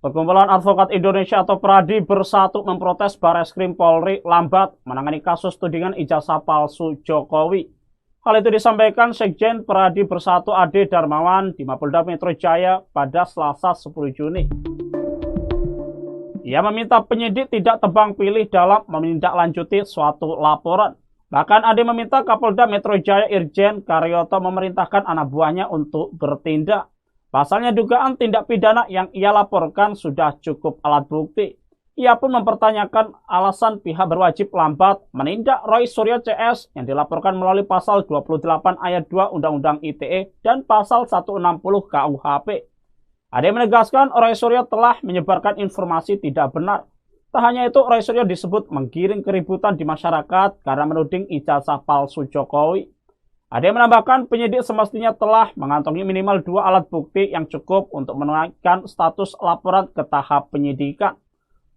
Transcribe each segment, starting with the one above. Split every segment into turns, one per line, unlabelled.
Perkumpulan Advokat Indonesia atau PERADI bersatu memprotes Bareskrim Polri lambat menangani kasus tudingan ijazah palsu Jokowi. Hal itu disampaikan Sekjen PERADI Bersatu Ade Darmawan di Mapolda Metro Jaya pada Selasa 10 Juni. Ia meminta penyidik tidak tebang pilih dalam menindaklanjuti suatu laporan. Bahkan Ade meminta Kapolda Metro Jaya Irjen Karyoto memerintahkan anak buahnya untuk bertindak. Pasalnya dugaan tindak pidana yang ia laporkan sudah cukup alat bukti. Ia pun mempertanyakan alasan pihak berwajib lambat menindak Roy Suryo CS yang dilaporkan melalui pasal 28 ayat 2 Undang-Undang ITE dan pasal 160 KUHP. Ade menegaskan Roy Suryo telah menyebarkan informasi tidak benar. Tak hanya itu, Roy Suryo disebut menggiring keributan di masyarakat karena menuding ijazah palsu Jokowi. Ade menambahkan penyidik semestinya telah mengantongi minimal 2 alat bukti yang cukup untuk menaikkan status laporan ke tahap penyidikan.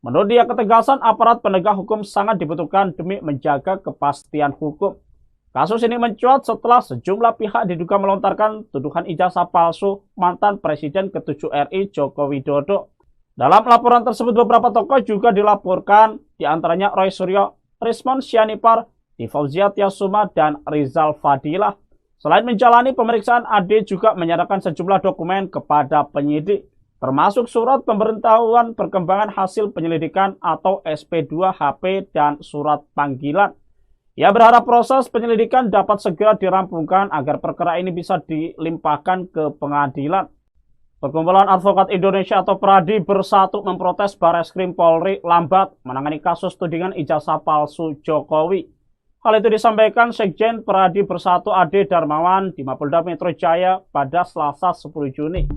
Menurut dia, ketegasan aparat penegak hukum sangat dibutuhkan demi menjaga kepastian hukum. Kasus ini mencuat setelah sejumlah pihak diduga melontarkan tuduhan ijazah palsu mantan Presiden ke-7 RI Joko Widodo. Dalam laporan tersebut beberapa tokoh juga dilaporkan, diantaranya Roy Suryo, Rismon Sianipar, Fauzia Tiasuma, dan Rizal Fadilah. Selain menjalani pemeriksaan, Ade juga menyerahkan sejumlah dokumen kepada penyidik, termasuk surat pemberitahuan perkembangan hasil penyelidikan atau SP2HP dan surat panggilan. Ia berharap proses penyelidikan dapat segera dirampungkan agar perkara ini bisa dilimpahkan ke pengadilan. Perkumpulan Advokat Indonesia atau PERADI bersatu memprotes Bareskrim Polri lambat menangani kasus tudingan ijazah palsu Jokowi. Hal itu disampaikan Sekjen PERADI Bersatu Ade Darmawan di Mapolda Metro Jaya pada Selasa 10 Juni.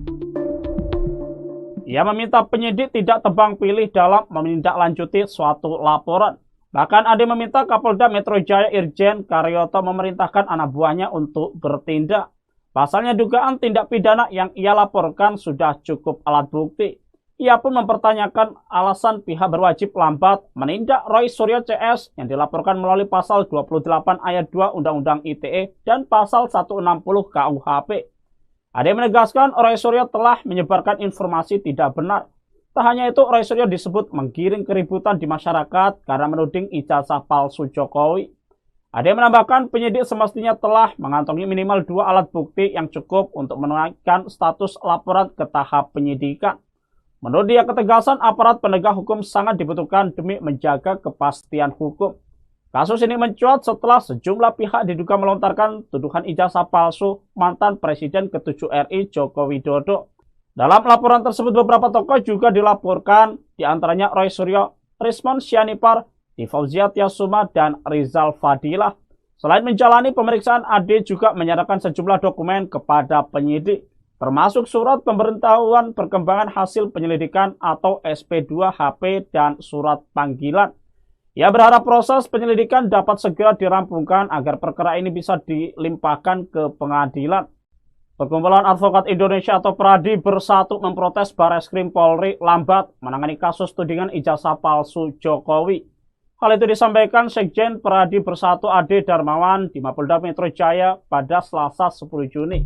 Ia meminta penyidik tidak tebang pilih dalam menindaklanjuti suatu laporan. Bahkan Ade meminta Kapolda Metro Jaya Irjen Karyoto memerintahkan anak buahnya untuk bertindak. Pasalnya dugaan tindak pidana yang ia laporkan sudah cukup alat bukti. Ia pun mempertanyakan alasan pihak berwajib lambat menindak Roy Suryo CS yang dilaporkan melalui pasal 28 ayat 2 Undang-Undang ITE dan pasal 160 KUHP. Ade menegaskan Roy Suryo telah menyebarkan informasi tidak benar. Tak hanya itu, Roy Suryo disebut menggiring keributan di masyarakat karena menuding ijazah palsu Jokowi. Ade menambahkan penyidik semestinya telah mengantongi minimal 2 alat bukti yang cukup untuk menaikkan status laporan ke tahap penyidikan. Menurut dia, ketegasan aparat penegak hukum sangat dibutuhkan demi menjaga kepastian hukum. Kasus ini mencuat setelah sejumlah pihak diduga melontarkan tuduhan ijazah palsu mantan Presiden ke-7 RI Joko Widodo. Dalam laporan tersebut beberapa tokoh juga dilaporkan, diantaranya Roy Suryo, Rismon Sianipar, Fauzia Tiasuma, dan Rizal Fadilah. Selain menjalani pemeriksaan, Ade juga menyerahkan sejumlah dokumen kepada penyidik, termasuk surat pemberitahuan perkembangan hasil penyelidikan atau SP2HP dan surat panggilan. Ia berharap proses penyelidikan dapat segera dirampungkan agar perkara ini bisa dilimpahkan ke pengadilan. Perkumpulan Advokat Indonesia atau PERADI bersatu memprotes Bareskrim Polri lambat menangani kasus tudingan ijazah palsu Jokowi. Hal itu disampaikan Sekjen PERADI Bersatu Ade Darmawan di Mapolda Metro Jaya pada Selasa 10 Juni.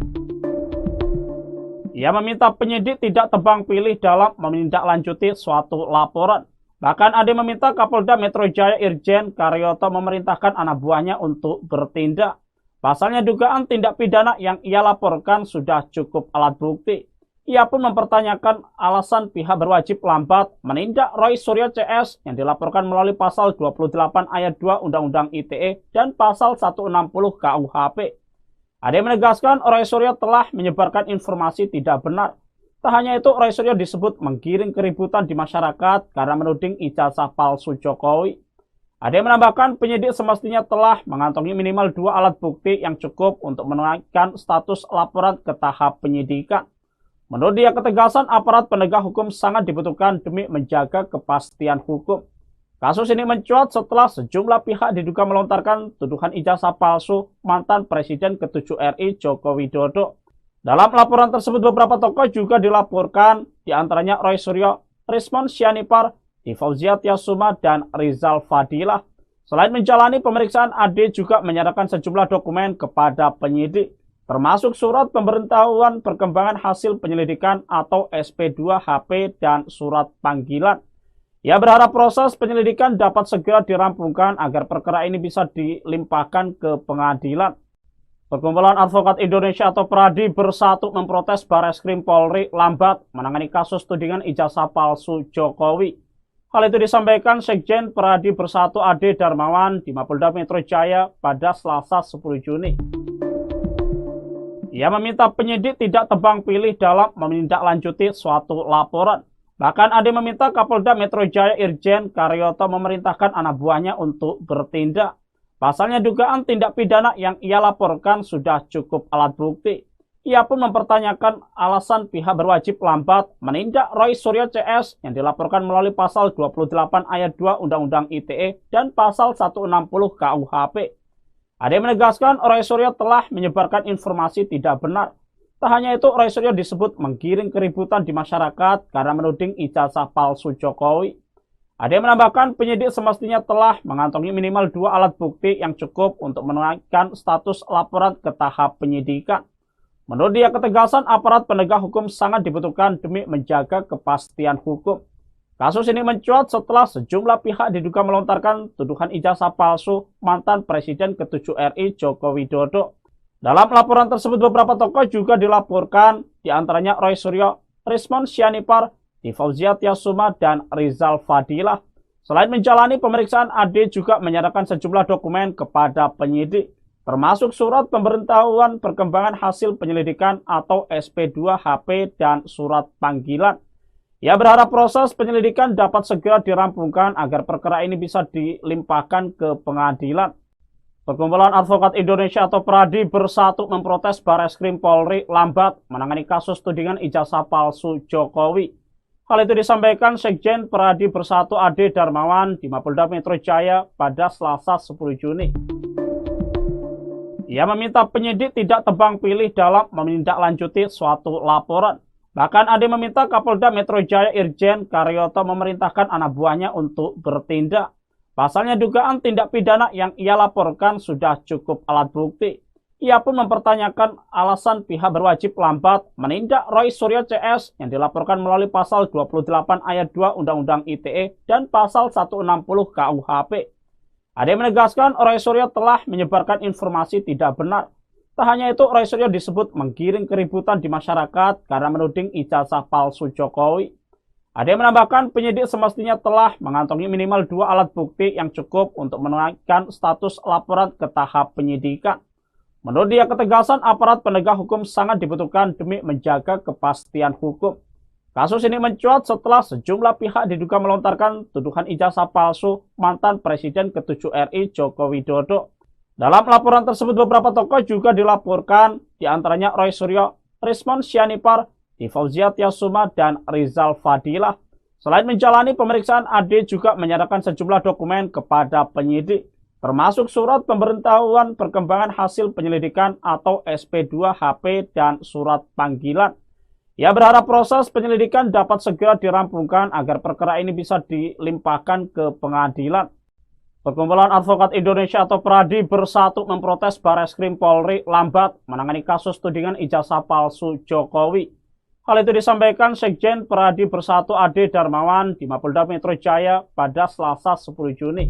Ia meminta penyidik tidak tebang pilih dalam menindaklanjuti suatu laporan. Bahkan Ade meminta Kapolda Metro Jaya Irjen Karyoto memerintahkan anak buahnya untuk bertindak. Pasalnya dugaan tindak pidana yang ia laporkan sudah cukup alat bukti. Ia pun mempertanyakan alasan pihak berwajib lambat menindak Roy Suryo CS yang dilaporkan melalui pasal 28 ayat 2 Undang-Undang ITE dan pasal 160 KUHP. Ade menegaskan Roy Suryo telah menyebarkan informasi tidak benar. Tak hanya itu, Roy Suryo disebut menggiring keributan di masyarakat karena menuding ijazah palsu Jokowi. Ade menambahkan penyidik semestinya telah mengantongi minimal 2 alat bukti yang cukup untuk menaikkan status laporan ke tahap penyidikan. Menurut dia, ketegasan aparat penegak hukum sangat dibutuhkan demi menjaga kepastian hukum. Kasus ini mencuat setelah sejumlah pihak diduga melontarkan tuduhan ijazah palsu mantan Presiden ke-7 RI Joko Widodo. Dalam laporan tersebut beberapa tokoh juga dilaporkan, diantaranya Roy Suryo, Rismon Sianipar, Fauzia Tiasuma, dan Rizal Fadilah. Selain menjalani pemeriksaan, Ade juga menyerahkan sejumlah dokumen kepada penyidik, termasuk surat pemberitahuan perkembangan hasil penyelidikan atau SP2HP dan surat panggilan. Ia berharap proses penyelidikan dapat segera dirampungkan agar perkara ini bisa dilimpahkan ke pengadilan. Perkumpulan Advokat Indonesia atau PRADI bersatu memprotes Bareskrim Polri lambat menangani kasus tudingan ijazah palsu Jokowi. Hal itu disampaikan Sekjen PRADI Bersatu Ade Darmawan di Mapolda Metro Jaya pada Selasa 10 Juni. Ia meminta penyidik tidak tebang pilih dalam menindaklanjuti suatu laporan. Bahkan Ade meminta Kapolda Metro Jaya Irjen Karyoto memerintahkan anak buahnya untuk bertindak. Pasalnya dugaan tindak pidana yang ia laporkan sudah cukup alat bukti. Ia pun mempertanyakan alasan pihak berwajib lambat menindak Roy Suryo CS yang dilaporkan melalui pasal 28 ayat 2 Undang-Undang ITE dan pasal 160 KUHP. Ade menegaskan Roy Suryo telah menyebarkan informasi tidak benar. Tak hanya itu, Roy Suryo disebut menggiring keributan di masyarakat karena menuding ijazah palsu Jokowi. Ade menambahkan penyidik semestinya telah mengantongi minimal 2 alat bukti yang cukup untuk menaikkan status laporan ke tahap penyidikan. Menurut dia, ketegasan aparat penegak hukum sangat dibutuhkan demi menjaga kepastian hukum. Kasus ini mencuat setelah sejumlah pihak diduga melontarkan tuduhan ijazah palsu mantan Presiden ke-7 RI Joko Widodo. Dalam laporan tersebut beberapa tokoh juga dilaporkan, diantaranya Roy Suryo, Rismon Sianipar, Fauzia Tiasuma, dan Rizal Fadilah. Selain menjalani pemeriksaan, Ade juga menyerahkan sejumlah dokumen kepada penyidik, termasuk surat pemberitahuan perkembangan hasil penyelidikan atau SP2HP dan surat panggilan. Ia berharap proses penyelidikan dapat segera dirampungkan agar perkara ini bisa dilimpahkan ke pengadilan. Perkumpulan Advokat Indonesia atau PRADI bersatu memprotes Bareskrim Polri lambat menangani kasus tudingan ijazah palsu Jokowi. Hal itu disampaikan Sekjen PRADI Bersatu Ade Darmawan di Mapolda Metro Jaya pada Selasa 10 Juni. Ia meminta penyidik tidak tebang pilih dalam menindaklanjuti suatu laporan. Bahkan Ade meminta Kapolda Metro Jaya Irjen Karyoto memerintahkan anak buahnya untuk bertindak. Pasalnya dugaan tindak pidana yang ia laporkan sudah cukup alat bukti. Ia pun mempertanyakan alasan pihak berwajib lambat menindak Roy Suryo CS yang dilaporkan melalui pasal 28 ayat 2 Undang-Undang ITE dan pasal 160 KUHP. Ade menegaskan Roy Suryo telah menyebarkan informasi tidak benar. Tak hanya itu, Roy Suryo disebut menggiring keributan di masyarakat karena menuding ijazah palsu Jokowi. Ade menambahkan penyidik semestinya telah mengantongi minimal 2 alat bukti yang cukup untuk menaikkan status laporan ke tahap penyidikan. Menurut dia, ketegasan aparat penegak hukum sangat dibutuhkan demi menjaga kepastian hukum. Kasus ini mencuat setelah sejumlah pihak diduga melontarkan tuduhan ijazah palsu mantan Presiden ke-7 RI Joko Widodo. Dalam laporan tersebut beberapa tokoh juga dilaporkan, diantaranya Roy Suryo, Rismon Sianipar, Fauzia Tiasuma, dan Rizal Fadilah. Selain menjalani pemeriksaan, Ade juga menyerahkan sejumlah dokumen kepada penyidik, termasuk surat pemberitahuan perkembangan hasil penyelidikan atau SP2HP dan surat panggilan. Ia berharap proses penyelidikan dapat segera dirampungkan agar perkara ini bisa dilimpahkan ke pengadilan. Perkumpulan Advokat Indonesia atau PRADI bersatu memprotes Bareskrim Polri lambat menangani kasus tudingan ijazah palsu Jokowi. Hal itu disampaikan Sekjen PRADI Bersatu Ade Darmawan di Mapolda Metro Jaya pada Selasa 10 Juni.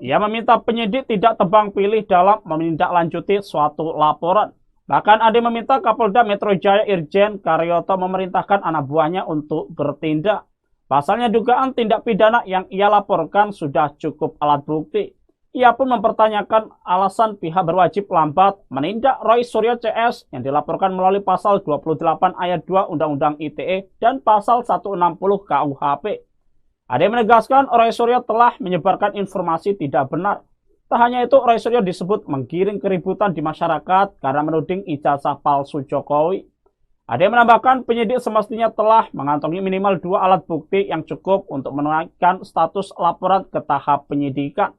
Ia meminta penyidik tidak tebang pilih dalam menindaklanjuti suatu laporan. Bahkan Ade meminta Kapolda Metro Jaya Irjen Karyoto memerintahkan anak buahnya untuk bertindak. Pasalnya dugaan tindak pidana yang ia laporkan sudah cukup alat bukti. Ia pun mempertanyakan alasan pihak berwajib lambat menindak Roy Suryo CS yang dilaporkan melalui pasal 28 ayat 2 Undang-Undang ITE dan pasal 160 KUHP. Ade menegaskan Roy Suryo telah menyebarkan informasi tidak benar. Tak hanya itu, Roy Suryo disebut menggiring keributan di masyarakat karena menuding ijazah palsu Jokowi. Ade menambahkan penyidik semestinya telah mengantongi minimal 2 alat bukti yang cukup untuk menaikkan status laporan ke tahap penyidikan.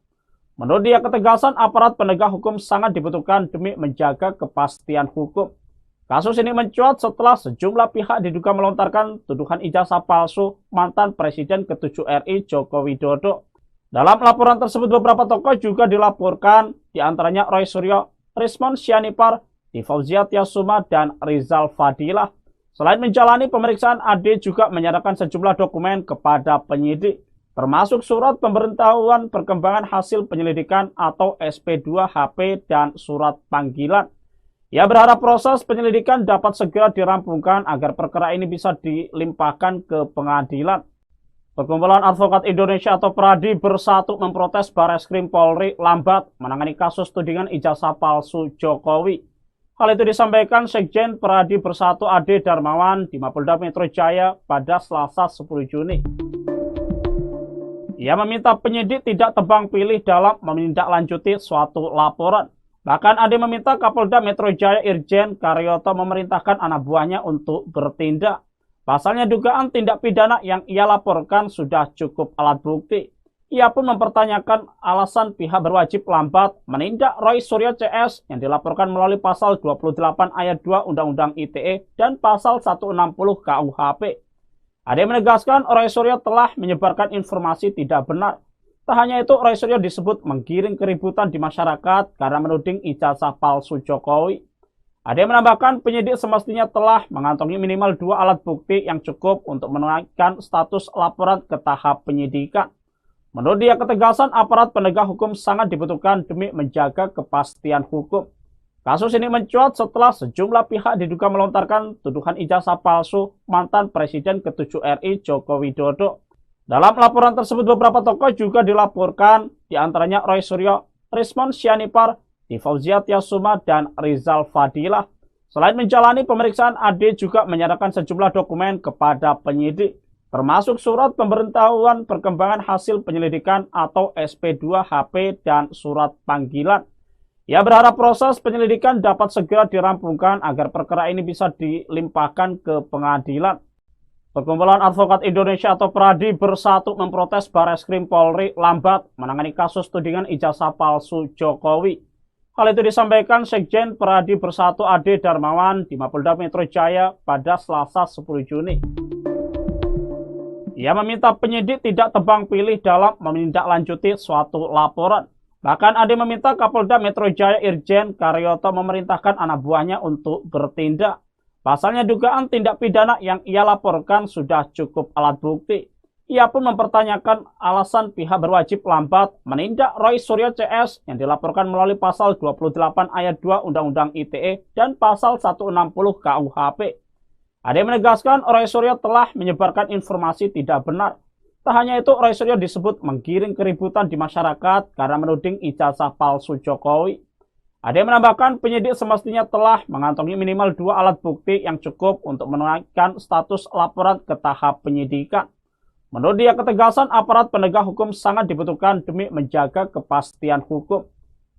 Menurut dia, ketegasan aparat penegak hukum sangat dibutuhkan demi menjaga kepastian hukum. Kasus ini mencuat setelah sejumlah pihak diduga melontarkan tuduhan ijazah palsu mantan Presiden ke-7 RI Joko Widodo. Dalam laporan tersebut beberapa tokoh juga dilaporkan, diantaranya Roy Suryo, Rismon Sianipar, Fauzia Tiasuma, dan Rizal Fadilah. Selain menjalani pemeriksaan, AD juga menyerahkan sejumlah dokumen kepada penyidik, termasuk surat pemberitahuan perkembangan hasil penyelidikan atau SP2HP dan surat panggilan. Ia berharap proses penyelidikan dapat segera dirampungkan agar perkara ini bisa dilimpahkan ke pengadilan. Perkumpulan Advokat Indonesia atau PRADI bersatu memprotes Bareskrim Polri lambat menangani kasus tudingan ijazah palsu Jokowi. Hal itu disampaikan Sekjen PRADI Bersatu Ade Darmawan di Mapolda Metro Jaya pada Selasa 10 Juni. Ia meminta penyidik tidak tebang pilih dalam menindaklanjuti suatu laporan. Bahkan Ade meminta Kapolda Metro Jaya Irjen Karyoto memerintahkan anak buahnya untuk bertindak. Pasalnya dugaan tindak pidana yang ia laporkan sudah cukup alat bukti. Ia pun mempertanyakan alasan pihak berwajib lambat menindak Roy Suryo CS yang dilaporkan melalui pasal 28 ayat 2 Undang-Undang ITE dan pasal 160 KUHP. Ade menegaskan Roy Suryo telah menyebarkan informasi tidak benar. Tak hanya itu, Roy Suryo disebut menggiring keributan di masyarakat karena menuding ijazah palsu Jokowi. Ade menambahkan penyidik semestinya telah mengantongi minimal 2 alat bukti yang cukup untuk menaikkan status laporan ke tahap penyidikan. Menurut dia, ketegasan aparat penegak hukum sangat dibutuhkan demi menjaga kepastian hukum. Kasus ini mencuat setelah sejumlah pihak diduga melontarkan tuduhan ijazah palsu mantan Presiden ke-7 RI Joko Widodo. Dalam laporan tersebut, beberapa tokoh juga dilaporkan, diantaranya Roy Suryo, Rismon Sianipar, Fauzia Tiasuma, dan Rizal Fadilah. Selain menjalani pemeriksaan, Ade juga menyerahkan sejumlah dokumen kepada penyidik, termasuk surat pemberitahuan perkembangan hasil penyelidikan atau SP2HP dan surat panggilan. Ia berharap proses penyelidikan dapat segera dirampungkan agar perkara ini bisa dilimpahkan ke pengadilan. Perkumpulan Advokat Indonesia atau PRADI bersatu memprotes Bareskrim Polri lambat menangani kasus tudingan ijazah palsu Jokowi. Hal itu disampaikan Sekjen PRADI Bersatu Ade Darmawan di Mapolda Metro Jaya pada Selasa 10 Juni. Ia meminta penyidik tidak tebang pilih dalam menindaklanjuti suatu laporan. Bahkan Ade meminta Kapolda Metro Jaya Irjen Karyoto memerintahkan anak buahnya untuk bertindak. Pasalnya dugaan tindak pidana yang ia laporkan sudah cukup alat bukti. Ia pun mempertanyakan alasan pihak berwajib lambat menindak Roy Suryo CS yang dilaporkan melalui pasal 28 ayat 2 Undang-Undang ITE dan pasal 160 KUHP. Ade menegaskan Roy Suryo telah menyebarkan informasi tidak benar. Tak hanya itu, Roy Suryo disebut menggiring keributan di masyarakat karena menuding ijazah palsu Jokowi. Ade menambahkan penyidik semestinya telah mengantongi minimal 2 alat bukti yang cukup untuk menaikkan status laporan ke tahap penyidikan. Menurut dia, ketegasan aparat penegak hukum sangat dibutuhkan demi menjaga kepastian hukum.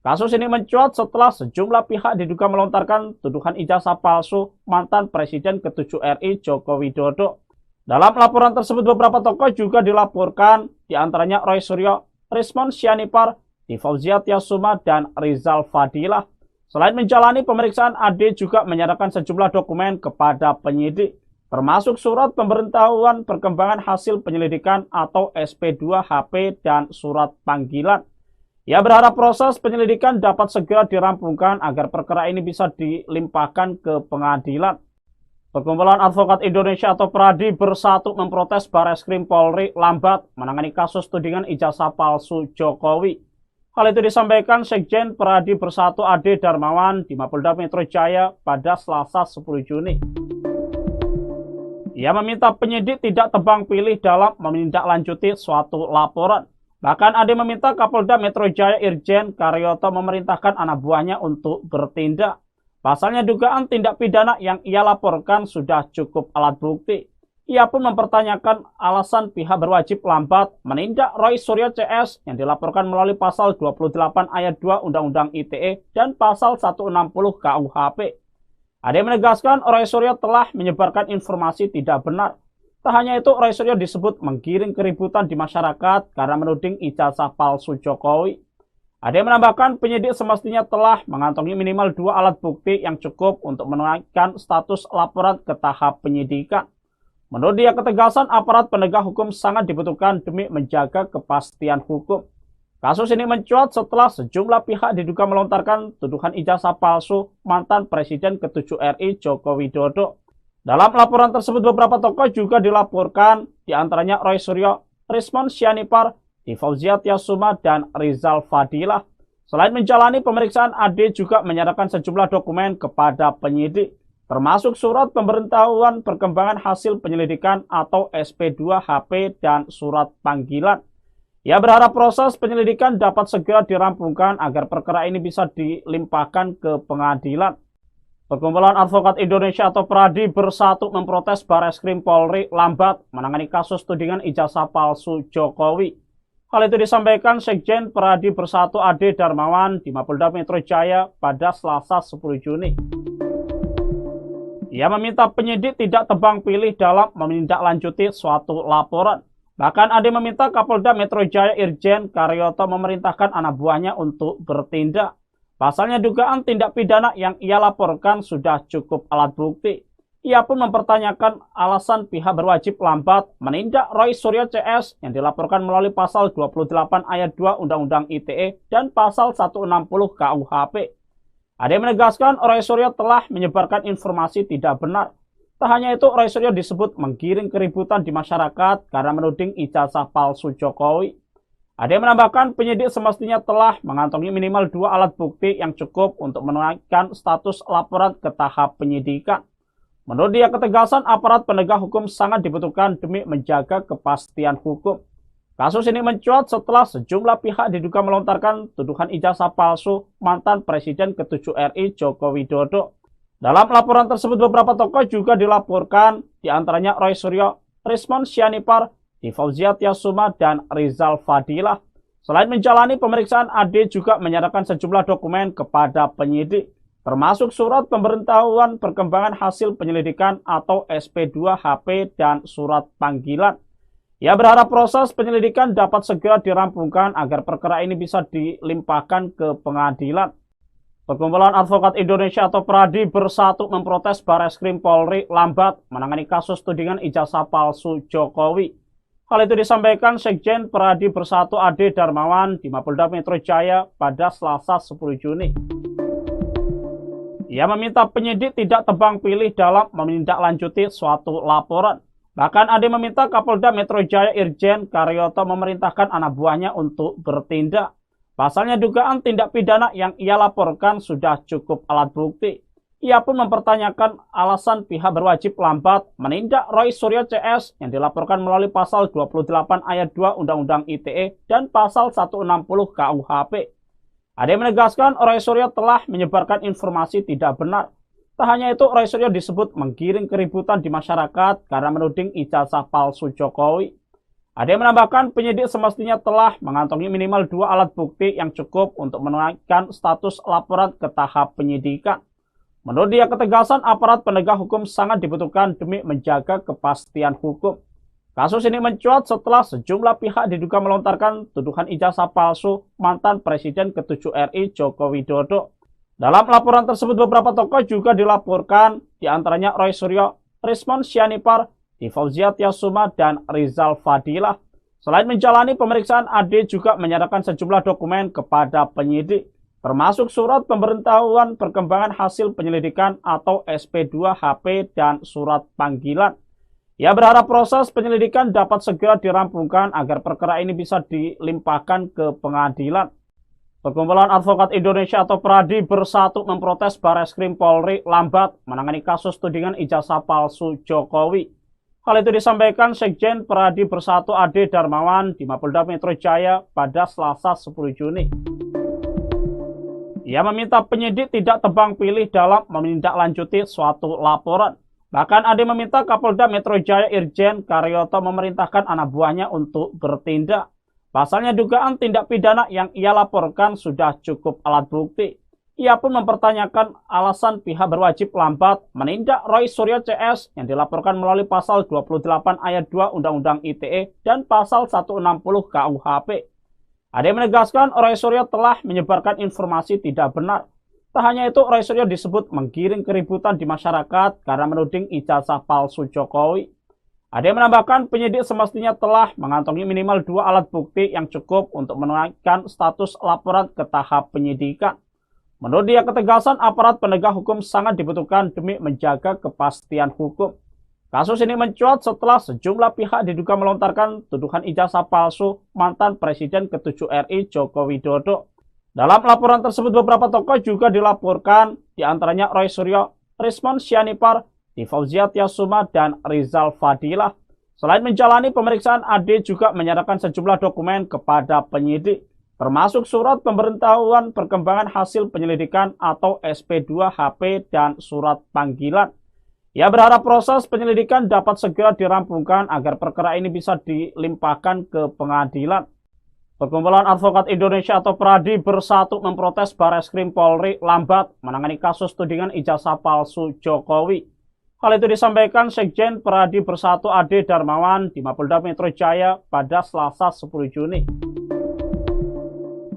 Kasus ini mencuat setelah sejumlah pihak diduga melontarkan tuduhan ijazah palsu mantan Presiden ke-7 RI Joko Widodo. Dalam laporan tersebut, beberapa tokoh juga dilaporkan, diantaranya Roy Suryo, Rismon Sianipar, Fauzia Tiasuma, dan Rizal Fadilah. Selain menjalani pemeriksaan, Ade juga menyerahkan sejumlah dokumen kepada penyidik, termasuk surat pemberitahuan perkembangan hasil penyelidikan atau SP2HP dan surat panggilan. Ia berharap proses penyelidikan dapat segera dirampungkan agar perkara ini bisa dilimpahkan ke pengadilan. Perkumpulan Advokat Indonesia atau PRADI bersatu memprotes Bareskrim Polri lambat menangani kasus tudingan ijazah palsu Jokowi. Hal itu disampaikan Sekjen PRADI Bersatu Ade Darmawan di Mapolda Metro Jaya pada Selasa 10 Juni. Ia meminta penyidik tidak tebang pilih dalam menindaklanjuti suatu laporan. Bahkan Ade meminta Kapolda Metro Jaya Irjen Karyoto memerintahkan anak buahnya untuk bertindak. Pasalnya dugaan tindak pidana yang ia laporkan sudah cukup alat bukti. Ia pun mempertanyakan alasan pihak berwajib lambat menindak Roy Suryo CS yang dilaporkan melalui pasal 28 ayat 2 Undang-Undang ITE dan pasal 160 KUHP. Ade menegaskan Roy Suryo telah menyebarkan informasi tidak benar. Tak hanya itu, Roy Suryo disebut menggiring keributan di masyarakat karena menuding ijazah palsu Jokowi. Ade menambahkan penyidik semestinya telah mengantongi minimal 2 alat bukti yang cukup untuk menaikkan status laporan ke tahap penyidikan. Menurut dia, ketegasan aparat penegak hukum sangat dibutuhkan demi menjaga kepastian hukum. Kasus ini mencuat setelah sejumlah pihak diduga melontarkan tuduhan ijazah palsu mantan Presiden ke-7 RI Joko Widodo. Dalam laporan tersebut beberapa tokoh juga dilaporkan, diantaranya Roy Suryo, Rismon Sianipar, Fauzia Tiasuma, dan Rizal Fadilah. Selain menjalani pemeriksaan, AD juga menyerahkan sejumlah dokumen kepada penyidik, termasuk surat pemberitahuan perkembangan hasil penyelidikan atau SP2 HP dan surat panggilan. Ia berharap proses penyelidikan dapat segera dirampungkan agar perkara ini bisa dilimpahkan ke pengadilan. Perkumpulan Advokat Indonesia atau PRADI bersatu memprotes Bareskrim Polri lambat menangani kasus tudingan ijazah palsu Jokowi. Hal itu disampaikan Sekjen PRADI Bersatu Ade Darmawan di Mapolda Metro Jaya pada Selasa 10 Juni. Ia meminta penyidik tidak tebang pilih dalam menindaklanjuti suatu laporan. Bahkan Ade meminta Kapolda Metro Jaya Irjen Karyoto memerintahkan anak buahnya untuk bertindak. Pasalnya dugaan tindak pidana yang ia laporkan sudah cukup alat bukti. Ia pun mempertanyakan alasan pihak berwajib lambat menindak Roy Suryo CS yang dilaporkan melalui pasal 28 ayat 2 Undang-Undang ITE dan pasal 160 KUHP. Ade menegaskan Roy Suryo telah menyebarkan informasi tidak benar. Tak hanya itu, Roy Suryo disebut menggiring keributan di masyarakat karena menuding ijazah palsu Jokowi. Ade menambahkan penyidik semestinya telah mengantongi minimal 2 alat bukti yang cukup untuk menaikkan status laporan ke tahap penyidikan. Menurut dia, ketegasan aparat penegak hukum sangat dibutuhkan demi menjaga kepastian hukum. Kasus ini mencuat setelah sejumlah pihak diduga melontarkan tuduhan ijazah palsu mantan Presiden ke-7 RI Joko Widodo. Dalam laporan tersebut beberapa tokoh juga dilaporkan, diantaranya Roy Suryo, Rismon Sianipar, Fauzia Tiasuma, dan Rizal Fadilah. Selain menjalani pemeriksaan, Ade juga menyerahkan sejumlah dokumen kepada penyidik, termasuk surat pemberitahuan perkembangan hasil penyelidikan atau SP2 HP dan surat panggilan. Ia berharap proses penyelidikan dapat segera dirampungkan agar perkara ini bisa dilimpahkan ke pengadilan. Perkumpulan Advokat Indonesia atau PRADI bersatu memprotes Bareskrim Polri lambat menangani kasus tudingan ijazah palsu Jokowi. Hal itu disampaikan Sekjen PRADI Bersatu Ade Darmawan di Mapolda Metro Jaya pada Selasa 10 Juni. Ia meminta penyidik tidak tebang pilih dalam menindaklanjuti suatu laporan. Bahkan Ade meminta Kapolda Metro Jaya Irjen Karyoto memerintahkan anak buahnya untuk bertindak. Pasalnya dugaan tindak pidana yang ia laporkan sudah cukup alat bukti. Ia pun mempertanyakan alasan pihak berwajib lambat menindak Roy Suryo CS yang dilaporkan melalui pasal 28 ayat 2 Undang-Undang ITE dan pasal 160 KUHP. Ade menegaskan Roy Suryo telah menyebarkan informasi tidak benar. Tak hanya itu, Roy Suryo disebut menggiring keributan di masyarakat karena menuding ijazah palsu Jokowi. Ade menambahkan penyidik semestinya telah mengantongi minimal 2 alat bukti yang cukup untuk menaikkan status laporan ke tahap penyidikan. Menurut dia, ketegasan aparat penegak hukum sangat dibutuhkan demi menjaga kepastian hukum. Kasus ini mencuat setelah sejumlah pihak diduga melontarkan tuduhan ijazah palsu mantan Presiden ke-7 RI Joko Widodo. Dalam laporan tersebut beberapa tokoh juga dilaporkan, diantaranya Roy Suryo, Rismon Sianipar, Fauzia Tiasuma, dan Rizal Fadilah. Selain menjalani pemeriksaan, Ade juga menyerahkan sejumlah dokumen kepada penyidik, termasuk surat pemberitahuan perkembangan hasil penyelidikan atau SP2 HP dan surat panggilan. Ia berharap proses penyelidikan dapat segera dirampungkan agar perkara ini bisa dilimpahkan ke pengadilan. Perkumpulan Advokat Indonesia atau PRADI bersatu memprotes Bareskrim Polri lambat menangani kasus tudingan ijazah palsu Jokowi. Hal itu disampaikan Sekjen PRADI Bersatu Ade Darmawan di Mapolda Metro Jaya pada Selasa 10 Juni. Ia meminta penyidik tidak tebang pilih dalam menindaklanjuti suatu laporan. Bahkan Ade meminta Kapolda Metro Jaya Irjen Karyoto memerintahkan anak buahnya untuk bertindak. Pasalnya dugaan tindak pidana yang ia laporkan sudah cukup alat bukti. Ia pun mempertanyakan alasan pihak berwajib lambat menindak Roy Suryo CS yang dilaporkan melalui pasal 28 ayat 2 Undang-Undang ITE dan pasal 160 KUHP. Ade menegaskan Roy Suryo telah menyebarkan informasi tidak benar. Tak hanya itu, Roy Suryo disebut menggiring keributan di masyarakat karena menuding ijazah palsu Jokowi. Ada yang menambahkan penyidik semestinya telah mengantongi minimal 2 alat bukti yang cukup untuk menaikkan status laporan ke tahap penyidikan. Menurut dia, ketegasan aparat penegak hukum sangat dibutuhkan demi menjaga kepastian hukum. Kasus ini mencuat setelah sejumlah pihak diduga melontarkan tuduhan ijazah palsu mantan Presiden ke-7 RI Joko Widodo. Dalam laporan tersebut, beberapa tokoh juga dilaporkan, diantaranya Roy Suryo, Rismon Sianipar, Fauzia Tiasuma, dan Rizal Fadilah. Selain menjalani pemeriksaan, AD juga menyerahkan sejumlah dokumen kepada penyidik, termasuk surat pemberitahuan perkembangan hasil penyelidikan atau SP2HP dan surat panggilan. Ia berharap proses penyelidikan dapat segera dirampungkan agar perkara ini bisa dilimpahkan ke pengadilan. Perkumpulan Advokat Indonesia atau PRADI bersatu memprotes Barreskrim Polri lambat menangani kasus tudingan ijazah palsu Jokowi. Hal itu disampaikan Sekjen PRADI Bersatu Ade Darmawan di Mapolda Metro Jaya pada Selasa 10 Juni.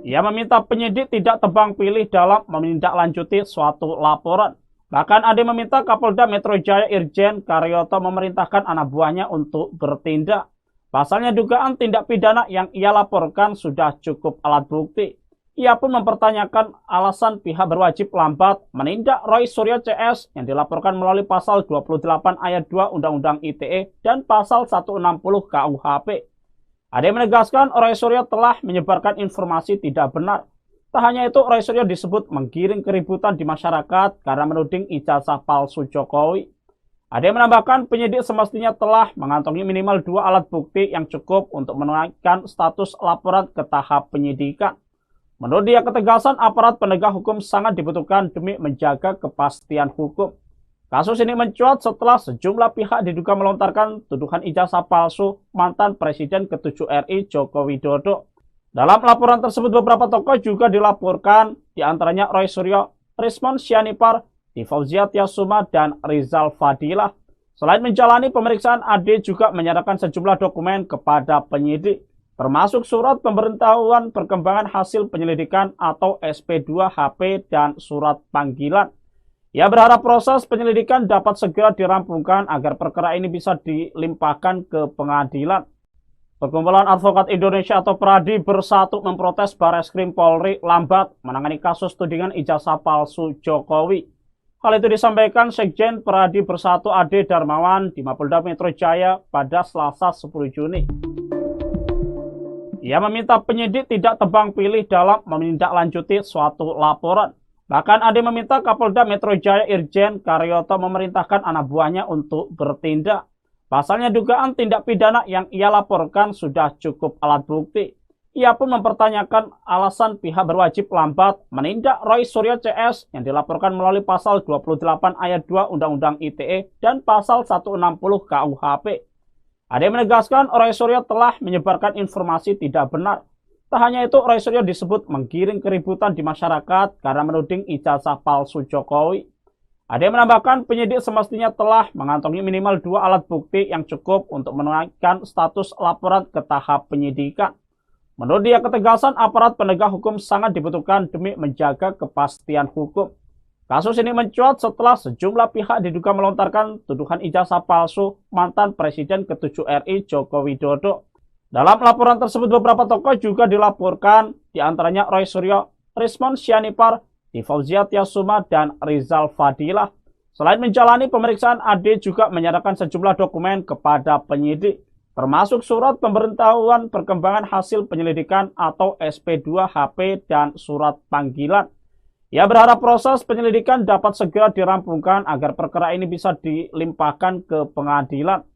Ia meminta penyidik tidak tebang pilih dalam menindaklanjuti suatu laporan. Bahkan Ade meminta Kapolda Metro Jaya Irjen Karyoto memerintahkan anak buahnya untuk bertindak. Pasalnya dugaan tindak pidana yang ia laporkan sudah cukup alat bukti. Ia pun mempertanyakan alasan pihak berwajib lambat menindak Roy Suryo CS yang dilaporkan melalui pasal 28 ayat 2 Undang-Undang ITE dan pasal 160 KUHP. Ada yang menegaskan Roy Suryo telah menyebarkan informasi tidak benar. Tak hanya itu, Roy Suryo disebut menggiring keributan di masyarakat karena menuding ijazah palsu Jokowi. Ada yang menambahkan penyidik semestinya telah mengantongi minimal 2 alat bukti yang cukup untuk menaikkan status laporan ke tahap penyidikan. Menurut dia, ketegasan aparat penegak hukum sangat dibutuhkan demi menjaga kepastian hukum. Kasus ini mencuat setelah sejumlah pihak diduga melontarkan tuduhan ijazah palsu mantan Presiden ke-7 RI Joko Widodo. Dalam laporan tersebut, beberapa tokoh juga dilaporkan, diantaranya Roy Suryo, Rismon Sianipar, Fauzia Tiasuma, dan Rizal Fadilah. Selain menjalani pemeriksaan, AD juga menyerahkan sejumlah dokumen kepada penyidik, termasuk surat pemberitahuan perkembangan hasil penyelidikan atau SP2HP dan surat panggilan. Ia berharap proses penyelidikan dapat segera dirampungkan agar perkara ini bisa dilimpahkan ke pengadilan. Perkumpulan Advokat Indonesia atau PRADI bersatu memprotes Barreskrim Polri lambat menangani kasus tudingan ijazah palsu Jokowi. Hal itu disampaikan Sekjen PRADI Bersatu Ade Darmawan di Mapolda Metro Jaya pada Selasa 10 Juni. Ia meminta penyidik tidak tebang pilih dalam menindaklanjuti suatu laporan. Bahkan Ade meminta Kapolda Metro Jaya Irjen Karyoto memerintahkan anak buahnya untuk bertindak. Pasalnya dugaan tindak pidana yang ia laporkan sudah cukup alat bukti. Ia pun mempertanyakan alasan pihak berwajib lambat menindak Roy Suryo CS yang dilaporkan melalui pasal 28 ayat 2 Undang-Undang ITE dan pasal 160 KUHP. Ada yang menegaskan Roy Suryo telah menyebarkan informasi tidak benar. Tak hanya itu, Roy Suryo disebut menggiring keributan di masyarakat karena menuding ijazah palsu Jokowi. Ada yang menambahkan penyidik semestinya telah mengantongi minimal 2 alat bukti yang cukup untuk menaikkan status laporan ke tahap penyidikan. Menurut dia, ketegasan aparat penegak hukum sangat dibutuhkan demi menjaga kepastian hukum. Kasus ini mencuat setelah sejumlah pihak diduga melontarkan tuduhan ijazah palsu mantan Presiden ke-7 RI Joko Widodo. Dalam laporan tersebut, beberapa tokoh juga dilaporkan, diantaranya Roy Suryo, Rismon Sianipar, Fauzia Tiasuma, dan Rizal Fadilah. Selain menjalani pemeriksaan, AD juga menyerahkan sejumlah dokumen kepada penyidik, termasuk surat pemberitahuan perkembangan hasil penyelidikan atau SP2HP dan surat panggilan. Ia berharap proses penyelidikan dapat segera dirampungkan agar perkara ini bisa dilimpahkan ke pengadilan.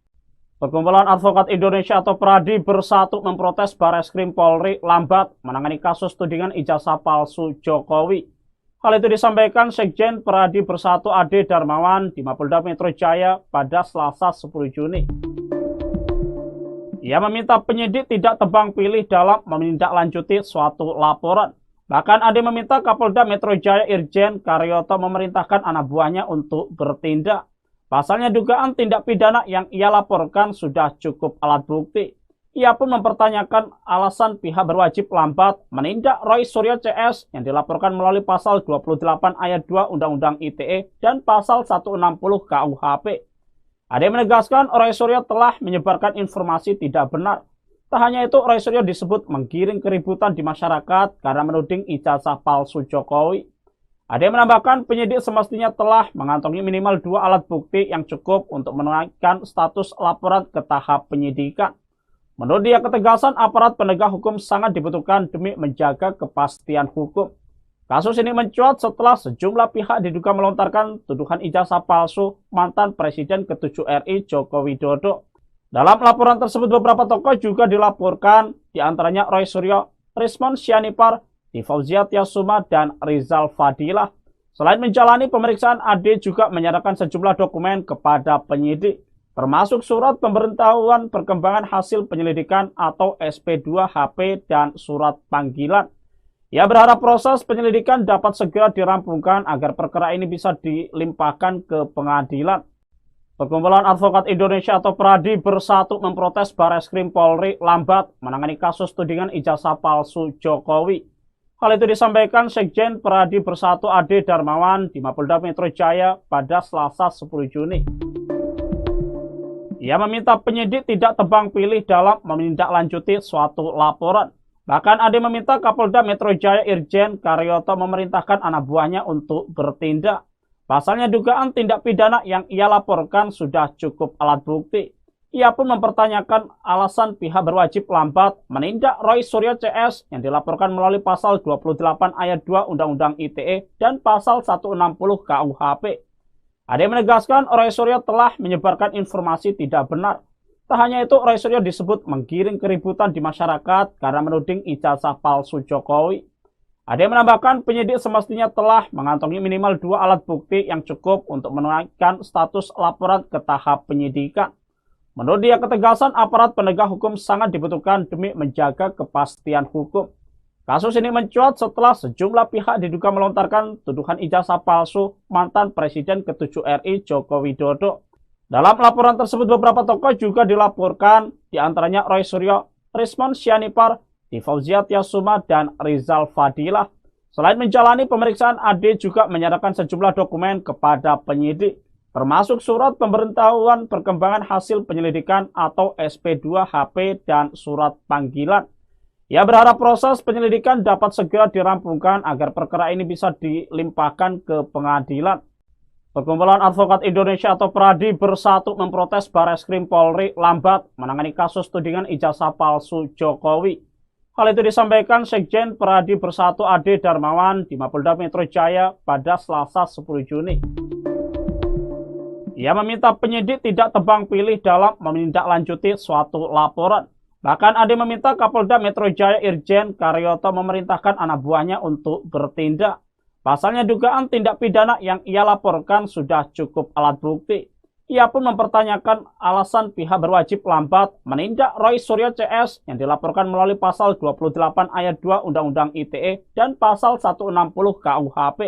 Perkumpulan Advokat Indonesia atau PRADI bersatu memprotes Barreskrim Polri lambat menangani kasus tudingan ijazah palsu Jokowi. Hal itu disampaikan Sekjen PRADI Bersatu Ade Darmawan di Mapolda Metro Jaya pada Selasa 10 Juni. Ia meminta penyidik tidak tebang pilih dalam menindaklanjuti suatu laporan. Bahkan Ade meminta Kapolda Metro Jaya Irjen Karyoto memerintahkan anak buahnya untuk bertindak. Pasalnya dugaan tindak pidana yang ia laporkan sudah cukup alat bukti. Ia pun mempertanyakan alasan pihak berwajib lambat menindak Roy Suryo CS yang dilaporkan melalui pasal 28 ayat 2 Undang-Undang ITE dan pasal 160 KUHP. Ade menegaskan Roy Suryo telah menyebarkan informasi tidak benar. Tak hanya itu, Roy Suryo disebut menggiring keributan di masyarakat karena menuding ijazah palsu Jokowi. Ade menambahkan penyidik semestinya telah mengantongi minimal 2 alat bukti yang cukup untuk menaikkan status laporan ke tahap penyidikan. Menurut dia, ketegasan aparat penegak hukum sangat dibutuhkan demi menjaga kepastian hukum. Kasus ini mencuat setelah sejumlah pihak diduga melontarkan tuduhan ijazah palsu mantan Presiden ke-7 RI Joko Widodo. Dalam laporan tersebut, beberapa tokoh juga dilaporkan, diantaranya Roy Suryo, Rismon Sianipar, Fauzia Tiasuma, dan Rizal Fadilah. Selain menjalani pemeriksaan, Ade juga menyerahkan sejumlah dokumen kepada penyidik, termasuk surat pemberitahuan perkembangan hasil penyelidikan atau SP2HP dan surat panggilan. Ia berharap proses penyelidikan dapat segera dirampungkan agar perkara ini bisa dilimpahkan ke pengadilan. Perkumpulan Advokat Indonesia atau PRADI bersatu memprotes Bareskrim Polri lambat menangani kasus tudingan ijazah palsu Jokowi. Hal itu disampaikan Sekjen PRADI Bersatu Ade Darmawan di Mapolda Metro Jaya pada Selasa 10 Juni. Ia meminta penyidik tidak tebang pilih dalam menindaklanjuti suatu laporan. Bahkan Ade meminta Kapolda Metro Jaya Irjen Karyoto memerintahkan anak buahnya untuk bertindak. Pasalnya dugaan tindak pidana yang ia laporkan sudah cukup alat bukti. Ia pun mempertanyakan alasan pihak berwajib lambat menindak Roy Suryo CS yang dilaporkan melalui pasal 28 ayat 2 Undang-Undang ITE dan pasal 160 KUHP. Ade menegaskan Roy Suryo telah menyebarkan informasi tidak benar. Tak hanya itu, Roy Suryo disebut menggiring keributan di masyarakat karena menuding ijazah palsu Jokowi. Ade menambahkan penyidik semestinya telah mengantongi minimal 2 alat bukti yang cukup untuk menaikkan status laporan ke tahap penyidikan. Menurut dia, ketegasan aparat penegak hukum sangat dibutuhkan demi menjaga kepastian hukum. Kasus ini mencuat setelah sejumlah pihak diduga melontarkan tuduhan ijazah palsu mantan Presiden ke-7 RI Joko Widodo. Dalam laporan tersebut, beberapa tokoh juga dilaporkan, diantaranya Roy Suryo, Rismon Sianipar, Fauzia Tiasuma, dan Rizal Fadilah. Selain menjalani pemeriksaan, Ade juga menyerahkan sejumlah dokumen kepada penyidik, termasuk surat pemberitahuan perkembangan hasil penyelidikan atau SP2HP dan surat panggilan. Ia berharap proses penyelidikan dapat segera dirampungkan agar perkara ini bisa dilimpahkan ke pengadilan. Perkumpulan Advokat Indonesia atau PRADI bersatu memprotes Bareskrim Polri lambat menangani kasus tudingan ijazah palsu Jokowi. Hal itu disampaikan Sekjen PRADI Bersatu Ade Darmawan di Mapolda Metro Jaya pada Selasa 10 Juni. Ia meminta penyidik tidak tebang pilih dalam menindaklanjuti suatu laporan. Bahkan Ade meminta Kapolda Metro Jaya Irjen Karyoto memerintahkan anak buahnya untuk bertindak. Pasalnya dugaan tindak pidana yang ia laporkan sudah cukup alat bukti. Ia pun mempertanyakan alasan pihak berwajib lambat menindak Roy Suryo CS yang dilaporkan melalui pasal 28 ayat 2 Undang-Undang ITE dan pasal 160 KUHP.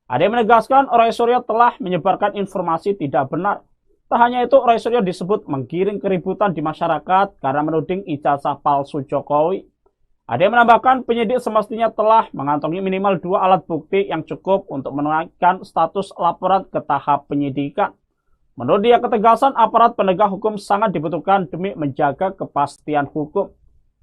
Ade menegaskan Roy Suryo telah menyebarkan informasi tidak benar. Tak hanya itu, Roy Suryo disebut menggiring keributan di masyarakat karena menuding ijazah palsu Jokowi. Ade menambahkan penyidik semestinya telah mengantongi minimal 2 alat bukti yang cukup untuk menaikkan status laporan ke tahap penyidikan. Menurut dia, ketegasan aparat penegak hukum sangat dibutuhkan demi menjaga kepastian hukum.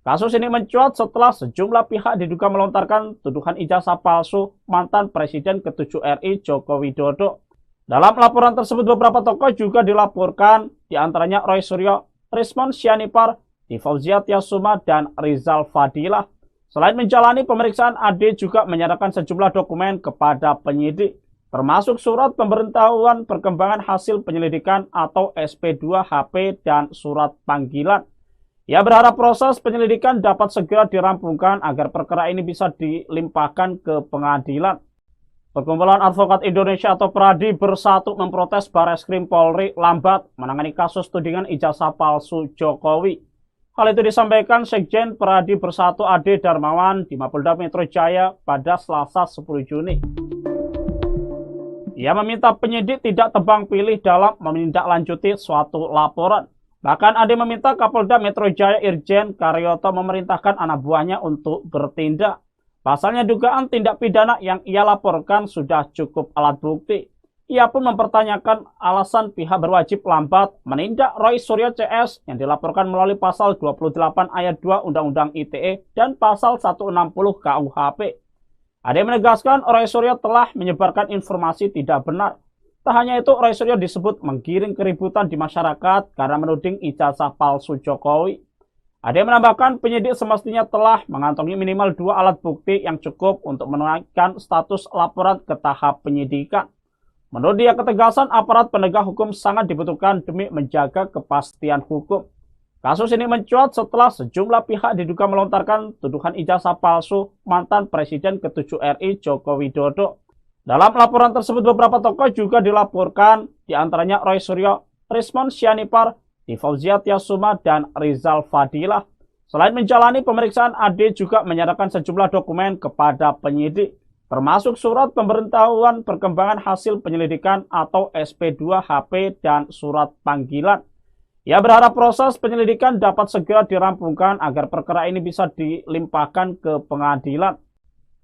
Kasus ini mencuat setelah sejumlah pihak diduga melontarkan tuduhan ijazah palsu mantan Presiden ke-7 RI Joko Widodo. Dalam laporan tersebut, beberapa tokoh juga dilaporkan, diantaranya Roy Suryo, Rismon Sianipar, Fauzia Tiasuma, dan Rizal Fadilah. Selain menjalani pemeriksaan, Ade juga menyerahkan sejumlah dokumen kepada penyidik, termasuk surat pemberitahuan perkembangan hasil penyelidikan atau SP2HP dan surat panggilan. Ia berharap proses penyelidikan dapat segera dirampungkan agar perkara ini bisa dilimpahkan ke pengadilan. Perkumpulan Advokat Indonesia atau PRADI bersatu memprotes Bareskrim Polri lambat menangani kasus tudingan ijazah palsu Jokowi. Hal itu disampaikan Sekjen PRADI Bersatu Ade Darmawan di Mapolda Metro Jaya pada Selasa 10 Juni. Ia meminta penyidik tidak tebang pilih dalam menindaklanjuti suatu laporan. Bahkan Ade meminta Kapolda Metro Jaya Irjen Karyoto memerintahkan anak buahnya untuk bertindak. Pasalnya dugaan tindak pidana yang ia laporkan sudah cukup alat bukti. Ia pun mempertanyakan alasan pihak berwajib lambat menindak Roy Suryo CS yang dilaporkan melalui pasal 28 ayat 2 Undang-Undang ITE dan pasal 160 KUHP. Ade menegaskan Roy Suryo telah menyebarkan informasi tidak benar. Tak hanya itu, Roy Suryo disebut menggiring keributan di masyarakat karena menuding ijazah palsu Jokowi. Ade menambahkan penyidik semestinya telah mengantongi minimal 2 alat bukti yang cukup untuk menaikkan status laporan ke tahap penyidikan. Menurut dia, ketegasan aparat penegak hukum sangat dibutuhkan demi menjaga kepastian hukum. Kasus ini mencuat setelah sejumlah pihak diduga melontarkan tuduhan ijazah palsu mantan Presiden ke-7 RI Joko Widodo. Dalam laporan tersebut, beberapa tokoh juga dilaporkan, diantaranya Roy Suryo, Rismon Sianipar, Fauzia Tiasuma, dan Rizal Fadilah. Selain menjalani pemeriksaan, Ade juga menyerahkan sejumlah dokumen kepada penyidik, termasuk surat pemberitahuan perkembangan hasil penyelidikan atau SP2HP dan surat panggilan. Ia berharap proses penyelidikan dapat segera dirampungkan agar perkara ini bisa dilimpahkan ke pengadilan.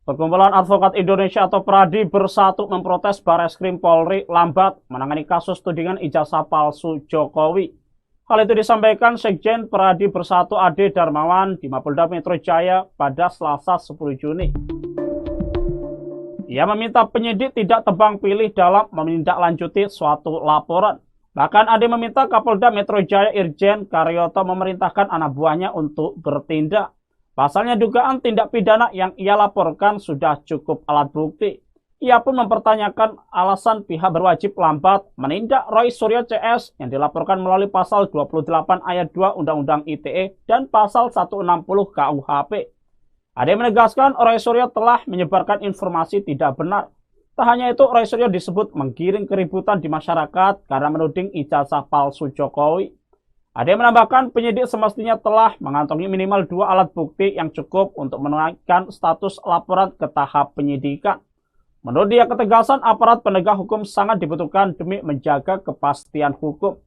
Perkumpulan Advokat Indonesia atau PRADI bersatu memprotes Bareskrim Polri lambat menangani kasus tudingan ijazah palsu Jokowi. Hal itu disampaikan Sekjen PRADI Bersatu Ade Darmawan di Mapolda Metro Jaya pada Selasa 10 Juni. Ia meminta penyidik tidak tebang pilih dalam menindaklanjuti suatu laporan. Bahkan Ade meminta Kapolda Metro Jaya Irjen Karyoto memerintahkan anak buahnya untuk bertindak. Pasalnya dugaan tindak pidana yang ia laporkan sudah cukup alat bukti. Ia pun mempertanyakan alasan pihak berwajib lambat menindak Roy Suryo CS yang dilaporkan melalui pasal 28 ayat 2 Undang-Undang ITE dan pasal 160 KUHP. Ade menegaskan Roy Suryo telah menyebarkan informasi tidak benar. Tak hanya itu, Roy Suryo disebut menggiring keributan di masyarakat karena menuding ijazah palsu Jokowi. Ade menambahkan penyidik semestinya telah mengantongi minimal 2 alat bukti yang cukup untuk menaikkan status laporan ke tahap penyidikan. Menurut dia, ketegasan aparat penegak hukum sangat dibutuhkan demi menjaga kepastian hukum.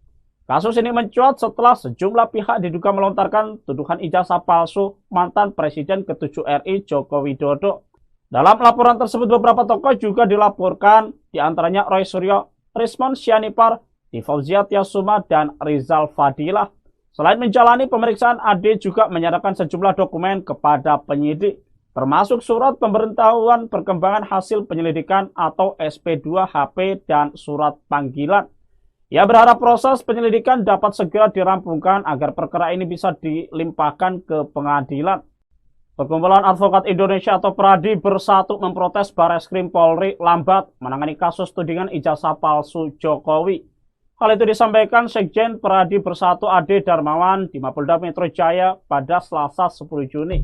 Kasus ini mencuat setelah sejumlah pihak diduga melontarkan tuduhan ijazah palsu mantan Presiden ke-7 RI Joko Widodo. Dalam laporan tersebut, beberapa tokoh juga dilaporkan, diantaranya Roy Suryo, Rismon Sianipar, Fauzia Tiasuma, dan Rizal Fadilah. Selain menjalani pemeriksaan, Ade juga menyerahkan sejumlah dokumen kepada penyidik, termasuk surat pemberitahuan perkembangan hasil penyelidikan atau SP2HP dan surat panggilan. Ia berharap proses penyelidikan dapat segera dirampungkan agar perkara ini bisa dilimpahkan ke pengadilan. Perkumpulan Advokat Indonesia atau PRADI bersatu memprotes Bareskrim Polri lambat menangani kasus tudingan ijazah palsu Jokowi. Hal itu disampaikan Sekjen PRADI Bersatu Ade Darmawan di Mapolda Metro Jaya pada Selasa 10 Juni.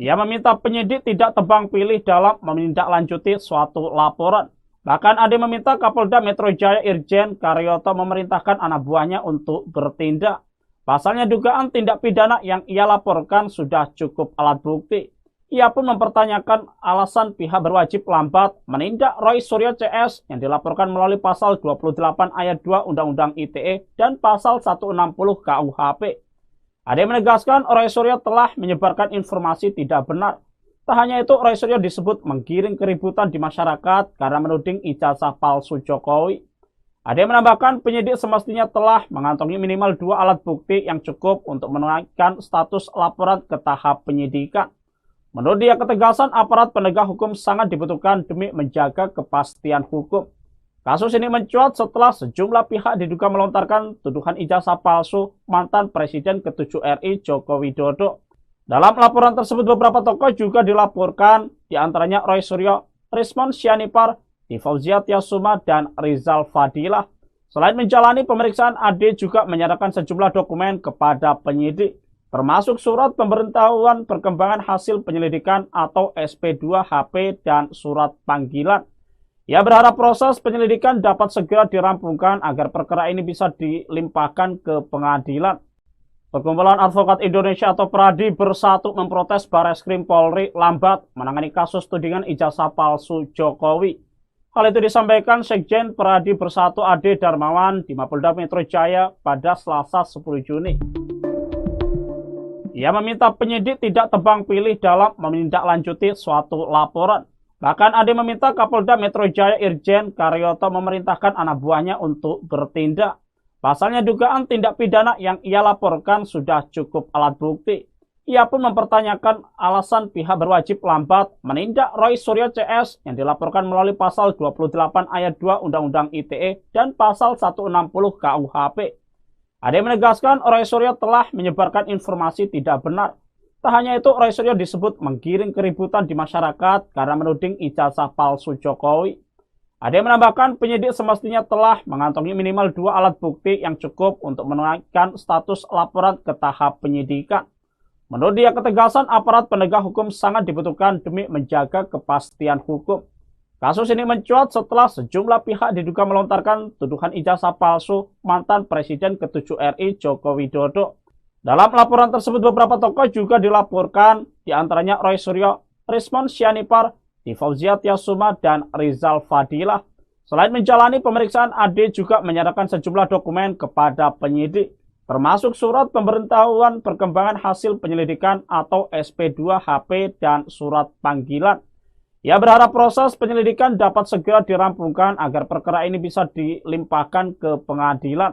Ia meminta penyidik tidak tebang pilih dalam menindaklanjuti suatu laporan. Bahkan Ade meminta Kapolda Metro Jaya Irjen Karyoto memerintahkan anak buahnya untuk bertindak. Pasalnya dugaan tindak pidana yang ia laporkan sudah cukup alat bukti. Ia pun mempertanyakan alasan pihak berwajib lambat menindak Roy Suryo CS yang dilaporkan melalui pasal 28 ayat 2 Undang-Undang ITE dan pasal 160 KUHP. Ade menegaskan Roy Suryo telah menyebarkan informasi tidak benar. Tak hanya itu, Roy Suryo disebut menggiring keributan di masyarakat karena menuding ijazah palsu Jokowi. Ade menambahkan penyidik semestinya telah mengantongi minimal 2 alat bukti yang cukup untuk menaikkan status laporan ke tahap penyidikan. Menurut dia, ketegasan aparat penegak hukum sangat dibutuhkan demi menjaga kepastian hukum. Kasus ini mencuat setelah sejumlah pihak diduga melontarkan tuduhan ijazah palsu mantan Presiden ke-7 RI Joko Widodo. Dalam laporan tersebut, beberapa tokoh juga dilaporkan, diantaranya Roy Suryo, Rismon Sianipar, Fauzia Tiasuma, dan Rizal Fadilah. Selain menjalani pemeriksaan, Ade juga menyerahkan sejumlah dokumen kepada penyidik, termasuk surat pemberitahuan perkembangan hasil penyelidikan atau SP2HP dan surat panggilan. Ia berharap proses penyelidikan dapat segera dirampungkan agar perkara ini bisa dilimpahkan ke pengadilan. Perkumpulan Advokat Indonesia atau PRADI bersatu memprotes Bareskrim Polri lambat menangani kasus tudingan ijazah palsu Jokowi. Hal itu disampaikan Sekjen PRADI Bersatu Ade Darmawan di Mapolda Metro Jaya pada Selasa 10 Juni. Ia meminta penyidik tidak tebang pilih dalam menindaklanjuti suatu laporan. Bahkan Ade meminta Kapolda Metro Jaya Irjen Karyoto memerintahkan anak buahnya untuk bertindak. Pasalnya dugaan tindak pidana yang ia laporkan sudah cukup alat bukti. Ia pun mempertanyakan alasan pihak berwajib lambat menindak Roy Suryo CS yang dilaporkan melalui pasal 28 ayat 2 Undang-Undang ITE dan pasal 160 KUHP. Ade menegaskan Roy Suryo telah menyebarkan informasi tidak benar. Tak hanya itu, Roy Suryo disebut menggiring keributan di masyarakat karena menuding ijazah palsu Jokowi. Ade menambahkan penyidik semestinya telah mengantongi minimal 2 alat bukti yang cukup untuk menaikkan status laporan ke tahap penyidikan. Menurut dia, ketegasan aparat penegak hukum sangat dibutuhkan demi menjaga kepastian hukum. Kasus ini mencuat setelah sejumlah pihak diduga melontarkan tuduhan ijazah palsu mantan Presiden ke-7 RI Joko Widodo. Dalam laporan tersebut, beberapa tokoh juga dilaporkan, diantaranya Roy Suryo, Rismon Sianipar, Fauzia Tiasuma, dan Rizal Fadilah. Selain menjalani pemeriksaan, Ade juga menyerahkan sejumlah dokumen kepada penyidik, termasuk surat pemberitahuan perkembangan hasil penyelidikan atau SP2HP dan surat panggilan. Ia berharap proses penyelidikan dapat segera dirampungkan agar perkara ini bisa dilimpahkan ke pengadilan.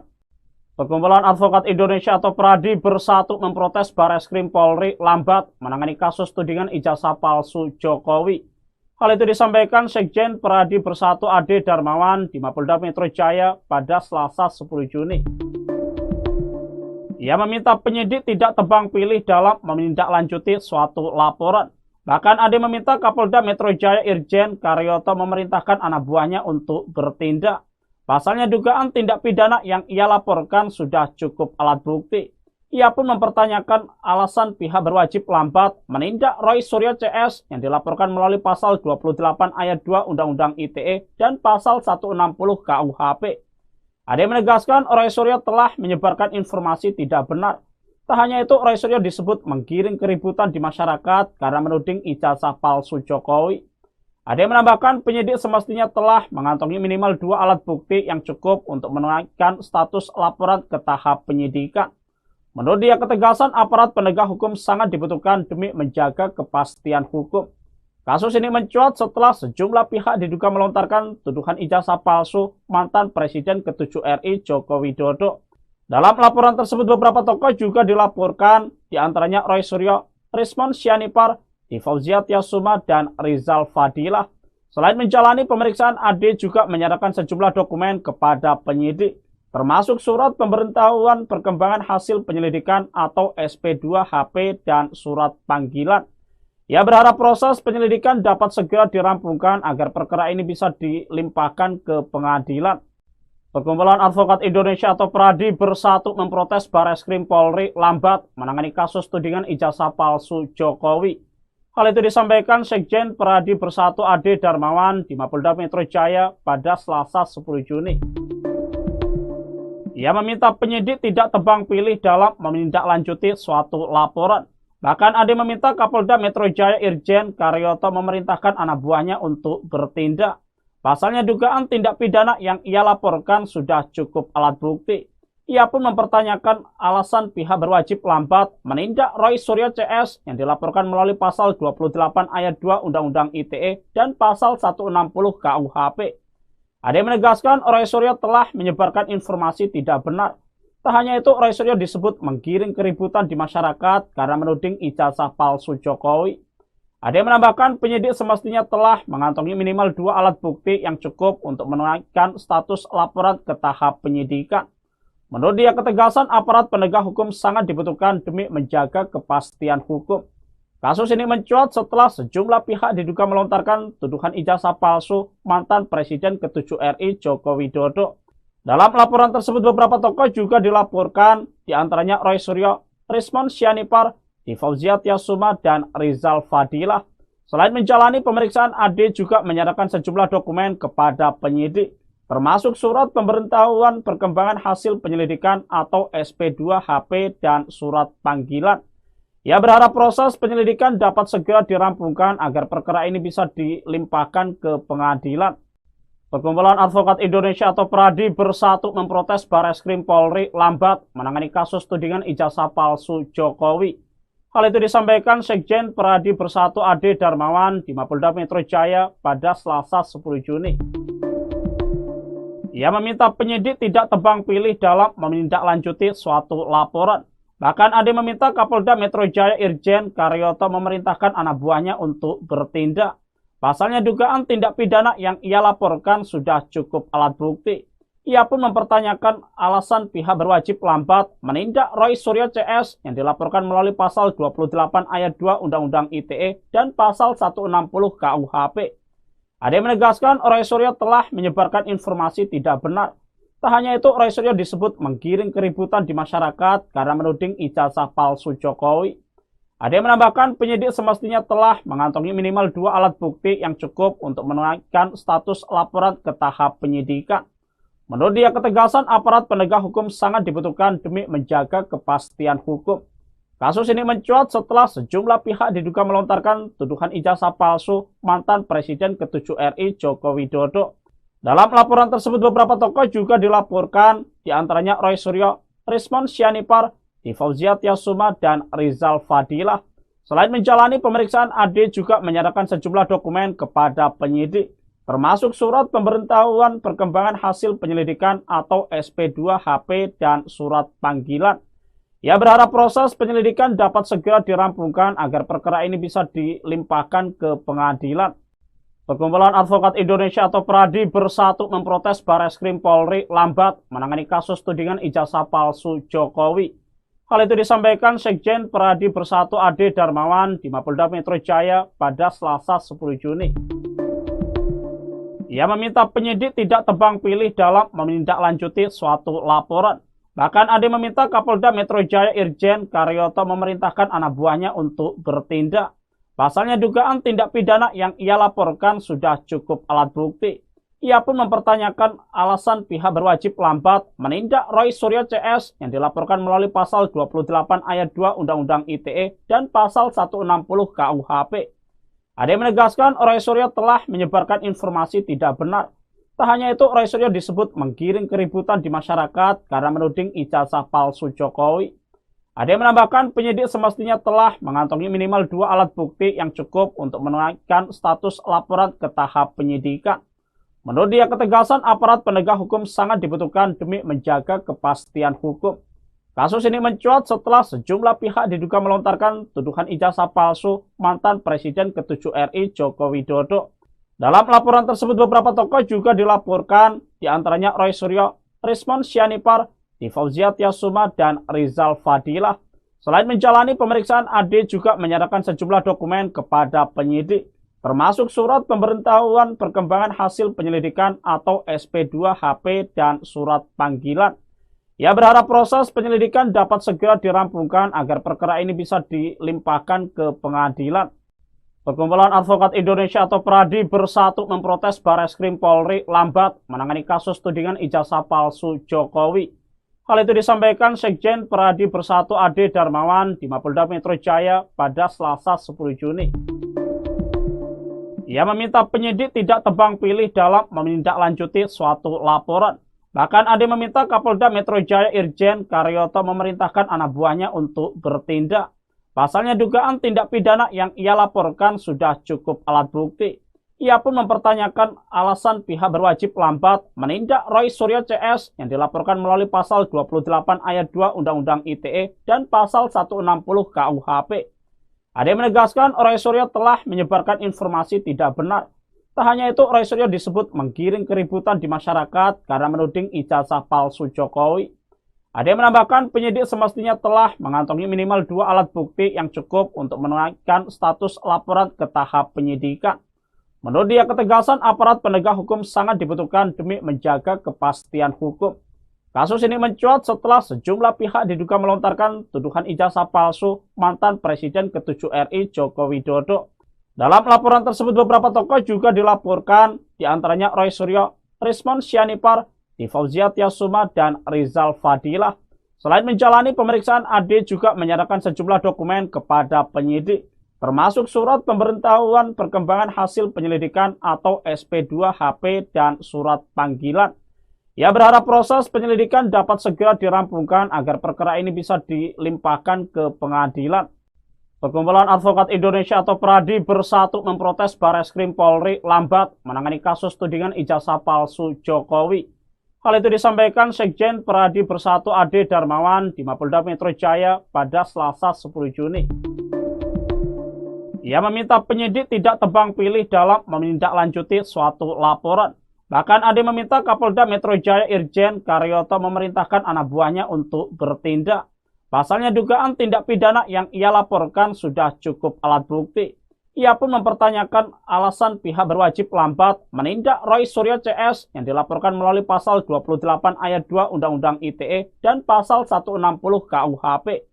Perkumpulan Advokat Indonesia atau PRADI bersatu memprotes Bareskrim Polri lambat menangani kasus tudingan ijazah palsu Jokowi. Hal itu disampaikan Sekjen PRADI Bersatu Ade Darmawan di Mapolda Metro Jaya pada Selasa 10 Juni. Ia meminta penyidik tidak tebang pilih dalam menindaklanjuti suatu laporan. Bahkan Ade meminta Kapolda Metro Jaya Irjen Karyoto memerintahkan anak buahnya untuk bertindak. Pasalnya dugaan tindak pidana yang ia laporkan sudah cukup alat bukti. Ia pun mempertanyakan alasan pihak berwajib lambat menindak Roy Suryo CS yang dilaporkan melalui pasal 28 ayat 2 Undang-Undang ITE dan pasal 160 KUHP. Ade menegaskan Roy Suryo telah menyebarkan informasi tidak benar. Tak hanya itu, Roy Suryo disebut menggiring keributan di masyarakat karena menuding ijazah palsu Jokowi. Ade menambahkan penyidik semestinya telah mengantongi minimal 2 alat bukti yang cukup untuk menaikkan status laporan ke tahap penyidikan. Menurut dia, ketegasan aparat penegak hukum sangat dibutuhkan demi menjaga kepastian hukum. Kasus ini mencuat setelah sejumlah pihak diduga melontarkan tuduhan ijazah palsu mantan Presiden ke-7 RI Joko Widodo. Dalam laporan tersebut, beberapa tokoh juga dilaporkan, diantaranya Roy Suryo, Rismon Sianipar, Fauzia Tiasuma, dan Rizal Fadilah. Selain menjalani pemeriksaan, Ade juga menyerahkan sejumlah dokumen kepada penyidik, termasuk surat pemberitahuan perkembangan hasil penyelidikan atau SP2HP dan surat panggilan. Ia berharap proses penyelidikan dapat segera dirampungkan agar perkara ini bisa dilimpahkan ke pengadilan. Perkumpulan Advokat Indonesia atau PRADI bersatu memprotes Bareskrim Polri lambat menangani kasus tudingan ijazah palsu Jokowi. Hal itu disampaikan Sekjen PRADI Bersatu Ade Darmawan di Mapolda Metro Jaya pada Selasa 10 Juni. Ia meminta penyidik tidak tebang pilih dalam menindaklanjuti suatu laporan. Bahkan Ade meminta Kapolda Metro Jaya Irjen Karyoto memerintahkan anak buahnya untuk bertindak. Pasalnya dugaan tindak pidana yang ia laporkan sudah cukup alat bukti. Ia pun mempertanyakan alasan pihak berwajib lambat menindak Roy Suryo CS yang dilaporkan melalui pasal 28 ayat 2 Undang-Undang ITE dan pasal 160 KUHP. Ade menegaskan Roy Suryo telah menyebarkan informasi tidak benar. Tak hanya itu, Roy Suryo disebut menggiring keributan di masyarakat karena menuding ijazah palsu Jokowi. Ade menambahkan penyidik semestinya telah mengantongi minimal 2 alat bukti yang cukup untuk menaikkan status laporan ke tahap penyidikan. Menurut dia, ketegasan aparat penegak hukum sangat dibutuhkan demi menjaga kepastian hukum. Kasus ini mencuat setelah sejumlah pihak diduga melontarkan tuduhan ijazah palsu mantan Presiden ke-7 RI Joko Widodo. Dalam laporan tersebut, beberapa tokoh juga dilaporkan, diantaranya Roy Suryo, Rismon Sianipar, Fauzia Tiasuma, dan Rizal Fadilah. Selain menjalani pemeriksaan, Ade juga menyerahkan sejumlah dokumen kepada penyidik, termasuk surat pemberitahuan perkembangan hasil penyelidikan atau SP2HP dan surat panggilan. Ia berharap proses penyelidikan dapat segera dirampungkan agar perkara ini bisa dilimpahkan ke pengadilan. Perkumpulan Advokat Indonesia atau PRADI bersatu memprotes Bareskrim Polri lambat menangani kasus tudingan ijazah palsu Jokowi. Hal itu disampaikan Sekjen Pradi Bersatu Ade Darmawan di Mapolda Metro Jaya pada Selasa 10 Juni. Ia meminta penyidik tidak tebang pilih dalam menindaklanjuti suatu laporan. Bahkan Ade meminta Kapolda Metro Jaya Irjen Karyoto memerintahkan anak buahnya untuk bertindak. Pasalnya dugaan tindak pidana yang ia laporkan sudah cukup alat bukti. Ia pun mempertanyakan alasan pihak berwajib lambat menindak Roy Suryo CS yang dilaporkan melalui pasal 28 ayat 2 Undang-Undang ITE dan pasal 160 KUHP. Ade menegaskan Roy Suryo telah menyebarkan informasi tidak benar. Tak hanya itu, Roy Suryo disebut menggiring keributan di masyarakat karena menuding ijazah palsu Jokowi. Ade menambahkan penyidik semestinya telah mengantongi minimal 2 alat bukti yang cukup untuk menaikkan status laporan ke tahap penyidikan. Menurut dia, ketegasan aparat penegak hukum sangat dibutuhkan demi menjaga kepastian hukum. Kasus ini mencuat setelah sejumlah pihak diduga melontarkan tuduhan ijazah palsu mantan Presiden ke-7 RI Joko Widodo. Dalam laporan tersebut, beberapa tokoh juga dilaporkan, diantaranya Roy Suryo, Rismon Sianipar, Fauzia Tiasuma, dan Rizal Fadilah. Selain menjalani pemeriksaan, Ade juga menyerahkan sejumlah dokumen kepada penyidik, termasuk surat pemberitahuan perkembangan hasil penyelidikan atau SP2HP dan surat panggilan. Ia berharap proses penyelidikan dapat segera dirampungkan agar perkara ini bisa dilimpahkan ke pengadilan. Perkumpulan Advokat Indonesia atau Pradi Bersatu memprotes Bareskrim Polri lambat menangani kasus tudingan ijazah palsu Jokowi. Hal itu disampaikan Sekjen Pradi Bersatu Ade Darmawan di Mapolda Metro Jaya pada Selasa 10 Juni. Ia meminta penyidik tidak tebang pilih dalam menindaklanjuti suatu laporan. Bahkan Ade meminta Kapolda Metro Jaya Irjen Karyoto memerintahkan anak buahnya untuk bertindak. Pasalnya dugaan tindak pidana yang ia laporkan sudah cukup alat bukti. Ia pun mempertanyakan alasan pihak berwajib lambat menindak Roy Suryo CS yang dilaporkan melalui pasal 28 ayat 2 Undang-Undang ITE dan pasal 160 KUHP. Ade menegaskan Roy Suryo telah menyebarkan informasi tidak benar. Tak hanya itu, Roy Suryo disebut menggiring keributan di masyarakat karena menuding ijazah palsu Jokowi. Ade menambahkan penyidik semestinya telah mengantongi minimal 2 alat bukti yang cukup untuk menaikkan status laporan ke tahap penyidikan. Menurut dia, ketegasan aparat penegak hukum sangat dibutuhkan demi menjaga kepastian hukum. Kasus ini mencuat setelah sejumlah pihak diduga melontarkan tuduhan ijazah palsu mantan Presiden ke-7 RI Joko Widodo. Dalam laporan tersebut, beberapa tokoh juga dilaporkan, diantaranya Roy Suryo, Rismon Sianipar, Fauzia Tiasuma, dan Rizal Fadilah. Selain menjalani pemeriksaan, Ade juga menyerahkan sejumlah dokumen kepada penyidik, termasuk surat pemberitahuan perkembangan hasil penyelidikan atau SP2HP dan surat panggilan. Ia berharap proses penyelidikan dapat segera dirampungkan agar perkara ini bisa dilimpahkan ke pengadilan. Perkumpulan Advokat Indonesia atau Pradi Bersatu memprotes Bareskrim Polri lambat menangani kasus tudingan ijazah palsu Jokowi. Hal itu disampaikan Sekjen Pradi Bersatu Ade Darmawan di Mapolda Metro Jaya pada Selasa 10 Juni. Ia meminta penyidik tidak tebang pilih dalam menindaklanjuti suatu laporan. Bahkan Ade meminta Kapolda Metro Jaya Irjen Karyoto memerintahkan anak buahnya untuk bertindak. Pasalnya dugaan tindak pidana yang ia laporkan sudah cukup alat bukti. Ia pun mempertanyakan alasan pihak berwajib lambat menindak Roy Suryo CS yang dilaporkan melalui pasal 28 ayat 2 Undang-Undang ITE dan pasal 160 KUHP. Ade menegaskan Roy Suryo telah menyebarkan informasi tidak benar. Tak hanya itu, Roy Suryo disebut menggiring keributan di masyarakat karena menuding ijazah palsu Jokowi. Ade menambahkan penyidik semestinya telah mengantongi minimal 2 alat bukti yang cukup untuk menaikkan status laporan ke tahap penyidikan. Menurut dia, ketegasan aparat penegak hukum sangat dibutuhkan demi menjaga kepastian hukum. Kasus ini mencuat setelah sejumlah pihak diduga melontarkan tuduhan ijazah palsu mantan Presiden ke-7 RI Joko Widodo. Dalam laporan tersebut, beberapa tokoh juga dilaporkan, diantaranya Roy Suryo, Rismon Sianipar, Fauzia Tiasuma, dan Rizal Fadilah. Selain menjalani pemeriksaan, Ade juga menyerahkan sejumlah dokumen kepada penyidik, termasuk surat pemberitahuan perkembangan hasil penyelidikan atau SP2HP dan surat panggilan. Ia berharap proses penyelidikan dapat segera dirampungkan agar perkara ini bisa dilimpahkan ke pengadilan. Perkumpulan Advokat Indonesia atau PERADI bersatu memprotes Bareskrim Polri lambat menangani kasus tudingan ijazah palsu Jokowi. Hal itu disampaikan Sekjen PERADI Bersatu Ade Darmawan di Mapolda Metro Jaya pada Selasa 10 Juni. Ia meminta penyidik tidak tebang pilih dalam menindaklanjuti suatu laporan. Bahkan Ade meminta Kapolda Metro Jaya Irjen Karyoto memerintahkan anak buahnya untuk bertindak. Pasalnya dugaan tindak pidana yang ia laporkan sudah cukup alat bukti. Ia pun mempertanyakan alasan pihak berwajib lambat menindak Roy Suryo CS yang dilaporkan melalui pasal 28 ayat 2 Undang-Undang ITE dan pasal 160 KUHP.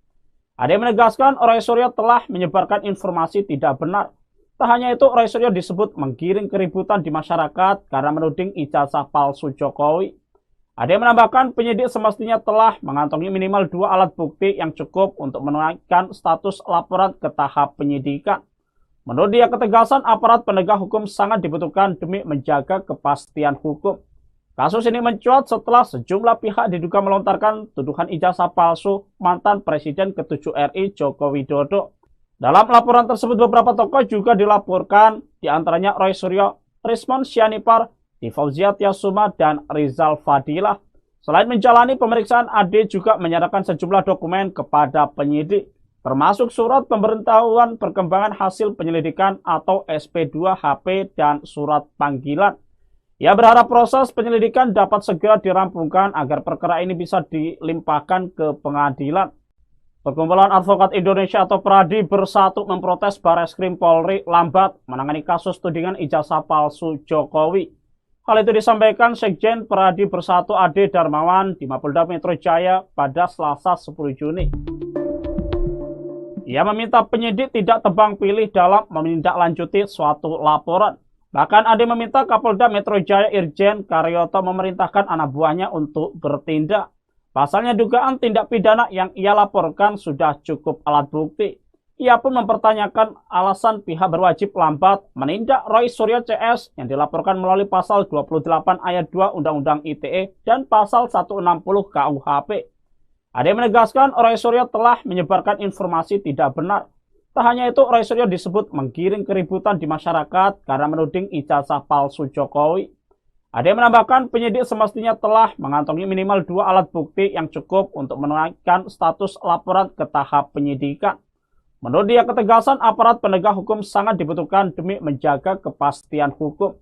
Ade menegaskan Roy Suryo telah menyebarkan informasi tidak benar. Tak hanya itu, Roy Suryo disebut menggiring keributan di masyarakat karena menuding ijazah palsu Jokowi. Ade menambahkan penyidik semestinya telah mengantongi minimal 2 alat bukti yang cukup untuk menaikkan status laporan ke tahap penyidikan. Menurut dia, ketegasan aparat penegak hukum sangat dibutuhkan demi menjaga kepastian hukum. Kasus ini mencuat setelah sejumlah pihak diduga melontarkan tuduhan ijazah palsu mantan Presiden ke-7 RI Joko Widodo. Dalam laporan tersebut beberapa tokoh juga dilaporkan, diantaranya Roy Suryo, Rismon Sianipar, Fauzia Tiasuma, dan Rizal Fadilah. Selain menjalani pemeriksaan, Ade juga menyerahkan sejumlah dokumen kepada penyidik, termasuk surat pemberitahuan perkembangan hasil penyelidikan atau SP2HP dan surat panggilan. Ia berharap proses penyelidikan dapat segera dirampungkan agar perkara ini bisa dilimpahkan ke pengadilan. Perkumpulan Advokat Indonesia atau PERADI bersatu memprotes Bareskrim Polri lambat menangani kasus tudingan ijazah palsu Jokowi. Hal itu disampaikan Sekjen PERADI Bersatu Ade Darmawan di Mapolda Metro Jaya pada Selasa 10 Juni. Ia meminta penyidik tidak tebang pilih dalam menindaklanjuti suatu laporan. Bahkan Ade meminta Kapolda Metro Jaya Irjen Karyoto memerintahkan anak buahnya untuk bertindak. Pasalnya dugaan tindak pidana yang ia laporkan sudah cukup alat bukti. Ia pun mempertanyakan alasan pihak berwajib lambat menindak Roy Suryo CS yang dilaporkan melalui pasal 28 ayat 2 Undang-Undang ITE dan pasal 160 KUHP. Ade menegaskan Roy Suryo telah menyebarkan informasi tidak benar. Tak hanya itu, Roy Suryo disebut menggiring keributan di masyarakat karena menuding ijazah palsu Jokowi. Ade menambahkan penyidik semestinya telah mengantongi minimal 2 alat bukti yang cukup untuk menaikkan status laporan ke tahap penyidikan. Menurut dia, ketegasan aparat penegak hukum sangat dibutuhkan demi menjaga kepastian hukum.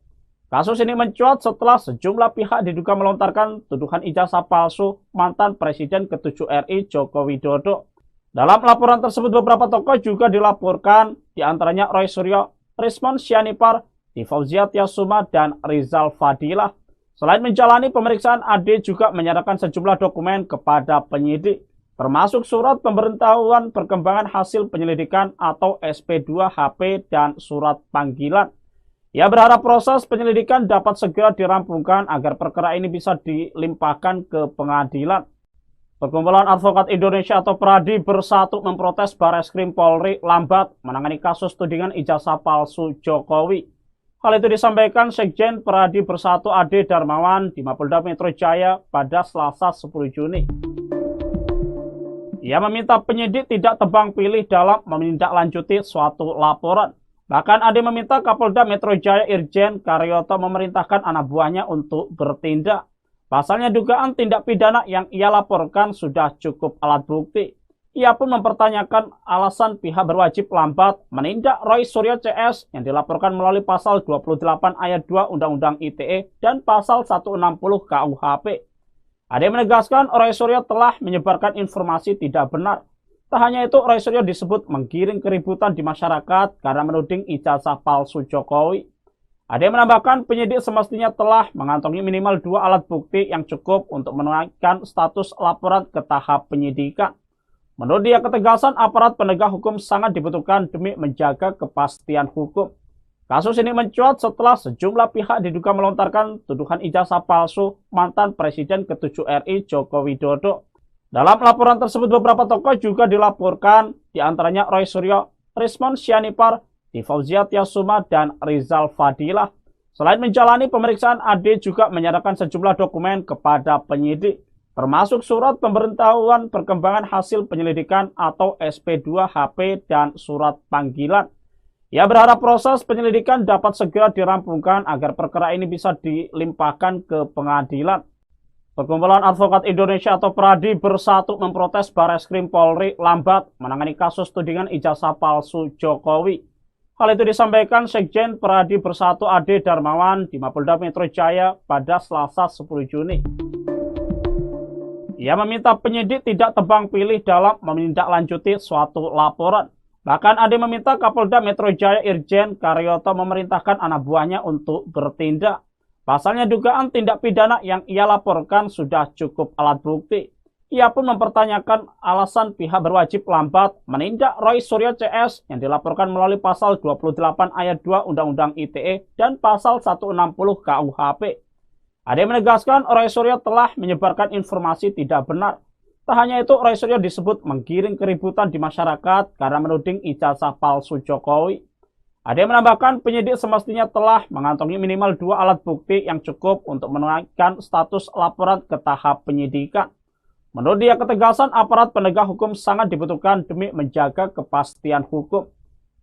Kasus ini mencuat setelah sejumlah pihak diduga melontarkan tuduhan ijazah palsu mantan Presiden ke-7 RI Joko Widodo. Dalam laporan tersebut beberapa tokoh juga dilaporkan, diantaranya Roy Suryo, Rismon Sianipar, Fauzia Tiasuma, dan Rizal Fadilah. Selain menjalani pemeriksaan, Ade juga menyerahkan sejumlah dokumen kepada penyidik, termasuk surat pemberitahuan perkembangan hasil penyelidikan atau SP2HP dan surat panggilan. Ia berharap proses penyelidikan dapat segera dirampungkan agar perkara ini bisa dilimpahkan ke pengadilan. Perkumpulan Advokat Indonesia atau PERADI bersatu memprotes Bareskrim Polri lambat menangani kasus tudingan ijazah palsu Jokowi. Hal itu disampaikan Sekjen PERADI Bersatu Ade Darmawan di Mapolda Metro Jaya pada Selasa 10 Juni. Ia meminta penyidik tidak tebang pilih dalam menindaklanjuti suatu laporan. Bahkan Ade meminta Kapolda Metro Jaya Irjen Karyoto memerintahkan anak buahnya untuk bertindak. Pasalnya dugaan tindak pidana yang ia laporkan sudah cukup alat bukti. Ia pun mempertanyakan alasan pihak berwajib lambat menindak Roy Suryo CS yang dilaporkan melalui pasal 28 ayat 2 Undang-Undang ITE dan pasal 160 KUHP. Ade menegaskan Roy Suryo telah menyebarkan informasi tidak benar. Tak hanya itu, Roy Suryo disebut menggiring keributan di masyarakat karena menuding ijazah palsu Jokowi. Ade menambahkan penyidik semestinya telah mengantongi minimal 2 alat bukti yang cukup untuk menaikkan status laporan ke tahap penyidikan. Menurut dia, ketegasan aparat penegak hukum sangat dibutuhkan demi menjaga kepastian hukum. Kasus ini mencuat setelah sejumlah pihak diduga melontarkan tuduhan ijazah palsu mantan Presiden ke-7 RI Joko Widodo. Dalam laporan tersebut beberapa tokoh juga dilaporkan, diantaranya Roy Suryo, Rismon Sianipar, Fauzia Tiasuma, dan Rizal Fadilah. Selain menjalani pemeriksaan, Ade juga menyerahkan sejumlah dokumen kepada penyidik, termasuk surat pemberitahuan perkembangan hasil penyelidikan atau SP2HP dan surat panggilan. Ia berharap proses penyelidikan dapat segera dirampungkan agar perkara ini bisa dilimpahkan ke pengadilan. Perkumpulan Advokat Indonesia atau PRADI bersatu memprotes Bareskrim Polri lambat menangani kasus tudingan ijazah palsu Jokowi. Hal itu disampaikan Sekjen PRADI Bersatu Ade Darmawan di Mapolda Metro Jaya pada Selasa 10 Juni. Ia meminta penyidik tidak tebang pilih dalam menindaklanjuti suatu laporan. Bahkan Ade meminta Kapolda Metro Jaya Irjen Karyoto memerintahkan anak buahnya untuk bertindak. Pasalnya dugaan tindak pidana yang ia laporkan sudah cukup alat bukti. Ia pun mempertanyakan alasan pihak berwajib lambat menindak Roy Suryo CS yang dilaporkan melalui pasal 28 ayat 2 Undang-Undang ITE dan pasal 160 KUHP. Ade menegaskan Roy Suryo telah menyebarkan informasi tidak benar. Tak hanya itu, Roy Suryo disebut menggiring keributan di masyarakat karena menuding ijazah palsu Jokowi. Ade menambahkan penyidik semestinya telah mengantongi minimal 2 alat bukti yang cukup untuk menaikkan status laporan ke tahap penyidikan. Menurut dia, ketegasan aparat penegak hukum sangat dibutuhkan demi menjaga kepastian hukum.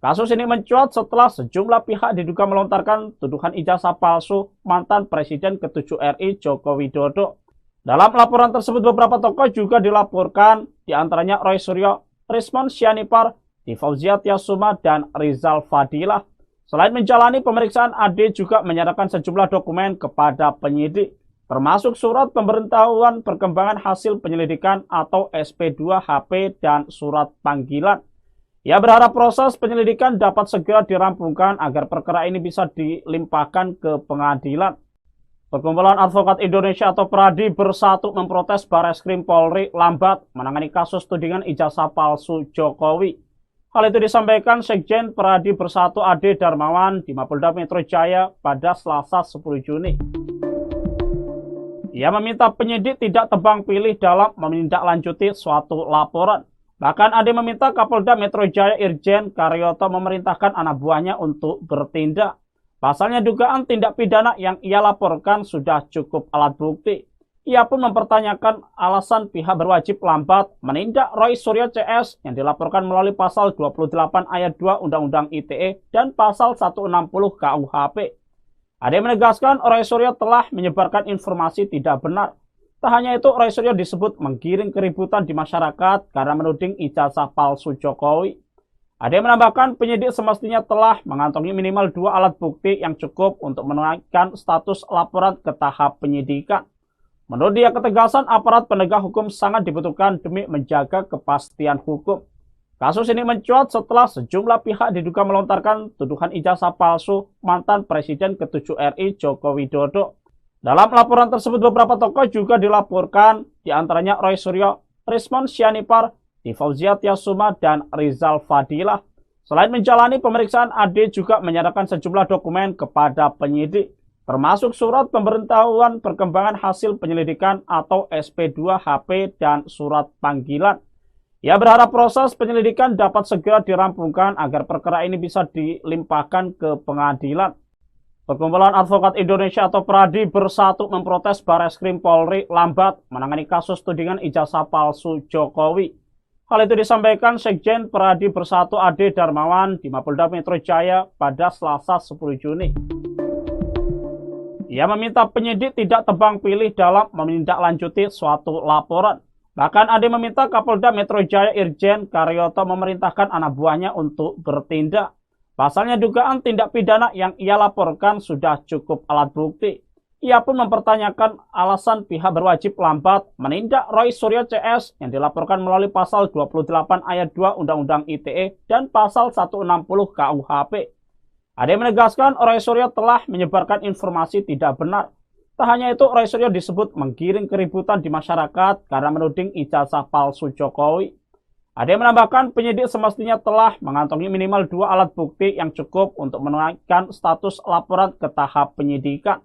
Kasus ini mencuat setelah sejumlah pihak diduga melontarkan tuduhan ijazah palsu mantan Presiden ke-7 RI Joko Widodo. Dalam laporan tersebut beberapa tokoh juga dilaporkan, diantaranya Roy Suryo, Rismon Sianipar, Fauzia Tiasuma, dan Rizal Fadilah. Selain menjalani pemeriksaan, Ade juga menyerahkan sejumlah dokumen kepada penyidik, termasuk surat pemberitahuan perkembangan hasil penyelidikan atau SP2HP dan surat panggilan. Ia berharap proses penyelidikan dapat segera dirampungkan agar perkara ini bisa dilimpahkan ke pengadilan. Perkumpulan Advokat Indonesia atau PRADI bersatu memprotes Bareskrim Polri lambat menangani kasus tudingan ijazah palsu Jokowi. Hal itu disampaikan Sekjen PRADI Bersatu Ade Darmawan di Mapolda Metro Jaya pada Selasa 10 Juni. Ia meminta penyidik tidak tebang pilih dalam menindaklanjuti suatu laporan. Bahkan Ade meminta Kapolda Metro Jaya Irjen Karyoto memerintahkan anak buahnya untuk bertindak. Pasalnya dugaan tindak pidana yang ia laporkan sudah cukup alat bukti. Ia pun mempertanyakan alasan pihak berwajib lambat menindak Roy Suryo CS yang dilaporkan melalui pasal 28 ayat 2 Undang-Undang ITE dan pasal 160 KUHP. Ade menegaskan Roy Suryo telah menyebarkan informasi tidak benar. Tak hanya itu, Roy Suryo disebut menggiring keributan di masyarakat karena menuding ijazah palsu Jokowi. Ade menambahkan penyidik semestinya telah mengantongi minimal 2 alat bukti yang cukup untuk menaikkan status laporan ke tahap penyidikan. Menurut dia, ketegasan aparat penegak hukum sangat dibutuhkan demi menjaga kepastian hukum. Kasus ini mencuat setelah sejumlah pihak diduga melontarkan tuduhan ijazah palsu mantan Presiden ke-7 RI Joko Widodo. Dalam laporan tersebut beberapa tokoh juga dilaporkan, diantaranya Roy Suryo, Rismon Sianipar, Fauzia Tiasuma, dan Rizal Fadilah. Selain menjalani pemeriksaan, Ade juga menyerahkan sejumlah dokumen kepada penyidik, termasuk surat pemberitahuan perkembangan hasil penyelidikan atau SP2HP dan surat panggilan. Ia berharap proses penyelidikan dapat segera dirampungkan agar perkara ini bisa dilimpahkan ke pengadilan. Perkumpulan Advokat Indonesia atau PRADI bersatu memprotes Bareskrim Polri lambat menangani kasus tudingan ijazah palsu Jokowi. Hal itu disampaikan Sekjen PRADI Bersatu Ade Darmawan di Mapolda Metro Jaya pada Selasa 10 Juni. Ia meminta penyidik tidak tebang pilih dalam menindaklanjuti suatu laporan. Bahkan Ade meminta Kapolda Metro Jaya Irjen Karyoto memerintahkan anak buahnya untuk bertindak. Pasalnya dugaan tindak pidana yang ia laporkan sudah cukup alat bukti. Ia pun mempertanyakan alasan pihak berwajib lambat menindak Roy Suryo CS yang dilaporkan melalui pasal 28 ayat 2 Undang-Undang ITE dan pasal 160 KUHP. Ade menegaskan Roy Suryo telah menyebarkan informasi tidak benar. Tak hanya itu, Roy Suryo disebut menggiring keributan di masyarakat karena menuding ijazah palsu Jokowi. Ade menambahkan penyidik semestinya telah mengantongi minimal 2 alat bukti yang cukup untuk menaikkan status laporan ke tahap penyidikan.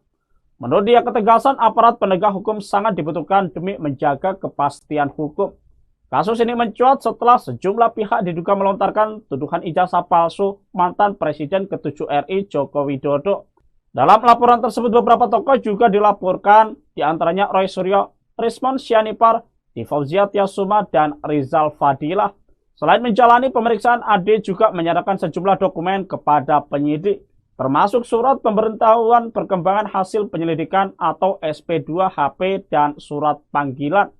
Menurut dia, ketegasan aparat penegak hukum sangat dibutuhkan demi menjaga kepastian hukum. Kasus ini mencuat setelah sejumlah pihak diduga melontarkan tuduhan ijazah palsu mantan Presiden ke-7 RI Joko Widodo. Dalam laporan tersebut beberapa tokoh juga dilaporkan, diantaranya Roy Suryo, Rismon Sianipar, Fauzia Tiasuma, dan Rizal Fadilah. Selain menjalani pemeriksaan, AD juga menyerahkan sejumlah dokumen kepada penyidik, termasuk surat pemberitahuan perkembangan hasil penyelidikan atau SP2HP dan surat panggilan.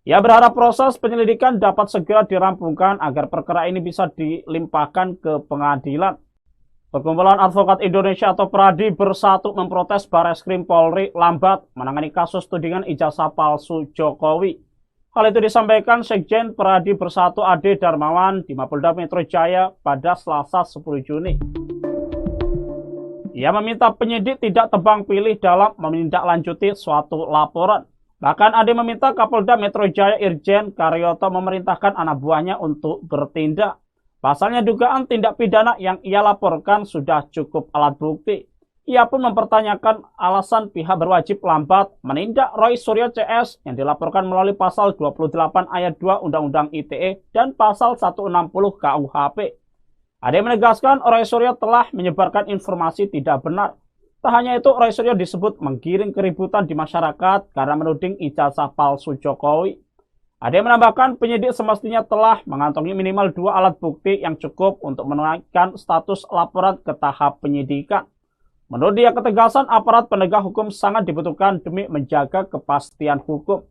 Ia berharap proses penyelidikan dapat segera dirampungkan agar perkara ini bisa dilimpahkan ke pengadilan. Perkumpulan Advokat Indonesia atau PRADI bersatu memprotes Bareskrim Polri lambat menangani kasus tudingan ijazah palsu Jokowi. Hal itu disampaikan Sekjen PRADI Bersatu Ade Darmawan di Mapolda Metro Jaya pada Selasa 10 Juni. Ia meminta penyidik tidak tebang pilih dalam menindaklanjuti suatu laporan. Bahkan Ade meminta Kapolda Metro Jaya Irjen Karyoto memerintahkan anak buahnya untuk bertindak. Pasalnya dugaan tindak pidana yang ia laporkan sudah cukup alat bukti. Ia pun mempertanyakan alasan pihak berwajib lambat menindak Roy Suryo CS yang dilaporkan melalui pasal 28 ayat 2 Undang-Undang ITE dan pasal 160 KUHP. Ade menegaskan Roy Suryo telah menyebarkan informasi tidak benar. Tak hanya itu, Roy Suryo disebut menggiring keributan di masyarakat karena menuding ijazah palsu Jokowi. Ade menambahkan penyidik semestinya telah mengantongi minimal 2 alat bukti yang cukup untuk menaikkan status laporan ke tahap penyidikan. Menurut dia, ketegasan aparat penegak hukum sangat dibutuhkan demi menjaga kepastian hukum.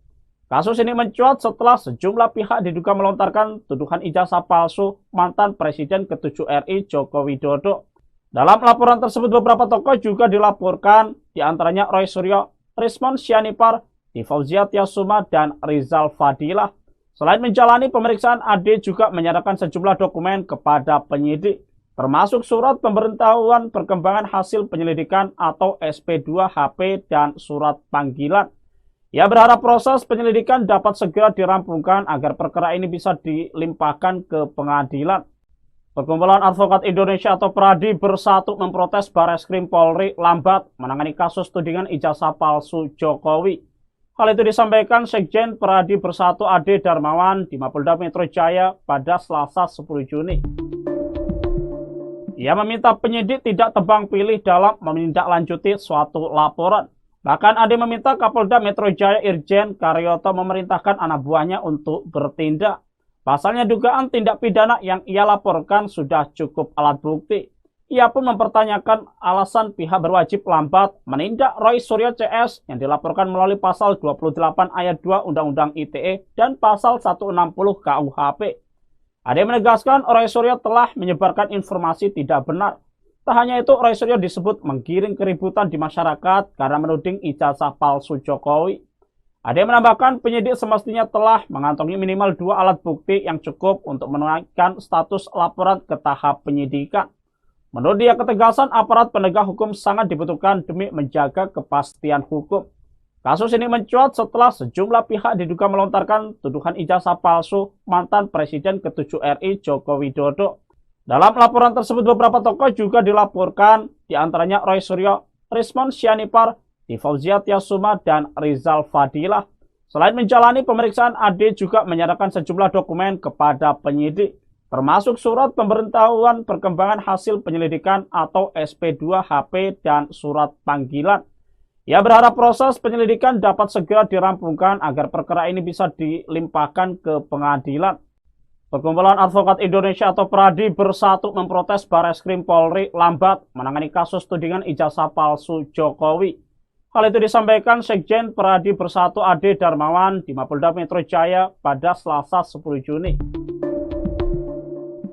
Kasus ini mencuat setelah sejumlah pihak diduga melontarkan tuduhan ijazah palsu mantan Presiden ke-7 RI Joko Widodo. Dalam laporan tersebut, beberapa tokoh juga dilaporkan, diantaranya Roy Suryo, Rismon Sianipar, Fauzia Tiasuma, dan Rizal Fadilah. Selain menjalani pemeriksaan, AD juga menyerahkan sejumlah dokumen kepada penyidik, termasuk surat pemberitahuan perkembangan hasil penyelidikan atau SP2HP dan surat panggilan. Ia berharap proses penyelidikan dapat segera dirampungkan agar perkara ini bisa dilimpahkan ke pengadilan. Perkumpulan Advokat Indonesia atau PRADI bersatu memprotes Bareskrim Polri lambat menangani kasus tudingan ijazah palsu Jokowi. Hal itu disampaikan Sekjen PRADI Bersatu Ade Darmawan di Mapolda Metro Jaya pada Selasa 10 Juni. Ia meminta penyidik tidak tebang pilih dalam menindaklanjuti suatu laporan. Bahkan Ade meminta Kapolda Metro Jaya Irjen Karyoto memerintahkan anak buahnya untuk bertindak. Pasalnya dugaan tindak pidana yang ia laporkan sudah cukup alat bukti. Ia pun mempertanyakan alasan pihak berwajib lambat menindak Roy Suryo CS yang dilaporkan melalui pasal 28 ayat 2 Undang-Undang ITE dan pasal 160 KUHP. Ade menegaskan Roy Suryo telah menyebarkan informasi tidak benar. Tak hanya itu, Roy Suryo disebut menggiring keributan di masyarakat karena menuding ijazah palsu Jokowi. Ade menambahkan penyidik semestinya telah mengantongi minimal 2 alat bukti yang cukup untuk menaikkan status laporan ke tahap penyidikan. Menurut dia, ketegasan aparat penegak hukum sangat dibutuhkan demi menjaga kepastian hukum. Kasus ini mencuat setelah sejumlah pihak diduga melontarkan tuduhan ijazah palsu mantan Presiden ke-7 RI Joko Widodo. Dalam laporan tersebut, beberapa tokoh juga dilaporkan, diantaranya Roy Suryo, Rismon Sianipar, Fauzia Tiasuma, dan Rizal Fadilah. Selain menjalani pemeriksaan, AD juga menyerahkan sejumlah dokumen kepada penyidik, termasuk surat pemberitahuan perkembangan hasil penyelidikan atau SP2HP dan surat panggilan. Ia berharap proses penyelidikan dapat segera dirampungkan agar perkara ini bisa dilimpahkan ke pengadilan. Perkumpulan Advokat Indonesia atau PRADI bersatu memprotes Bareskrim Polri lambat menangani kasus tudingan ijazah palsu Jokowi. Hal itu disampaikan Sekjen PRADI Bersatu Ade Darmawan di Mapolda Metro Jaya pada Selasa 10 Juni.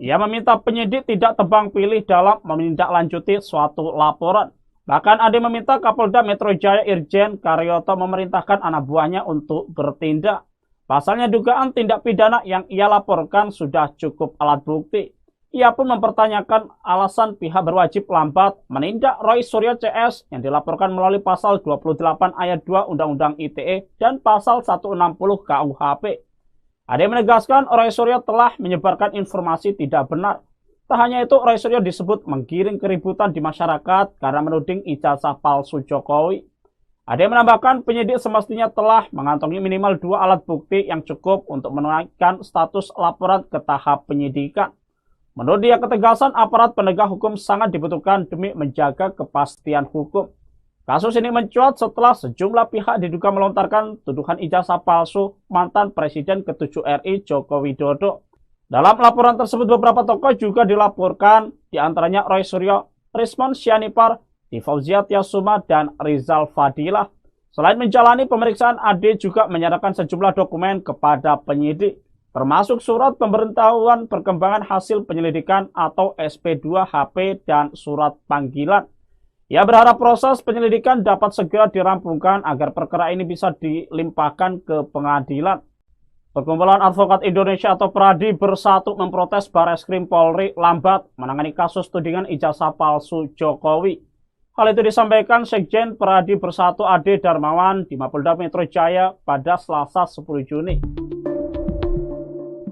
Ia meminta penyidik tidak tebang pilih dalam menindaklanjuti suatu laporan. Bahkan Ade meminta Kapolda Metro Jaya Irjen Karyoto memerintahkan anak buahnya untuk bertindak. Pasalnya dugaan tindak pidana yang ia laporkan sudah cukup alat bukti. Ia pun mempertanyakan alasan pihak berwajib lambat menindak Roy Suryo CS yang dilaporkan melalui pasal 28 ayat 2 Undang-Undang ITE dan pasal 160 KUHP. Ade menegaskan Roy Suryo telah menyebarkan informasi tidak benar. Tak hanya itu, Roy Suryo disebut menggiring keributan di masyarakat karena menuding ijazah palsu Jokowi. Ade menambahkan penyidik semestinya telah mengantongi minimal 2 alat bukti yang cukup untuk menaikkan status laporan ke tahap penyidikan. Menurut dia, ketegasan aparat penegak hukum sangat dibutuhkan demi menjaga kepastian hukum. Kasus ini mencuat setelah sejumlah pihak diduga melontarkan tuduhan ijazah palsu mantan Presiden ke-7 RI Joko Widodo. Dalam laporan tersebut beberapa tokoh juga dilaporkan, diantaranya Roy Suryo, Rismon Sianipar, Fauzia Tiasuma, dan Rizal Fadilah. Selain menjalani pemeriksaan, AD juga menyerahkan sejumlah dokumen kepada penyidik, termasuk surat pemberitahuan perkembangan hasil penyelidikan atau SP2HP dan surat panggilan. Ia berharap proses penyelidikan dapat segera dirampungkan agar perkara ini bisa dilimpahkan ke pengadilan. Perkumpulan Advokat Indonesia atau PRADI bersatu memprotes Bareskrim Polri lambat menangani kasus tudingan ijazah palsu Jokowi. Hal itu disampaikan Sekjen PRADI Bersatu Ade Darmawan di Mapolda Metro Jaya pada Selasa 10 Juni.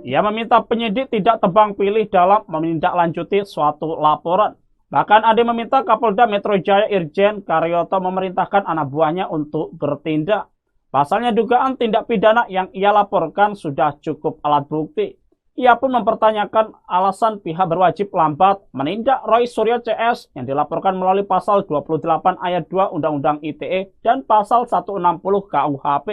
Ia meminta penyidik tidak tebang pilih dalam menindaklanjuti suatu laporan. Bahkan Ade meminta Kapolda Metro Jaya Irjen Karyoto memerintahkan anak buahnya untuk bertindak. Pasalnya dugaan tindak pidana yang ia laporkan sudah cukup alat bukti. Ia pun mempertanyakan alasan pihak berwajib lambat menindak Roy Suryo CS yang dilaporkan melalui pasal 28 ayat 2 Undang-Undang ITE dan pasal 160 KUHP.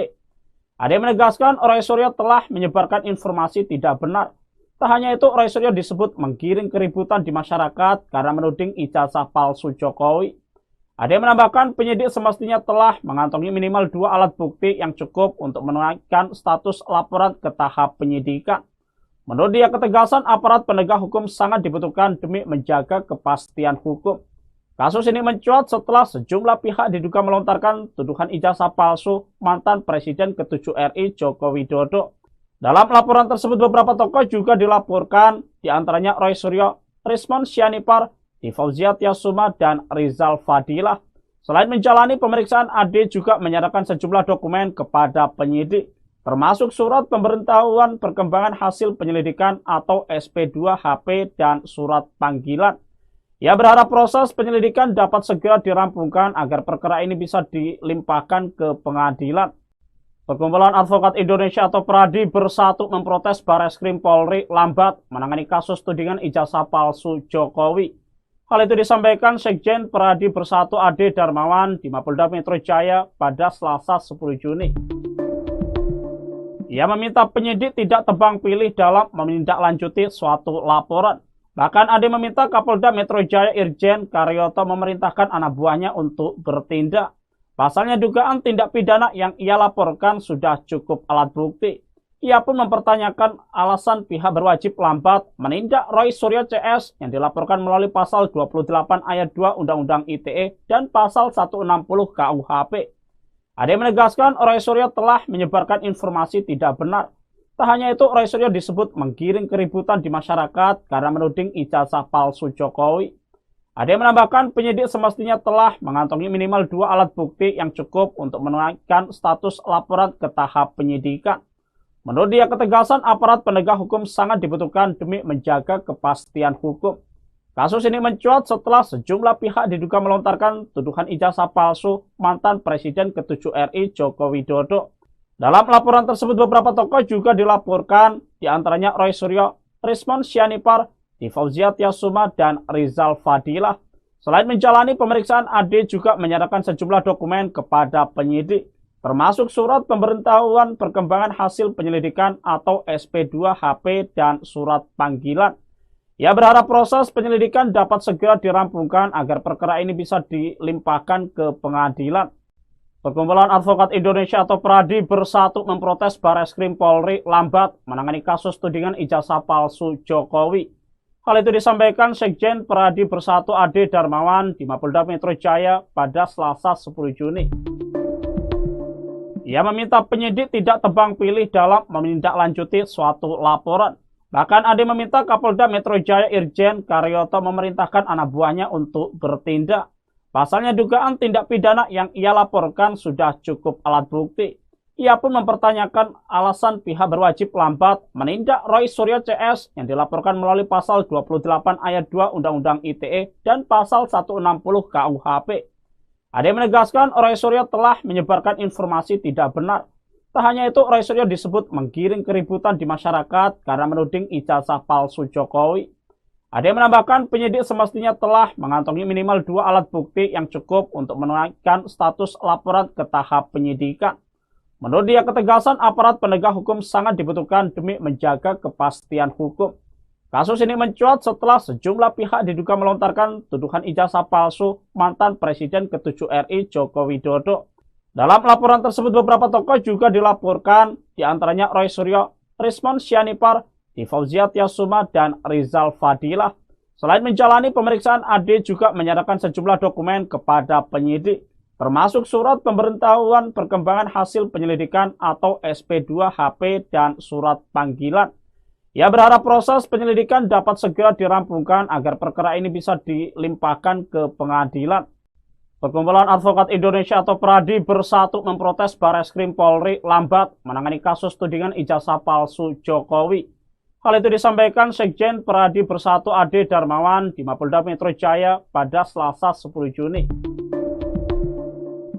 Ade menegaskan Roy Suryo telah menyebarkan informasi tidak benar. Tak hanya itu, Roy Suryo disebut menggiring keributan di masyarakat karena menuding ijazah palsu Jokowi. Ade menambahkan penyidik semestinya telah mengantongi minimal 2 alat bukti yang cukup untuk menaikkan status laporan ke tahap penyidikan. Menurut dia, ketegasan aparat penegak hukum sangat dibutuhkan demi menjaga kepastian hukum. Kasus ini mencuat setelah sejumlah pihak diduga melontarkan tuduhan ijazah palsu mantan Presiden ke-7 RI Joko Widodo. Dalam laporan tersebut beberapa tokoh juga dilaporkan, diantaranya Roy Suryo, Rismon Sianipar, Fauzia Tiasuma, dan Rizal Fadilah. Selain menjalani pemeriksaan, AD juga menyerahkan sejumlah dokumen kepada penyidik, termasuk surat pemberitahuan perkembangan hasil penyelidikan atau SP2HP dan surat panggilan. Ia berharap proses penyelidikan dapat segera dirampungkan agar perkara ini bisa dilimpahkan ke pengadilan. Perkumpulan Advokat Indonesia atau PRADI bersatu memprotes Bareskrim Polri lambat menangani kasus tudingan ijazah palsu Jokowi. Hal itu disampaikan Sekjen PRADI Bersatu Ade Darmawan di Mapolda Metro Jaya pada Selasa 10 Juni. Ia meminta penyidik tidak tebang pilih dalam menindaklanjuti suatu laporan. Bahkan Ade meminta Kapolda Metro Jaya Irjen Karyoto memerintahkan anak buahnya untuk bertindak. Pasalnya dugaan tindak pidana yang ia laporkan sudah cukup alat bukti. Ia pun mempertanyakan alasan pihak berwajib lambat menindak Roy Suryo CS yang dilaporkan melalui pasal 28 ayat 2 Undang-Undang ITE dan pasal 160 KUHP. Ade menegaskan Roy Suryo telah menyebarkan informasi tidak benar. Tak hanya itu, Roy Suryo disebut menggiring keributan di masyarakat karena menuding ijazah palsu Jokowi. Ade menambahkan penyidik semestinya telah mengantongi minimal 2 alat bukti yang cukup untuk menaikkan status laporan ke tahap penyidikan. Menurut dia, ketegasan aparat penegak hukum sangat dibutuhkan demi menjaga kepastian hukum. Kasus ini mencuat setelah sejumlah pihak diduga melontarkan tuduhan ijazah palsu mantan Presiden ke-7 RI Joko Widodo. Dalam laporan tersebut beberapa tokoh juga dilaporkan, diantaranya Roy Suryo, Rismon Sianipar, Fauzia Tiasuma, dan Rizal Fadilah. Selain menjalani pemeriksaan, AD juga menyerahkan sejumlah dokumen kepada penyidik, termasuk surat pemberitahuan perkembangan hasil penyelidikan atau SP2HP dan surat panggilan. Ia berharap proses penyelidikan dapat segera dirampungkan agar perkara ini bisa dilimpahkan ke pengadilan. Perkumpulan Advokat Indonesia atau PRADI bersatu memprotes Bareskrim Polri lambat menangani kasus tudingan ijazah palsu Jokowi. Hal itu disampaikan Sekjen PRADI Bersatu Ade Darmawan di Mapolda Metro Jaya pada Selasa 10 Juni. Ia meminta penyidik tidak tebang pilih dalam menindaklanjuti suatu laporan. Bahkan Ade meminta Kapolda Metro Jaya Irjen Karyoto memerintahkan anak buahnya untuk bertindak. Pasalnya dugaan tindak pidana yang ia laporkan sudah cukup alat bukti. Ia pun mempertanyakan alasan pihak berwajib lambat menindak Roy Suryo CS yang dilaporkan melalui pasal 28 ayat 2 Undang-Undang ITE dan pasal 160 KUHP. Ade menegaskan Roy Suryo telah menyebarkan informasi tidak benar. Tak hanya itu, Roy Suryo disebut menggiring keributan di masyarakat karena menuding ijazah palsu Jokowi. Ade menambahkan penyidik semestinya telah mengantongi minimal 2 alat bukti yang cukup untuk menaikkan status laporan ke tahap penyidikan. Menurut dia, ketegasan aparat penegak hukum sangat dibutuhkan demi menjaga kepastian hukum. Kasus ini mencuat setelah sejumlah pihak diduga melontarkan tuduhan ijazah palsu mantan Presiden ke-7 RI Joko Widodo. Dalam laporan tersebut, beberapa tokoh juga dilaporkan, diantaranya Roy Suryo, Rismon Sianipar, Fauzia Tiasuma, dan Rizal Fadilah. Selain menjalani pemeriksaan, Ade juga menyerahkan sejumlah dokumen kepada penyidik, termasuk surat pemberitahuan perkembangan hasil penyelidikan atau SP2HP dan surat panggilan. Ia berharap proses penyelidikan dapat segera dirampungkan agar perkara ini bisa dilimpahkan ke pengadilan. Perkumpulan Advokat Indonesia atau PRADI bersatu memprotes Barreskrim Polri lambat menangani kasus tudingan ijazah palsu Jokowi. Hal itu disampaikan Sekjen PRADI Bersatu Ade Darmawan di Mapolda Metro Jaya pada Selasa 10 Juni.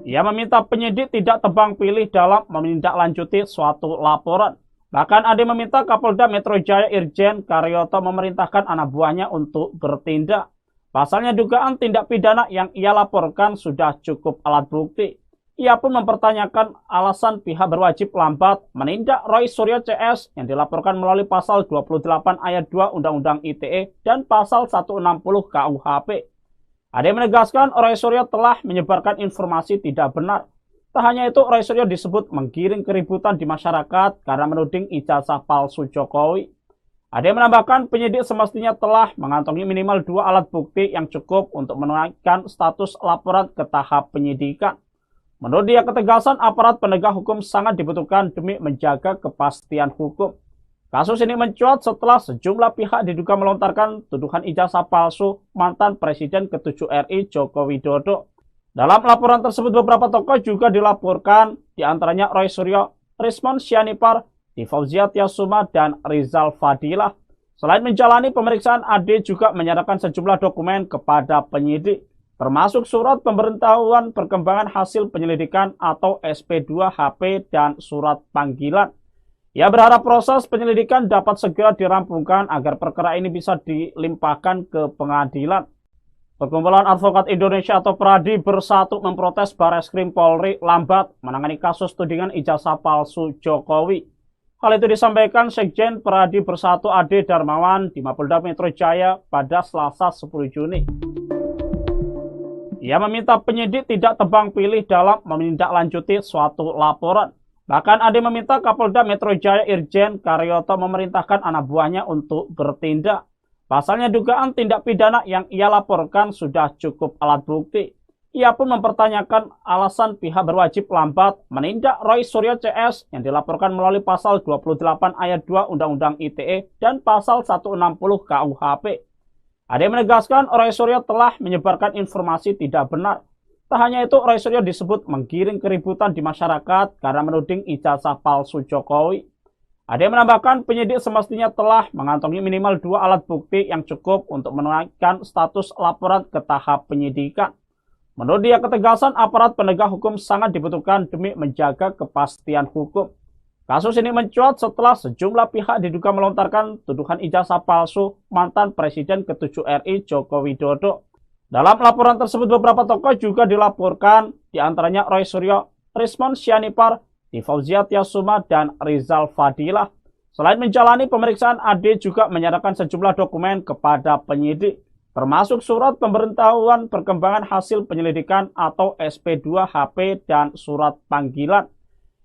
Ia meminta penyidik tidak tebang pilih dalam menindaklanjuti suatu laporan. Bahkan Ade meminta Kapolda Metro Jaya Irjen Karyoto memerintahkan anak buahnya untuk bertindak. Pasalnya dugaan tindak pidana yang ia laporkan sudah cukup alat bukti. Ia pun mempertanyakan alasan pihak berwajib lambat menindak Roy Suryo CS yang dilaporkan melalui pasal 28 ayat 2 Undang-Undang ITE dan pasal 160 KUHP. Ade menegaskan Roy Suryo telah menyebarkan informasi tidak benar. Tak hanya itu, Roy Suryo disebut menggiring keributan di masyarakat karena menuding ijazah palsu Jokowi. Ade menambahkan penyidik semestinya telah mengantongi minimal 2 alat bukti yang cukup untuk menaikkan status laporan ke tahap penyidikan. Menurut dia, ketegasan aparat penegak hukum sangat dibutuhkan demi menjaga kepastian hukum. Kasus ini mencuat setelah sejumlah pihak diduga melontarkan tuduhan ijazah palsu mantan Presiden ke-7 RI Joko Widodo. Dalam laporan tersebut, beberapa tokoh juga dilaporkan, diantaranya Roy Suryo, Rismon Sianipar, Fauzia Tiasuma, dan Rizal Fadilah. Selain menjalani pemeriksaan, Ade juga menyerahkan sejumlah dokumen kepada penyidik, termasuk surat pemberitahuan perkembangan hasil penyelidikan atau SP2HP dan surat panggilan. Ia berharap proses penyelidikan dapat segera dirampungkan agar perkara ini bisa dilimpahkan ke pengadilan. Perkumpulan Advokat Indonesia atau PRADI bersatu memprotes Barreskrim Polri lambat menangani kasus tudingan ijazah palsu Jokowi. Hal itu disampaikan Sekjen PRADI Bersatu Ade Darmawan di Mapolda Metro Jaya pada Selasa 10 Juni. Ia meminta penyidik tidak tebang pilih dalam menindaklanjuti suatu laporan. Bahkan Ade meminta Kapolda Metro Jaya Irjen Karyoto memerintahkan anak buahnya untuk bertindak. Pasalnya dugaan tindak pidana yang ia laporkan sudah cukup alat bukti. Ia pun mempertanyakan alasan pihak berwajib lambat menindak Roy Suryo CS yang dilaporkan melalui pasal 28 ayat 2 Undang-Undang ITE dan pasal 160 KUHP. Ade menegaskan Roy Suryo telah menyebarkan informasi tidak benar. Tak hanya itu, Roy Suryo disebut menggiring keributan di masyarakat karena menuding ijazah palsu Jokowi. Ade menambahkan penyidik semestinya telah mengantongi minimal 2 alat bukti yang cukup untuk menaikkan status laporan ke tahap penyidikan. Menurut dia, ketegasan aparat penegak hukum sangat dibutuhkan demi menjaga kepastian hukum. Kasus ini mencuat setelah sejumlah pihak diduga melontarkan tuduhan ijazah palsu mantan Presiden ke-7 RI Joko Widodo. Dalam laporan tersebut, beberapa tokoh juga dilaporkan, diantaranya Roy Suryo, Rismon Sianipar, Fauzia Tiasuma, dan Rizal Fadilah. Selain menjalani pemeriksaan, Ade juga menyerahkan sejumlah dokumen kepada penyidik, termasuk surat pemberitahuan perkembangan hasil penyelidikan atau SP2HP dan surat panggilan.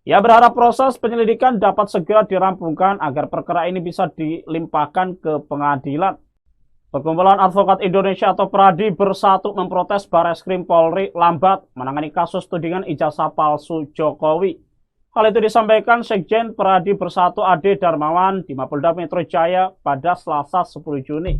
Ia berharap proses penyelidikan dapat segera dirampungkan agar perkara ini bisa dilimpahkan ke pengadilan. Perkumpulan Advokat Indonesia atau PRADI bersatu memprotes Barreskrim Polri lambat menangani kasus tudingan ijazah palsu Jokowi. Hal itu disampaikan Sekjen PRADI Bersatu Ade Darmawan di Mapolda Metro Jaya pada Selasa 10 Juni.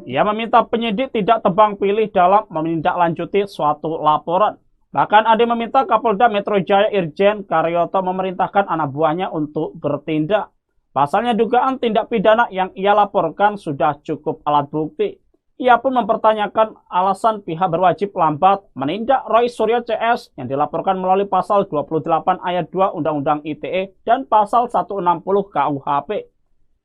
Ia meminta penyidik tidak tebang pilih dalam menindaklanjuti suatu laporan. Bahkan Ade meminta Kapolda Metro Jaya Irjen Karyoto memerintahkan anak buahnya untuk bertindak. Pasalnya dugaan tindak pidana yang ia laporkan sudah cukup alat bukti. Ia pun mempertanyakan alasan pihak berwajib lambat menindak Roy Suryo CS yang dilaporkan melalui pasal 28 ayat 2 Undang-Undang ITE dan pasal 160 KUHP.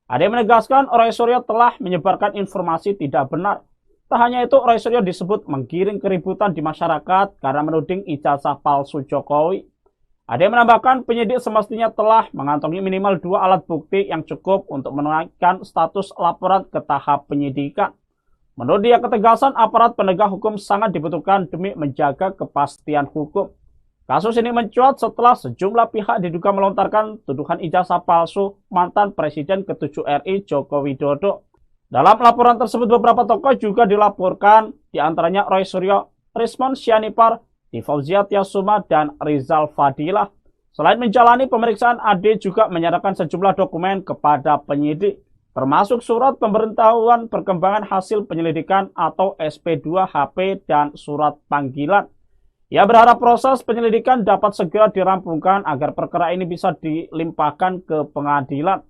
Ade menegaskan Roy Suryo telah menyebarkan informasi tidak benar. Tak hanya itu, Roy Suryo disebut menggiring keributan di masyarakat karena menuding ijazah palsu Jokowi. Ade menambahkan penyidik semestinya telah mengantongi minimal 2 alat bukti yang cukup untuk menaikkan status laporan ke tahap penyidikan. Menurut dia, ketegasan aparat penegak hukum sangat dibutuhkan demi menjaga kepastian hukum. Kasus ini mencuat setelah sejumlah pihak diduga melontarkan tuduhan ijazah palsu mantan Presiden ke-7 RI Joko Widodo. Dalam laporan tersebut, beberapa tokoh juga dilaporkan, diantaranya Roy Suryo, Rismon Sianipar, Fauzia Tiasuma, dan Rizal Fadilah. Selain menjalani pemeriksaan, Ade juga menyerahkan sejumlah dokumen kepada penyidik, termasuk surat pemberitahuan perkembangan hasil penyelidikan atau SP2HP dan surat panggilan. Ia berharap proses penyelidikan dapat segera dirampungkan agar perkara ini bisa dilimpahkan ke pengadilan.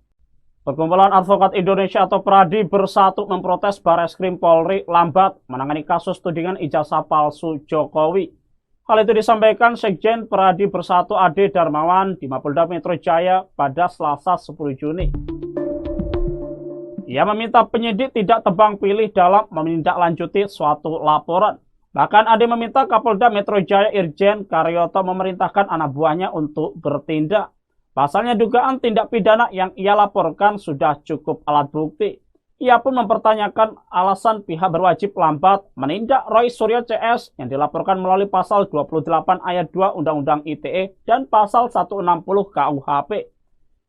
Perkumpulan Advokat Indonesia atau PRADI Bersatu memprotes Bareskrim Polri lambat menangani kasus tudingan ijazah palsu Jokowi. Hal itu disampaikan Sekjen PRADI Bersatu Ade Darmawan di Mapolda Metro Jaya pada Selasa 10 Juni. Ia meminta penyidik tidak tebang pilih dalam menindaklanjuti suatu laporan. Bahkan Ade meminta Kapolda Metro Jaya Irjen Karyoto memerintahkan anak buahnya untuk bertindak. Pasalnya dugaan tindak pidana yang ia laporkan sudah cukup alat bukti. Ia pun mempertanyakan alasan pihak berwajib lambat menindak Roy Suryo CS yang dilaporkan melalui pasal 28 ayat 2 Undang-Undang ITE dan pasal 160 KUHP.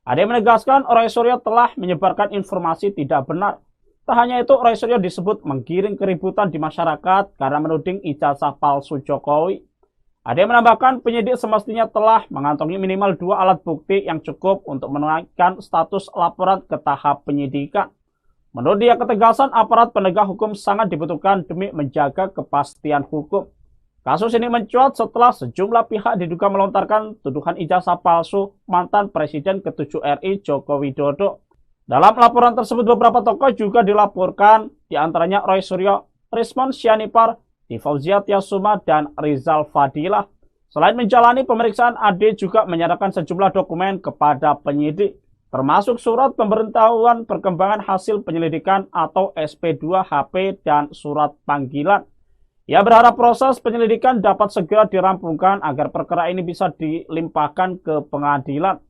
Ade menegaskan Roy Suryo telah menyebarkan informasi tidak benar. Tak hanya itu, Roy Suryo disebut menggiring keributan di masyarakat karena menuding ijazah palsu Jokowi. Ade menambahkan penyidik semestinya telah mengantongi minimal 2 alat bukti yang cukup untuk menaikkan status laporan ke tahap penyidikan. Menurut dia, ketegasan aparat penegak hukum sangat dibutuhkan demi menjaga kepastian hukum. Kasus ini mencuat setelah sejumlah pihak diduga melontarkan tuduhan ijazah palsu mantan Presiden ke-7 RI Joko Widodo. Dalam laporan tersebut, beberapa tokoh juga dilaporkan, diantaranya Roy Suryo, Rismon Sianipar, Fauzia Tiasuma, dan Rizal Fadilah. Selain menjalani pemeriksaan, Ade juga menyerahkan sejumlah dokumen kepada penyidik, termasuk surat pemberitahuan perkembangan hasil penyelidikan atau SP2HP dan surat panggilan. Ia berharap proses penyelidikan dapat segera dirampungkan agar perkara ini bisa dilimpahkan ke pengadilan.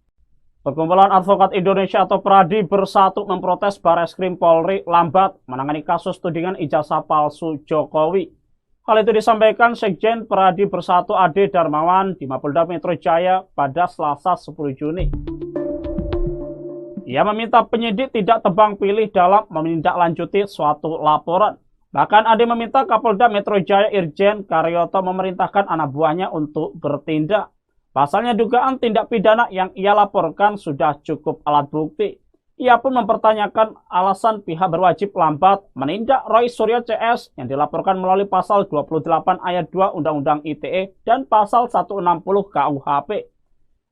Perkumpulan Advokat Indonesia atau PRADI Bersatu memprotes Bareskrim Polri lambat menangani kasus tudingan ijazah palsu Jokowi. Hal itu disampaikan Sekjen PRADI Bersatu Ade Darmawan di Mapolda Metro Jaya pada Selasa 10 Juni. Ia meminta penyidik tidak tebang pilih dalam menindaklanjuti suatu laporan. Bahkan Ade meminta Kapolda Metro Jaya Irjen Karyoto memerintahkan anak buahnya untuk bertindak. Pasalnya dugaan tindak pidana yang ia laporkan sudah cukup alat bukti. Ia pun mempertanyakan alasan pihak berwajib lambat menindak Roy Suryo CS yang dilaporkan melalui pasal 28 ayat 2 Undang-Undang ITE dan pasal 160 KUHP.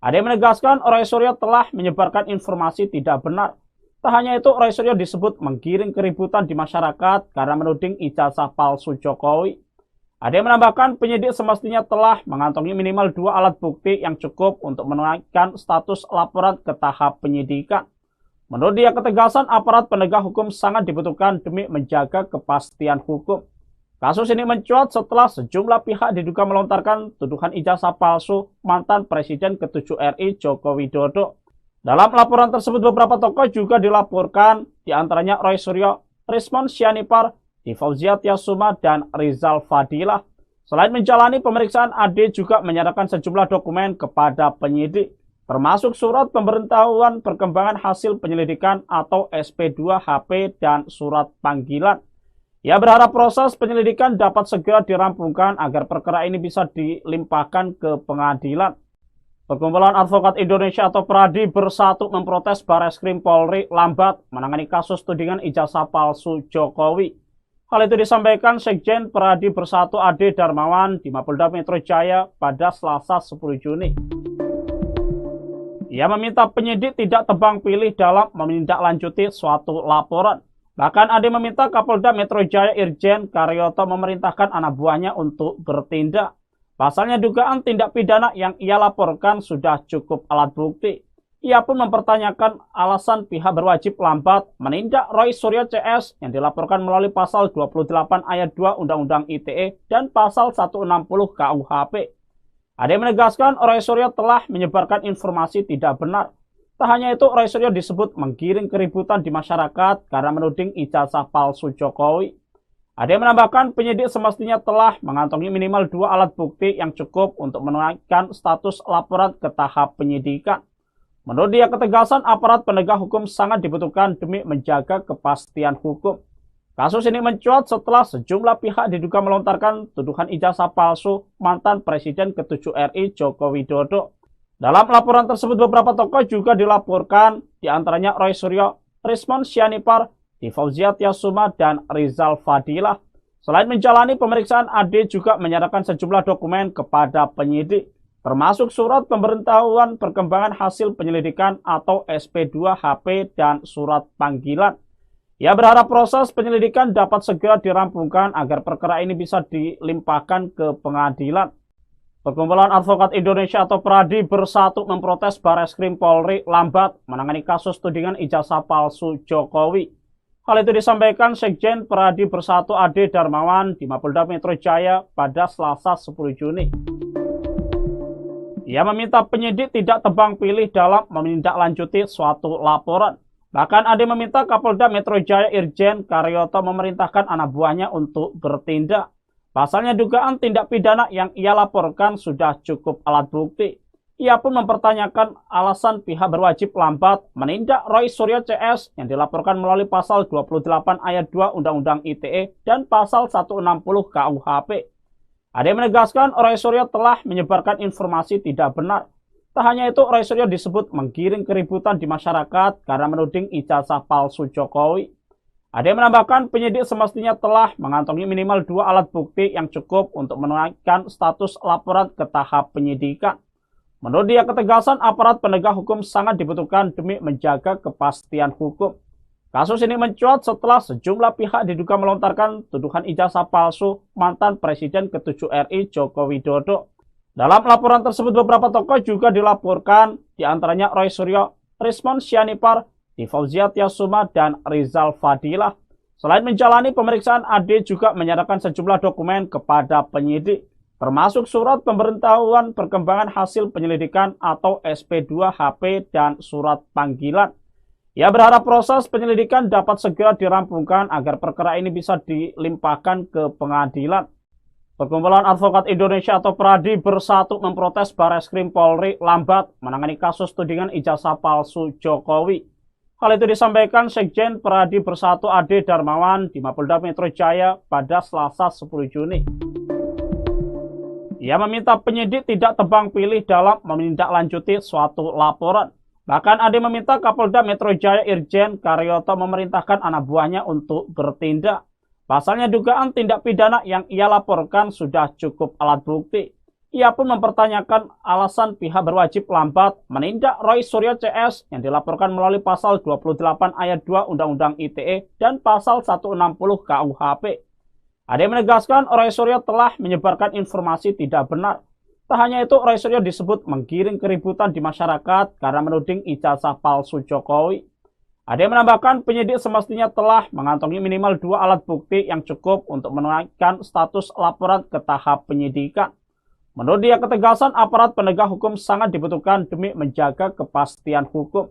Ade menegaskan Roy Suryo telah menyebarkan informasi tidak benar. Tak hanya itu, Roy Suryo disebut menggiring keributan di masyarakat karena menuding ijazah palsu Jokowi. Ade menambahkan penyidik semestinya telah mengantongi minimal 2 alat bukti yang cukup untuk menaikkan status laporan ke tahap penyidikan. Menurut dia, ketegasan aparat penegak hukum sangat dibutuhkan demi menjaga kepastian hukum. Kasus ini mencuat setelah sejumlah pihak diduga melontarkan tuduhan ijazah palsu mantan Presiden ke-7 RI Joko Widodo. Dalam laporan tersebut, beberapa tokoh juga dilaporkan, diantaranya Roy Suryo, Rismon Sianipar, Fauzia Tiasuma, dan Rizal Fadilah. Selain menjalani pemeriksaan, Ade juga menyerahkan sejumlah dokumen kepada penyidik, termasuk surat pemberitahuan perkembangan hasil penyelidikan atau SP2HP dan surat panggilan. Ia berharap proses penyelidikan dapat segera dirampungkan agar perkara ini bisa dilimpahkan ke pengadilan. Perkumpulan Advokat Indonesia atau PRADI Bersatu memprotes Bareskrim Polri lambat menangani kasus tudingan ijazah palsu Jokowi. Hal itu disampaikan Sekjen PRADI Bersatu Ade Darmawan di Mapolda Metro Jaya pada Selasa 10 Juni. Ia meminta penyidik tidak tebang pilih dalam menindaklanjuti suatu laporan. Bahkan Ade meminta Kapolda Metro Jaya Irjen Karyoto memerintahkan anak buahnya untuk bertindak. Pasalnya dugaan tindak pidana yang ia laporkan sudah cukup alat bukti. Ia pun mempertanyakan alasan pihak berwajib lambat menindak Roy Suryo CS yang dilaporkan melalui pasal 28 ayat 2 Undang-Undang ITE dan pasal 160 KUHP. Ade menegaskan Roy Suryo telah menyebarkan informasi tidak benar. Tak hanya itu, Roy Suryo disebut menggiring keributan di masyarakat karena menuding ijazah palsu Jokowi. Ade menambahkan penyidik semestinya telah mengantongi minimal 2 alat bukti yang cukup untuk menaikkan status laporan ke tahap penyidikan. Menurut dia, ketegasan aparat penegak hukum sangat dibutuhkan demi menjaga kepastian hukum. Kasus ini mencuat setelah sejumlah pihak diduga melontarkan tuduhan ijazah palsu mantan Presiden ke-7 RI Joko Widodo. Dalam laporan tersebut, beberapa tokoh juga dilaporkan, diantaranya Roy Suryo, Rismon Sianipar, Fauzia Tiasuma, dan Rizal Fadilah. Selain menjalani pemeriksaan, Ade juga menyerahkan sejumlah dokumen kepada penyidik, termasuk surat pemberitahuan perkembangan hasil penyelidikan atau SP2HP dan surat panggilan. Ia berharap proses penyelidikan dapat segera dirampungkan agar perkara ini bisa dilimpahkan ke pengadilan. Perkumpulan Advokat Indonesia atau PRADI bersatu memprotes Bareskrim Polri lambat menangani kasus tudingan ijazah palsu Jokowi. Hal itu disampaikan Sekjen PRADI Bersatu Ade Darmawan di Mapolda Metro Jaya pada Selasa 10 Juni. Ia meminta penyidik tidak tebang pilih dalam menindaklanjuti suatu laporan. Bahkan Ade meminta Kapolda Metro Jaya Irjen Karyoto memerintahkan anak buahnya untuk bertindak. Pasalnya dugaan tindak pidana yang ia laporkan sudah cukup alat bukti. Ia pun mempertanyakan alasan pihak berwajib lambat menindak Roy Suryo CS yang dilaporkan melalui pasal 28 ayat 2 Undang-Undang ITE dan pasal 160 KUHP. Ade menegaskan Roy Suryo telah menyebarkan informasi tidak benar. Tak hanya itu, Roy Suryo disebut menggiring keributan di masyarakat karena menuding ijazah palsu Jokowi. Ade menambahkan penyidik semestinya telah mengantongi minimal 2 alat bukti yang cukup untuk menaikkan status laporan ke tahap penyidikan. Menurut dia, ketegasan aparat penegak hukum sangat dibutuhkan demi menjaga kepastian hukum. Kasus ini mencuat setelah sejumlah pihak diduga melontarkan tuduhan ijazah palsu mantan Presiden ke-7 RI Joko Widodo. Dalam laporan tersebut, beberapa tokoh juga dilaporkan, diantaranya Roy Suryo, Rismon Sianipar, Fauzia Tiasuma, dan Rizal Fadilah. Selain menjalani pemeriksaan, Ade juga menyerahkan sejumlah dokumen kepada penyidik, termasuk surat pemberitahuan perkembangan hasil penyelidikan atau SP2HP dan surat panggilan. Ia berharap proses penyelidikan dapat segera dirampungkan agar perkara ini bisa dilimpahkan ke pengadilan. Perkumpulan Advokat Indonesia atau PRADI bersatu memprotes Bareskrim Polri lambat menangani kasus tudingan ijazah palsu Jokowi. Hal itu disampaikan Sekjen PRADI Bersatu Ade Darmawan di Mapolda Metro Jaya pada Selasa 10 Juni. Ia meminta penyidik tidak tebang pilih dalam menindaklanjuti suatu laporan. Bahkan Ade meminta Kapolda Metro Jaya Irjen Karyoto memerintahkan anak buahnya untuk bertindak. Pasalnya dugaan tindak pidana yang ia laporkan sudah cukup alat bukti. Ia pun mempertanyakan alasan pihak berwajib lambat menindak Roy Suryo CS yang dilaporkan melalui pasal 28 ayat 2 Undang-Undang ITE dan pasal 160 KUHP. Ade menegaskan Roy Suryo telah menyebarkan informasi tidak benar. Tak hanya itu, Roy Suryo disebut menggiring keributan di masyarakat karena menuding ijazah palsu Jokowi. Ade menambahkan penyidik semestinya telah mengantongi minimal 2 alat bukti yang cukup untuk menaikkan status laporan ke tahap penyidikan. Menurut dia, ketegasan aparat penegak hukum sangat dibutuhkan demi menjaga kepastian hukum.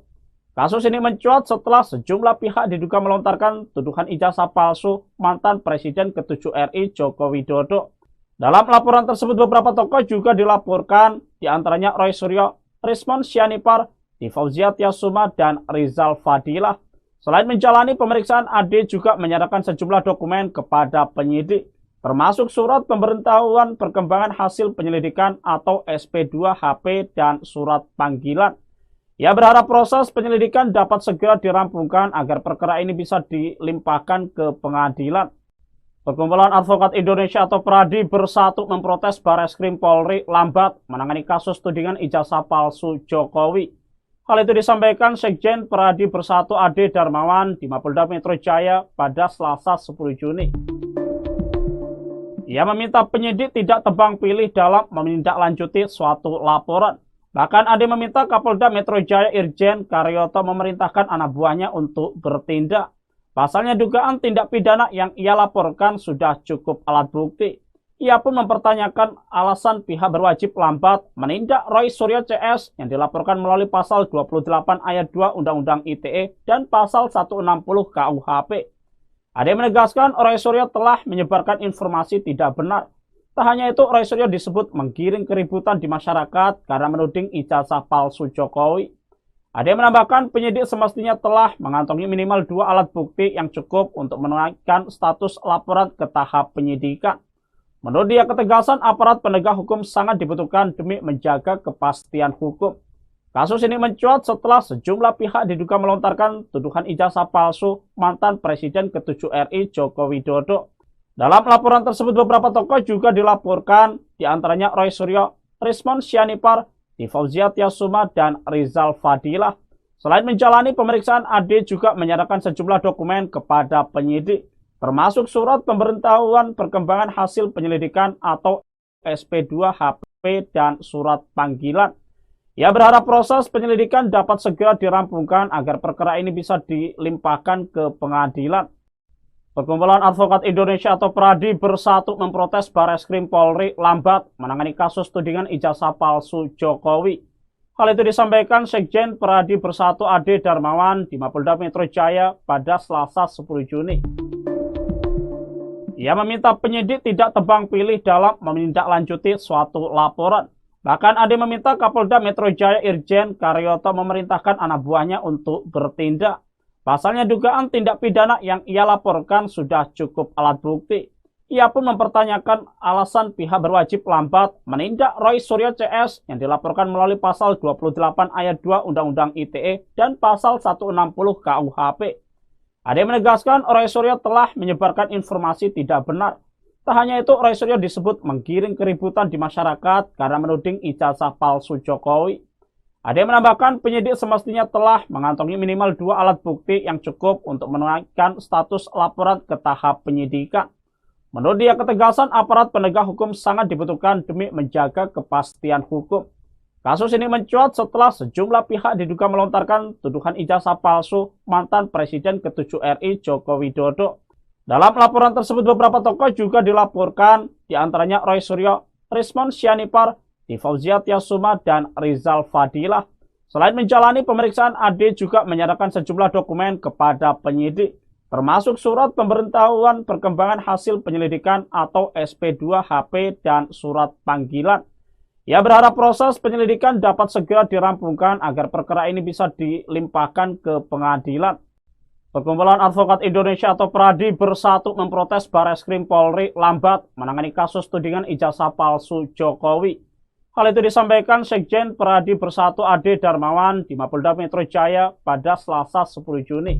Kasus ini mencuat setelah sejumlah pihak diduga melontarkan tuduhan ijazah palsu mantan Presiden ke-7 RI Joko Widodo. Dalam laporan tersebut, beberapa tokoh juga dilaporkan, diantaranya Roy Suryo, Rismon Sianipar, Fauzia Tiasuma, dan Rizal Fadilah. Selain menjalani pemeriksaan, Ade juga menyerahkan sejumlah dokumen kepada penyidik, termasuk surat pemberitahuan perkembangan hasil penyelidikan atau SP2HP dan surat panggilan. Ia berharap proses penyelidikan dapat segera dirampungkan agar perkara ini bisa dilimpahkan ke pengadilan. Perkumpulan Advokat Indonesia atau PRADI bersatu memprotes Bareskrim Polri lambat menangani kasus tudingan ijazah palsu Jokowi. Hal itu disampaikan Sekjen PRADI Bersatu Ade Darmawan di Mapolda Metro Jaya pada Selasa 10 Juni. Ia meminta penyidik tidak tebang pilih dalam menindaklanjuti suatu laporan. Bahkan Ade meminta Kapolda Metro Jaya Irjen Karyoto memerintahkan anak buahnya untuk bertindak. Pasalnya dugaan tindak pidana yang ia laporkan sudah cukup alat bukti. Ia pun mempertanyakan alasan pihak berwajib lambat menindak Roy Suryo CS yang dilaporkan melalui pasal 28 ayat 2 Undang-Undang ITE dan pasal 160 KUHP. Ade menegaskan Roy Suryo telah menyebarkan informasi tidak benar. Tak hanya itu, Roy Suryo disebut menggiring keributan di masyarakat karena menuding ijazah palsu Jokowi. Ade menambahkan penyidik semestinya telah mengantongi minimal 2 alat bukti yang cukup untuk menaikkan status laporan ke tahap penyidikan. Menurut dia, ketegasan aparat penegak hukum sangat dibutuhkan demi menjaga kepastian hukum. Kasus ini mencuat setelah sejumlah pihak diduga melontarkan tuduhan ijazah palsu mantan Presiden ke-7 RI Joko Widodo. Dalam laporan tersebut, beberapa tokoh juga dilaporkan, diantaranya Roy Suryo, Rismon Sianipar, Fauzia Tiasuma, dan Rizal Fadilah. Selain menjalani pemeriksaan, Ade juga menyerahkan sejumlah dokumen kepada penyidik, termasuk surat pemberitahuan perkembangan hasil penyelidikan atau SP2 HP dan surat panggilan. Ia berharap proses penyelidikan dapat segera dirampungkan agar perkara ini bisa dilimpahkan ke pengadilan. Perkumpulan Advokat Indonesia atau PRADI bersatu memprotes Bareskrim Polri lambat menangani kasus tudingan ijazah palsu Jokowi. Hal itu disampaikan Sekjen PRADI Bersatu Ade Darmawan di Mapolda Metro Jaya pada Selasa 10 Juni. Ia meminta penyidik tidak tebang pilih dalam menindaklanjuti suatu laporan. Bahkan Ade meminta Kapolda Metro Jaya Irjen Karyoto memerintahkan anak buahnya untuk bertindak. Pasalnya dugaan tindak pidana yang ia laporkan sudah cukup alat bukti. Ia pun mempertanyakan alasan pihak berwajib lambat menindak Roy Suryo CS yang dilaporkan melalui pasal 28 ayat 2 Undang-Undang ITE dan pasal 160 KUHP. Ade menegaskan Roy Suryo telah menyebarkan informasi tidak benar. Tak hanya itu, Roy Suryo disebut menggiring keributan di masyarakat karena menuding ijazah palsu Jokowi. Ade menambahkan penyidik semestinya telah mengantongi minimal 2 alat bukti yang cukup untuk menaikkan status laporan ke tahap penyidikan. Menurut dia, ketegasan aparat penegak hukum sangat dibutuhkan demi menjaga kepastian hukum. Kasus ini mencuat setelah sejumlah pihak diduga melontarkan tuduhan ijazah palsu mantan Presiden ke-7 RI Joko Widodo. Dalam laporan tersebut, beberapa tokoh juga dilaporkan, diantaranya Roy Suryo, Rismon Sianipar, Fauzia Tiasuma, dan Rizal Fadilah. Selain menjalani pemeriksaan, Ade juga menyerahkan sejumlah dokumen kepada penyidik, termasuk surat pemberitahuan perkembangan hasil penyelidikan atau SP2 HP dan surat panggilan. Ia berharap proses penyelidikan dapat segera dirampungkan agar perkara ini bisa dilimpahkan ke pengadilan. Perkumpulan Advokat Indonesia atau PRADI bersatu memprotes Bareskrim Polri lambat menangani kasus tudingan ijazah palsu Jokowi. Hal itu disampaikan Sekjen PRADI Bersatu Ade Darmawan di Mapolda Metro Jaya pada Selasa 10 Juni.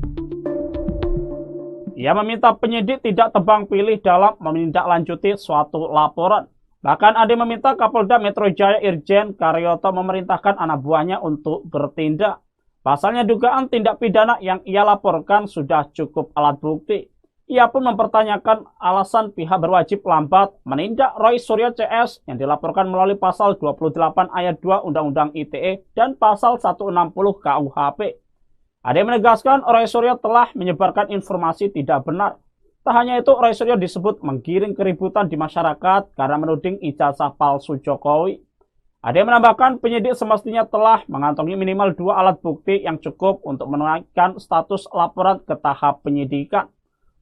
Ia meminta penyidik tidak tebang pilih dalam menindaklanjuti suatu laporan. Bahkan Ade meminta Kapolda Metro Jaya Irjen Karyoto memerintahkan anak buahnya untuk bertindak. Pasalnya dugaan tindak pidana yang ia laporkan sudah cukup alat bukti. Ia pun mempertanyakan alasan pihak berwajib lambat menindak Roy Suryo CS yang dilaporkan melalui pasal 28 ayat 2 Undang-Undang ITE dan pasal 160 KUHP. Ade menegaskan Roy Suryo telah menyebarkan informasi tidak benar. Tak hanya itu, Roy Suryo disebut menggiring keributan di masyarakat karena menuding ijazah palsu Jokowi. Ade menambahkan penyidik semestinya telah mengantongi minimal 2 alat bukti yang cukup untuk menaikkan status laporan ke tahap penyidikan.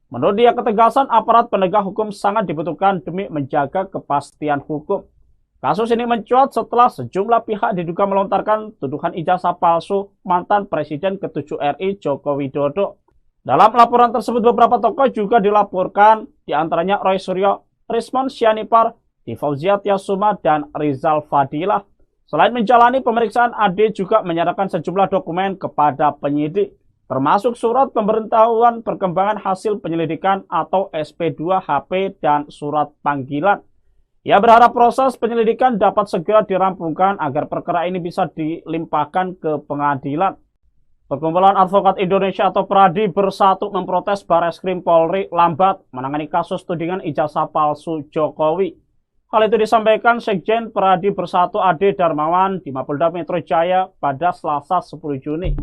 Menurut dia, ketegasan aparat penegak hukum sangat dibutuhkan demi menjaga kepastian hukum. Kasus ini mencuat setelah sejumlah pihak diduga melontarkan tuduhan ijazah palsu mantan Presiden ke-7 RI Joko Widodo. Dalam laporan tersebut, beberapa tokoh juga dilaporkan, diantaranya Roy Suryo, Rismon Sianipar, Fauzia Tiasuma, dan Rizal Fadilah. Selain menjalani pemeriksaan, Ade juga menyerahkan sejumlah dokumen kepada penyidik, termasuk surat pemberitahuan perkembangan hasil penyelidikan atau SP2 HP dan surat panggilan. Ia berharap proses penyelidikan dapat segera dirampungkan agar perkara ini bisa dilimpahkan ke pengadilan. Perkumpulan Advokat Indonesia atau PRADI bersatu memprotes Bareskrim Polri lambat menangani kasus tudingan ijazah palsu Jokowi. Hal itu disampaikan Sekjen Pradi Bersatu Ade Darmawan di Mapolda Metro Jaya pada Selasa 10 Juni.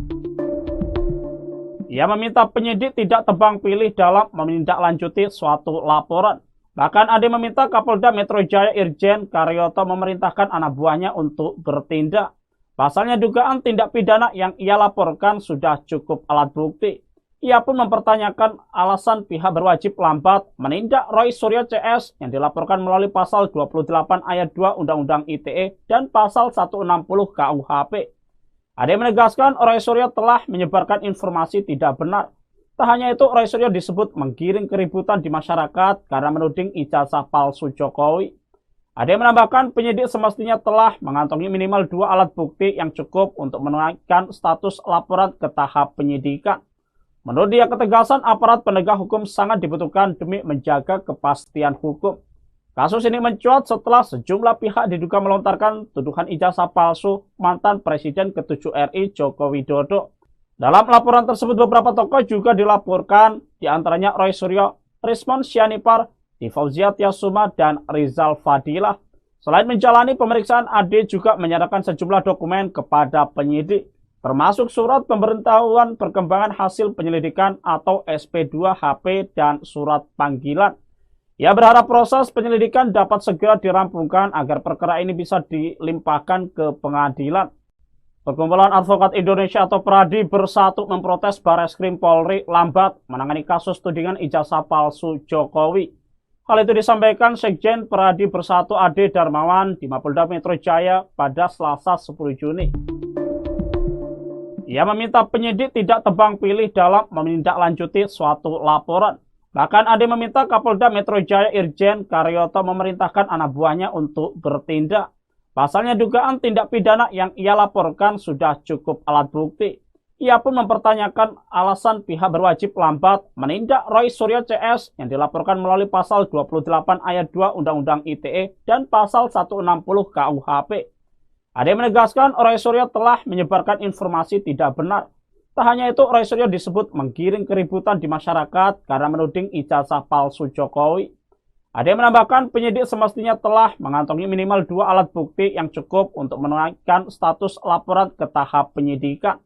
Ia meminta penyidik tidak tebang pilih dalam menindaklanjuti suatu laporan. Bahkan Ade meminta Kapolda Metro Jaya Irjen Karyoto memerintahkan anak buahnya untuk bertindak. Pasalnya dugaan tindak pidana yang ia laporkan sudah cukup alat bukti. Ia pun mempertanyakan alasan pihak berwajib lambat menindak Roy Suryo CS yang dilaporkan melalui pasal 28 ayat 2 Undang-Undang ITE dan pasal 160 KUHP. Ade menegaskan Roy Suryo telah menyebarkan informasi tidak benar. Tak hanya itu, Roy Suryo disebut menggiring keributan di masyarakat karena menuding ijazah palsu Jokowi. Ade menambahkan penyidik semestinya telah mengantongi minimal 2 alat bukti yang cukup untuk menaikkan status laporan ke tahap penyidikan. Menurut dia, ketegasan aparat penegak hukum sangat dibutuhkan demi menjaga kepastian hukum. Kasus ini mencuat setelah sejumlah pihak diduga melontarkan tuduhan ijazah palsu mantan Presiden ke-7 RI Joko Widodo. Dalam laporan tersebut, beberapa tokoh juga dilaporkan, diantaranya Roy Suryo, Rismon Sianipar, Fauzia Tiasuma, dan Rizal Fadilah. Selain menjalani pemeriksaan, Ade juga menyerahkan sejumlah dokumen kepada penyidik, termasuk surat pemberitahuan perkembangan hasil penyelidikan atau SP2HP dan surat panggilan. Ia berharap proses penyelidikan dapat segera dirampungkan agar perkara ini bisa dilimpahkan ke pengadilan. Perkumpulan Advokat Indonesia atau Pradi Bersatu memprotes Bareskrim Polri lambat menangani kasus tudingan ijazah palsu Jokowi. Hal itu disampaikan Sekjen Pradi Bersatu Ade Darmawan di Mapolda Metro Jaya pada Selasa 10 Juni. Ia meminta penyidik tidak tebang pilih dalam menindaklanjuti suatu laporan. Bahkan Ade meminta Kapolda Metro Jaya Irjen Karyoto memerintahkan anak buahnya untuk bertindak. Pasalnya dugaan tindak pidana yang ia laporkan sudah cukup alat bukti. Ia pun mempertanyakan alasan pihak berwajib lambat menindak Roy Suryo CS yang dilaporkan melalui pasal 28 ayat 2 Undang-Undang ITE dan pasal 160 KUHP. Ade menegaskan Roy Suryo telah menyebarkan informasi tidak benar. Tak hanya itu, Roy Suryo disebut menggiring keributan di masyarakat karena menuding ijazah palsu Jokowi. Ade menambahkan penyidik semestinya telah mengantongi minimal 2 alat bukti yang cukup untuk menaikkan status laporan ke tahap penyidikan.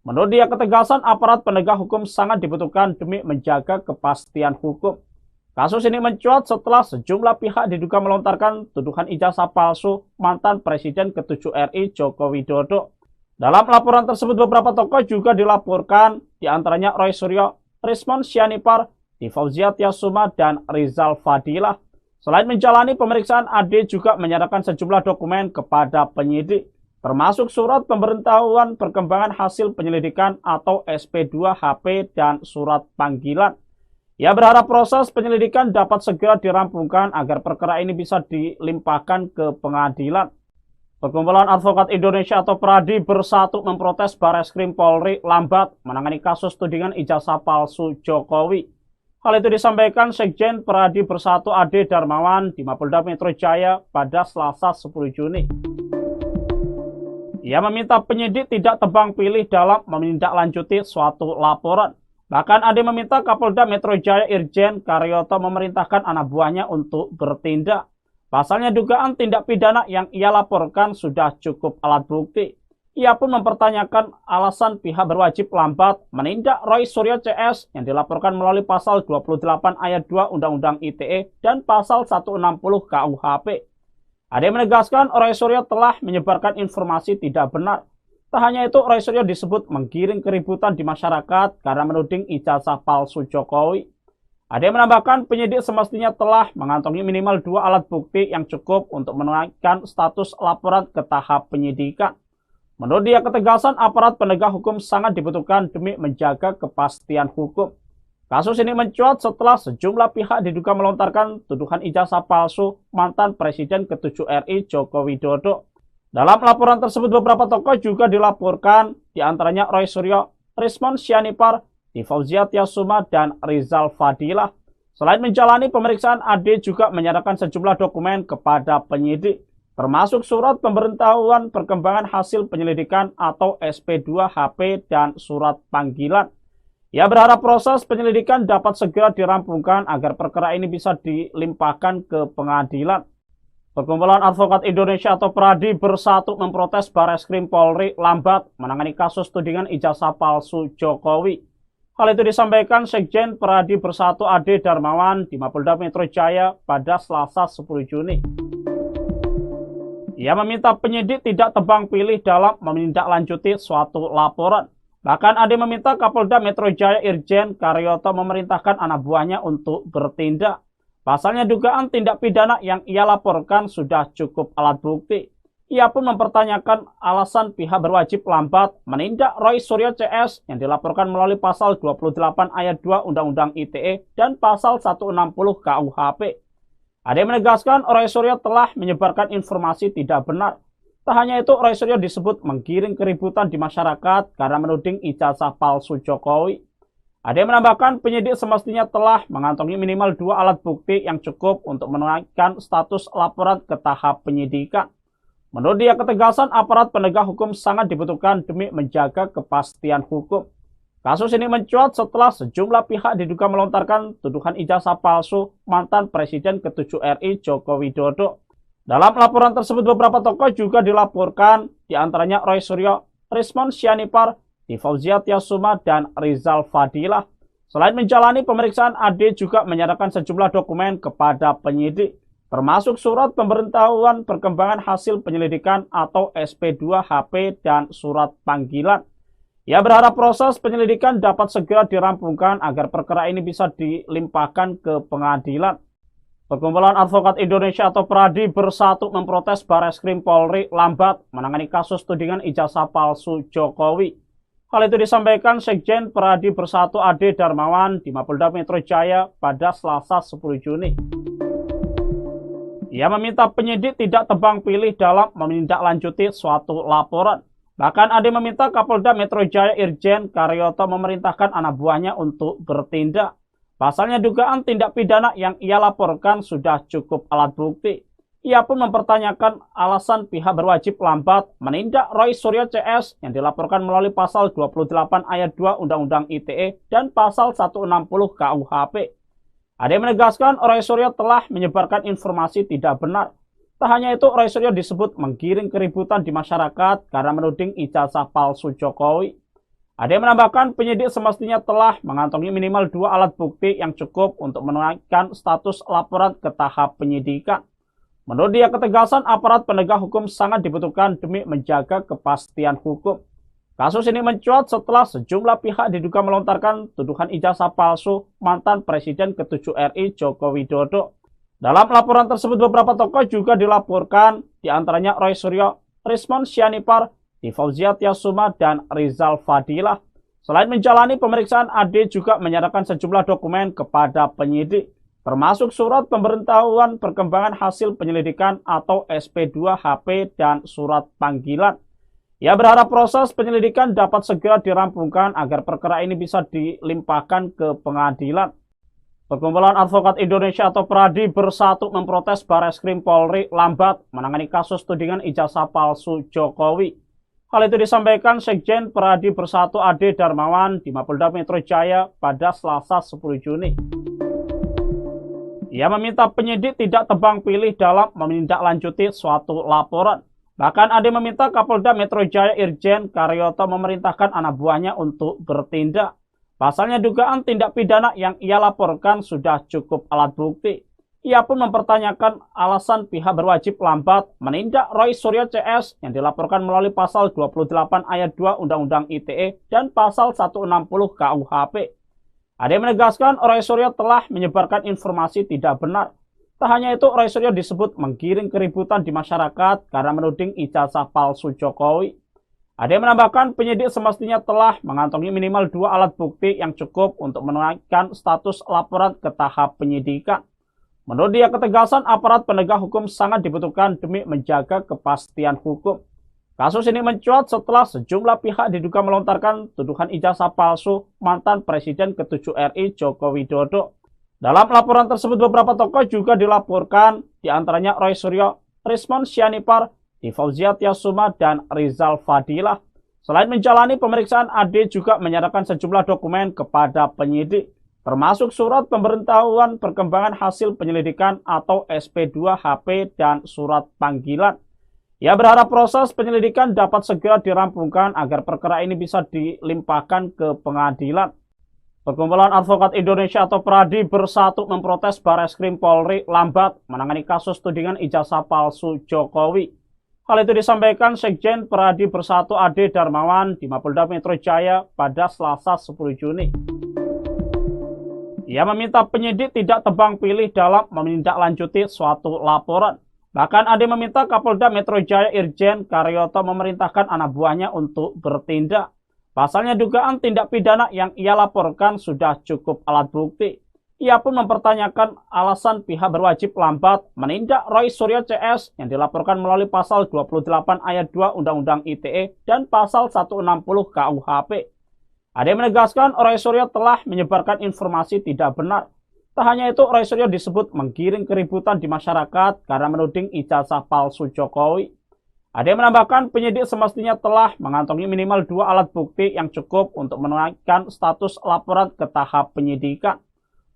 Menurut dia, ketegasan aparat penegak hukum sangat dibutuhkan demi menjaga kepastian hukum. Kasus ini mencuat setelah sejumlah pihak diduga melontarkan tuduhan ijazah palsu mantan Presiden ke-7 RI Joko Widodo. Dalam laporan tersebut, beberapa tokoh juga dilaporkan, diantaranya Roy Suryo, Rismon Sianipar, Fauzia Tiasuma, dan Rizal Fadilah. Selain menjalani pemeriksaan, Ade juga menyerahkan sejumlah dokumen kepada penyidik, termasuk surat pemberitahuan perkembangan hasil penyelidikan atau SP2HP dan surat panggilan. Ia berharap proses penyelidikan dapat segera dirampungkan agar perkara ini bisa dilimpahkan ke pengadilan. Perkumpulan Advokat Indonesia atau Pradi Bersatu memprotes Bareskrim Polri lambat menangani kasus tudingan ijazah palsu Jokowi. Hal itu disampaikan Sekjen Pradi Bersatu Ade Darmawan di Mapolda Metro Jaya pada Selasa 10 Juni. Ia meminta penyidik tidak tebang pilih dalam menindaklanjuti suatu laporan. Bahkan Ade meminta Kapolda Metro Jaya Irjen Karyoto memerintahkan anak buahnya untuk bertindak. Pasalnya dugaan tindak pidana yang ia laporkan sudah cukup alat bukti. Ia pun mempertanyakan alasan pihak berwajib lambat menindak Roy Suryo CS yang dilaporkan melalui pasal 28 ayat 2 Undang-Undang ITE dan pasal 160 KUHP. Ade menegaskan Roy Suryo telah menyebarkan informasi tidak benar. Tak hanya itu, Roy Suryo disebut menggiring keributan di masyarakat karena menuding ijazah palsu Jokowi. Ade menambahkan penyidik semestinya telah mengantongi minimal 2 alat bukti yang cukup untuk menaikkan status laporan ke tahap penyidikan. Menurut dia, ketegasan aparat penegak hukum sangat dibutuhkan demi menjaga kepastian hukum. Kasus ini mencuat setelah sejumlah pihak diduga melontarkan tuduhan ijazah palsu mantan Presiden ke-7 RI Joko Widodo. Dalam laporan tersebut, beberapa tokoh juga dilaporkan, diantaranya Roy Suryo, Rismon Sianipar, Fauzia Tiasuma, dan Rizal Fadilah. Selain menjalani pemeriksaan, Ade juga menyerahkan sejumlah dokumen kepada penyidik, termasuk surat pemberitahuan perkembangan hasil penyelidikan atau SP2HP dan surat panggilan. Ia berharap proses penyelidikan dapat segera dirampungkan agar perkara ini bisa dilimpahkan ke pengadilan. Perkumpulan Advokat Indonesia atau PRADI bersatu memprotes Bareskrim Polri lambat menangani kasus tudingan ijazah palsu Jokowi. Hal itu disampaikan Sekjen PRADI Bersatu Ade Darmawan di Mapolda Metro Jaya pada Selasa 10 Juni. Ia meminta penyidik tidak tebang pilih dalam menindaklanjuti suatu laporan. Bahkan Ade meminta Kapolda Metro Jaya Irjen Karyoto memerintahkan anak buahnya untuk bertindak. Pasalnya dugaan tindak pidana yang ia laporkan sudah cukup alat bukti. Ia pun mempertanyakan alasan pihak berwajib lambat menindak Roy Suryo CS yang dilaporkan melalui pasal 28 ayat 2 Undang-Undang ITE dan pasal 160 KUHP. Ade menegaskan Roy Suryo telah menyebarkan informasi tidak benar. Tak hanya itu, Roy Suryo disebut menggiring keributan di masyarakat karena menuding ijazah palsu Jokowi. Ade menambahkan penyidik semestinya telah mengantongi minimal 2 alat bukti yang cukup untuk menaikkan status laporan ke tahap penyidikan. Menurut dia, ketegasan aparat penegak hukum sangat dibutuhkan demi menjaga kepastian hukum. Kasus ini mencuat setelah sejumlah pihak diduga melontarkan tuduhan ijazah palsu mantan Presiden ke-7 RI Joko Widodo. Dalam laporan tersebut beberapa tokoh juga dilaporkan, diantaranya Roy Suryo, Rismon Sianipar, Fauzia Tiasuma, dan Rizal Fadilah. Selain menjalani pemeriksaan, Ade juga menyerahkan sejumlah dokumen kepada penyidik, termasuk surat pemberitahuan perkembangan hasil penyelidikan atau SP2HP dan surat panggilan. Ia berharap proses penyelidikan dapat segera dirampungkan agar perkara ini bisa dilimpahkan ke pengadilan. Perkumpulan Advokat Indonesia atau PRADI bersatu memprotes Bareskrim Polri lambat menangani kasus tudingan ijazah palsu Jokowi. Hal itu disampaikan Sekjen PRADI Bersatu Ade Darmawan di Mapolda Metro Jaya pada Selasa 10 Juni. Ia meminta penyidik tidak tebang pilih dalam menindaklanjuti suatu laporan. Bahkan Ade meminta Kapolda Metro Jaya Irjen Karyoto memerintahkan anak buahnya untuk bertindak. Pasalnya dugaan tindak pidana yang ia laporkan sudah cukup alat bukti. Ia pun mempertanyakan alasan pihak berwajib lambat menindak Roy Suryo CS yang dilaporkan melalui pasal 28 ayat 2 Undang-Undang ITE dan pasal 160 KUHP. Ade menegaskan Roy Suryo telah menyebarkan informasi tidak benar. Tak hanya itu, Roy Suryo disebut menggiring keributan di masyarakat karena menuding ijazah palsu Jokowi. Ade menambahkan penyidik semestinya telah mengantongi minimal 2 alat bukti yang cukup untuk menaikkan status laporan ke tahap penyidikan. Menurut dia, ketegasan aparat penegak hukum sangat dibutuhkan demi menjaga kepastian hukum. Kasus ini mencuat setelah sejumlah pihak diduga melontarkan tuduhan ijazah palsu mantan Presiden ke-7 RI Joko Widodo. Dalam laporan tersebut beberapa tokoh juga dilaporkan, diantaranya Roy Suryo, Rismon Sianipar, Fauzia Tiasuma, dan Rizal Fadilah. Selain menjalani pemeriksaan, Ade juga menyerahkan sejumlah dokumen kepada penyidik, termasuk surat pemberitahuan perkembangan hasil penyelidikan atau SP2HP dan surat panggilan. Ia berharap proses penyelidikan dapat segera dirampungkan agar perkara ini bisa dilimpahkan ke pengadilan. Perkumpulan Advokat Indonesia atau PRADI bersatu memprotes Bareskrim Polri lambat menangani kasus tudingan ijazah palsu Jokowi. Hal itu disampaikan Sekjen PRADI Bersatu Ade Darmawan di Mapolda Metro Jaya pada Selasa 10 Juni. Ia meminta penyidik tidak tebang pilih dalam menindaklanjuti suatu laporan. Bahkan Ade meminta Kapolda Metro Jaya Irjen Karyoto memerintahkan anak buahnya untuk bertindak. Pasalnya dugaan tindak pidana yang ia laporkan sudah cukup alat bukti. Ia pun mempertanyakan alasan pihak berwajib lambat menindak Roy Suryo CS yang dilaporkan melalui pasal 28 ayat 2 Undang-Undang ITE dan pasal 160 KUHP. Ade menegaskan Roy Suryo telah menyebarkan informasi tidak benar. Tak hanya itu, Roy Suryo disebut menggiring keributan di masyarakat karena menuding ijazah palsu Jokowi. Ade menambahkan penyidik semestinya telah mengantongi minimal 2 alat bukti yang cukup untuk menaikkan status laporan ke tahap penyidikan. Menurut dia, ketegasan aparat penegak hukum sangat dibutuhkan demi menjaga kepastian hukum. Kasus ini mencuat setelah sejumlah pihak diduga melontarkan tuduhan ijazah palsu mantan Presiden ke-7 RI Joko Widodo. Dalam laporan tersebut beberapa tokoh juga dilaporkan, diantaranya Roy Suryo, Rismon Sianipar, Fauzia Tiasuma, dan Rizal Fadilah. Selain menjalani pemeriksaan, Ade juga menyerahkan sejumlah dokumen kepada penyidik, termasuk surat pemberitahuan perkembangan hasil penyelidikan atau SP2HP dan surat panggilan. Ia berharap proses penyelidikan dapat segera dirampungkan agar perkara ini bisa dilimpahkan ke pengadilan. Perkumpulan Advokat Indonesia atau PRADI Bersatu memprotes Bareskrim Polri lambat menangani kasus tudingan ijazah palsu Jokowi. Hal itu disampaikan Sekjen PRADI Bersatu Ade Darmawan di Mapolda Metro Jaya pada Selasa 10 Juni. Ia meminta penyidik tidak tebang pilih dalam menindaklanjuti suatu laporan. Bahkan Ade meminta Kapolda Metro Jaya Irjen Karyoto memerintahkan anak buahnya untuk bertindak. Pasalnya dugaan tindak pidana yang ia laporkan sudah cukup alat bukti. Ia pun mempertanyakan alasan pihak berwajib lambat menindak Roy Suryo CS yang dilaporkan melalui pasal 28 ayat 2 Undang-Undang ITE dan pasal 160 KUHP. Ade menegaskan Roy Suryo telah menyebarkan informasi tidak benar. Tak hanya itu, Roy Suryo disebut menggiring keributan di masyarakat karena menuding ijazah palsu Jokowi. Ade menambahkan penyidik semestinya telah mengantongi minimal 2 alat bukti yang cukup untuk menaikkan status laporan ke tahap penyidikan.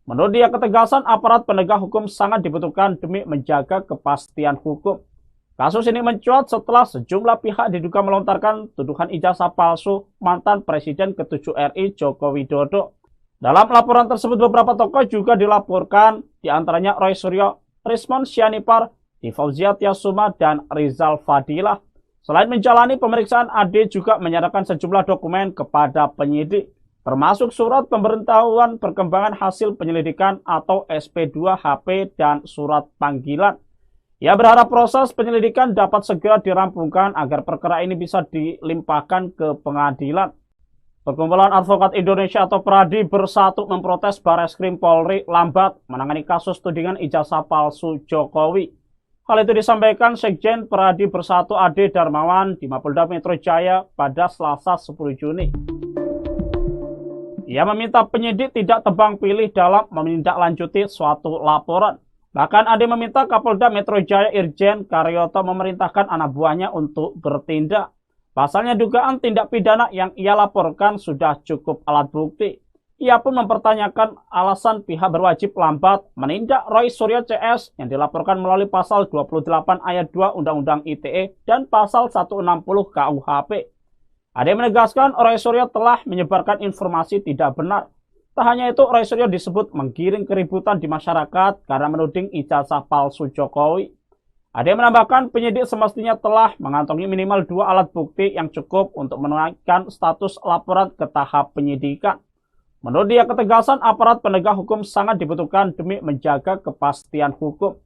Menurut dia, ketegasan aparat penegak hukum sangat dibutuhkan demi menjaga kepastian hukum. Kasus ini mencuat setelah sejumlah pihak diduga melontarkan tuduhan ijazah palsu mantan Presiden ke-7 RI Joko Widodo. Dalam laporan tersebut beberapa tokoh juga dilaporkan, diantaranya Roy Suryo, Rismon Sianipar, Fauzia Tiasuma, dan Rizal Fadilah. Selain menjalani pemeriksaan, Ade juga menyerahkan sejumlah dokumen kepada penyidik, termasuk surat pemberitahuan perkembangan hasil penyelidikan atau SP2HP dan surat panggilan. Ia berharap proses penyelidikan dapat segera dirampungkan agar perkara ini bisa dilimpahkan ke pengadilan. Perkumpulan Advokat Indonesia atau PRADI Bersatu memprotes Bareskrim Polri lambat menangani kasus tudingan ijazah palsu Jokowi. Hal itu disampaikan Sekjen PRADI Bersatu Ade Darmawan di Mapolda Metro Jaya pada Selasa 10 Juni. Ia meminta penyidik tidak tebang pilih dalam menindaklanjuti suatu laporan. Bahkan Ade meminta Kapolda Metro Jaya Irjen Karyoto memerintahkan anak buahnya untuk bertindak. Pasalnya dugaan tindak pidana yang ia laporkan sudah cukup alat bukti. Ia pun mempertanyakan alasan pihak berwajib lambat menindak Roy Suryo CS yang dilaporkan melalui pasal 28 ayat 2 Undang-Undang ITE dan pasal 160 KUHP. Ade menegaskan Roy Suryo telah menyebarkan informasi tidak benar. Tak hanya itu, Roy Suryo disebut menggiring keributan di masyarakat karena menuding ijazah palsu Jokowi. Ade menambahkan penyidik semestinya telah mengantongi minimal 2 alat bukti yang cukup untuk menaikkan status laporan ke tahap penyidikan. Menurut dia, ketegasan aparat penegak hukum sangat dibutuhkan demi menjaga kepastian hukum.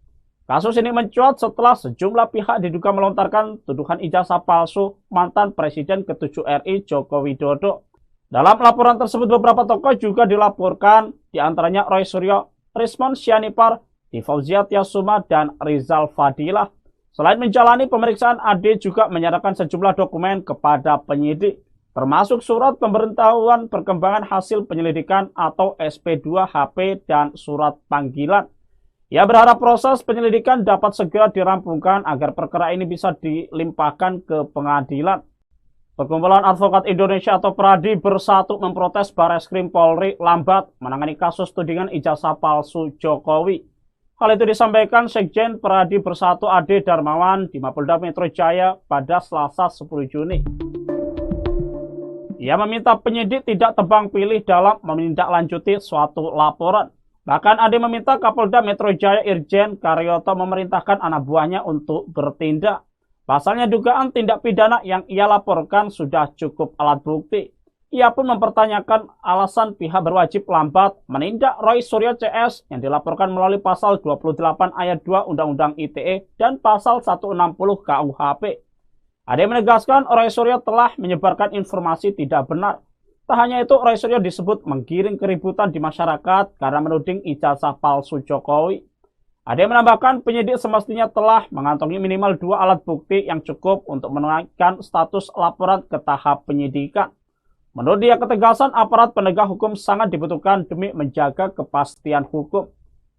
Kasus ini mencuat setelah sejumlah pihak diduga melontarkan tuduhan ijazah palsu mantan Presiden ke-7 RI Joko Widodo. Dalam laporan tersebut beberapa tokoh juga dilaporkan, diantaranya Roy Suryo, Rismon Sianipar, Fauzia Tiasuma, dan Rizal Fadilah. Selain menjalani pemeriksaan, Ade juga menyerahkan sejumlah dokumen kepada penyidik, termasuk surat pemberitahuan perkembangan hasil penyelidikan atau SP2HP dan surat panggilan. Ia berharap proses penyelidikan dapat segera dirampungkan agar perkara ini bisa dilimpahkan ke pengadilan. Perkumpulan Advokat Indonesia atau PRADI Bersatu memprotes Bareskrim Polri lambat menangani kasus tudingan ijazah palsu Jokowi. Hal itu disampaikan Sekjen PRADI Bersatu Ade Darmawan di Mapolda Metro Jaya pada Selasa 10 Juni. Ia meminta penyidik tidak tebang pilih dalam menindaklanjuti suatu laporan. Bahkan Ade meminta Kapolda Metro Jaya Irjen Karyoto memerintahkan anak buahnya untuk bertindak. Pasalnya dugaan tindak pidana yang ia laporkan sudah cukup alat bukti. Ia pun mempertanyakan alasan pihak berwajib lambat menindak Roy Suryo CS yang dilaporkan melalui pasal 28 ayat 2 Undang-Undang ITE dan pasal 160 KUHP. Ade menegaskan Roy Suryo telah menyebarkan informasi tidak benar. Tak hanya itu, Roy Suryo disebut menggiring keributan di masyarakat karena menuding ijazah palsu Jokowi. Ade menambahkan penyidik semestinya telah mengantongi minimal 2 alat bukti yang cukup untuk menaikkan status laporan ke tahap penyidikan. Menurut dia, ketegasan aparat penegak hukum sangat dibutuhkan demi menjaga kepastian hukum.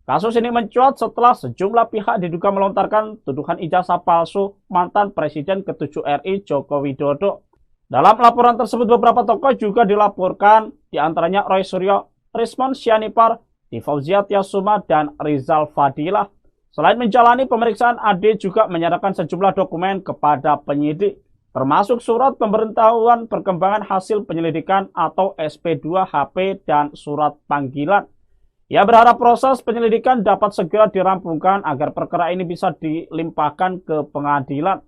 Kasus ini mencuat setelah sejumlah pihak diduga melontarkan tuduhan ijazah palsu mantan Presiden ke-7 RI Joko Widodo. Dalam laporan tersebut beberapa tokoh juga dilaporkan, diantaranya Roy Suryo, Rismon Sianipar, Fauzia Tiasuma, dan Rizal Fadilah. Selain menjalani pemeriksaan, AD juga menyerahkan sejumlah dokumen kepada penyidik, termasuk surat pemberitahuan perkembangan hasil penyelidikan atau SP2 HP dan surat panggilan. Ia berharap proses penyelidikan dapat segera dirampungkan agar perkara ini bisa dilimpahkan ke pengadilan.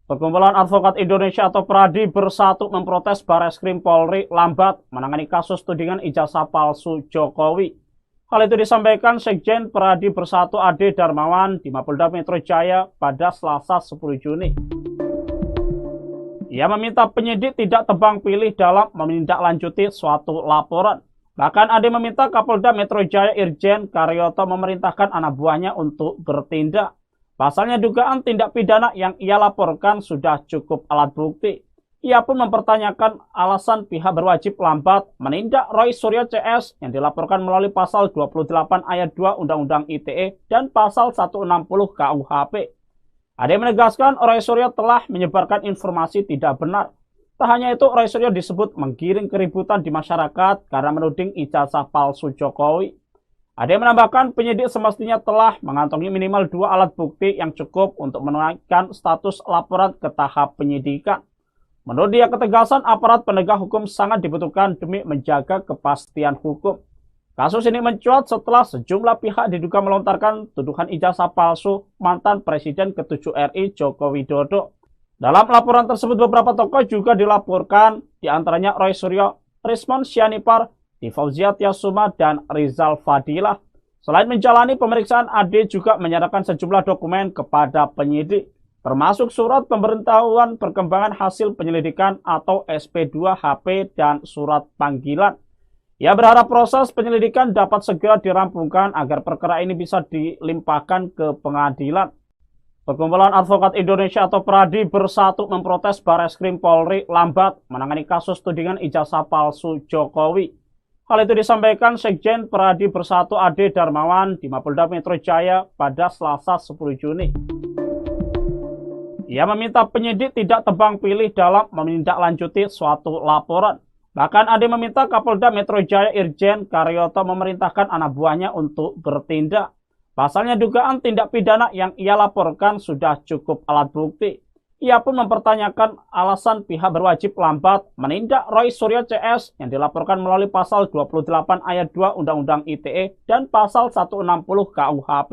Perkumpulan Advokat Indonesia atau PRADI bersatu memprotes Bareskrim Polri lambat menangani kasus tudingan ijazah palsu Jokowi. Hal itu disampaikan Sekjen PRADI Bersatu Ade Darmawan di Mapolda Metro Jaya pada Selasa 10 Juni. Ia meminta penyidik tidak tebang pilih dalam menindaklanjuti suatu laporan. Bahkan Ade meminta Kapolda Metro Jaya Irjen Karyoto memerintahkan anak buahnya untuk bertindak. Pasalnya dugaan tindak pidana yang ia laporkan sudah cukup alat bukti. Ia pun mempertanyakan alasan pihak berwajib lambat menindak Roy Suryo CS yang dilaporkan melalui pasal 28 ayat 2 Undang-Undang ITE dan pasal 160 KUHP. Ade menegaskan Roy Suryo telah menyebarkan informasi tidak benar. Tak hanya itu, Roy Suryo disebut menggiring keributan di masyarakat karena menuding ijazah palsu Jokowi. Ade menambahkan penyidik semestinya telah mengantongi minimal 2 alat bukti yang cukup untuk menaikkan status laporan ke tahap penyidikan. Menurut dia, ketegasan aparat penegak hukum sangat dibutuhkan demi menjaga kepastian hukum. Kasus ini mencuat setelah sejumlah pihak diduga melontarkan tuduhan ijazah palsu mantan Presiden ke-7 RI Joko Widodo. Dalam laporan tersebut beberapa tokoh juga dilaporkan, diantaranya Roy Suryo, Rismon Sianipar, Fauzia Tiasuma, dan Rizal Fadilah. Selain menjalani pemeriksaan, Ade juga menyerahkan sejumlah dokumen kepada penyidik, termasuk surat pemberitahuan perkembangan hasil penyelidikan atau SP2 HP dan surat panggilan. Ia berharap proses penyelidikan dapat segera dirampungkan agar perkara ini bisa dilimpahkan ke pengadilan. Perkumpulan Advokat Indonesia atau PRADI bersatu memprotes Bareskrim Polri lambat menangani kasus tudingan ijazah palsu Jokowi. Hal itu disampaikan Sekjen PRADI Bersatu Ade Darmawan di Mapolda Metro Jaya pada Selasa 10 Juni. Ia meminta penyidik tidak tebang pilih dalam menindaklanjuti suatu laporan. Bahkan Ade meminta Kapolda Metro Jaya Irjen Karyoto memerintahkan anak buahnya untuk bertindak. Pasalnya dugaan tindak pidana yang ia laporkan sudah cukup alat bukti. Ia pun mempertanyakan alasan pihak berwajib lambat menindak Roy Suryo CS yang dilaporkan melalui pasal 28 ayat 2 Undang-Undang ITE dan pasal 160 KUHP.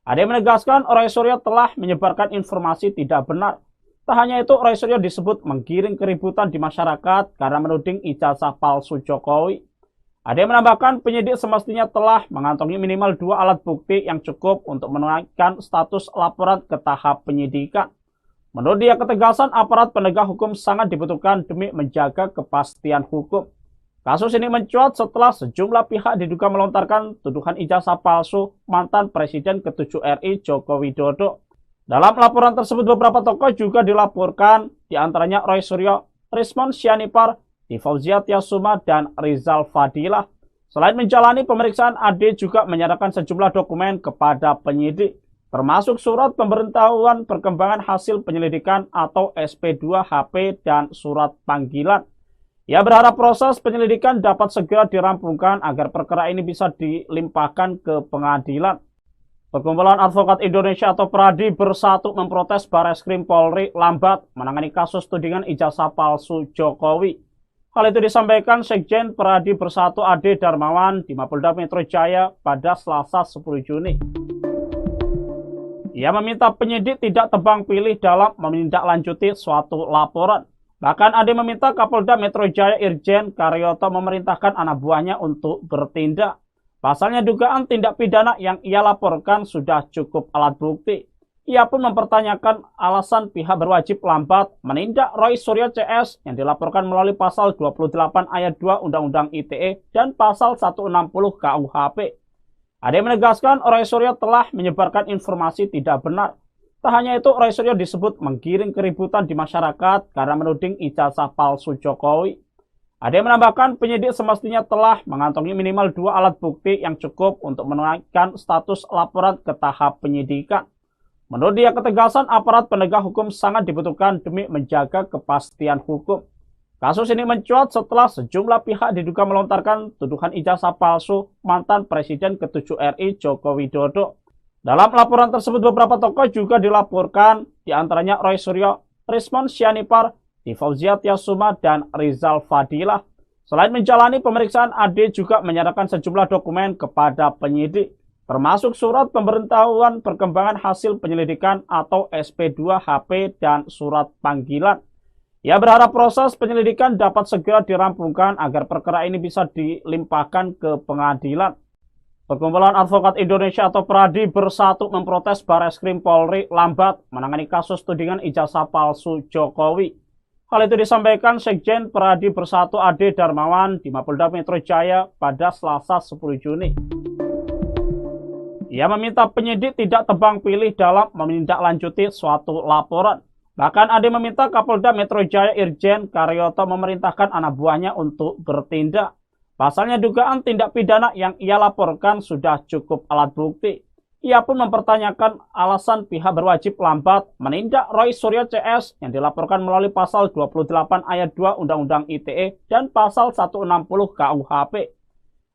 Ade menegaskan Roy Suryo telah menyebarkan informasi tidak benar. Tak hanya itu, Roy Suryo disebut menggiring keributan di masyarakat karena menuding ijazah palsu Jokowi. Ade menambahkan penyidik semestinya telah mengantongi minimal 2 alat bukti yang cukup untuk menaikkan status laporan ke tahap penyidikan. Menurut dia, ketegasan aparat penegak hukum sangat dibutuhkan demi menjaga kepastian hukum. Kasus ini mencuat setelah sejumlah pihak diduga melontarkan tuduhan ijazah palsu mantan Presiden ke-7 RI Joko Widodo. Dalam laporan tersebut beberapa tokoh juga dilaporkan, diantaranya Roy Suryo, Rismon Sianipar, Fauzia Tiasuma, dan Rizal Fadilah. Selain menjalani pemeriksaan, Ade juga menyerahkan sejumlah dokumen kepada penyidik, termasuk surat pemberitahuan perkembangan hasil penyelidikan atau SP2 HP dan surat panggilan. Ia berharap proses penyelidikan dapat segera dirampungkan agar perkara ini bisa dilimpahkan ke pengadilan. Perkumpulan Advokat Indonesia atau PRADI bersatu memprotes Bareskrim Polri lambat menangani kasus tudingan ijazah palsu Jokowi. Hal itu disampaikan Sekjen PRADI Bersatu Ade Darmawan di Mapolda Metro Jaya pada Selasa 10 Juni. Ia meminta penyidik tidak tebang pilih dalam menindaklanjuti suatu laporan. Bahkan Ade meminta Kapolda Metro Jaya Irjen Karyoto memerintahkan anak buahnya untuk bertindak. Pasalnya dugaan tindak pidana yang ia laporkan sudah cukup alat bukti. Ia pun mempertanyakan alasan pihak berwajib lambat menindak Roy Suryo CS yang dilaporkan melalui pasal 28 ayat 2 Undang-Undang ITE dan pasal 160 KUHP. Ade menegaskan Roy Suryo telah menyebarkan informasi tidak benar. Tak hanya itu, Roy Suryo disebut menggiring keributan di masyarakat karena menuding ijazah palsu Jokowi. Ade menambahkan penyidik semestinya telah mengantongi minimal 2 alat bukti yang cukup untuk menaikkan status laporan ke tahap penyidikan. Menurut dia, ketegasan aparat penegak hukum sangat dibutuhkan demi menjaga kepastian hukum. Kasus ini mencuat setelah sejumlah pihak diduga melontarkan tuduhan ijazah palsu mantan Presiden ke-7 RI Joko Widodo. Dalam laporan tersebut beberapa tokoh juga dilaporkan, diantaranya Roy Suryo, Rismon Sianipar, Fauzia Tiasuma, dan Rizal Fadilah. Selain menjalani pemeriksaan, AD juga menyerahkan sejumlah dokumen kepada penyidik, termasuk surat pemberitahuan perkembangan hasil penyelidikan atau SP2 HP dan surat panggilan. Ia berharap proses penyelidikan dapat segera dirampungkan agar perkara ini bisa dilimpahkan ke pengadilan. Perkumpulan Advokat Indonesia atau PRADI bersatu memprotes Bareskrim Polri lambat menangani kasus tudingan ijazah palsu Jokowi. Hal itu disampaikan Sekjen PRADI Bersatu Ade Darmawan di Mapolda Metro Jaya pada Selasa 10 Juni. Ia meminta penyidik tidak tebang pilih dalam menindaklanjuti suatu laporan. Bahkan Ade meminta Kapolda Metro Jaya Irjen Karyoto memerintahkan anak buahnya untuk bertindak. Pasalnya dugaan tindak pidana yang ia laporkan sudah cukup alat bukti. Ia pun mempertanyakan alasan pihak berwajib lambat menindak Roy Suryo CS yang dilaporkan melalui pasal 28 ayat 2 Undang-Undang ITE dan pasal 160 KUHP.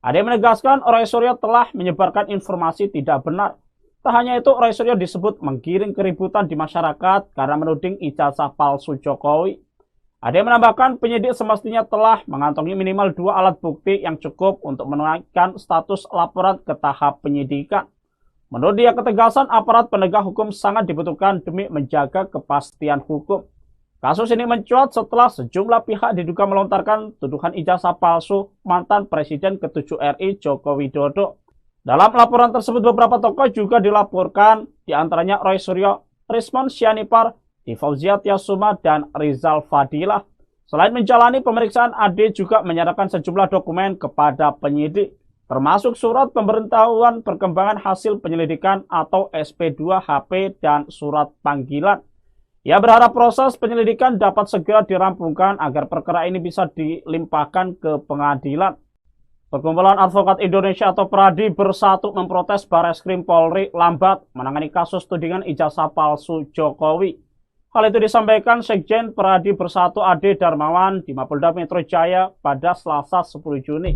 Ade menegaskan Roy Suryo telah menyebarkan informasi tidak benar. Tak hanya itu, Roy Suryo disebut menggiring keributan di masyarakat karena menuding ijazah palsu Jokowi. Ade menambahkan penyidik semestinya telah mengantongi minimal 2 alat bukti yang cukup untuk menaikkan status laporan ke tahap penyidikan. Menurut dia, ketegasan aparat penegak hukum sangat dibutuhkan demi menjaga kepastian hukum. Kasus ini mencuat setelah sejumlah pihak diduga melontarkan tuduhan ijazah palsu mantan Presiden ke-7 RI Joko Widodo. Dalam laporan tersebut beberapa tokoh juga dilaporkan, diantaranya Roy Suryo, Rismon Sianipar, Fauzia Tiasuma, dan Rizal Fadilah. Selain menjalani pemeriksaan, Ade juga menyerahkan sejumlah dokumen kepada penyidik, termasuk surat pemberitahuan perkembangan hasil penyelidikan atau SP2 HP dan surat panggilan. Ia berharap proses penyelidikan dapat segera dirampungkan agar perkara ini bisa dilimpahkan ke pengadilan. Perkumpulan Advokat Indonesia atau PRADI bersatu memprotes Bareskrim Polri lambat menangani kasus tudingan ijazah palsu Jokowi. Hal itu disampaikan Sekjen PRADI Bersatu Ade Darmawan di Mapolda Metro Jaya pada Selasa 10 Juni.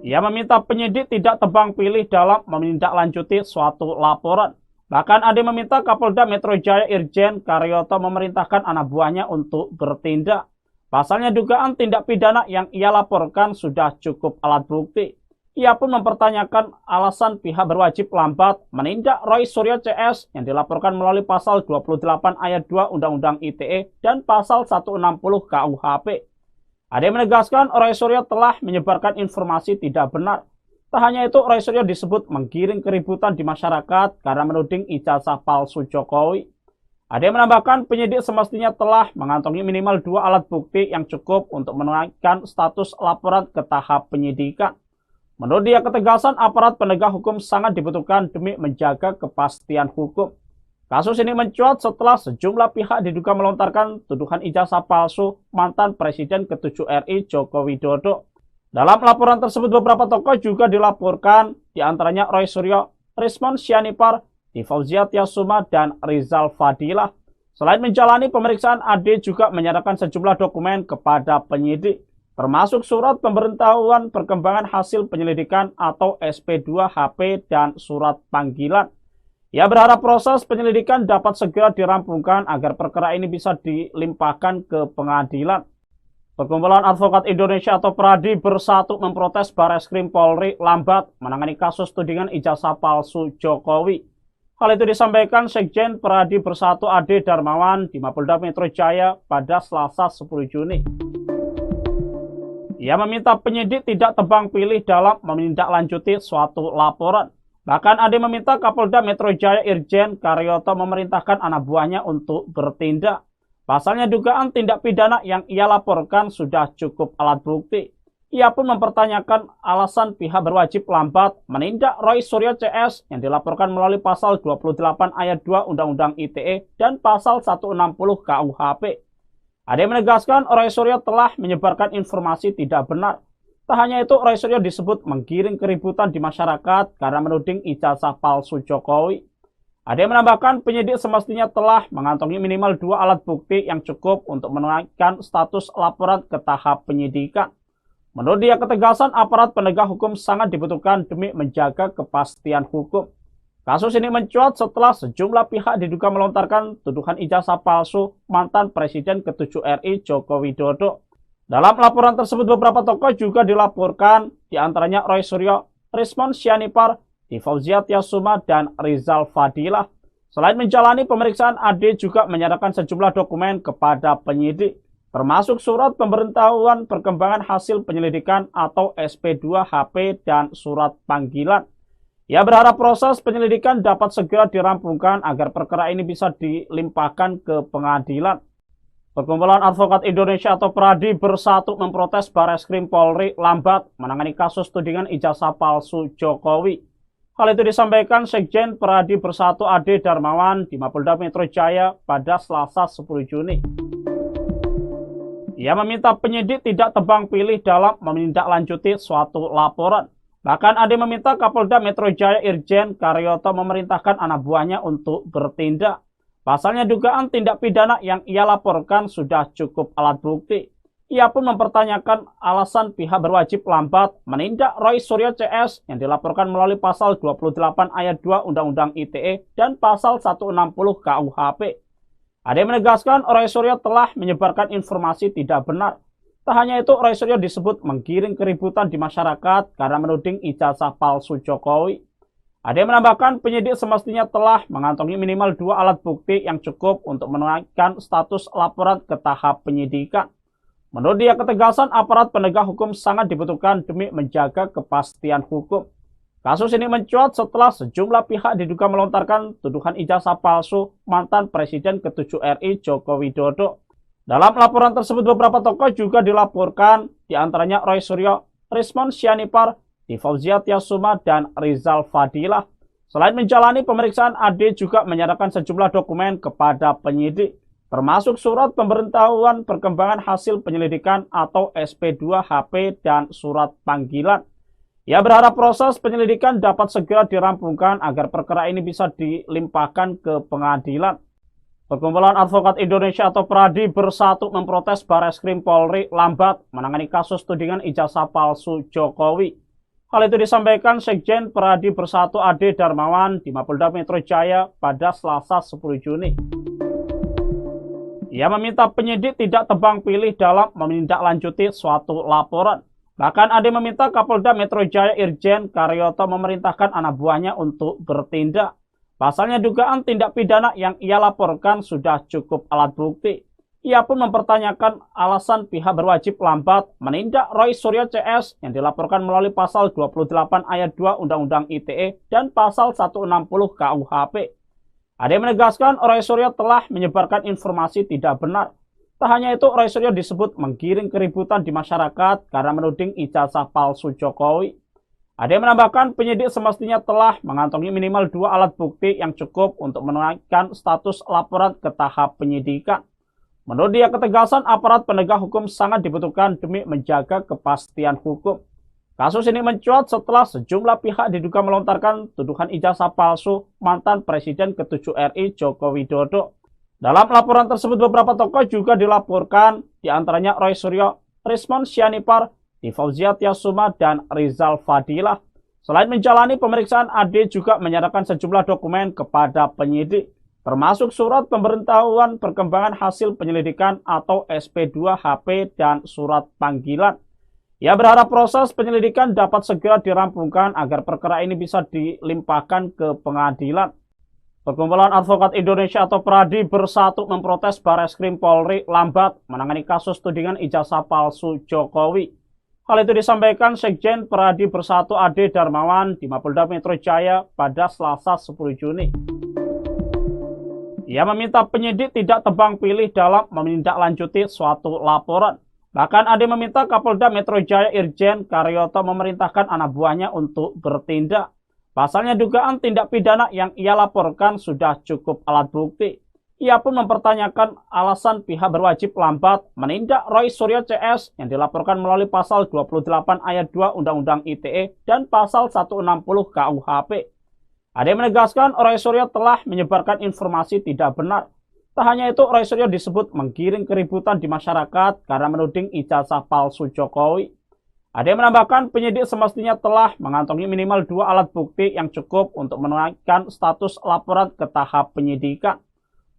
Ia meminta penyidik tidak tebang pilih dalam menindaklanjuti suatu laporan. Bahkan Ade meminta Kapolda Metro Jaya Irjen Karyoto memerintahkan anak buahnya untuk bertindak. Pasalnya dugaan tindak pidana yang ia laporkan sudah cukup alat bukti. Ia pun mempertanyakan alasan pihak berwajib lambat menindak Roy Suryo CS yang dilaporkan melalui pasal 28 ayat 2 Undang-Undang ITE dan pasal 160 KUHP. Ade menegaskan Roy Suryo telah menyebarkan informasi tidak benar. Tak hanya itu, Roy Suryo disebut menggiring keributan di masyarakat karena menuding ijazah palsu Jokowi. Ade menambahkan penyidik semestinya telah mengantongi minimal 2 alat bukti yang cukup untuk menaikkan status laporan ke tahap penyidikan. Menurut dia, ketegasan aparat penegak hukum sangat dibutuhkan demi menjaga kepastian hukum. Kasus ini mencuat setelah sejumlah pihak diduga melontarkan tuduhan ijazah palsu mantan Presiden ke-7 RI Joko Widodo. Dalam laporan tersebut beberapa tokoh juga dilaporkan, diantaranya Roy Suryo, Rismon Sianipar, Fauzia Tiasuma, dan Rizal Fadilah. Selain menjalani pemeriksaan, Ade juga menyerahkan sejumlah dokumen kepada penyidik, termasuk surat pemberitahuan perkembangan hasil penyelidikan atau SP2 HP dan surat panggilan. Ia berharap proses penyelidikan dapat segera dirampungkan agar perkara ini bisa dilimpahkan ke pengadilan. Perkumpulan Advokat Indonesia atau PRADI bersatu memprotes Bareskrim Polri lambat menangani kasus tudingan ijazah palsu Jokowi. Hal itu disampaikan Sekjen PRADI Bersatu Ade Darmawan di Mapolda Metro Jaya pada Selasa 10 Juni. Ia meminta penyidik tidak tebang pilih dalam menindaklanjuti suatu laporan. Bahkan Ade meminta Kapolda Metro Jaya Irjen Karyoto memerintahkan anak buahnya untuk bertindak. Pasalnya dugaan tindak pidana yang ia laporkan sudah cukup alat bukti. Ia pun mempertanyakan alasan pihak berwajib lambat menindak Roy Suryo CS yang dilaporkan melalui pasal 28 ayat 2 Undang-Undang ITE dan pasal 160 KUHP. Ade menegaskan Roy Suryo telah menyebarkan informasi tidak benar. Tak hanya itu, Roy Suryo disebut menggiring keributan di masyarakat karena menuding ijazah palsu Jokowi. Ade menambahkan penyidik semestinya telah mengantongi minimal 2 alat bukti yang cukup untuk menaikkan status laporan ke tahap penyidikan. Menurut dia, ketegasan aparat penegak hukum sangat dibutuhkan demi menjaga kepastian hukum. Kasus ini mencuat setelah sejumlah pihak diduga melontarkan tuduhan ijazah palsu mantan Presiden ke-7 RI Joko Widodo. Dalam laporan tersebut, beberapa tokoh juga dilaporkan, diantaranya Roy Suryo, Rismon Sianipar, Fauzia Tiasuma, dan Rizal Fadilah. Selain menjalani pemeriksaan, Ade juga menyerahkan sejumlah dokumen kepada penyidik, termasuk surat pemberitahuan perkembangan hasil penyelidikan atau SP2HP dan surat panggilan. Ia berharap proses penyelidikan dapat segera dirampungkan agar perkara ini bisa dilimpahkan ke pengadilan. Perkumpulan Advokat Indonesia atau PRADI bersatu memprotes Bareskrim Polri lambat menangani kasus tudingan ijazah palsu Jokowi. Hal itu disampaikan Sekjen PRADI Bersatu Ade Darmawan di Mapolda Metro Jaya pada Selasa 10 Juni. Ia meminta penyidik tidak tebang pilih dalam menindaklanjuti suatu laporan. Bahkan Ade meminta Kapolda Metro Jaya Irjen Karyoto memerintahkan anak buahnya untuk bertindak. Pasalnya dugaan tindak pidana yang ia laporkan sudah cukup alat bukti. Ia pun mempertanyakan alasan pihak berwajib lambat menindak Roy Suryo CS yang dilaporkan melalui pasal 28 ayat 2 Undang-Undang ITE dan pasal 160 KUHP. Ade menegaskan Roy Suryo telah menyebarkan informasi tidak benar. Tak hanya itu, Roy Suryo disebut menggiring keributan di masyarakat karena menuding ijazah palsu Jokowi. Ade menambahkan penyidik semestinya telah mengantongi minimal 2 alat bukti yang cukup untuk menaikkan status laporan ke tahap penyidikan. Menurut dia, ketegasan aparat penegak hukum sangat dibutuhkan demi menjaga kepastian hukum. Kasus ini mencuat setelah sejumlah pihak diduga melontarkan tuduhan ijazah palsu mantan Presiden ke-7 RI Joko Widodo. Dalam laporan tersebut, beberapa tokoh juga dilaporkan, diantaranya Roy Suryo, Rismon Sianipar, Fauzia Tiasuma, dan Rizal Fadilah. Selain menjalani pemeriksaan, Ade juga menyerahkan sejumlah dokumen kepada penyidik, termasuk surat pemberitahuan perkembangan hasil penyelidikan atau SP2HP dan surat panggilan. Ia berharap proses penyelidikan dapat segera dirampungkan agar perkara ini bisa dilimpahkan ke pengadilan. Perkumpulan Advokat Indonesia atau PRADI bersatu memprotes Bareskrim Polri lambat menangani kasus tudingan ijazah palsu Jokowi. Hal itu disampaikan Sekjen PRADI Bersatu Ade Darmawan di Mapolda Metro Jaya pada Selasa 10 Juni. Ia meminta penyidik tidak tebang pilih dalam menindaklanjuti suatu laporan. Bahkan Ade meminta Kapolda Metro Jaya Irjen Karyoto memerintahkan anak buahnya untuk bertindak. Pasalnya dugaan tindak pidana yang ia laporkan sudah cukup alat bukti. Ia pun mempertanyakan alasan pihak berwajib lambat menindak Roy Suryo CS yang dilaporkan melalui pasal 28 ayat 2 Undang-Undang ITE dan pasal 160 KUHP. Ade menegaskan Roy Suryo telah menyebarkan informasi tidak benar. Tak hanya itu, Roy Suryo disebut menggiring keributan di masyarakat karena menuding ijazah palsu Jokowi. Ade menambahkan penyidik semestinya telah mengantongi minimal 2 alat bukti yang cukup untuk menaikkan status laporan ke tahap penyidikan. Menurut dia, ketegasan aparat penegak hukum sangat dibutuhkan demi menjaga kepastian hukum. Kasus ini mencuat setelah sejumlah pihak diduga melontarkan tuduhan ijazah palsu mantan Presiden ke-7 RI Joko Widodo. Dalam laporan tersebut, beberapa tokoh juga dilaporkan, diantaranya Roy Suryo, Rismon Sianipar, Fauzia Tiasuma, dan Rizal Fadilah. Selain menjalani pemeriksaan, Ade juga menyerahkan sejumlah dokumen kepada penyidik, termasuk surat pemberitahuan perkembangan hasil penyelidikan atau SP2HP dan surat panggilan. Ia berharap proses penyelidikan dapat segera dirampungkan agar perkara ini bisa dilimpahkan ke pengadilan. Perkumpulan Advokat Indonesia atau PRADI bersatu memprotes Bareskrim Polri lambat menangani kasus tudingan ijazah palsu Jokowi. Hal itu disampaikan Sekjen PRADI Bersatu Ade Darmawan di Mapolda Metro Jaya pada Selasa 10 Juni. Ia meminta penyidik tidak tebang pilih dalam menindaklanjuti suatu laporan. Bahkan Ade meminta Kapolda Metro Jaya Irjen Karyoto memerintahkan anak buahnya untuk bertindak. Pasalnya dugaan tindak pidana yang ia laporkan sudah cukup alat bukti. Ia pun mempertanyakan alasan pihak berwajib lambat menindak Roy Suryo CS yang dilaporkan melalui pasal 28 ayat 2 Undang-Undang ITE dan pasal 160 KUHP. Ade menegaskan Roy Suryo telah menyebarkan informasi tidak benar. Tak hanya itu, Roy Suryo disebut menggiring keributan di masyarakat karena menuding ijazah palsu Jokowi. Ade menambahkan penyidik semestinya telah mengantongi minimal 2 alat bukti yang cukup untuk menaikkan status laporan ke tahap penyidikan.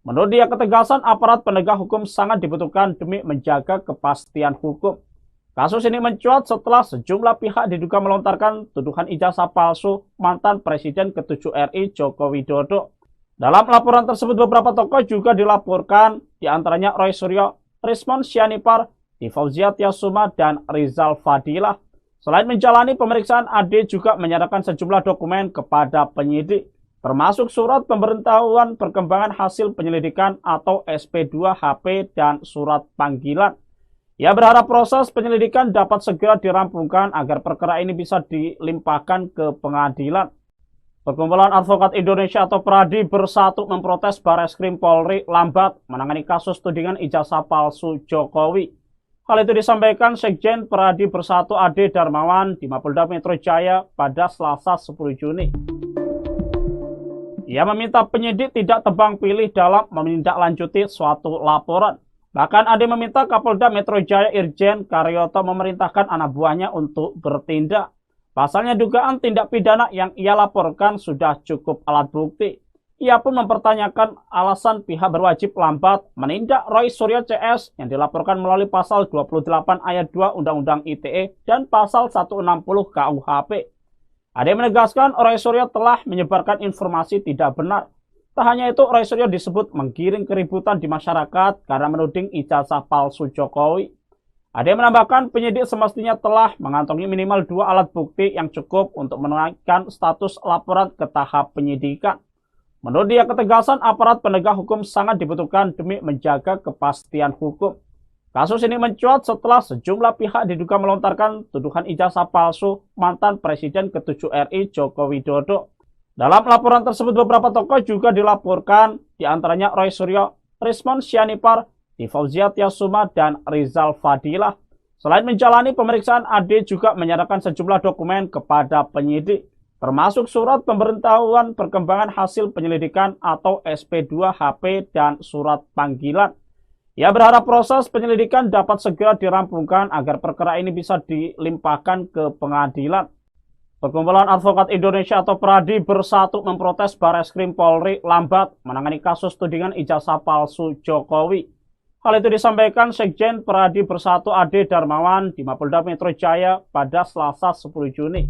Menurut dia, ketegasan aparat penegak hukum sangat dibutuhkan demi menjaga kepastian hukum. Kasus ini mencuat setelah sejumlah pihak diduga melontarkan tuduhan ijazah palsu mantan Presiden ke-7 RI Joko Widodo. Dalam laporan tersebut, beberapa tokoh juga dilaporkan, diantaranya Roy Suryo, Rismon Sianipar, Fauzia Tiasuma, dan Rizal Fadilah. Selain menjalani pemeriksaan, Ade juga menyerahkan sejumlah dokumen kepada penyidik, termasuk surat pemberitahuan perkembangan hasil penyelidikan atau SP2HP dan surat panggilan. Ia berharap proses penyelidikan dapat segera dirampungkan agar perkara ini bisa dilimpahkan ke pengadilan. Perkumpulan Advokat Indonesia atau PRADI Bersatu memprotes Bareskrim Polri lambat menangani kasus tudingan ijazah palsu Jokowi. Hal itu disampaikan Sekjen PRADI Bersatu Ade Darmawan di Mapolda Metro Jaya pada Selasa 10 Juni. Ia meminta penyidik tidak tebang pilih dalam menindaklanjuti suatu laporan. Bahkan Ade meminta Kapolda Metro Jaya Irjen Karyoto memerintahkan anak buahnya untuk bertindak. Pasalnya dugaan tindak pidana yang ia laporkan sudah cukup alat bukti. Ia pun mempertanyakan alasan pihak berwajib lambat menindak Roy Suryo CS yang dilaporkan melalui pasal 28 ayat 2 Undang-Undang ITE dan pasal 160 KUHP. Ade menegaskan Roy Suryo telah menyebarkan informasi tidak benar. Tak hanya itu, Roy Suryo disebut menggiring keributan di masyarakat karena menuding ijazah palsu Jokowi. Ade menambahkan penyidik semestinya telah mengantongi minimal 2 alat bukti yang cukup untuk menaikkan status laporan ke tahap penyidikan. Menurut dia, ketegasan aparat penegak hukum sangat dibutuhkan demi menjaga kepastian hukum. Kasus ini mencuat setelah sejumlah pihak diduga melontarkan tuduhan ijazah palsu mantan Presiden ke-7 RI Joko Widodo. Dalam laporan tersebut, beberapa tokoh juga dilaporkan, diantaranya Roy Suryo, Rismon Sianipar, Fauzia Tiasuma, dan Rizal Fadilah. Selain menjalani pemeriksaan, Ade juga menyerahkan sejumlah dokumen kepada penyidik, termasuk surat pemberitahuan perkembangan hasil penyelidikan atau SP2HP dan surat panggilan. Ia berharap proses penyelidikan dapat segera dirampungkan agar perkara ini bisa dilimpahkan ke pengadilan. Perkumpulan Advokat Indonesia atau PRADI Bersatu memprotes Bareskrim Polri lambat menangani kasus tudingan ijazah palsu Jokowi. Hal itu disampaikan Sekjen PRADI Bersatu Ade Darmawan di Mapolda Metro Jaya pada Selasa 10 Juni.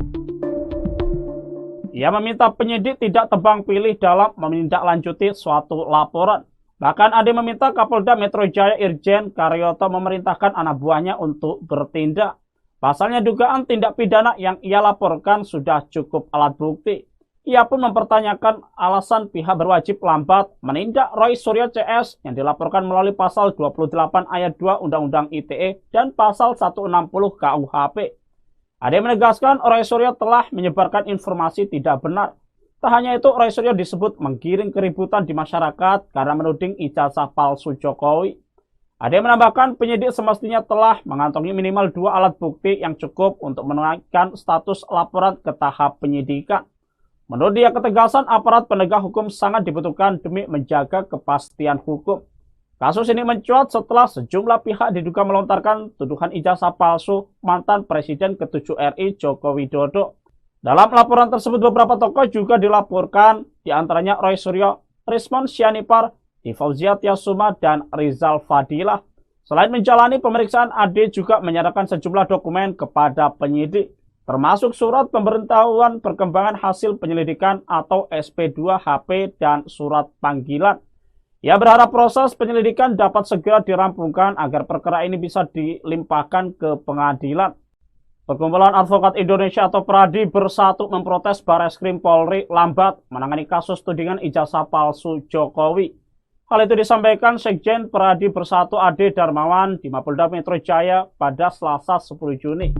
Ia meminta penyidik tidak tebang pilih dalam menindaklanjuti suatu laporan. Bahkan Ade meminta Kapolda Metro Jaya Irjen Karyoto memerintahkan anak buahnya untuk bertindak. Pasalnya dugaan tindak pidana yang ia laporkan sudah cukup alat bukti. Ia pun mempertanyakan alasan pihak berwajib lambat menindak Roy Suryo CS yang dilaporkan melalui pasal 28 ayat 2 Undang-Undang ITE dan pasal 160 KUHP. Ade menegaskan Roy Suryo telah menyebarkan informasi tidak benar. Tak hanya itu, Roy Suryo disebut menggiring keributan di masyarakat karena menuding ijazah palsu Jokowi. Ade menambahkan penyidik semestinya telah mengantongi minimal 2 alat bukti yang cukup untuk menaikkan status laporan ke tahap penyidikan. Menurut dia, ketegasan aparat penegak hukum sangat dibutuhkan demi menjaga kepastian hukum. Kasus ini mencuat setelah sejumlah pihak diduga melontarkan tuduhan ijazah palsu mantan Presiden ke-7 RI Joko Widodo. Dalam laporan tersebut, beberapa tokoh juga dilaporkan, diantaranya Roy Suryo, Rismon Sianipar, Fauzia Tiasuma, dan Rizal Fadilah. Selain menjalani pemeriksaan, Ade juga menyerahkan sejumlah dokumen kepada penyidik, termasuk surat pemberitahuan perkembangan hasil penyelidikan atau SP2HP dan surat panggilan. Ia berharap proses penyelidikan dapat segera dirampungkan agar perkara ini bisa dilimpahkan ke pengadilan. Perkumpulan Advokat Indonesia atau PRADI Bersatu memprotes Bareskrim Polri lambat menangani kasus tudingan ijazah palsu Jokowi. Hal itu disampaikan Sekjen PRADI Bersatu Ade Darmawan di Mapolda Metro Jaya pada Selasa 10 Juni.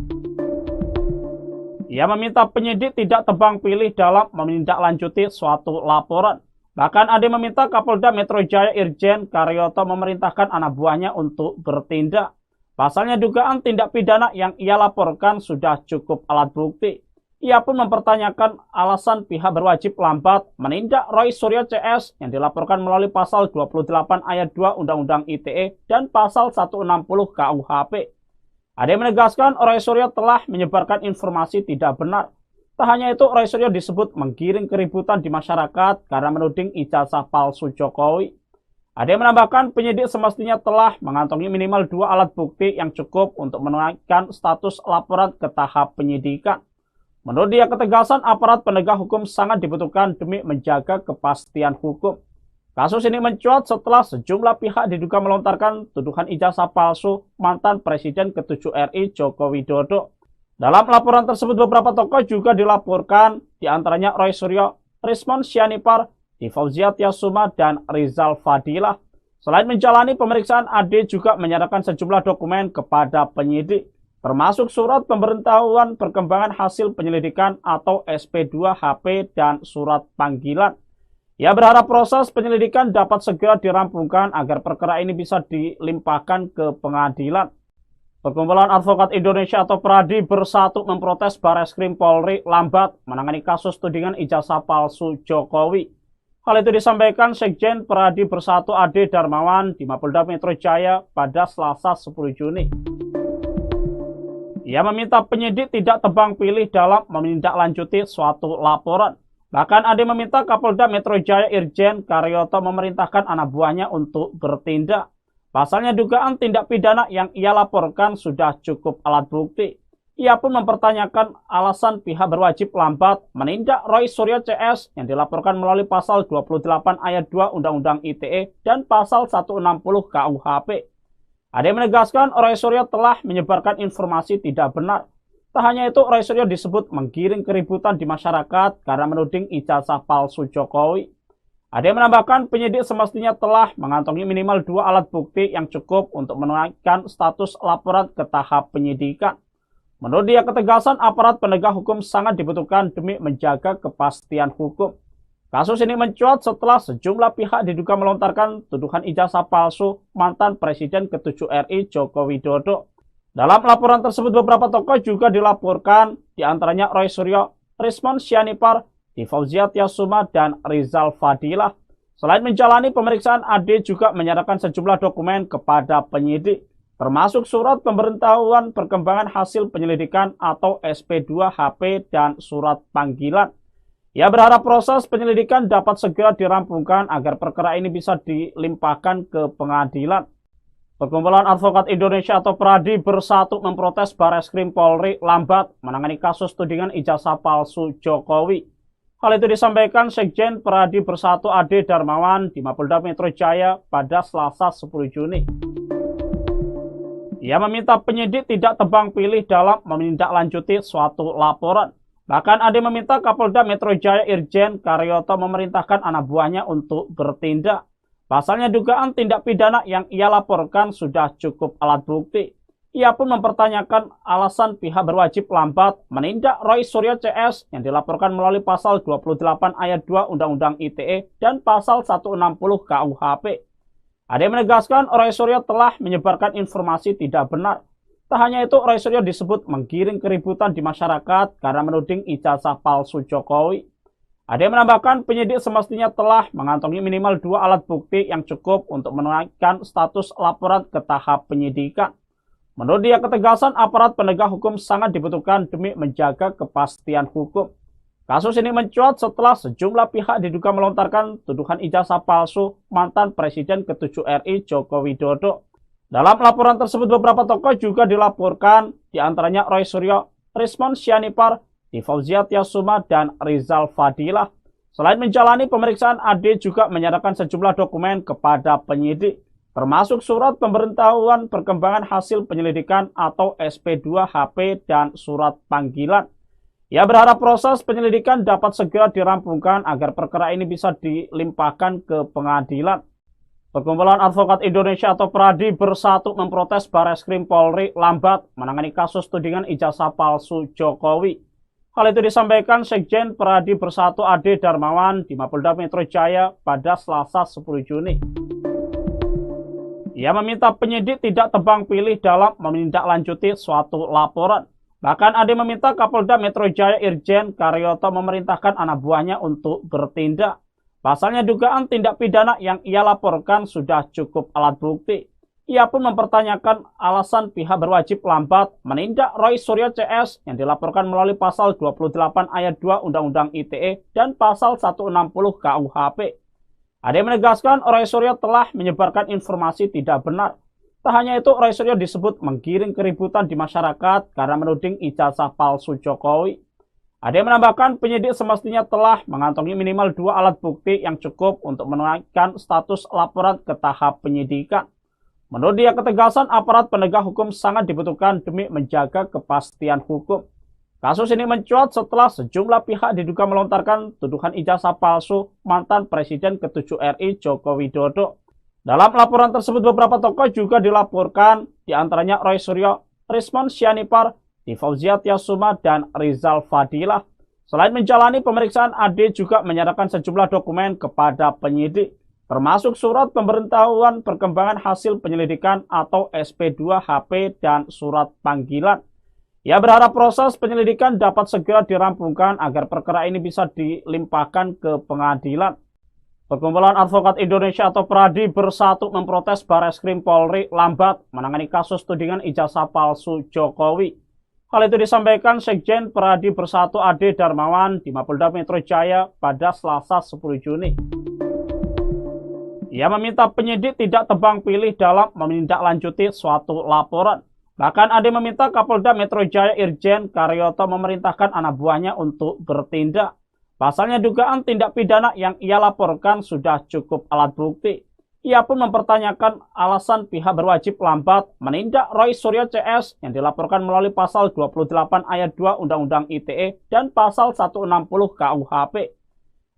Ia meminta penyidik tidak tebang pilih dalam menindaklanjuti suatu laporan. Bahkan Ade meminta Kapolda Metro Jaya Irjen Karyoto memerintahkan anak buahnya untuk bertindak. Pasalnya dugaan tindak pidana yang ia laporkan sudah cukup alat bukti. Ia pun mempertanyakan alasan pihak berwajib lambat menindak Roy Suryo CS yang dilaporkan melalui pasal 28 ayat 2 Undang-Undang ITE dan pasal 160 KUHP. Ade menegaskan Roy Suryo telah menyebarkan informasi tidak benar. Tak hanya itu, Roy Suryo disebut menggiring keributan di masyarakat karena menuding ijazah palsu Jokowi. Ade menambahkan penyidik semestinya telah mengantongi minimal 2 alat bukti yang cukup untuk menaikkan status laporan ke tahap penyidikan. Menurut dia, ketegasan aparat penegak hukum sangat dibutuhkan demi menjaga kepastian hukum. Kasus ini mencuat setelah sejumlah pihak diduga melontarkan tuduhan ijazah palsu mantan Presiden ke-7 RI Joko Widodo. Dalam laporan tersebut, beberapa tokoh juga dilaporkan, diantaranya Roy Suryo, Rismon Sianipar, Fauzia Tiasuma, dan Rizal Fadilah. Selain menjalani pemeriksaan, Ade juga menyerahkan sejumlah dokumen kepada penyidik, termasuk surat pemberitahuan perkembangan hasil penyelidikan atau SP2HP dan surat panggilan. Ia berharap proses penyelidikan dapat segera dirampungkan agar perkara ini bisa dilimpahkan ke pengadilan. Perkumpulan Advokat Indonesia atau PRADI bersatu memprotes Bareskrim Polri lambat menangani kasus tudingan ijazah palsu Jokowi. Hal itu disampaikan Sekjen PRADI Bersatu Ade Darmawan di Mapolda Metro Jaya pada Selasa 10 Juni. Ia meminta penyidik tidak tebang pilih dalam menindaklanjuti suatu laporan. Bahkan Ade meminta Kapolda Metro Jaya Irjen Karyoto memerintahkan anak buahnya untuk bertindak. Pasalnya dugaan tindak pidana yang ia laporkan sudah cukup alat bukti. Ia pun mempertanyakan alasan pihak berwajib lambat menindak Roy Suryo CS yang dilaporkan melalui pasal 28 ayat 2 Undang-Undang ITE dan pasal 160 KUHP. Ade menegaskan Roy Suryo telah menyebarkan informasi tidak benar. Tak hanya itu, Roy Suryo disebut menggiring keributan di masyarakat karena menuding ijazah palsu Jokowi. Ade menambahkan penyidik semestinya telah mengantongi minimal 2 alat bukti yang cukup untuk menaikkan status laporan ke tahap penyidikan. Menurut dia, ketegasan aparat penegak hukum sangat dibutuhkan demi menjaga kepastian hukum. Kasus ini mencuat setelah sejumlah pihak diduga melontarkan tuduhan ijazah palsu mantan Presiden ke-7 RI Joko Widodo. Dalam laporan tersebut, beberapa tokoh juga dilaporkan, diantaranya Roy Suryo, Rismon Sianipar, Fauzia Tiasuma, dan Rizal Fadilah. Selain menjalani pemeriksaan, Ade juga menyerahkan sejumlah dokumen kepada penyidik, termasuk surat pemberitahuan perkembangan hasil penyelidikan atau SP2HP dan surat panggilan. Ia berharap proses penyelidikan dapat segera dirampungkan agar perkara ini bisa dilimpahkan ke pengadilan. Perkumpulan Advokat Indonesia atau PRADI bersatu memprotes Bareskrim Polri lambat menangani kasus tudingan ijazah palsu Jokowi. Hal itu disampaikan Sekjen PRADI Bersatu Ade Darmawan di Mapolda Metro Jaya pada Selasa 10 Juni. Ia meminta penyidik tidak tebang pilih dalam menindaklanjuti suatu laporan. Bahkan Ade meminta Kapolda Metro Jaya Irjen Karyoto memerintahkan anak buahnya untuk bertindak. Pasalnya dugaan tindak pidana yang ia laporkan sudah cukup alat bukti. Ia pun mempertanyakan alasan pihak berwajib lambat menindak Roy Suryo CS yang dilaporkan melalui pasal 28 ayat 2 Undang-Undang ITE dan pasal 160 KUHP. Ade menegaskan Roy Suryo telah menyebarkan informasi tidak benar. Tak hanya itu, Roy Suryo disebut menggiring keributan di masyarakat karena menuding ijazah palsu Jokowi. Ade menambahkan penyidik semestinya telah mengantongi minimal 2 alat bukti yang cukup untuk menaikkan status laporan ke tahap penyidikan. Menurut dia, ketegasan aparat penegak hukum sangat dibutuhkan demi menjaga kepastian hukum. Kasus ini mencuat setelah sejumlah pihak diduga melontarkan tuduhan ijazah palsu mantan Presiden ke-7 RI Joko Widodo. Dalam laporan tersebut, beberapa tokoh juga dilaporkan, diantaranya Roy Suryo, Rismon Sianipar, Fauzia Tiasuma, dan Rizal Fadilah. Selain menjalani pemeriksaan, Ade juga menyerahkan sejumlah dokumen kepada penyidik, termasuk surat pemberitahuan perkembangan hasil penyelidikan atau SP2HP dan surat panggilan. Ia berharap proses penyelidikan dapat segera dirampungkan agar perkara ini bisa dilimpahkan ke pengadilan. Perkumpulan Advokat Indonesia atau PRADI bersatu memprotes Bareskrim Polri lambat menangani kasus tudingan ijazah palsu Jokowi. Hal itu disampaikan Sekjen PRADI Bersatu Ade Darmawan di Mapolda Metro Jaya pada Selasa 10 Juni. Ia meminta penyidik tidak tebang pilih dalam menindaklanjuti suatu laporan. Bahkan Ade meminta Kapolda Metro Jaya Irjen Karyoto memerintahkan anak buahnya untuk bertindak. Pasalnya dugaan tindak pidana yang ia laporkan sudah cukup alat bukti. Ia pun mempertanyakan alasan pihak berwajib lambat menindak Roy Suryo CS yang dilaporkan melalui pasal 28 ayat 2 Undang-Undang ITE dan pasal 160 KUHP. Ade menegaskan Roy Suryo telah menyebarkan informasi tidak benar. Tak hanya itu, Roy Suryo disebut menggiring keributan di masyarakat karena menuding ijazah palsu Jokowi. Ade menambahkan penyidik semestinya telah mengantongi minimal 2 alat bukti yang cukup untuk menaikkan status laporan ke tahap penyidikan. Menurut dia, ketegasan aparat penegak hukum sangat dibutuhkan demi menjaga kepastian hukum. Kasus ini mencuat setelah sejumlah pihak diduga melontarkan tuduhan ijazah palsu mantan Presiden ke-7 RI Joko Widodo. Dalam laporan tersebut, beberapa tokoh juga dilaporkan, diantaranya Roy Suryo, Rismon Sianipar, Fauzia Tiasuma, dan Rizal Fadilah. Selain menjalani pemeriksaan, Ade juga menyerahkan sejumlah dokumen kepada penyidik, termasuk surat pemberitahuan perkembangan hasil penyelidikan atau SP2HP dan surat panggilan. Ia berharap proses penyelidikan dapat segera dirampungkan agar perkara ini bisa dilimpahkan ke pengadilan. Perkumpulan Advokat Indonesia atau PRADI bersatu memprotes Bareskrim Polri lambat menangani kasus tudingan ijazah palsu Jokowi. Hal itu disampaikan Sekjen PRADI Bersatu Ade Darmawan di Mapolda Metro Jaya pada Selasa 10 Juni. Ia meminta penyidik tidak tebang pilih dalam menindaklanjuti suatu laporan. Bahkan Ade meminta Kapolda Metro Jaya Irjen Karyoto memerintahkan anak buahnya untuk bertindak. Pasalnya dugaan tindak pidana yang ia laporkan sudah cukup alat bukti. Ia pun mempertanyakan alasan pihak berwajib lambat menindak Roy Suryo CS yang dilaporkan melalui pasal 28 ayat 2 Undang-Undang ITE dan pasal 160 KUHP.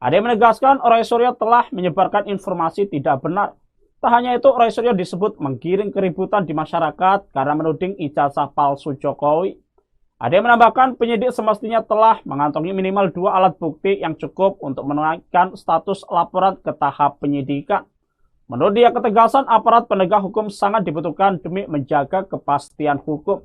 Ade menegaskan Roy Suryo telah menyebarkan informasi tidak benar. Tak hanya itu, Roy Suryo disebut menggiring keributan di masyarakat karena menuding ijazah palsu Jokowi. Ade menambahkan penyidik semestinya telah mengantongi minimal 2 alat bukti yang cukup untuk menaikkan status laporan ke tahap penyidikan. Menurut dia, ketegasan aparat penegak hukum sangat dibutuhkan demi menjaga kepastian hukum.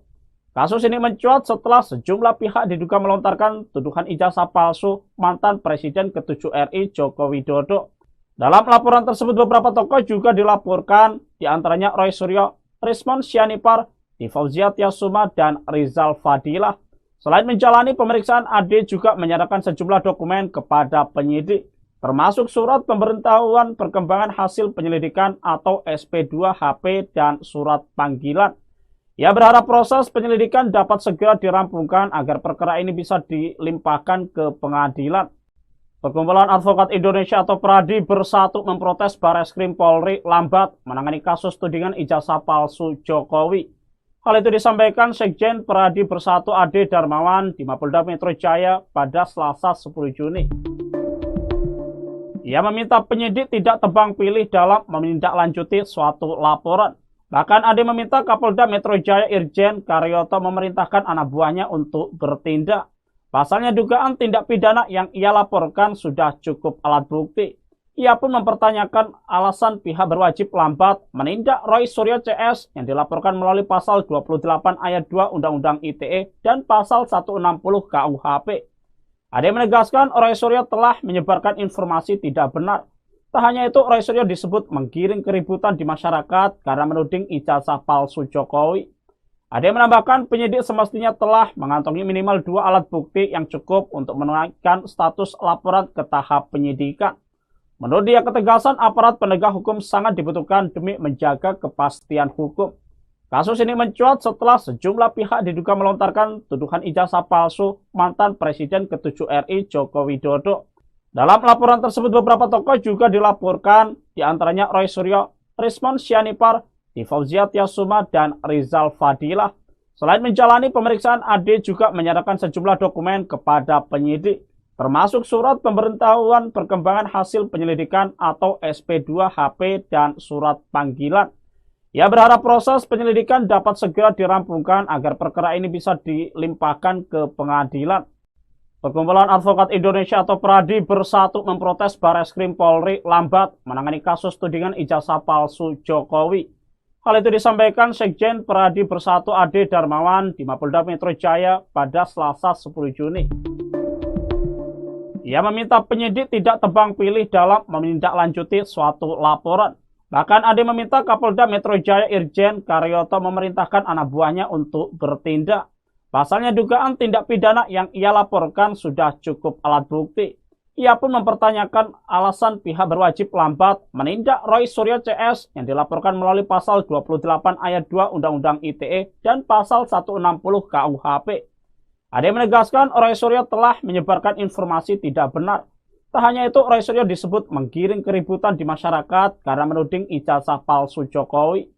Kasus ini mencuat setelah sejumlah pihak diduga melontarkan tuduhan ijazah palsu mantan Presiden ke-7 RI Joko Widodo. Dalam laporan tersebut, beberapa tokoh juga dilaporkan, diantaranya Roy Suryo, Rismon Sianipar, Fauzia Tiasuma, dan Rizal Fadilah. Selain menjalani pemeriksaan, Ade juga menyerahkan sejumlah dokumen kepada penyidik, termasuk surat pemberitahuan perkembangan hasil penyelidikan atau SP2HP dan surat panggilan. Ia berharap proses penyelidikan dapat segera dirampungkan agar perkara ini bisa dilimpahkan ke pengadilan. Perkumpulan Advokat Indonesia atau PRADI bersatu memprotes Bareskrim Polri lambat menangani kasus tudingan ijazah palsu Jokowi. Hal itu disampaikan Sekjen PRADI Bersatu Ade Darmawan di Mapolda Metro Jaya pada Selasa 10 Juni. Ia meminta penyidik tidak tebang pilih dalam menindaklanjuti suatu laporan. Bahkan Ade meminta Kapolda Metro Jaya Irjen Karyoto memerintahkan anak buahnya untuk bertindak. Pasalnya dugaan tindak pidana yang ia laporkan sudah cukup alat bukti. Ia pun mempertanyakan alasan pihak berwajib lambat menindak Roy Suryo CS yang dilaporkan melalui pasal 28 ayat 2 Undang-Undang ITE dan pasal 160 KUHP. Ade menegaskan Roy Suryo telah menyebarkan informasi tidak benar. Tak hanya itu, Roy Suryo disebut menggiring keributan di masyarakat karena menuding ijazah palsu Jokowi. Ade menambahkan penyidik semestinya telah mengantongi minimal 2 alat bukti yang cukup untuk menaikkan status laporan ke tahap penyidikan. Menurut dia, ketegasan aparat penegak hukum sangat dibutuhkan demi menjaga kepastian hukum. Kasus ini mencuat setelah sejumlah pihak diduga melontarkan tuduhan ijazah palsu mantan Presiden ke-7 RI Joko Widodo. Dalam laporan tersebut, beberapa tokoh juga dilaporkan, diantaranya Roy Suryo, Rismon Sianipar, Fauzia Tiasuma, dan Rizal Fadilah. Selain menjalani pemeriksaan, Ade juga menyerahkan sejumlah dokumen kepada penyidik, termasuk surat pemberitahuan perkembangan hasil penyelidikan atau SP2HP dan surat panggilan. Ia berharap proses penyelidikan dapat segera dirampungkan agar perkara ini bisa dilimpahkan ke pengadilan. Perkumpulan Advokat Indonesia atau PRADI bersatu memprotes Bareskrim Polri lambat menangani kasus tudingan ijazah palsu Jokowi. Hal itu disampaikan Sekjen Peradi Bersatu Ade Darmawan di Mapolda Metro Jaya pada Selasa 10 Juni. Ia meminta penyidik tidak tebang pilih dalam menindaklanjuti suatu laporan. Bahkan Ade meminta Kapolda Metro Jaya Irjen Karyoto memerintahkan anak buahnya untuk bertindak. Pasalnya dugaan tindak pidana yang ia laporkan sudah cukup alat bukti. Ia pun mempertanyakan alasan pihak berwajib lambat menindak Roy Suryo CS yang dilaporkan melalui pasal 28 ayat 2 Undang-Undang ITE dan pasal 160 KUHP. Ade menegaskan Roy Suryo telah menyebarkan informasi tidak benar. Tak hanya itu, Roy Suryo disebut menggiring keributan di masyarakat karena menuding ijazah palsu Jokowi.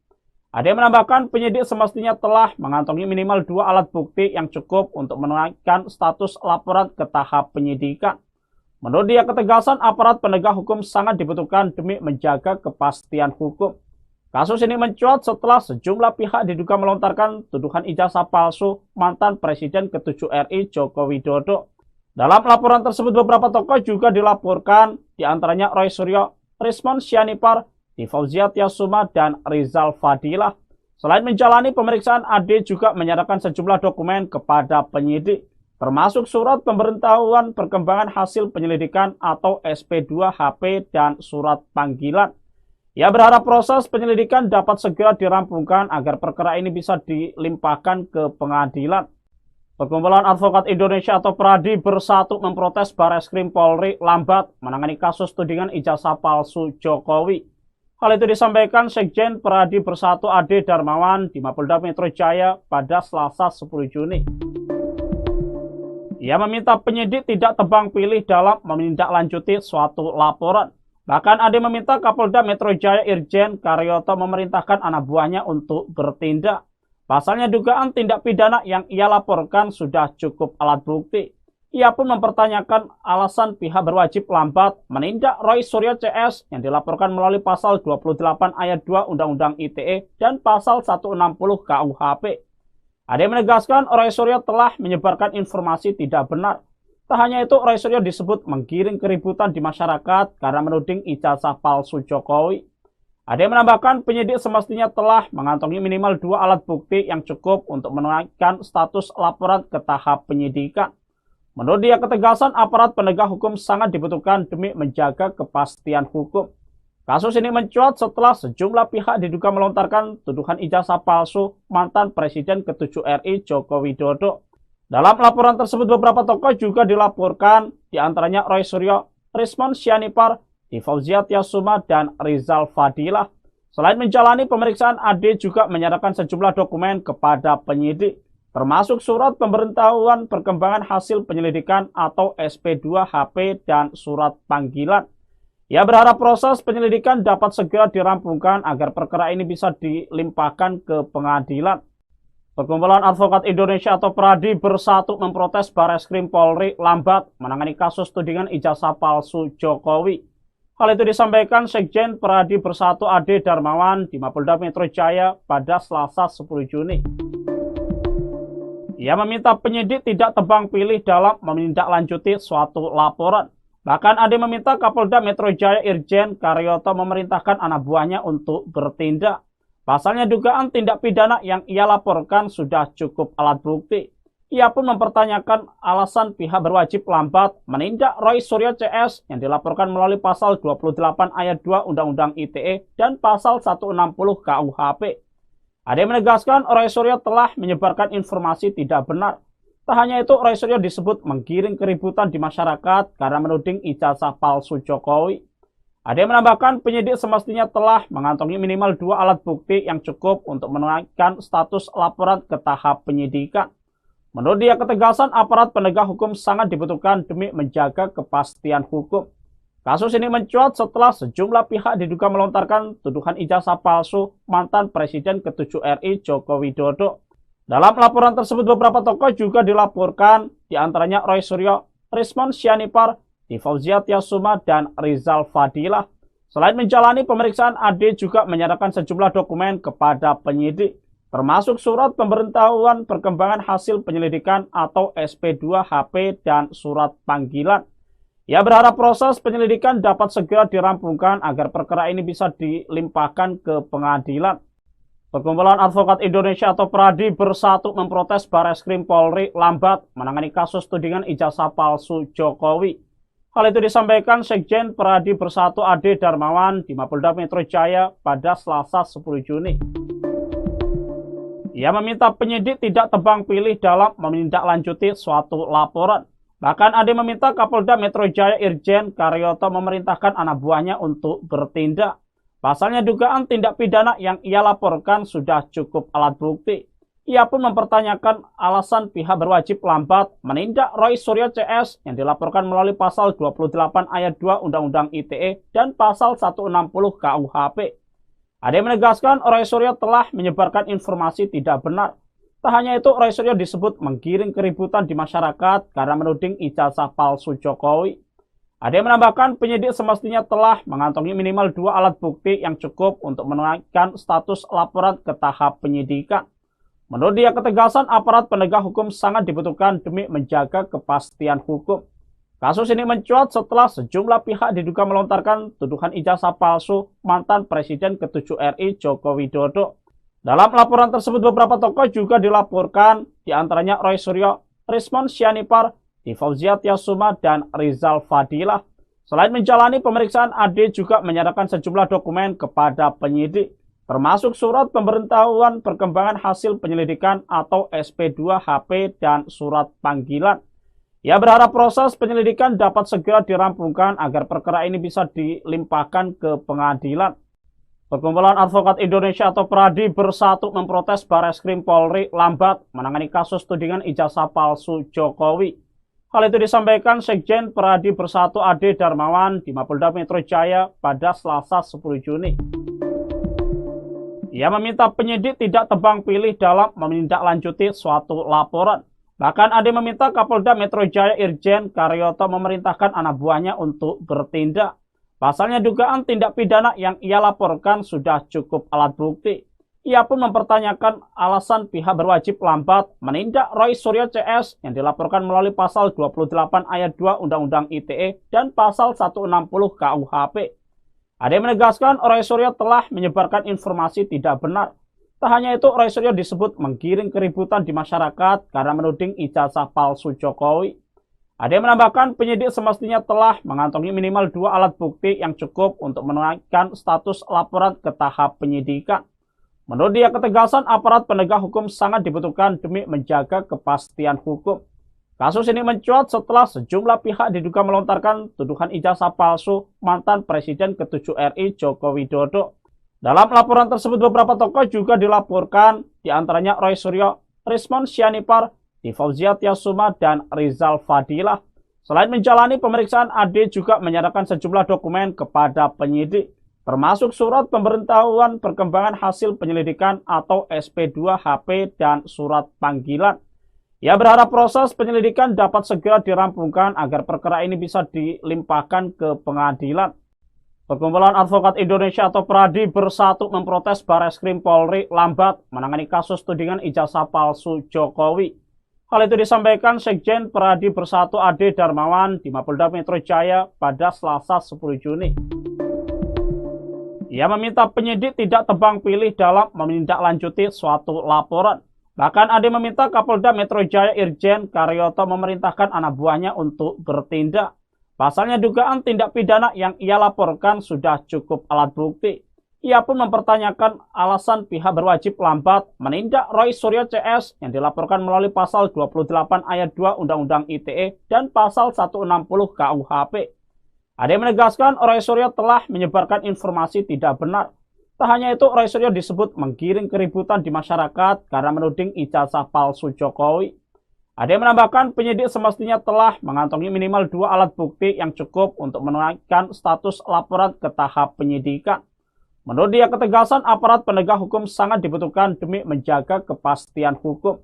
Ade menambahkan penyidik semestinya telah mengantongi minimal 2 alat bukti yang cukup untuk menaikkan status laporan ke tahap penyidikan. Menurut dia, ketegasan aparat penegak hukum sangat dibutuhkan demi menjaga kepastian hukum. Kasus ini mencuat setelah sejumlah pihak diduga melontarkan tuduhan ijazah palsu mantan Presiden ke-7 RI Joko Widodo. Dalam laporan tersebut beberapa tokoh juga dilaporkan, diantaranya Roy Suryo, Rismon Sianipar, Fauzia Tiasuma, dan Rizal Fadilah. Selain menjalani pemeriksaan, Ade juga menyerahkan sejumlah dokumen kepada penyidik, termasuk surat pemberitahuan perkembangan hasil penyelidikan atau SP2HP dan surat panggilan. Ia berharap proses penyelidikan dapat segera dirampungkan agar perkara ini bisa dilimpahkan ke pengadilan. Perkumpulan Advokat Indonesia atau Peradi Bersatu memprotes Bareskrim Polri lambat menangani kasus tudingan ijazah palsu Jokowi. Hal itu disampaikan Sekjen Peradi Bersatu Ade Darmawan di Mapolda Metro Jaya pada Selasa 10 Juni. Ia meminta penyidik tidak tebang pilih dalam menindaklanjuti suatu laporan. Bahkan Ade meminta Kapolda Metro Jaya Irjen Karyoto memerintahkan anak buahnya untuk bertindak. Pasalnya dugaan tindak pidana yang ia laporkan sudah cukup alat bukti. Ia pun mempertanyakan alasan pihak berwajib lambat menindak Roy Suryo CS yang dilaporkan melalui pasal 28 ayat 2 Undang-Undang ITE dan pasal 160 KUHP. Ade menegaskan Roy Suryo telah menyebarkan informasi tidak benar. Tak hanya itu, Roy Suryo disebut menggiring keributan di masyarakat karena menuding ijazah palsu Jokowi. Ade menambahkan penyidik semestinya telah mengantongi minimal 2 alat bukti yang cukup untuk menaikkan status laporan ke tahap penyidikan. Menurut dia, ketegasan aparat penegak hukum sangat dibutuhkan demi menjaga kepastian hukum. Kasus ini mencuat setelah sejumlah pihak diduga melontarkan tuduhan ijazah palsu mantan Presiden ke-7 RI Joko Widodo. Dalam laporan tersebut beberapa tokoh juga dilaporkan, diantaranya Roy Suryo, Rismon Sianipar, Fauzia Tiasuma, dan Rizal Fadilah. Selain menjalani pemeriksaan, Ade juga menyerahkan sejumlah dokumen kepada penyidik, termasuk surat pemberitahuan perkembangan hasil penyelidikan atau SP2HP dan surat panggilan. Ia berharap proses penyelidikan dapat segera dirampungkan agar perkara ini bisa dilimpahkan ke pengadilan. Perkumpulan Advokat Indonesia atau Peradi Bersatu memprotes Bareskrim Polri lambat menangani kasus tudingan ijazah palsu Jokowi. Hal itu disampaikan Sekjen Peradi Bersatu Ade Darmawan di Mapolda Metro Jaya pada Selasa 10 Juni. Ia meminta penyidik tidak tebang pilih dalam menindaklanjuti suatu laporan. Bahkan Ade meminta Kapolda Metro Jaya Irjen Karyoto memerintahkan anak buahnya untuk bertindak. Pasalnya dugaan tindak pidana yang ia laporkan sudah cukup alat bukti. Ia pun mempertanyakan alasan pihak berwajib lambat menindak Roy Suryo CS yang dilaporkan melalui pasal 28 ayat 2 Undang-Undang ITE dan pasal 160 KUHP. Ade menegaskan Roy Suryo telah menyebarkan informasi tidak benar. Tak hanya itu, Roy Suryo disebut menggiring keributan di masyarakat karena menuding ijazah palsu Jokowi. Ade menambahkan penyidik semestinya telah mengantongi minimal 2 alat bukti yang cukup untuk menaikkan status laporan ke tahap penyidikan. Menurut dia, ketegasan aparat penegak hukum sangat dibutuhkan demi menjaga kepastian hukum. Kasus ini mencuat setelah sejumlah pihak diduga melontarkan tuduhan ijazah palsu mantan Presiden ke-7 RI Joko Widodo. Dalam laporan tersebut beberapa tokoh juga dilaporkan, diantaranya Roy Suryo, Rismon Sianipar, Fauzia Tiasuma, dan Rizal Fadilah. Selain menjalani pemeriksaan, Ade juga menyerahkan sejumlah dokumen kepada penyidik, termasuk surat pemberitahuan perkembangan hasil penyelidikan atau SP2HP dan surat panggilan. Ia berharap proses penyelidikan dapat segera dirampungkan agar perkara ini bisa dilimpahkan ke pengadilan. Perkumpulan Advokat Indonesia atau PRADI bersatu memprotes Bareskrim Polri lambat menangani kasus tudingan ijazah palsu Jokowi. Hal itu disampaikan Sekjen PRADI Bersatu Ade Darmawan di Mapolda Metro Jaya pada Selasa 10 Juni. Ia meminta penyidik tidak tebang pilih dalam menindaklanjuti suatu laporan. Bahkan Ade meminta Kapolda Metro Jaya Irjen Karyoto memerintahkan anak buahnya untuk bertindak. Pasalnya dugaan tindak pidana yang ia laporkan sudah cukup alat bukti. Ia pun mempertanyakan alasan pihak berwajib lambat menindak Roy Suryo CS yang dilaporkan melalui pasal 28 ayat 2 Undang-Undang ITE dan pasal 160 KUHP. Ade menegaskan Roy Suryo telah menyebarkan informasi tidak benar. Tak hanya itu, Roy Suryo disebut menggiring keributan di masyarakat karena menuding ijazah palsu Jokowi. Ade menambahkan penyidik semestinya telah mengantongi minimal 2 alat bukti yang cukup untuk menaikkan status laporan ke tahap penyidikan. Menurut dia, ketegasan aparat penegak hukum sangat dibutuhkan demi menjaga kepastian hukum. Kasus ini mencuat setelah sejumlah pihak diduga melontarkan tuduhan ijazah palsu mantan Presiden ke-7 RI Joko Widodo. Dalam laporan tersebut beberapa tokoh juga dilaporkan, diantaranya Roy Suryo, Rismon Sianipar, Fauzia Tiasuma, dan Rizal Fadilah. Selain menjalani pemeriksaan, Ade juga menyerahkan sejumlah dokumen kepada penyidik, termasuk surat pemberitahuan perkembangan hasil penyelidikan atau SP2HP dan surat panggilan. Ia berharap proses penyelidikan dapat segera dirampungkan agar perkara ini bisa dilimpahkan ke pengadilan. Perkumpulan Advokat Indonesia atau PRADI bersatu memprotes Bareskrim Polri lambat menangani kasus tudingan ijazah palsu Jokowi. Hal itu disampaikan Sekjen PRADI Bersatu Ade Darmawan di Mapolda Metro Jaya pada Selasa 10 Juni. Ia meminta penyidik tidak tebang pilih dalam menindaklanjuti suatu laporan. Bahkan Ade meminta Kapolda Metro Jaya Irjen Karyoto memerintahkan anak buahnya untuk bertindak. Pasalnya dugaan tindak pidana yang ia laporkan sudah cukup alat bukti. Ia pun mempertanyakan alasan pihak berwajib lambat menindak Roy Suryo CS yang dilaporkan melalui pasal 28 ayat 2 Undang-Undang ITE dan pasal 160 KUHP. Ade menegaskan Roy Suryo telah menyebarkan informasi tidak benar. Tak hanya itu, Roy Suryo disebut menggiring keributan di masyarakat karena menuding ijazah palsu Jokowi. Ade menambahkan penyidik semestinya telah mengantongi minimal 2 alat bukti yang cukup untuk menaikkan status laporan ke tahap penyidikan. Menurut dia, ketegasan aparat penegak hukum sangat dibutuhkan demi menjaga kepastian hukum. Kasus ini mencuat setelah sejumlah pihak diduga melontarkan tuduhan ijazah palsu mantan Presiden ke-7 RI Joko Widodo. Dalam laporan tersebut beberapa tokoh juga dilaporkan, diantaranya Roy Suryo, Rismon Sianipar, Fauzia Tiasuma, dan Rizal Fadilah. Selain menjalani pemeriksaan, Ade juga menyerahkan sejumlah dokumen kepada penyidik, termasuk surat pemberitahuan perkembangan hasil penyelidikan atau SP2HP dan surat panggilan. Ia berharap proses penyelidikan dapat segera dirampungkan agar perkara ini bisa dilimpahkan ke pengadilan. Perkumpulan Advokat Indonesia atau PRADI bersatu memprotes Bareskrim Polri lambat menangani kasus tudingan ijazah palsu Jokowi. Hal itu disampaikan Sekjen PRADI Bersatu Ade Darmawan di Mapolda Metro Jaya pada Selasa 10 Juni. Ia meminta penyidik tidak tebang pilih dalam menindaklanjuti suatu laporan. Bahkan Ade meminta Kapolda Metro Jaya Irjen Karyoto memerintahkan anak buahnya untuk bertindak. Pasalnya dugaan tindak pidana yang ia laporkan sudah cukup alat bukti. Ia pun mempertanyakan alasan pihak berwajib lambat menindak Roy Suryo CS yang dilaporkan melalui pasal 28 ayat 2 Undang-Undang ITE dan pasal 160 KUHP. Ade menegaskan Roy Suryo telah menyebarkan informasi tidak benar. Tak hanya itu, Roy Suryo disebut menggiring keributan di masyarakat karena menuding ijazah palsu Jokowi. Ade menambahkan penyidik semestinya telah mengantongi minimal 2 alat bukti yang cukup untuk menaikkan status laporan ke tahap penyidikan. Menurut dia, ketegasan aparat penegak hukum sangat dibutuhkan demi menjaga kepastian hukum.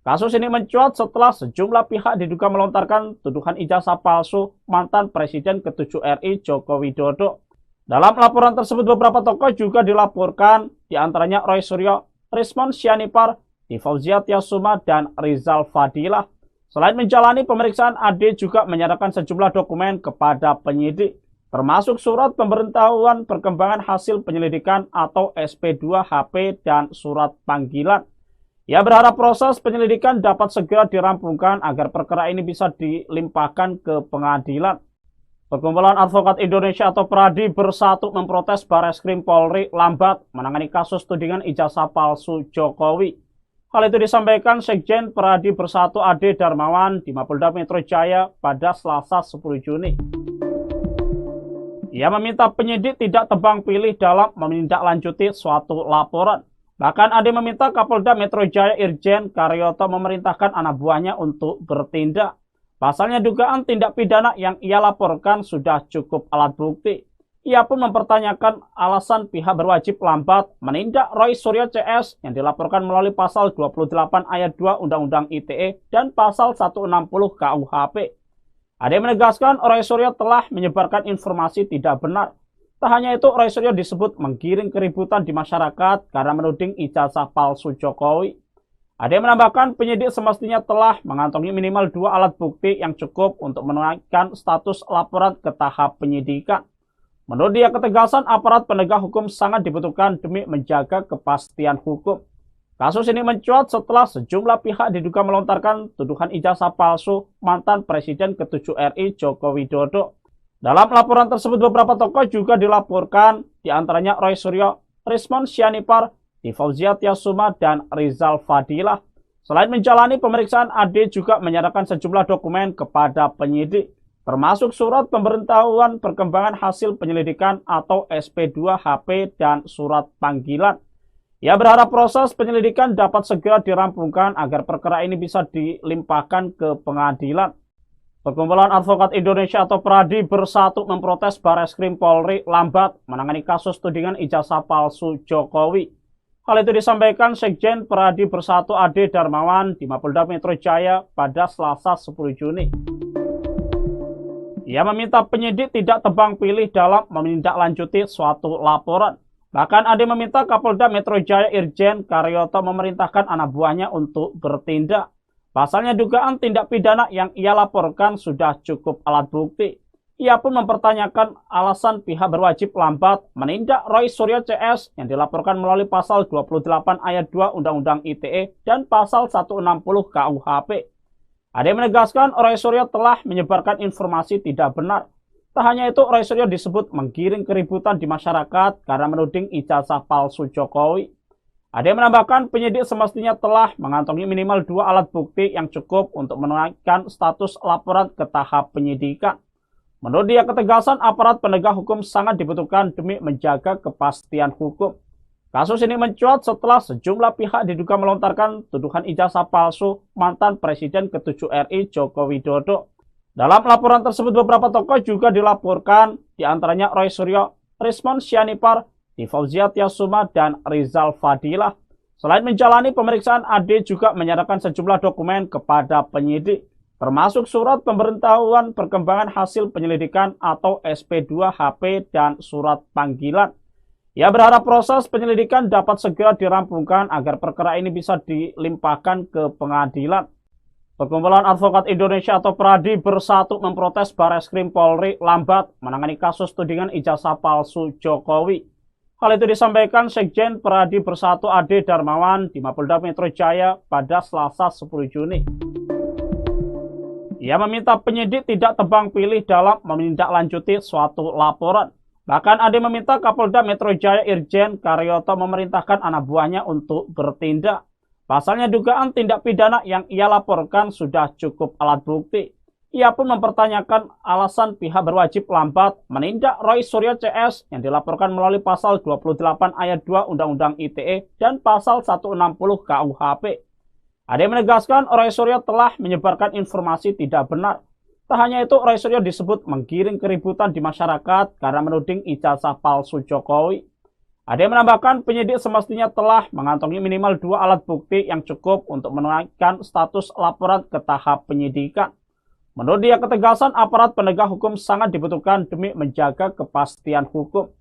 Kasus ini mencuat setelah sejumlah pihak diduga melontarkan tuduhan ijazah palsu mantan Presiden ke-7 RI Joko Widodo. Dalam laporan tersebut beberapa tokoh juga dilaporkan, diantaranya Roy Suryo, Rismon Sianipar, Fauzia Tiasuma, dan Rizal Fadilah. Selain menjalani pemeriksaan, Ade juga menyerahkan sejumlah dokumen kepada penyidik, termasuk surat pemberitahuan perkembangan hasil penyelidikan atau SP2HP dan surat panggilan. Ia berharap proses penyelidikan dapat segera dirampungkan agar perkara ini bisa dilimpahkan ke pengadilan. Perkumpulan Advokat Indonesia atau PRADI Bersatu memprotes Bareskrim Polri lambat menangani kasus tudingan ijazah palsu Jokowi. Hal itu disampaikan Sekjen PRADI Bersatu Ade Darmawan di Mapolda Metro Jaya pada Selasa 10 Juni. Ia meminta penyidik tidak tebang pilih dalam menindaklanjuti suatu laporan. Bahkan Ade meminta Kapolda Metro Jaya Irjen Karyoto memerintahkan anak buahnya untuk bertindak. Pasalnya dugaan tindak pidana yang ia laporkan sudah cukup alat bukti. Ia pun mempertanyakan alasan pihak berwajib lambat menindak Roy Suryo CS yang dilaporkan melalui pasal 28 ayat 2 Undang-Undang ITE dan pasal 160 KUHP. Ade menegaskan Roy Suryo telah menyebarkan informasi tidak benar. Tak hanya itu, Roy Suryo disebut menggiring keributan di masyarakat karena menuding ijazah palsu Jokowi. Ade menambahkan penyidik semestinya telah mengantongi minimal 2 alat bukti yang cukup untuk menaikkan status laporan ke tahap penyidikan. Menurut dia, ketegasan aparat penegak hukum sangat dibutuhkan demi menjaga kepastian hukum. Kasus ini mencuat setelah sejumlah pihak diduga melontarkan tuduhan ijazah palsu mantan Presiden ke-7 RI Joko Widodo. Dalam laporan tersebut beberapa tokoh juga dilaporkan, diantaranya Roy Suryo, Rismon Sianipar, Fauzia Tiasuma, dan Rizal Fadilah. Selain menjalani pemeriksaan, Ade juga menyerahkan sejumlah dokumen kepada penyidik, termasuk surat pemberitahuan perkembangan hasil penyelidikan atau SP2HP dan surat panggilan. Ia berharap proses penyelidikan dapat segera dirampungkan agar perkara ini bisa dilimpahkan ke pengadilan. Perkumpulan Advokat Indonesia atau PRADI Bersatu memprotes Bareskrim Polri lambat menangani kasus tudingan ijazah palsu Jokowi. Hal itu disampaikan Sekjen PRADI Bersatu Ade Darmawan di Mapolda Metro Jaya pada Selasa 10 Juni. Ia meminta penyidik tidak tebang pilih dalam menindaklanjuti suatu laporan. Bahkan Ade meminta Kapolda Metro Jaya Irjen Karyoto memerintahkan anak buahnya untuk bertindak. Pasalnya dugaan tindak pidana yang ia laporkan sudah cukup alat bukti. Ia pun mempertanyakan alasan pihak berwajib lambat menindak Roy Suryo CS yang dilaporkan melalui pasal 28 ayat 2 Undang-Undang ITE dan pasal 160 KUHP. Ade menegaskan Roy Suryo telah menyebarkan informasi tidak benar. Tak hanya itu, Roy Suryo disebut menggiring keributan di masyarakat karena menuding ijazah palsu Jokowi. Ade menambahkan penyidik semestinya telah mengantongi minimal 2 alat bukti yang cukup untuk menaikkan status laporan ke tahap penyidikan. Menurut dia, ketegasan aparat penegak hukum sangat dibutuhkan demi menjaga kepastian hukum. Kasus ini mencuat setelah sejumlah pihak diduga melontarkan tuduhan ijazah palsu mantan Presiden ke-7 RI Joko Widodo. Dalam laporan tersebut beberapa tokoh juga dilaporkan, diantaranya Roy Suryo, Rismon Sianipar, Fauzia Tiasuma, dan Rizal Fadilah. Selain menjalani pemeriksaan, Ade juga menyerahkan sejumlah dokumen kepada penyidik, termasuk surat pemberitahuan perkembangan hasil penyelidikan atau SP2HP dan surat panggilan. Ia berharap proses penyelidikan dapat segera dirampungkan agar perkara ini bisa dilimpahkan ke pengadilan. Perkumpulan Advokat Indonesia atau PRADI Bersatu memprotes Bareskrim Polri lambat menangani kasus tudingan ijazah palsu Jokowi. Hal itu disampaikan Sekjen PRADI Bersatu Ade Darmawan di Mapolda Metro Jaya pada Selasa 10 Juni. Ia meminta penyidik tidak tebang pilih dalam menindaklanjuti suatu laporan. Bahkan Ade meminta Kapolda Metro Jaya Irjen Karyoto memerintahkan anak buahnya untuk bertindak. Pasalnya dugaan tindak pidana yang ia laporkan sudah cukup alat bukti. Ia pun mempertanyakan alasan pihak berwajib lambat menindak Roy Suryo CS yang dilaporkan melalui pasal 28 ayat 2 Undang-Undang ITE dan pasal 160 KUHP. Ade menegaskan Roy Suryo telah menyebarkan informasi tidak benar. Tak hanya itu, Roy Suryo disebut menggiring keributan di masyarakat karena menuding ijazah palsu Jokowi. Ade menambahkan penyidik semestinya telah mengantongi minimal 2 alat bukti yang cukup untuk menaikkan status laporan ke tahap penyidikan. Menurut dia, ketegasan aparat penegak hukum sangat dibutuhkan demi menjaga kepastian hukum.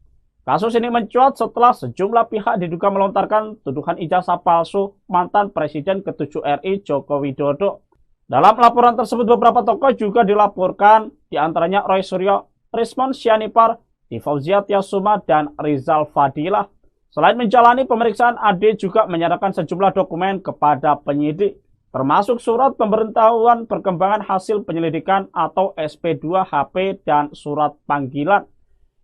Kasus ini mencuat setelah sejumlah pihak diduga melontarkan tuduhan ijazah palsu mantan Presiden ke-7 RI Joko Widodo. Dalam laporan tersebut beberapa tokoh juga dilaporkan, diantaranya Roy Suryo, Rismon Sianipar, Fauzia Tiasuma, dan Rizal Fadilah. Selain menjalani pemeriksaan, AD juga menyerahkan sejumlah dokumen kepada penyidik, termasuk surat pemberitahuan perkembangan hasil penyelidikan atau SP2HP dan surat panggilan.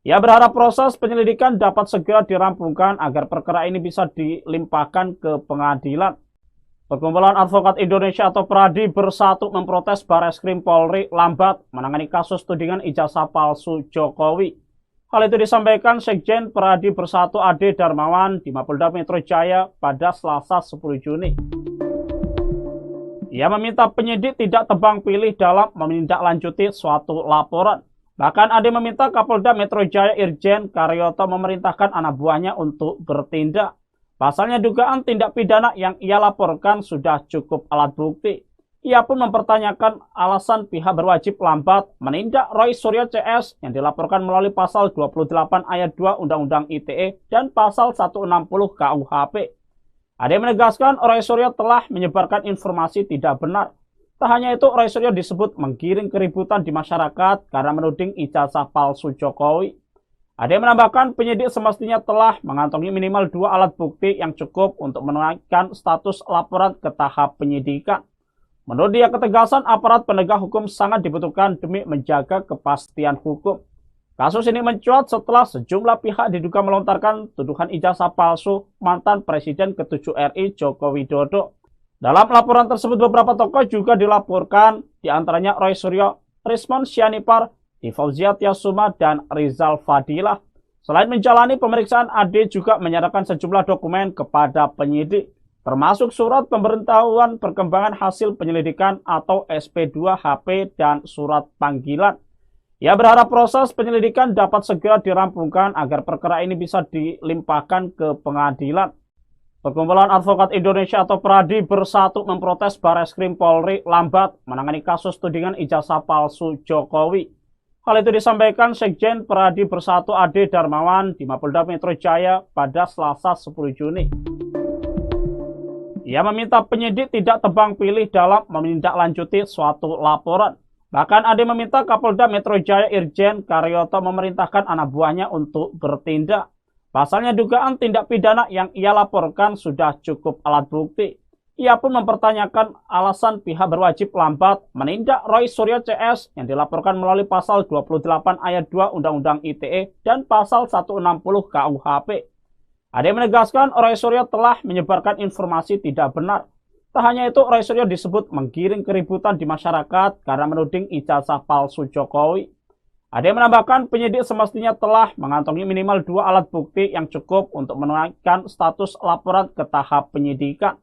Ia berharap proses penyelidikan dapat segera dirampungkan agar perkara ini bisa dilimpahkan ke pengadilan. Perkumpulan Advokat Indonesia atau PRADI Bersatu memprotes Bareskrim Polri lambat menangani kasus tudingan ijazah palsu Jokowi. Hal itu disampaikan Sekjen PRADI Bersatu Ade Darmawan di Mapolda Metro Jaya pada Selasa 10 Juni. Ia meminta penyidik tidak tebang pilih dalam menindaklanjuti suatu laporan. Bahkan Ade meminta Kapolda Metro Jaya Irjen Karyoto memerintahkan anak buahnya untuk bertindak. Pasalnya dugaan tindak pidana yang ia laporkan sudah cukup alat bukti. Ia pun mempertanyakan alasan pihak berwajib lambat menindak Roy Suryo CS yang dilaporkan melalui pasal 28 ayat 2 Undang-Undang ITE dan pasal 160 KUHP. Ade menegaskan Roy Suryo telah menyebarkan informasi tidak benar. Tak hanya itu, Roy Suryo disebut menggiring keributan di masyarakat karena menuding ijazah palsu Jokowi. Ade menambahkan penyidik semestinya telah mengantongi minimal 2 alat bukti yang cukup untuk menaikkan status laporan ke tahap penyidikan. Menurut dia, ketegasan aparat penegak hukum sangat dibutuhkan demi menjaga kepastian hukum. Kasus ini mencuat setelah sejumlah pihak diduga melontarkan tuduhan ijazah palsu mantan Presiden ke-7 RI Joko Widodo. Dalam laporan tersebut beberapa tokoh juga dilaporkan, diantaranya Roy Suryo, Rismon Sianipar, Fauzia Tiasuma, dan Rizal Fadilah. Selain menjalani pemeriksaan, Ade juga menyerahkan sejumlah dokumen kepada penyidik, termasuk surat pemberitahuan perkembangan hasil penyelidikan atau SP2HP dan surat panggilan. Ia berharap proses penyelidikan dapat segera dirampungkan agar perkara ini bisa dilimpahkan ke pengadilan. Perkumpulan Advokat Indonesia atau PRADI Bersatu memprotes Bareskrim Polri lambat menangani kasus tudingan ijazah palsu Jokowi. Hal itu disampaikan Sekjen PRADI Bersatu Ade Darmawan di Mapolda Metro Jaya pada Selasa 10 Juni. Ia meminta penyidik tidak tebang pilih dalam menindaklanjuti suatu laporan. Bahkan Ade meminta Kapolda Metro Jaya Irjen Karyoto memerintahkan anak buahnya untuk bertindak. Pasalnya dugaan tindak pidana yang ia laporkan sudah cukup alat bukti. Ia pun mempertanyakan alasan pihak berwajib lambat menindak Roy Suryo CS yang dilaporkan melalui pasal 28 ayat 2 Undang-Undang ITE dan pasal 160 KUHP. Ade menegaskan Roy Suryo telah menyebarkan informasi tidak benar. Tak hanya itu, Roy Suryo disebut menggiring keributan di masyarakat karena menuding ijazah palsu Jokowi. Ade menambahkan penyidik semestinya telah mengantongi minimal 2 alat bukti yang cukup untuk menaikkan status laporan ke tahap penyidikan.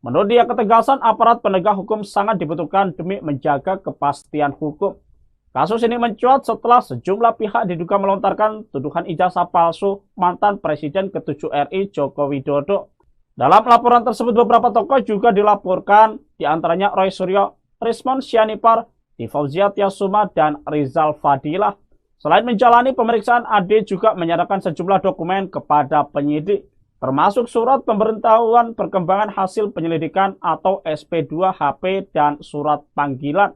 Menurut dia, ketegasan aparat penegak hukum sangat dibutuhkan demi menjaga kepastian hukum. Kasus ini mencuat setelah sejumlah pihak diduga melontarkan tuduhan ijazah palsu mantan Presiden ke-7 RI Joko Widodo. Dalam laporan tersebut beberapa tokoh juga dilaporkan, diantaranya Roy Suryo, Rismon Sianipar, Fauzia Tiasuma, dan Rizal Fadilah. Selain menjalani pemeriksaan, Ade juga menyerahkan sejumlah dokumen kepada penyidik, termasuk surat pemberitahuan perkembangan hasil penyelidikan atau SP2HP dan surat panggilan.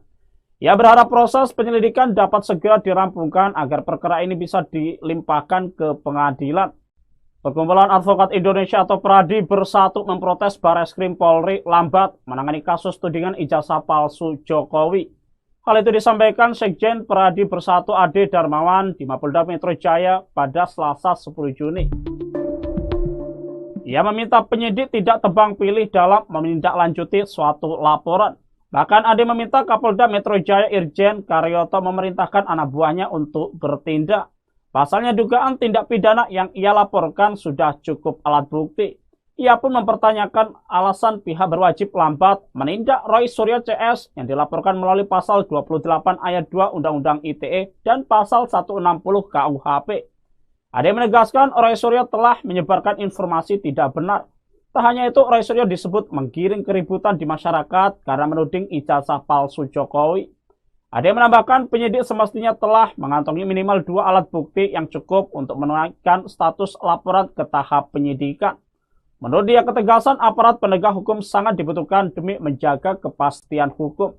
Ia berharap proses penyelidikan dapat segera dirampungkan agar perkara ini bisa dilimpahkan ke pengadilan. Perkumpulan Advokat Indonesia atau PRADI Bersatu memprotes Bareskrim Polri lambat menangani kasus tudingan ijazah palsu Jokowi. Hal itu disampaikan Sekjen PRADI Bersatu Ade Darmawan di Mapolda Metro Jaya pada Selasa 10 Juni. Ia meminta penyidik tidak tebang pilih dalam menindaklanjuti suatu laporan. Bahkan Ade meminta Kapolda Metro Jaya Irjen Karyoto memerintahkan anak buahnya untuk bertindak. Pasalnya dugaan tindak pidana yang ia laporkan sudah cukup alat bukti. Ia pun mempertanyakan alasan pihak berwajib lambat menindak Roy Suryo CS yang dilaporkan melalui pasal 28 ayat 2 Undang-Undang ITE dan pasal 160 KUHP. Ade menegaskan Roy Suryo telah menyebarkan informasi tidak benar. Tak hanya itu, Roy Suryo disebut menggiring keributan di masyarakat karena menuding ijazah palsu Jokowi. Ade menambahkan penyidik semestinya telah mengantongi minimal 2 alat bukti yang cukup untuk menaikkan status laporan ke tahap penyidikan. Menurut dia, ketegasan aparat penegak hukum sangat dibutuhkan demi menjaga kepastian hukum.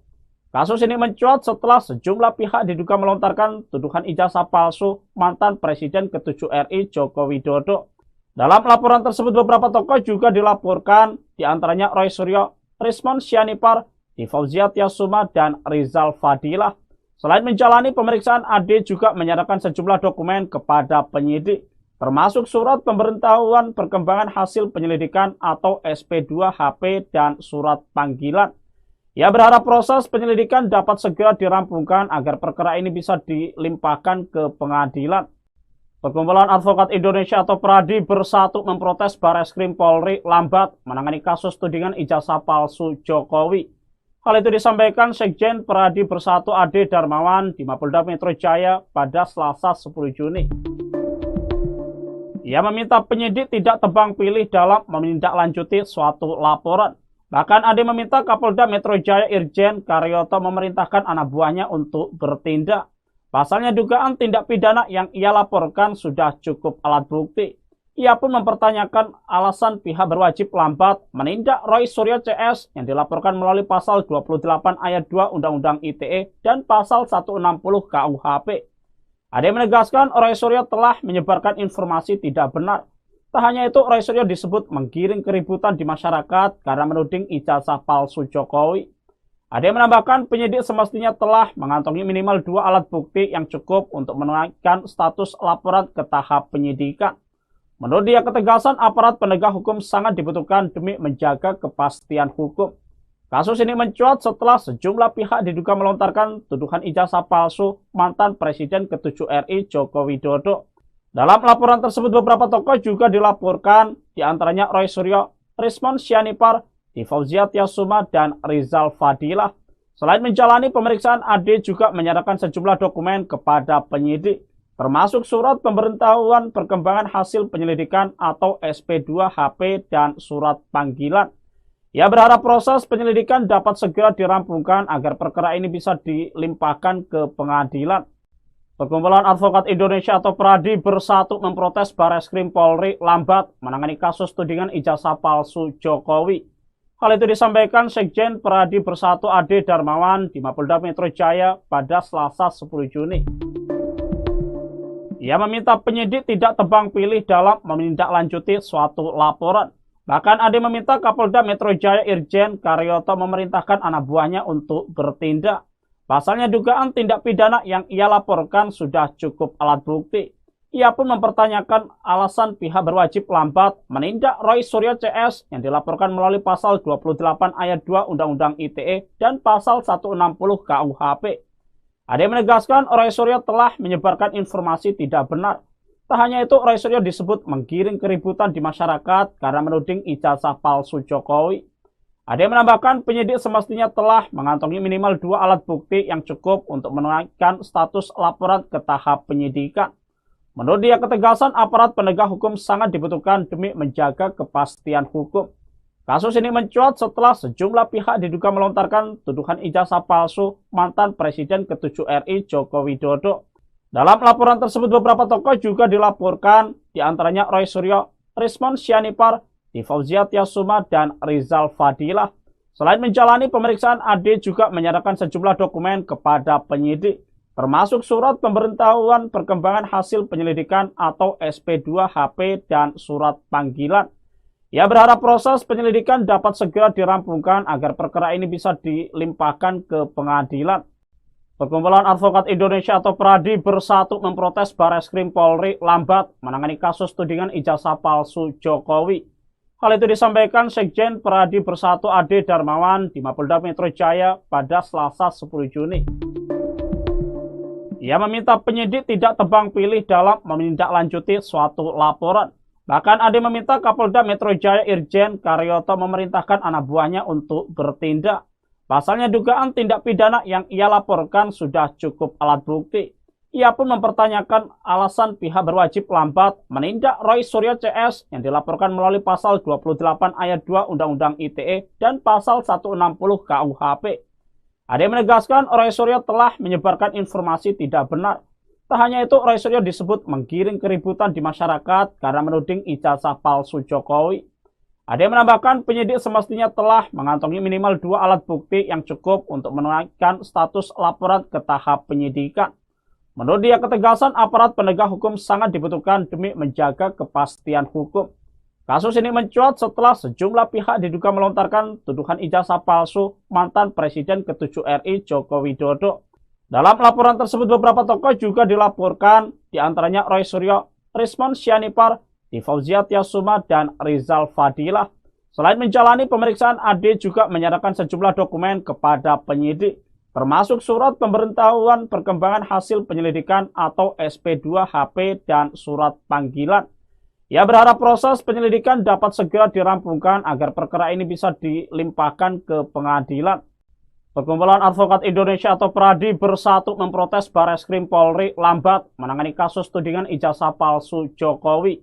Kasus ini mencuat setelah sejumlah pihak diduga melontarkan tuduhan ijazah palsu mantan Presiden ke-7 RI Joko Widodo. Dalam laporan tersebut beberapa tokoh juga dilaporkan, diantaranya Roy Suryo, Rismon Sianipar, Fauzia Tiasuma, dan Rizal Fadilah. Selain menjalani pemeriksaan, AD juga menyerahkan sejumlah dokumen kepada penyidik, termasuk surat pemberitahuan perkembangan hasil penyelidikan atau SP2HP dan surat panggilan. Ia berharap proses penyelidikan dapat segera dirampungkan agar perkara ini bisa dilimpahkan ke pengadilan. Perkumpulan Advokat Indonesia atau PRADI bersatu memprotes Bareskrim Polri lambat menangani kasus tudingan ijazah palsu Jokowi. Hal itu disampaikan Sekjen PRADI Bersatu Ade Darmawan di Mapolda Metro Jaya pada Selasa 10 Juni. Ia meminta penyidik tidak tebang pilih dalam menindaklanjuti suatu laporan. Bahkan Ade meminta Kapolda Metro Jaya Irjen Karyoto memerintahkan anak buahnya untuk bertindak. Pasalnya dugaan tindak pidana yang ia laporkan sudah cukup alat bukti. Ia pun mempertanyakan alasan pihak berwajib lambat menindak Roy Suryo CS yang dilaporkan melalui pasal 28 ayat 2 Undang-Undang ITE dan pasal 160 KUHP. Ade menegaskan Roy Suryo telah menyebarkan informasi tidak benar. Tak hanya itu, Roy Suryo disebut menggiring keributan di masyarakat karena menuding ijazah palsu Jokowi. Ade menambahkan penyidik semestinya telah mengantongi minimal 2 alat bukti yang cukup untuk menaikkan status laporan ke tahap penyidikan. Menurut dia, ketegasan aparat penegak hukum sangat dibutuhkan demi menjaga kepastian hukum. Kasus ini mencuat setelah sejumlah pihak diduga melontarkan tuduhan ijazah palsu mantan Presiden ke-7 RI Joko Widodo. Dalam laporan tersebut beberapa tokoh juga dilaporkan, diantaranya Roy Suryo, Rismon Sianipar, Fauzia Tiasuma, dan Rizal Fadilah. Selain menjalani pemeriksaan, Ade juga menyerahkan sejumlah dokumen kepada penyidik, termasuk surat pemberitahuan perkembangan hasil penyelidikan atau SP2HP dan surat panggilan. Ia berharap proses penyelidikan dapat segera dirampungkan agar perkara ini bisa dilimpahkan ke pengadilan. Perkumpulan Advokat Indonesia atau PRADI bersatu memprotes Bareskrim Polri lambat menangani kasus tudingan ijazah palsu Jokowi. Hal itu disampaikan Sekjen PRADI Bersatu Ade Darmawan di Mapolda Metro Jaya pada Selasa 10 Juni. Ia meminta penyidik tidak tebang pilih dalam menindaklanjuti suatu laporan. Bahkan Ade meminta Kapolda Metro Jaya Irjen Karyoto memerintahkan anak buahnya untuk bertindak. Pasalnya dugaan tindak pidana yang ia laporkan sudah cukup alat bukti. Ia pun mempertanyakan alasan pihak berwajib lambat menindak Roy Suryo CS yang dilaporkan melalui pasal 28 ayat 2 Undang-Undang ITE dan pasal 160 KUHP. Ade menegaskan Roy Suryo telah menyebarkan informasi tidak benar. Tak hanya itu, Roy Suryo disebut menggiring keributan di masyarakat karena menuding ijazah palsu Jokowi. Ade menambahkan penyidik semestinya telah mengantongi minimal 2 alat bukti yang cukup untuk menaikkan status laporan ke tahap penyidikan. Menurut dia, ketegasan aparat penegak hukum sangat dibutuhkan demi menjaga kepastian hukum. Kasus ini mencuat setelah sejumlah pihak diduga melontarkan tuduhan ijazah palsu mantan Presiden ke-7 RI Joko Widodo. Dalam laporan tersebut beberapa tokoh juga dilaporkan, diantaranya Roy Suryo, Rismon Sianipar, Fauzia Tiasuma, dan Rizal Fadilah. Selain menjalani pemeriksaan, Ade juga menyerahkan sejumlah dokumen kepada penyidik, termasuk surat pemberitahuan perkembangan hasil penyelidikan atau SP2HP dan surat panggilan. Ia berharap proses penyelidikan dapat segera dirampungkan agar perkara ini bisa dilimpahkan ke pengadilan. Perkumpulan Advokat Indonesia atau PRADI bersatu memprotes Bareskrim Polri lambat menangani kasus tudingan ijazah palsu Jokowi. Hal itu disampaikan Sekjen PRADI Bersatu Ade Darmawan di Mapolda Metro Jaya pada Selasa 10 Juni. Ia meminta penyidik tidak tebang pilih dalam menindaklanjuti suatu laporan. Bahkan Ade meminta Kapolda Metro Jaya Irjen Karyoto memerintahkan anak buahnya untuk bertindak. Pasalnya dugaan tindak pidana yang ia laporkan sudah cukup alat bukti. Ia pun mempertanyakan alasan pihak berwajib lambat menindak Roy Suryo CS yang dilaporkan melalui pasal 28 ayat 2 Undang-Undang ITE dan pasal 160 KUHP. Ade menegaskan Roy Suryo telah menyebarkan informasi tidak benar. Tak hanya itu, Roy Suryo disebut menggiring keributan di masyarakat karena menuding ijazah palsu Jokowi. Ada yang menambahkan penyidik semestinya telah mengantongi minimal 2 alat bukti yang cukup untuk menaikkan status laporan ke tahap penyidikan. Menurut dia, ketegasan aparat penegak hukum sangat dibutuhkan demi menjaga kepastian hukum. Kasus ini mencuat setelah sejumlah pihak diduga melontarkan tuduhan ijazah palsu mantan Presiden ke-7 RI Joko Widodo. Dalam laporan tersebut, beberapa tokoh juga dilaporkan, diantaranya Roy Suryo, Rismon Sianipar, Fauzia Tiasuma, dan Rizal Fadilah. Selain menjalani pemeriksaan, AD juga menyerahkan sejumlah dokumen kepada penyidik, termasuk surat pemberitahuan perkembangan hasil penyelidikan atau SP2HP dan surat panggilan. Ia berharap proses penyelidikan dapat segera dirampungkan agar perkara ini bisa dilimpahkan ke pengadilan. Perkumpulan Advokat Indonesia atau PERADI bersatu memprotes Barreskrim Polri lambat menangani kasus tudingan ijazah palsu Jokowi.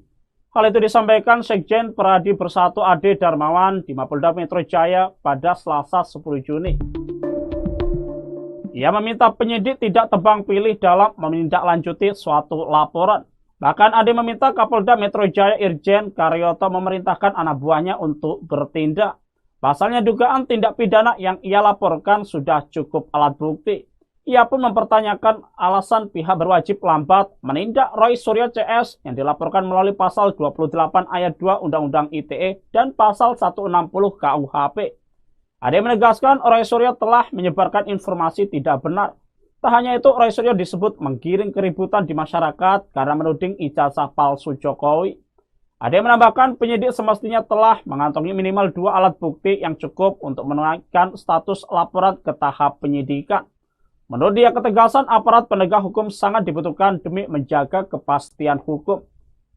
Hal itu disampaikan Sekjen PERADI Bersatu Ade Darmawan di Mapolda Metro Jaya pada Selasa 10 Juni. Ia meminta penyidik tidak tebang pilih dalam menindaklanjuti suatu laporan. Bahkan Ade meminta Kapolda Metro Jaya Irjen Karyoto memerintahkan anak buahnya untuk bertindak. Pasalnya dugaan tindak pidana yang ia laporkan sudah cukup alat bukti. Ia pun mempertanyakan alasan pihak berwajib lambat menindak Roy Suryo CS yang dilaporkan melalui pasal 28 ayat 2 Undang-Undang ITE dan pasal 160 KUHP. Ade menegaskan Roy Suryo telah menyebarkan informasi tidak benar. Tak hanya itu, Roy Suryo disebut menggiring keributan di masyarakat karena menuding ijazah palsu Jokowi. Ade menambahkan penyidik semestinya telah mengantongi minimal 2 alat bukti yang cukup untuk menaikkan status laporan ke tahap penyidikan. Menurut dia, ketegasan aparat penegak hukum sangat dibutuhkan demi menjaga kepastian hukum.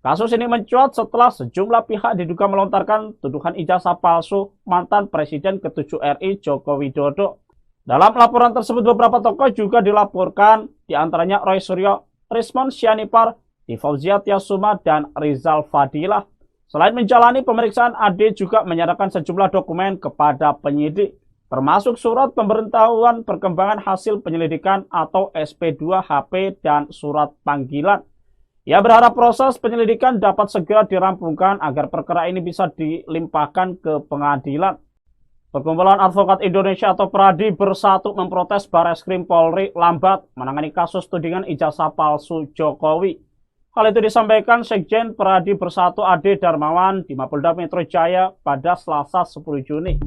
Kasus ini mencuat setelah sejumlah pihak diduga melontarkan tuduhan ijazah palsu mantan Presiden ke-7 RI Joko Widodo. Dalam laporan tersebut, beberapa tokoh juga dilaporkan, diantaranya Roy Suryo, Rismon Sianipar, Fauzia Tiasuma, dan Rizal Fadilah. Selain menjalani pemeriksaan, Ade juga menyerahkan sejumlah dokumen kepada penyidik, termasuk surat pemberitahuan perkembangan hasil penyelidikan atau SP2HP dan surat panggilan. Ia berharap proses penyelidikan dapat segera dirampungkan agar perkara ini bisa dilimpahkan ke pengadilan. Perkumpulan Advokat Indonesia atau PERADI bersatu memprotes Barreskrim Polri lambat menangani kasus tudingan ijazah palsu Jokowi. Hal itu disampaikan Sekjen PERADI Bersatu Ade Darmawan di Mapolda Metro Jaya pada Selasa 10 Juni.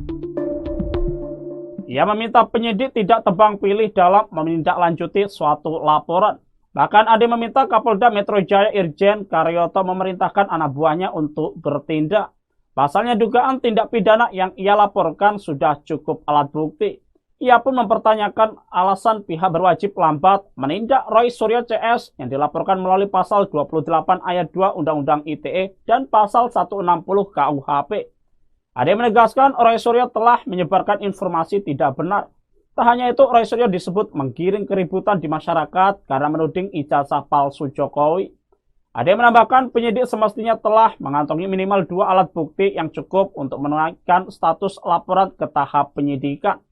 Ia meminta penyidik tidak tebang pilih dalam menindaklanjuti suatu laporan. Bahkan Ade meminta Kapolda Metro Jaya Irjen Karyoto memerintahkan anak buahnya untuk bertindak. Pasalnya dugaan tindak pidana yang ia laporkan sudah cukup alat bukti. Ia pun mempertanyakan alasan pihak berwajib lambat menindak Roy Suryo CS yang dilaporkan melalui pasal 28 ayat 2 Undang-Undang ITE dan pasal 160 KUHP. Ade menegaskan Roy Suryo telah menyebarkan informasi tidak benar. Tak hanya itu, Roy Suryo disebut menggiring keributan di masyarakat karena menuding ijazah palsu Jokowi. Ade menambahkan penyidik semestinya telah mengantongi minimal 2 alat bukti yang cukup untuk menaikkan status laporan ke tahap penyidikan.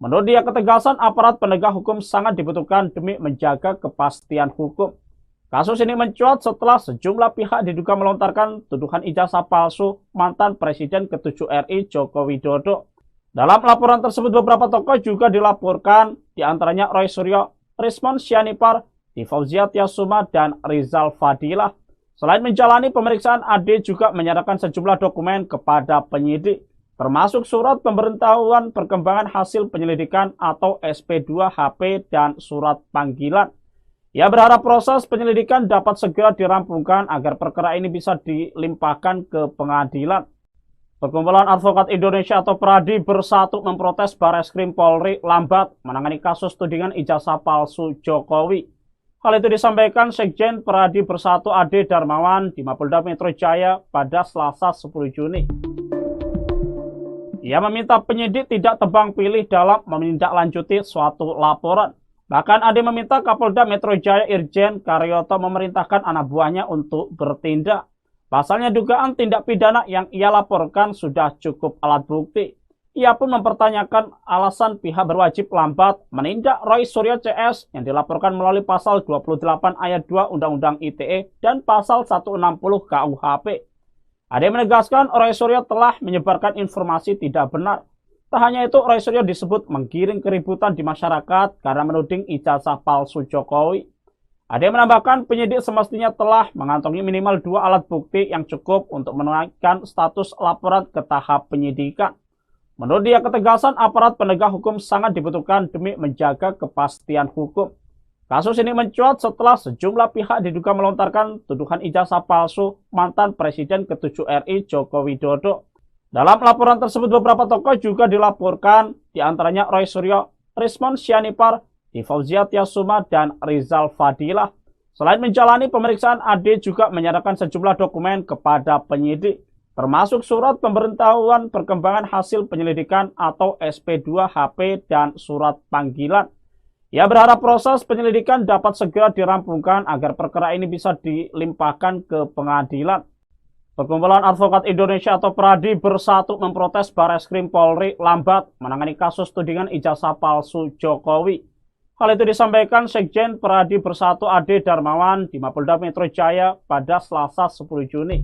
Menurut dia, ketegasan aparat penegak hukum sangat dibutuhkan demi menjaga kepastian hukum. Kasus ini mencuat setelah sejumlah pihak diduga melontarkan tuduhan ijazah palsu mantan Presiden ke-7 RI Joko Widodo. Dalam laporan tersebut, beberapa tokoh juga dilaporkan, diantaranya Roy Suryo, Rismon Sianipar, Fauzia Tiasuma, dan Rizal Fadilah. Selain menjalani pemeriksaan, Ade juga menyerahkan sejumlah dokumen kepada penyidik, termasuk surat pemberitahuan perkembangan hasil penyelidikan atau SP2HP dan surat panggilan. Ia berharap proses penyelidikan dapat segera dirampungkan agar perkara ini bisa dilimpahkan ke pengadilan. Perkumpulan Advokat Indonesia atau PERADI bersatu memprotes Barreskrim Polri lambat menangani kasus tudingan ijazah palsu Jokowi. Hal itu disampaikan Sekjen PERADI Bersatu Ade Darmawan di Mapolda Metro Jaya pada Selasa 10 Juni. Ia meminta penyidik tidak tebang pilih dalam menindaklanjuti suatu laporan. Bahkan Ade meminta Kapolda Metro Jaya Irjen Karyoto memerintahkan anak buahnya untuk bertindak. Pasalnya dugaan tindak pidana yang ia laporkan sudah cukup alat bukti. Ia pun mempertanyakan alasan pihak berwajib lambat menindak Roy Suryo CS yang dilaporkan melalui pasal 28 ayat 2 Undang-Undang ITE dan pasal 160 KUHP. Ade menegaskan Roy Suryo telah menyebarkan informasi tidak benar. Tak hanya itu, Roy Suryo disebut menggiring keributan di masyarakat karena menuding ijazah palsu Jokowi. Ade menambahkan penyidik semestinya telah mengantongi minimal 2 alat bukti yang cukup untuk menaikkan status laporan ke tahap penyidikan. Menurut dia, ketegasan aparat penegak hukum sangat dibutuhkan demi menjaga kepastian hukum. Kasus ini mencuat setelah sejumlah pihak diduga melontarkan tuduhan ijazah palsu mantan Presiden ke-7 RI Joko Widodo. Dalam laporan tersebut, beberapa tokoh juga dilaporkan, diantaranya Roy Suryo, Rismon Sianipar, Fauzia Tiasuma, dan Rizal Fadilah. Selain menjalani pemeriksaan, Ade juga menyerahkan sejumlah dokumen kepada penyidik, termasuk surat pemberitahuan perkembangan hasil penyelidikan atau SP2HP dan surat panggilan. Ia berharap proses penyelidikan dapat segera dirampungkan agar perkara ini bisa dilimpahkan ke pengadilan. Perkumpulan Advokat Indonesia atau PERADI bersatu memprotes Barreskrim Polri lambat menangani kasus tudingan ijazah palsu Jokowi. Hal itu disampaikan Sekjen PERADI Bersatu Ade Darmawan di Mapolda Metro Jaya pada Selasa 10 Juni.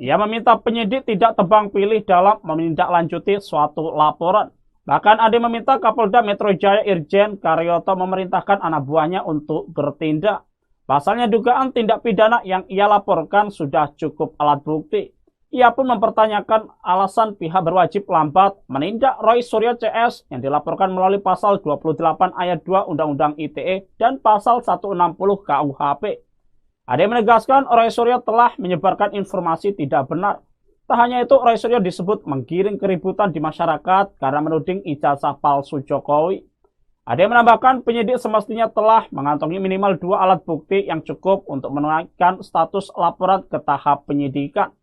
Ia meminta penyidik tidak tebang pilih dalam menindaklanjuti suatu laporan. Bahkan Ade meminta Kapolda Metro Jaya Irjen Karyoto memerintahkan anak buahnya untuk bertindak. Pasalnya dugaan tindak pidana yang ia laporkan sudah cukup alat bukti. Ia pun mempertanyakan alasan pihak berwajib lambat menindak Roy Suryo CS yang dilaporkan melalui pasal 28 ayat 2 Undang-Undang ITE dan pasal 160 KUHP. Ade menegaskan Roy Suryo telah menyebarkan informasi tidak benar. Tak hanya itu, Roy Suryo disebut menggiring keributan di masyarakat karena menuding ijazah palsu Jokowi. Ade menambahkan penyidik semestinya telah mengantongi minimal 2 alat bukti yang cukup untuk menaikkan status laporan ke tahap penyidikan.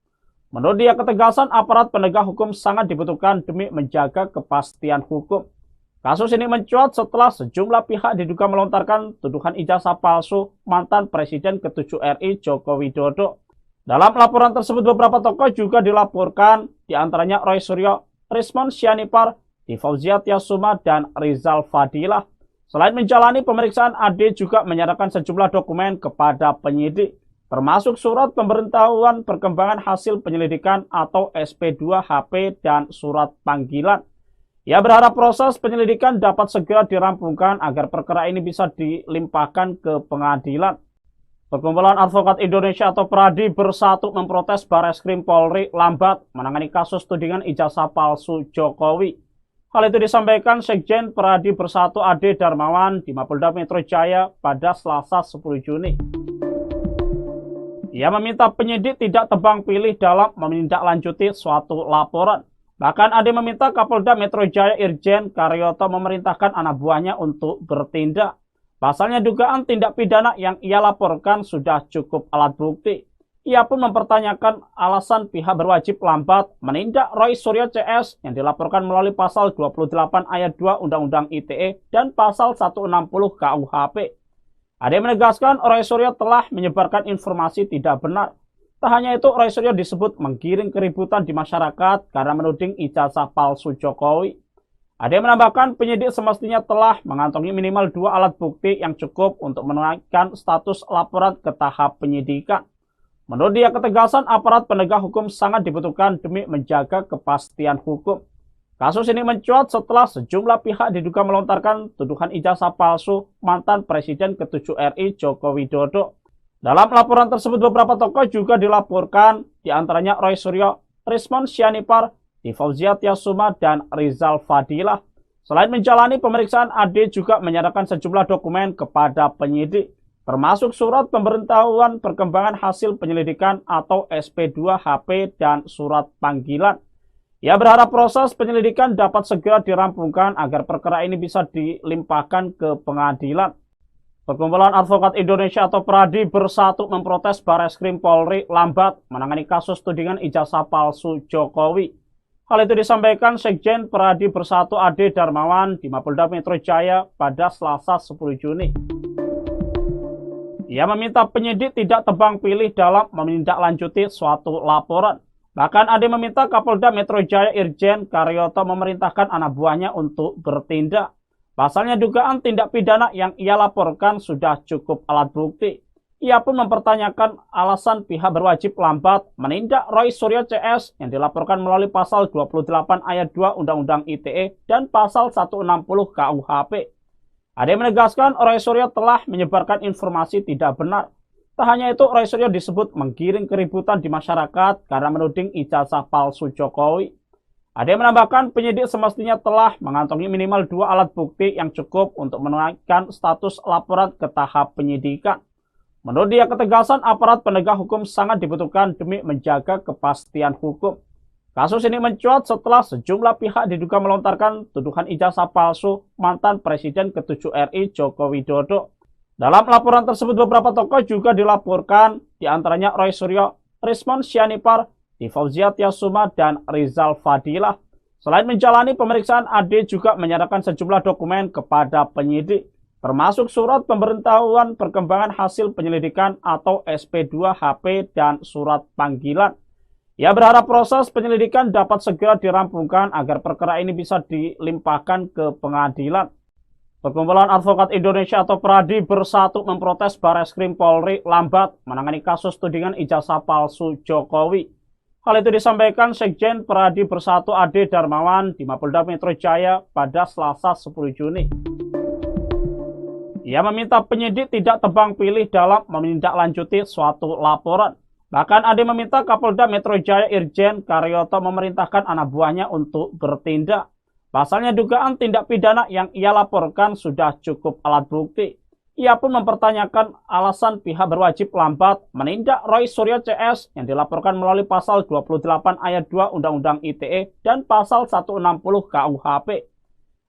Menurut dia, ketegasan aparat penegak hukum sangat dibutuhkan demi menjaga kepastian hukum. Kasus ini mencuat setelah sejumlah pihak diduga melontarkan tuduhan ijazah palsu mantan Presiden ke-7 RI Joko Widodo. Dalam laporan tersebut, beberapa tokoh juga dilaporkan, diantaranya Roy Suryo, Rismon Sianipar, Fauzia Tiasuma, dan Rizal Fadilah. Selain menjalani pemeriksaan, Ade juga menyerahkan sejumlah dokumen kepada penyidik, termasuk surat pemberitahuan perkembangan hasil penyelidikan atau SP2HP dan surat panggilan. Ia berharap proses penyelidikan dapat segera dirampungkan agar perkara ini bisa dilimpahkan ke pengadilan. Perkumpulan Advokat Indonesia atau PERADI bersatu memprotes Barreskrim Polri lambat menangani kasus tudingan ijazah palsu Jokowi. Hal itu disampaikan Sekjen PERADI Bersatu Ade Darmawan di Mapolda Metro Jaya pada Selasa 10 Juni. Ia meminta penyidik tidak tebang pilih dalam menindaklanjuti suatu laporan. Bahkan Ade meminta Kapolda Metro Jaya Irjen Karyoto memerintahkan anak buahnya untuk bertindak. Pasalnya dugaan tindak pidana yang ia laporkan sudah cukup alat bukti. Ia pun mempertanyakan alasan pihak berwajib lambat menindak Roy Suryo CS yang dilaporkan melalui pasal 28 ayat 2 Undang-Undang ITE dan pasal 160 KUHP. Ade menegaskan Roy Suryo telah menyebarkan informasi tidak benar. Tak hanya itu, Roy Suryo disebut menggiring keributan di masyarakat karena menuding ijazah palsu Jokowi. Ade menambahkan penyidik semestinya telah mengantongi minimal 2 alat bukti yang cukup untuk menaikkan status laporan ke tahap penyidikan. Menurut dia, ketegasan aparat penegak hukum sangat dibutuhkan demi menjaga kepastian hukum. Kasus ini mencuat setelah sejumlah pihak diduga melontarkan tuduhan ijazah palsu mantan Presiden ke-7 RI Joko Widodo. Dalam laporan tersebut, beberapa tokoh juga dilaporkan, diantaranya Roy Suryo, Rismon Sianipar, Fauzia Tiasuma, dan Rizal Fadilah. Selain menjalani pemeriksaan, Ade juga menyerahkan sejumlah dokumen kepada penyidik, termasuk surat pemberitahuan perkembangan hasil penyelidikan atau SP2HP dan surat panggilan. Ia berharap proses penyelidikan dapat segera dirampungkan agar perkara ini bisa dilimpahkan ke pengadilan. Perkumpulan Advokat Indonesia atau PERADI bersatu memprotes Barreskrim Polri lambat menangani kasus tudingan ijazah palsu Jokowi. Hal itu disampaikan Sekjen PERADI Bersatu Ade Darmawan di Mapolda Metro Jaya pada Selasa 10 Juni. Ia meminta penyidik tidak tebang pilih dalam menindaklanjuti suatu laporan. Bahkan Ade meminta Kapolda Metro Jaya Irjen Karyoto memerintahkan anak buahnya untuk bertindak. Pasalnya dugaan tindak pidana yang ia laporkan sudah cukup alat bukti. Ia pun mempertanyakan alasan pihak berwajib lambat menindak Roy Suryo CS yang dilaporkan melalui pasal 28 ayat 2 Undang-Undang ITE dan pasal 160 KUHP. Ade menegaskan Roy Suryo telah menyebarkan informasi tidak benar. Tak hanya itu, Roy Suryo disebut menggiring keributan di masyarakat karena menuding ijazah palsu Jokowi. Ade menambahkan penyidik semestinya telah mengantongi minimal 2 alat bukti yang cukup untuk menaikkan status laporan ke tahap penyidikan. Menurut dia, ketegasan aparat penegak hukum sangat dibutuhkan demi menjaga kepastian hukum. Kasus ini mencuat setelah sejumlah pihak diduga melontarkan tuduhan ijazah palsu mantan Presiden ke-7 RI Joko Widodo. Dalam laporan tersebut, beberapa tokoh juga dilaporkan, diantaranya Roy Suryo, Rismon Sianipar, Fauzia Tiasuma, dan Rizal Fadilah. Selain menjalani pemeriksaan, Ade juga menyerahkan sejumlah dokumen kepada penyidik, termasuk surat pemberitahuan perkembangan hasil penyelidikan atau SP2HP dan surat panggilan. Ia berharap proses penyelidikan dapat segera dirampungkan agar perkara ini bisa dilimpahkan ke pengadilan. Perkumpulan Advokat Indonesia atau PRADI bersatu memprotes Barreskrim Polri lambat menangani kasus tudingan ijazah palsu Jokowi. Hal itu disampaikan Sekjen PRADI Bersatu Ade Darmawan di Mapolda Metro Jaya pada Selasa 10 Juni. Ia meminta penyidik tidak tebang pilih dalam menindaklanjuti suatu laporan. Bahkan Ade meminta Kapolda Metro Jaya Irjen Karyoto memerintahkan anak buahnya untuk bertindak. Pasalnya dugaan tindak pidana yang ia laporkan sudah cukup alat bukti. Ia pun mempertanyakan alasan pihak berwajib lambat menindak Roy Suryo CS yang dilaporkan melalui pasal 28 ayat 2 Undang-Undang ITE dan pasal 160 KUHP.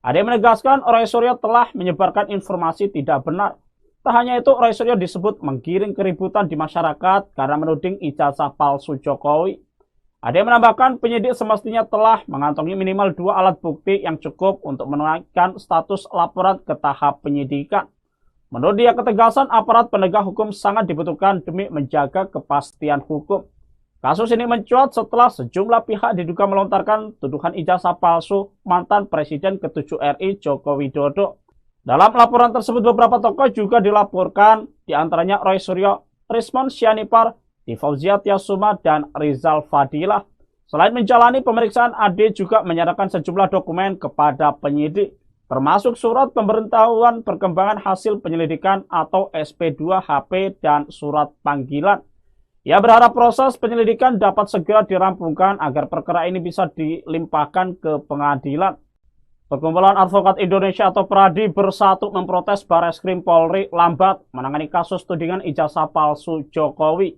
Ade menegaskan Roy Suryo telah menyebarkan informasi tidak benar. Tak hanya itu, Roy Suryo disebut menggiring keributan di masyarakat karena menuding ijazah palsu Jokowi. Ade menambahkan penyidik semestinya telah mengantongi minimal 2 alat bukti yang cukup untuk menaikkan status laporan ke tahap penyidikan. Menurut dia, ketegasan aparat penegak hukum sangat dibutuhkan demi menjaga kepastian hukum. Kasus ini mencuat setelah sejumlah pihak diduga melontarkan tuduhan ijazah palsu mantan Presiden ke-7 RI Joko Widodo. Dalam laporan tersebut, beberapa tokoh juga dilaporkan, diantaranya Roy Suryo, Rismon Sianipar, Fauzia Tiasuma, dan Rizal Fadilah. Selain menjalani pemeriksaan, Ade juga menyerahkan sejumlah dokumen kepada penyidik, termasuk surat pemberitahuan perkembangan hasil penyelidikan atau SP2HP dan surat panggilan. Ia berharap proses penyelidikan dapat segera dirampungkan agar perkara ini bisa dilimpahkan ke pengadilan. Perkumpulan Advokat Indonesia atau PRADI bersatu memprotes Barreskrim Polri lambat menangani kasus tudingan ijazah palsu Jokowi.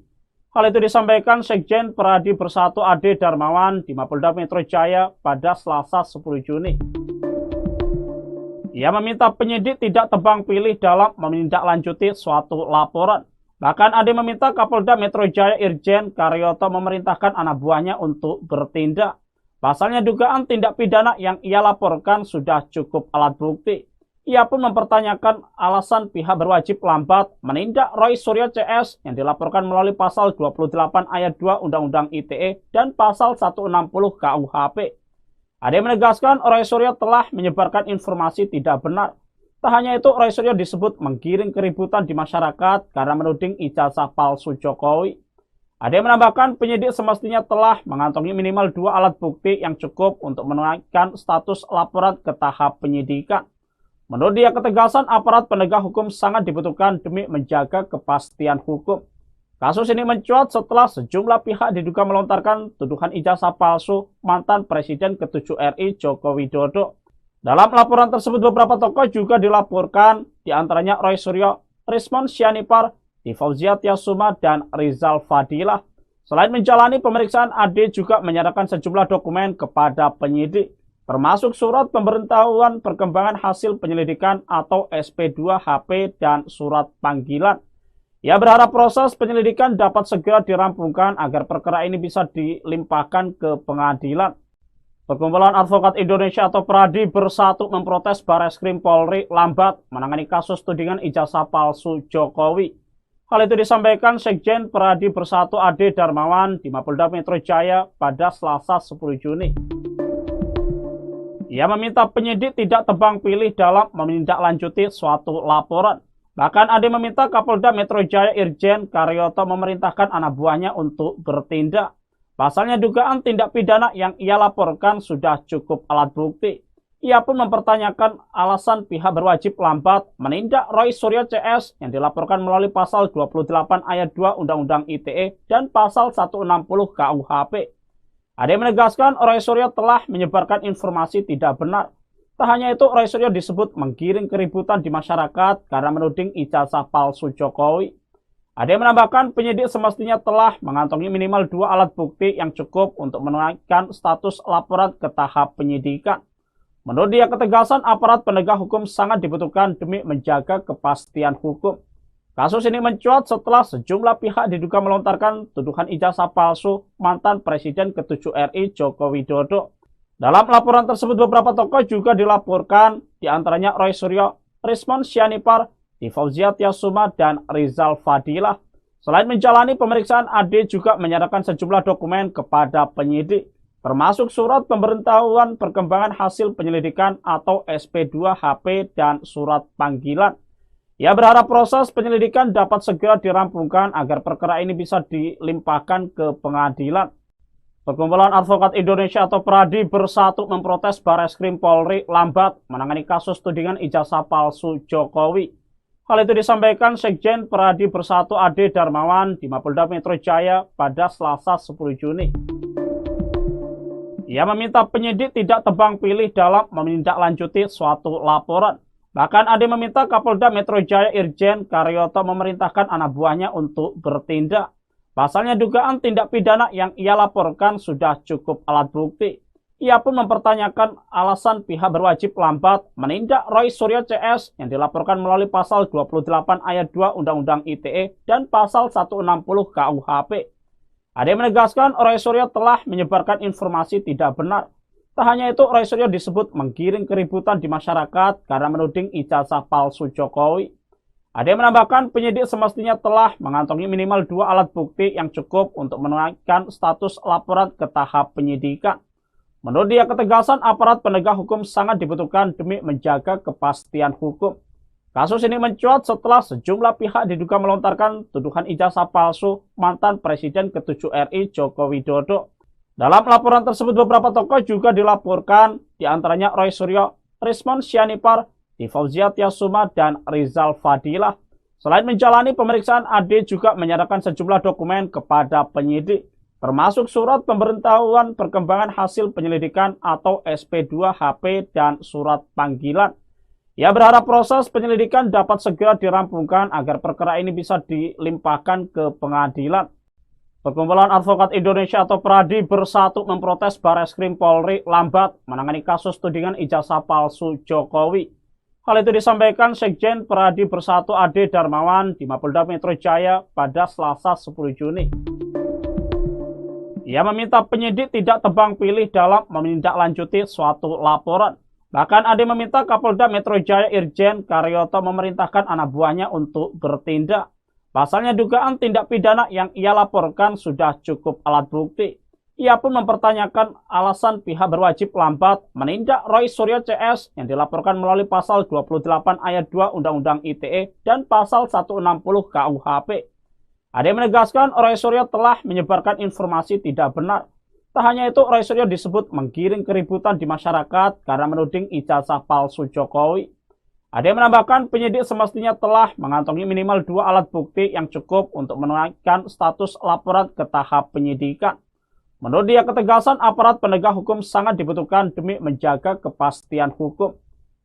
Hal itu disampaikan Sekjen PRADI Bersatu Ade Darmawan di Mapolda Metro Jaya pada Selasa 10 Juni. Ia meminta penyidik tidak tebang pilih dalam menindaklanjuti suatu laporan. Bahkan Ade meminta Kapolda Metro Jaya Irjen Karyoto memerintahkan anak buahnya untuk bertindak. Pasalnya dugaan tindak pidana yang ia laporkan sudah cukup alat bukti. Ia pun mempertanyakan alasan pihak berwajib lambat menindak Roy Suryo CS yang dilaporkan melalui pasal 28 ayat 2 Undang-Undang ITE dan pasal 160 KUHP. Ade menegaskan Roy Suryo telah menyebarkan informasi tidak benar. Tak hanya itu, Roy Suryo disebut menggiring keributan di masyarakat karena menuding ijazah palsu Jokowi. Ade menambahkan penyidik semestinya telah mengantongi minimal 2 alat bukti yang cukup untuk menaikkan status laporan ke tahap penyidikan. Menurut dia, ketegasan aparat penegak hukum sangat dibutuhkan demi menjaga kepastian hukum. Kasus ini mencuat setelah sejumlah pihak diduga melontarkan tuduhan ijazah palsu mantan Presiden ke-7 RI Joko Widodo. Dalam laporan tersebut, beberapa tokoh juga dilaporkan, diantaranya Roy Suryo, Rismon Sianipar, Fauzia Tiasuma, dan Rizal Fadilah. Selain menjalani pemeriksaan, Ade juga menyerahkan sejumlah dokumen kepada penyidik, termasuk surat pemberitahuan perkembangan hasil penyelidikan atau SP2HP dan surat panggilan. Ia berharap proses penyelidikan dapat segera dirampungkan agar perkara ini bisa dilimpahkan ke pengadilan. Perkumpulan Advokat Indonesia atau PRADI bersatu memprotes Barreskrim Polri lambat menangani kasus tudingan ijazah palsu Jokowi. Hal itu disampaikan Sekjen PRADI Bersatu Ade Darmawan di Mapolda Metro Jaya pada Selasa 10 Juni. Ia meminta penyidik tidak tebang pilih dalam menindaklanjuti suatu laporan. Bahkan Ade meminta Kapolda Metro Jaya Irjen Karyoto memerintahkan anak buahnya untuk bertindak. Pasalnya dugaan tindak pidana yang ia laporkan sudah cukup alat bukti. Ia pun mempertanyakan alasan pihak berwajib lambat menindak Roy Suryo CS yang dilaporkan melalui pasal 28 ayat 2 Undang-Undang ITE dan pasal 160 KUHP. Ade menegaskan Roy Suryo telah menyebarkan informasi tidak benar. Tak hanya itu, Roy Suryo disebut menggiring keributan di masyarakat karena menuding ijazah palsu Jokowi. Ade menambahkan penyidik semestinya telah mengantongi minimal 2 alat bukti yang cukup untuk menaikkan status laporan ke tahap penyidikan. Menurut dia, ketegasan aparat penegak hukum sangat dibutuhkan demi menjaga kepastian hukum. Kasus ini mencuat setelah sejumlah pihak diduga melontarkan tuduhan ijazah palsu mantan Presiden ke-7 RI Joko Widodo. Dalam laporan tersebut, beberapa tokoh juga dilaporkan, diantaranya Roy Suryo, Rismon Sianipar, Fauzia Tiasuma, dan Rizal Fadilah. Selain menjalani pemeriksaan, Ade juga menyerahkan sejumlah dokumen kepada penyidik, termasuk surat pemberitahuan perkembangan hasil penyelidikan atau SP2HP dan surat panggilan. Ia berharap proses penyelidikan dapat segera dirampungkan agar perkara ini bisa dilimpahkan ke pengadilan. Perkumpulan Advokat Indonesia atau PRADI bersatu memprotes Bareskrim Polri lambat menangani kasus tudingan ijazah palsu Jokowi. Hal itu disampaikan Sekjen PRADI Bersatu Ade Darmawan di Mapolda Metro Jaya pada Selasa 10 Juni. Ia meminta penyidik tidak tebang pilih dalam menindaklanjuti suatu laporan. Bahkan Ade meminta Kapolda Metro Jaya Irjen Karyoto memerintahkan anak buahnya untuk bertindak. Pasalnya dugaan tindak pidana yang ia laporkan sudah cukup alat bukti. Ia pun mempertanyakan alasan pihak berwajib lambat menindak Roy Suryo CS yang dilaporkan melalui pasal 28 ayat 2 Undang-Undang ITE dan pasal 160 KUHP. Ade menegaskan Roy Suryo telah menyebarkan informasi tidak benar. Tak hanya itu, Roy Suryo disebut menggiring keributan di masyarakat karena menuding ijazah palsu Jokowi. Ade menambahkan penyidik semestinya telah mengantongi minimal 2 alat bukti yang cukup untuk menaikkan status laporan ke tahap penyidikan. Menurut dia, ketegasan aparat penegak hukum sangat dibutuhkan demi menjaga kepastian hukum. Kasus ini mencuat setelah sejumlah pihak diduga melontarkan tuduhan ijazah palsu mantan Presiden ke-7 RI Joko Widodo. Dalam laporan tersebut, beberapa tokoh juga dilaporkan, diantaranya Roy Suryo, Rismon Sianipar, Fauzia Tiasuma, dan Rizal Fadilah. Selain menjalani pemeriksaan, Ade juga menyerahkan sejumlah dokumen kepada penyidik, termasuk surat pemberitahuan perkembangan hasil penyelidikan atau SP2HP dan surat panggilan. Ia berharap proses penyelidikan dapat segera dirampungkan agar perkara ini bisa dilimpahkan ke pengadilan. Perkumpulan Advokat Indonesia atau PRADI bersatu memprotes Bareskrim Polri lambat menangani kasus tudingan ijazah palsu Jokowi. Hal itu disampaikan Sekjen PRADI Bersatu Ade Darmawan di Mapolda Metro Jaya pada Selasa 10 Juni. Ia meminta penyidik tidak tebang pilih dalam menindaklanjuti suatu laporan. Bahkan Ade meminta Kapolda Metro Jaya Irjen Karyoto memerintahkan anak buahnya untuk bertindak. Pasalnya dugaan tindak pidana yang ia laporkan sudah cukup alat bukti. Ia pun mempertanyakan alasan pihak berwajib lambat menindak Roy Suryo CS yang dilaporkan melalui pasal 28 ayat 2 Undang-Undang ITE dan pasal 160 KUHP. Ade menegaskan Roy Suryo telah menyebarkan informasi tidak benar. Tak hanya itu, Roy Suryo disebut menggiring keributan di masyarakat karena menuding ijazah palsu Jokowi. Ade menambahkan penyidik semestinya telah mengantongi minimal 2 alat bukti yang cukup untuk menaikkan status laporan ke tahap penyidikan. Menurut dia, ketegasan aparat penegak hukum sangat dibutuhkan demi menjaga kepastian hukum.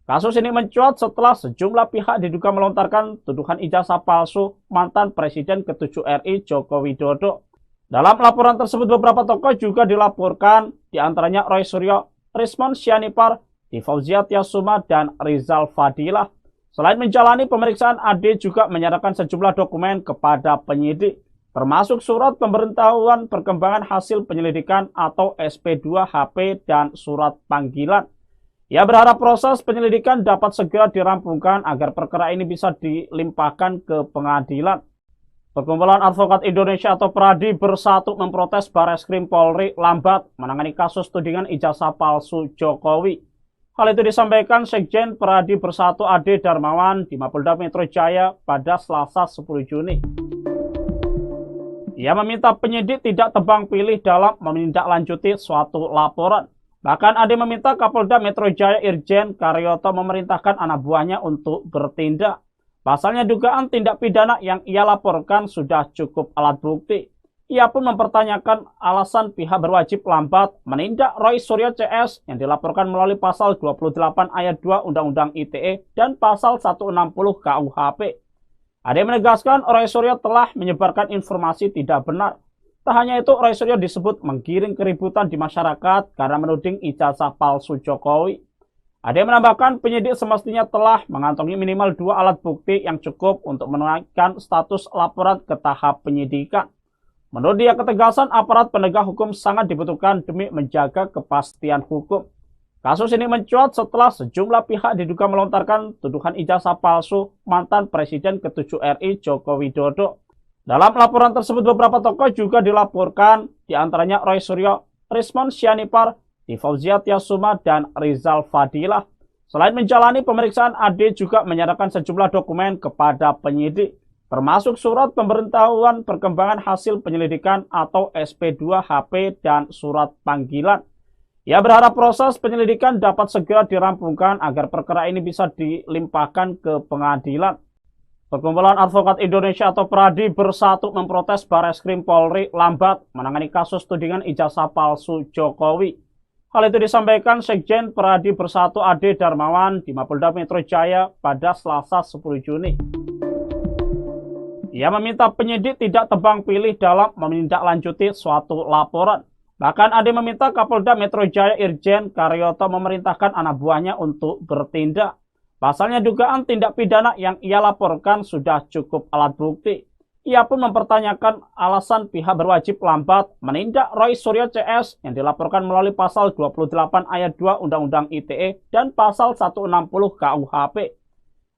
Kasus ini mencuat setelah sejumlah pihak diduga melontarkan tuduhan ijazah palsu mantan Presiden ke-7 RI Joko Widodo. Dalam laporan tersebut, beberapa tokoh juga dilaporkan, diantaranya Roy Suryo, Rismon Sianipar, Fauzia Tiasuma, dan Rizal Fadilah. Selain menjalani pemeriksaan, Ade juga menyerahkan sejumlah dokumen kepada penyidik, termasuk surat pemberitahuan perkembangan hasil penyelidikan atau SP2HP dan surat panggilan. Ia berharap proses penyelidikan dapat segera dirampungkan agar perkara ini bisa dilimpahkan ke pengadilan. Perkumpulan Advokat Indonesia atau PRADI bersatu memprotes Bareskrim Polri lambat menangani kasus tudingan ijazah palsu Jokowi. Hal itu disampaikan Sekjen Pradi Bersatu Ade Darmawan di Mapolda Metro Jaya pada Selasa 10 Juni. Ia meminta penyidik tidak tebang pilih dalam menindaklanjuti suatu laporan. Bahkan Ade meminta Kapolda Metro Jaya Irjen Karyoto memerintahkan anak buahnya untuk bertindak. Pasalnya dugaan tindak pidana yang ia laporkan sudah cukup alat bukti. Ia pun mempertanyakan alasan pihak berwajib lambat menindak Roy Suryo CS yang dilaporkan melalui pasal 28 ayat 2 Undang-Undang ITE dan pasal 160 KUHP. Ade menegaskan Roy Suryo telah menyebarkan informasi tidak benar. Tak hanya itu, Roy Suryo disebut menggiring keributan di masyarakat karena menuding ijazah palsu Jokowi. Ade menambahkan penyidik semestinya telah mengantongi minimal 2 alat bukti yang cukup untuk menaikkan status laporan ke tahap penyidikan. Menurut dia, ketegasan aparat penegak hukum sangat dibutuhkan demi menjaga kepastian hukum. Kasus ini mencuat setelah sejumlah pihak diduga melontarkan tuduhan ijazah palsu mantan Presiden ke-7 RI Joko Widodo. Dalam laporan tersebut, beberapa tokoh juga dilaporkan, diantaranya Roy Suryo, Rismon Sianipar, Fauzia Tiasuma, dan Rizal Fadilah. Selain menjalani pemeriksaan, Ade juga menyerahkan sejumlah dokumen kepada penyidik, termasuk surat pemberitahuan perkembangan hasil penyelidikan atau SP2HP dan surat panggilan. Ia berharap proses penyelidikan dapat segera dirampungkan agar perkara ini bisa dilimpahkan ke pengadilan. Perkumpulan Advokat Indonesia atau Pradi Bersatu memprotes Bareskrim Polri lambat menangani kasus tudingan ijazah palsu Jokowi. Hal itu disampaikan Sekjen Pradi Bersatu Ade Darmawan di Mapolda Metro Jaya pada Selasa 10 Juni. Ia meminta penyidik tidak tebang pilih dalam menindaklanjuti suatu laporan. Bahkan Ade meminta Kapolda Metro Jaya Irjen Karyoto memerintahkan anak buahnya untuk bertindak. Pasalnya dugaan tindak pidana yang ia laporkan sudah cukup alat bukti. Ia pun mempertanyakan alasan pihak berwajib lambat menindak Roy Suryo CS yang dilaporkan melalui pasal 28 ayat 2 Undang-Undang ITE dan pasal 160 KUHP.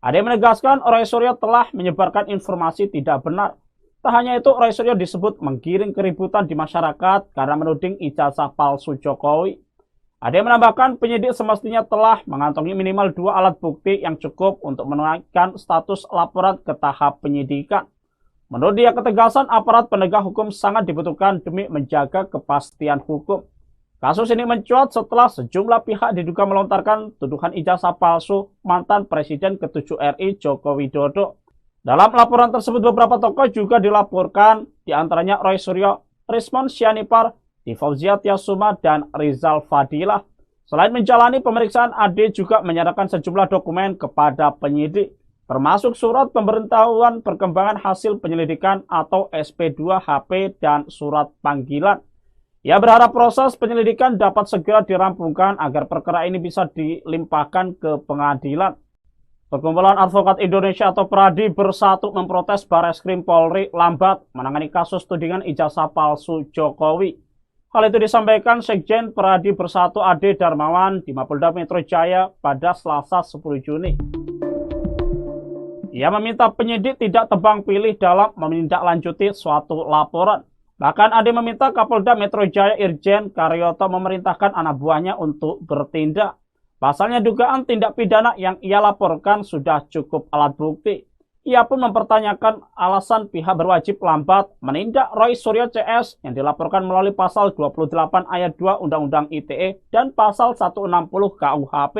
Ade menegaskan Roy Suryo telah menyebarkan informasi tidak benar. Tak hanya itu, Roy Suryo disebut menggiring keributan di masyarakat karena menuding ijazah palsu Jokowi. Ade menambahkan penyidik semestinya telah mengantongi minimal 2 alat bukti yang cukup untuk menaikkan status laporan ke tahap penyidikan. Menurut dia, ketegasan aparat penegak hukum sangat dibutuhkan demi menjaga kepastian hukum. Kasus ini mencuat setelah sejumlah pihak diduga melontarkan tuduhan ijazah palsu mantan Presiden ke-7 RI Joko Widodo. Dalam laporan tersebut, beberapa tokoh juga dilaporkan, diantaranya Roy Suryo, Rismon Sianipar, Fauzia Tiasuma, dan Rizal Fadilah. Selain menjalani pemeriksaan, Ade juga menyerahkan sejumlah dokumen kepada penyidik, termasuk surat pemberitahuan perkembangan hasil penyelidikan atau SP2HP dan surat panggilan. Ia berharap proses penyelidikan dapat segera dirampungkan agar perkara ini bisa dilimpahkan ke pengadilan. Perkumpulan Advokat Indonesia atau Pradi Bersatu memprotes Bareskrim Polri lambat menangani kasus tudingan ijazah palsu Jokowi. Hal itu disampaikan Sekjen Pradi Bersatu Ade Darmawan di Mapolda Metro Jaya pada Selasa 10 Juni. Ia meminta penyidik tidak tebang pilih dalam menindaklanjuti suatu laporan. Bahkan Ade meminta Kapolda Metro Jaya Irjen Karyoto memerintahkan anak buahnya untuk bertindak. Pasalnya dugaan tindak pidana yang ia laporkan sudah cukup alat bukti. Ia pun mempertanyakan alasan pihak berwajib lambat menindak Roy Suryo CS yang dilaporkan melalui pasal 28 ayat 2 Undang-Undang ITE dan pasal 160 KUHP.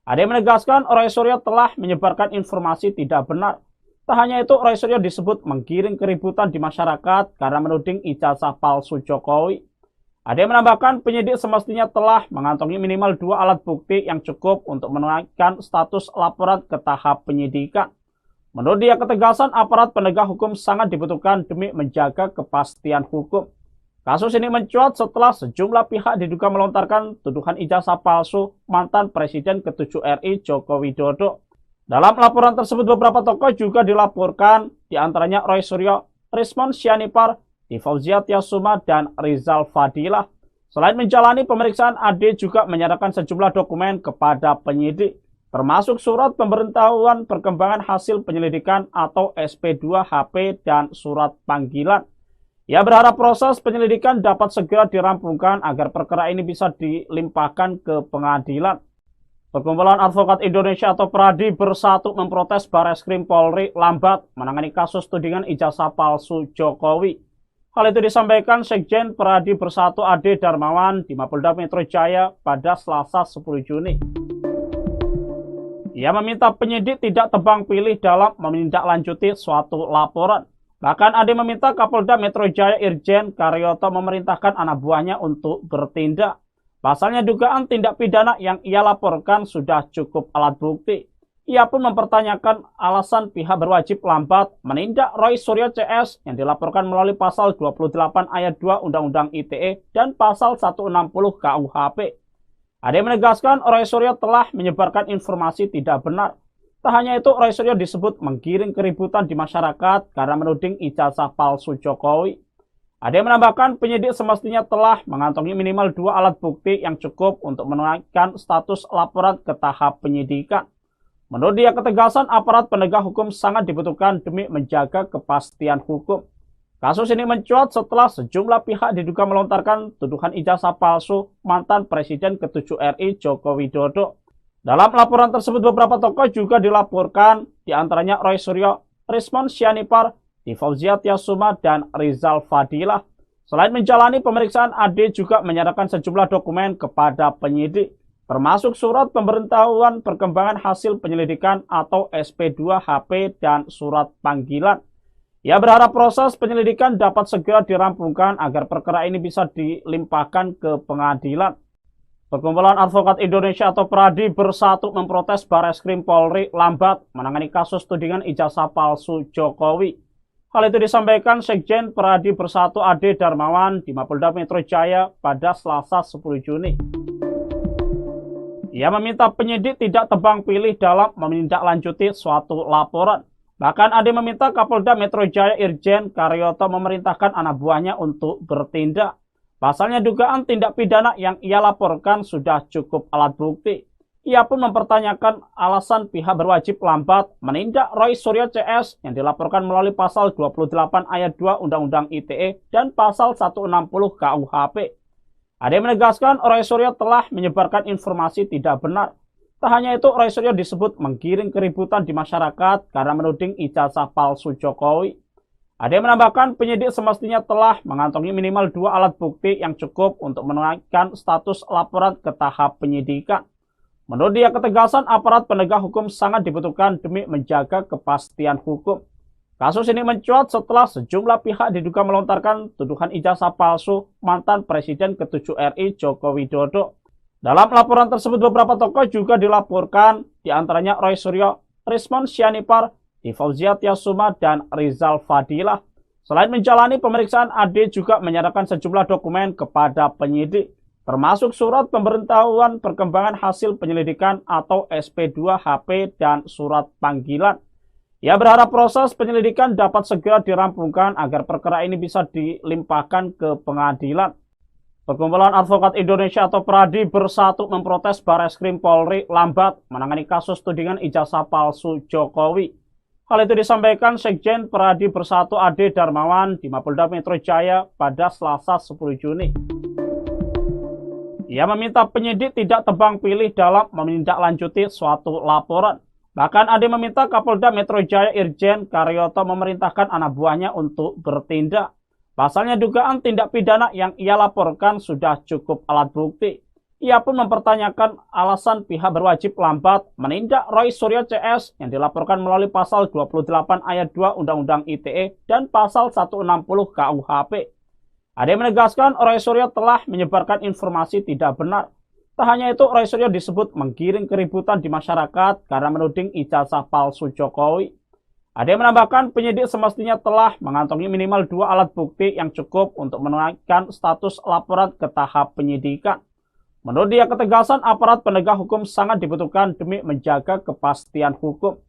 Ade menegaskan Roy Suryo telah menyebarkan informasi tidak benar. Tak hanya itu, Roy Suryo disebut menggiring keributan di masyarakat karena menuding ijazah palsu Jokowi. Ade menambahkan penyidik semestinya telah mengantongi minimal 2 alat bukti yang cukup untuk menaikkan status laporan ke tahap penyidikan. Menurut dia, ketegasan aparat penegak hukum sangat dibutuhkan demi menjaga kepastian hukum. Kasus ini mencuat setelah sejumlah pihak diduga melontarkan tuduhan ijazah palsu mantan Presiden ke-7 RI Joko Widodo. Dalam laporan tersebut, beberapa tokoh juga dilaporkan, diantaranya Roy Suryo, Rismon Sianipar, Fauzia Tiasuma, dan Rizal Fadilah. Selain menjalani pemeriksaan, Ade juga menyerahkan sejumlah dokumen kepada penyidik, termasuk surat pemberitahuan perkembangan hasil penyelidikan atau SP2HP dan surat panggilan. Ia berharap proses penyelidikan dapat segera dirampungkan agar perkara ini bisa dilimpahkan ke pengadilan. Perkumpulan Advokat Indonesia atau PERADI bersatu memprotes Bareskrim Polri lambat menangani kasus tudingan ijazah palsu Jokowi. Hal itu disampaikan Sekjen PERADI Bersatu Ade Darmawan di Mapolda Metro Jaya pada Selasa 10 Juni. Ia meminta penyidik tidak tebang pilih dalam menindaklanjuti suatu laporan. Bahkan Ade meminta Kapolda Metro Jaya Irjen Karyoto memerintahkan anak buahnya untuk bertindak. Pasalnya dugaan tindak pidana yang ia laporkan sudah cukup alat bukti. Ia pun mempertanyakan alasan pihak berwajib lambat menindak Roy Suryo CS yang dilaporkan melalui pasal 28 ayat 2 Undang-Undang ITE dan pasal 160 KUHP. Ade menegaskan Roy Suryo telah menyebarkan informasi tidak benar. Tak hanya itu, Roy Suryo disebut menggiring keributan di masyarakat karena menuding ijazah palsu Jokowi. Ade menambahkan penyidik semestinya telah mengantongi minimal 2 alat bukti yang cukup untuk menaikkan status laporan ke tahap penyidikan. Menurut dia, ketegasan aparat penegak hukum sangat dibutuhkan demi menjaga kepastian hukum. Kasus ini mencuat setelah sejumlah pihak diduga melontarkan tuduhan ijazah palsu mantan Presiden ke-7 RI Joko Widodo. Dalam laporan tersebut beberapa tokoh juga dilaporkan, diantaranya Roy Suryo, Rismon Sianipar, Fauzia Tiasuma, dan Rizal Fadilah. Selain menjalani pemeriksaan, Ade juga menyerahkan sejumlah dokumen kepada penyidik, termasuk surat pemberitahuan perkembangan hasil penyelidikan atau SP2HP dan surat panggilan. Ia berharap proses penyelidikan dapat segera dirampungkan agar perkara ini bisa dilimpahkan ke pengadilan. Perkumpulan Advokat Indonesia atau PERADI bersatu memprotes Bareskrim Polri lambat menangani kasus tudingan ijazah palsu Jokowi. Hal itu disampaikan Sekjen PERADI Bersatu Ade Darmawan di Mapolda Metro Jaya pada Selasa 10 Juni. Ia meminta penyidik tidak tebang pilih dalam menindaklanjuti suatu laporan. Bahkan Ade meminta Kapolda Metro Jaya Irjen Karyoto memerintahkan anak buahnya untuk bertindak. Pasalnya dugaan tindak pidana yang ia laporkan sudah cukup alat bukti. Ia pun mempertanyakan alasan pihak berwajib lambat menindak Roy Suryo CS yang dilaporkan melalui pasal 28 ayat 2 Undang-Undang ITE dan pasal 160 KUHP. Ade menegaskan Roy Suryo telah menyebarkan informasi tidak benar. Tak hanya itu, Roy Suryo disebut menggiring keributan di masyarakat karena menuding ijazah palsu Jokowi. Ade menambahkan penyidik semestinya telah mengantongi minimal 2 alat bukti yang cukup untuk menaikkan status laporan ke tahap penyidikan. Menurut dia, ketegasan aparat penegak hukum sangat dibutuhkan demi menjaga kepastian hukum. Kasus ini mencuat setelah sejumlah pihak diduga melontarkan tuduhan ijazah palsu mantan Presiden ke-7 RI Joko Widodo. Dalam laporan tersebut beberapa tokoh juga dilaporkan, diantaranya Roy Suryo, Rismon Sianipar, Fauzia Tiasuma, dan Rizal Fadilah. Selain menjalani pemeriksaan, Ade juga menyerahkan sejumlah dokumen kepada penyidik, termasuk surat pemberitahuan perkembangan hasil penyelidikan atau SP2HP dan surat panggilan. Ia berharap proses penyelidikan dapat segera dirampungkan agar perkara ini bisa dilimpahkan ke pengadilan. Perkumpulan Advokat Indonesia atau PERADI bersatu memprotes Bareskrim Polri lambat menangani kasus tudingan ijazah palsu Jokowi. Hal itu disampaikan Sekjen PERADI Bersatu Ade Darmawan di Mapolda Metro Jaya pada Selasa 10 Juni. Ia meminta penyidik tidak tebang pilih dalam menindaklanjuti suatu laporan. Bahkan Ade meminta Kapolda Metro Jaya Irjen Karyoto memerintahkan anak buahnya untuk bertindak. Pasalnya dugaan tindak pidana yang ia laporkan sudah cukup alat bukti. Ia pun mempertanyakan alasan pihak berwajib lambat menindak Roy Suryo CS yang dilaporkan melalui pasal 28 ayat 2 Undang-Undang ITE dan pasal 160 KUHP. Ade menegaskan Roy Suryo telah menyebarkan informasi tidak benar. Tak hanya itu, Roy Suryo disebut menggiring keributan di masyarakat karena menuding ijazah palsu Jokowi. Ade menambahkan penyidik semestinya telah mengantongi minimal 2 alat bukti yang cukup untuk menaikkan status laporan ke tahap penyidikan. Menurut dia, ketegasan aparat penegak hukum sangat dibutuhkan demi menjaga kepastian hukum.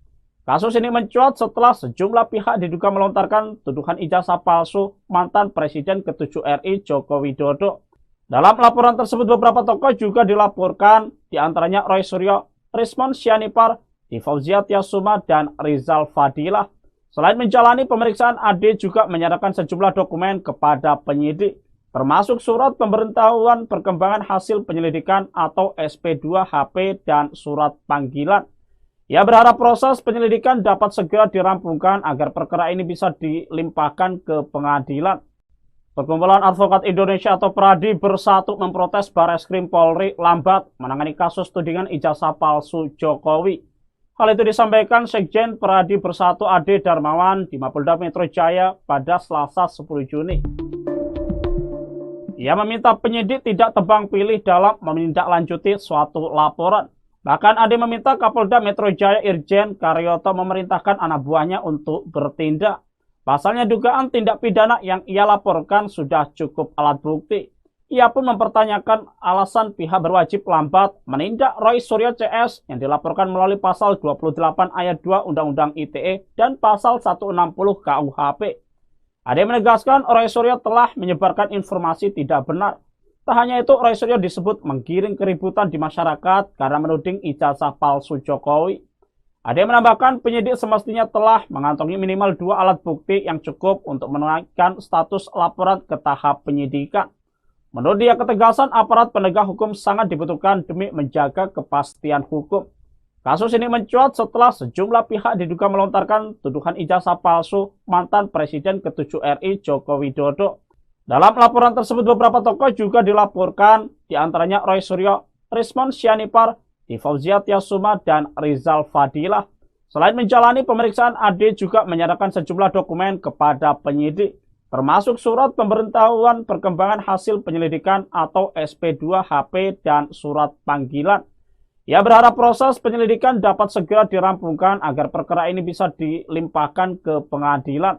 Kasus ini mencuat setelah sejumlah pihak diduga melontarkan tuduhan ijazah palsu mantan Presiden ke-7 RI Joko Widodo. Dalam laporan tersebut beberapa tokoh juga dilaporkan, diantaranya Roy Suryo, Rismon Sianipar, Fauzia Tiasuma, dan Rizal Fadilah. Selain menjalani pemeriksaan, Ade juga menyerahkan sejumlah dokumen kepada penyidik, termasuk surat pemberitahuan perkembangan hasil penyelidikan atau SP2HP dan surat panggilan. Ia berharap proses penyelidikan dapat segera dirampungkan agar perkara ini bisa dilimpahkan ke pengadilan. Perkumpulan Advokat Indonesia atau PERADI bersatu memprotes Bareskrim Polri lambat menangani kasus tudingan ijazah palsu Jokowi. Hal itu disampaikan Sekjen PERADI Bersatu Ade Darmawan di Mapolda Metro Jaya pada Selasa 10 Juni. Ia meminta penyidik tidak tebang pilih dalam menindaklanjuti suatu laporan. Bahkan Ade meminta Kapolda Metro Jaya Irjen Karyoto memerintahkan anak buahnya untuk bertindak. Pasalnya dugaan tindak pidana yang ia laporkan sudah cukup alat bukti. Ia pun mempertanyakan alasan pihak berwajib lambat menindak Roy Suryo CS yang dilaporkan melalui pasal 28 ayat 2 Undang-Undang ITE dan pasal 160 KUHP. Ade menegaskan Roy Suryo telah menyebarkan informasi tidak benar. Tak hanya itu, Roy Suryo disebut menggiring keributan di masyarakat karena menuding ijazah palsu Jokowi. Ade menambahkan penyidik semestinya telah mengantongi minimal 2 alat bukti yang cukup untuk menaikkan status laporan ke tahap penyidikan. Menurut dia, ketegasan aparat penegak hukum sangat dibutuhkan demi menjaga kepastian hukum. Kasus ini mencuat setelah sejumlah pihak diduga melontarkan tuduhan ijazah palsu mantan Presiden ke-7 RI Joko Widodo. Dalam laporan tersebut beberapa tokoh juga dilaporkan, diantaranya Roy Suryo, Rismon Sianipar, Fauzia Tiasuma, dan Rizal Fadilah. Selain menjalani pemeriksaan, Ade juga menyerahkan sejumlah dokumen kepada penyidik, termasuk surat pemberitahuan perkembangan hasil penyelidikan atau SP2HP dan surat panggilan. Ia berharap proses penyelidikan dapat segera dirampungkan agar perkara ini bisa dilimpahkan ke pengadilan.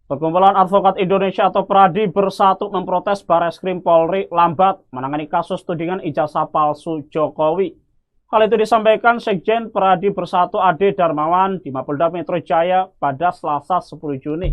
Perkumpulan Advokat Indonesia atau PERADI bersatu memprotes Bareskrim Polri lambat menangani kasus tudingan ijazah palsu Jokowi. Hal itu disampaikan Sekjen PERADI Bersatu Ade Darmawan di Mapolda Metro Jaya pada Selasa 10 Juni.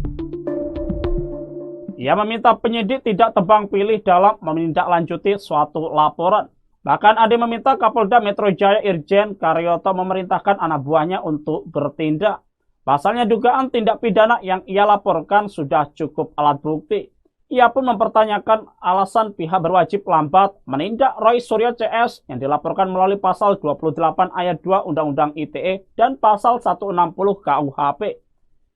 Ia meminta penyidik tidak tebang pilih dalam menindaklanjuti suatu laporan. Bahkan Ade meminta Kapolda Metro Jaya Irjen Karyoto memerintahkan anak buahnya untuk bertindak. Pasalnya dugaan tindak pidana yang ia laporkan sudah cukup alat bukti. Ia pun mempertanyakan alasan pihak berwajib lambat menindak Roy Suryo CS yang dilaporkan melalui pasal 28 ayat 2 Undang-Undang ITE dan pasal 160 KUHP.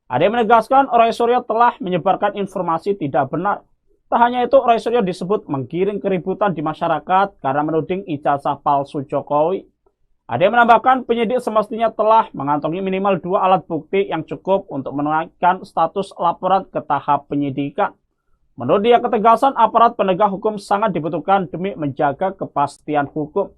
Ade menegaskan Roy Suryo telah menyebarkan informasi tidak benar. Tak hanya itu, Roy Suryo disebut menggiring keributan di masyarakat karena menuding ijazah palsu Jokowi. Ade menambahkan penyidik semestinya telah mengantongi minimal 2 alat bukti yang cukup untuk menaikkan status laporan ke tahap penyidikan. Menurut dia, ketegasan aparat penegak hukum sangat dibutuhkan demi menjaga kepastian hukum.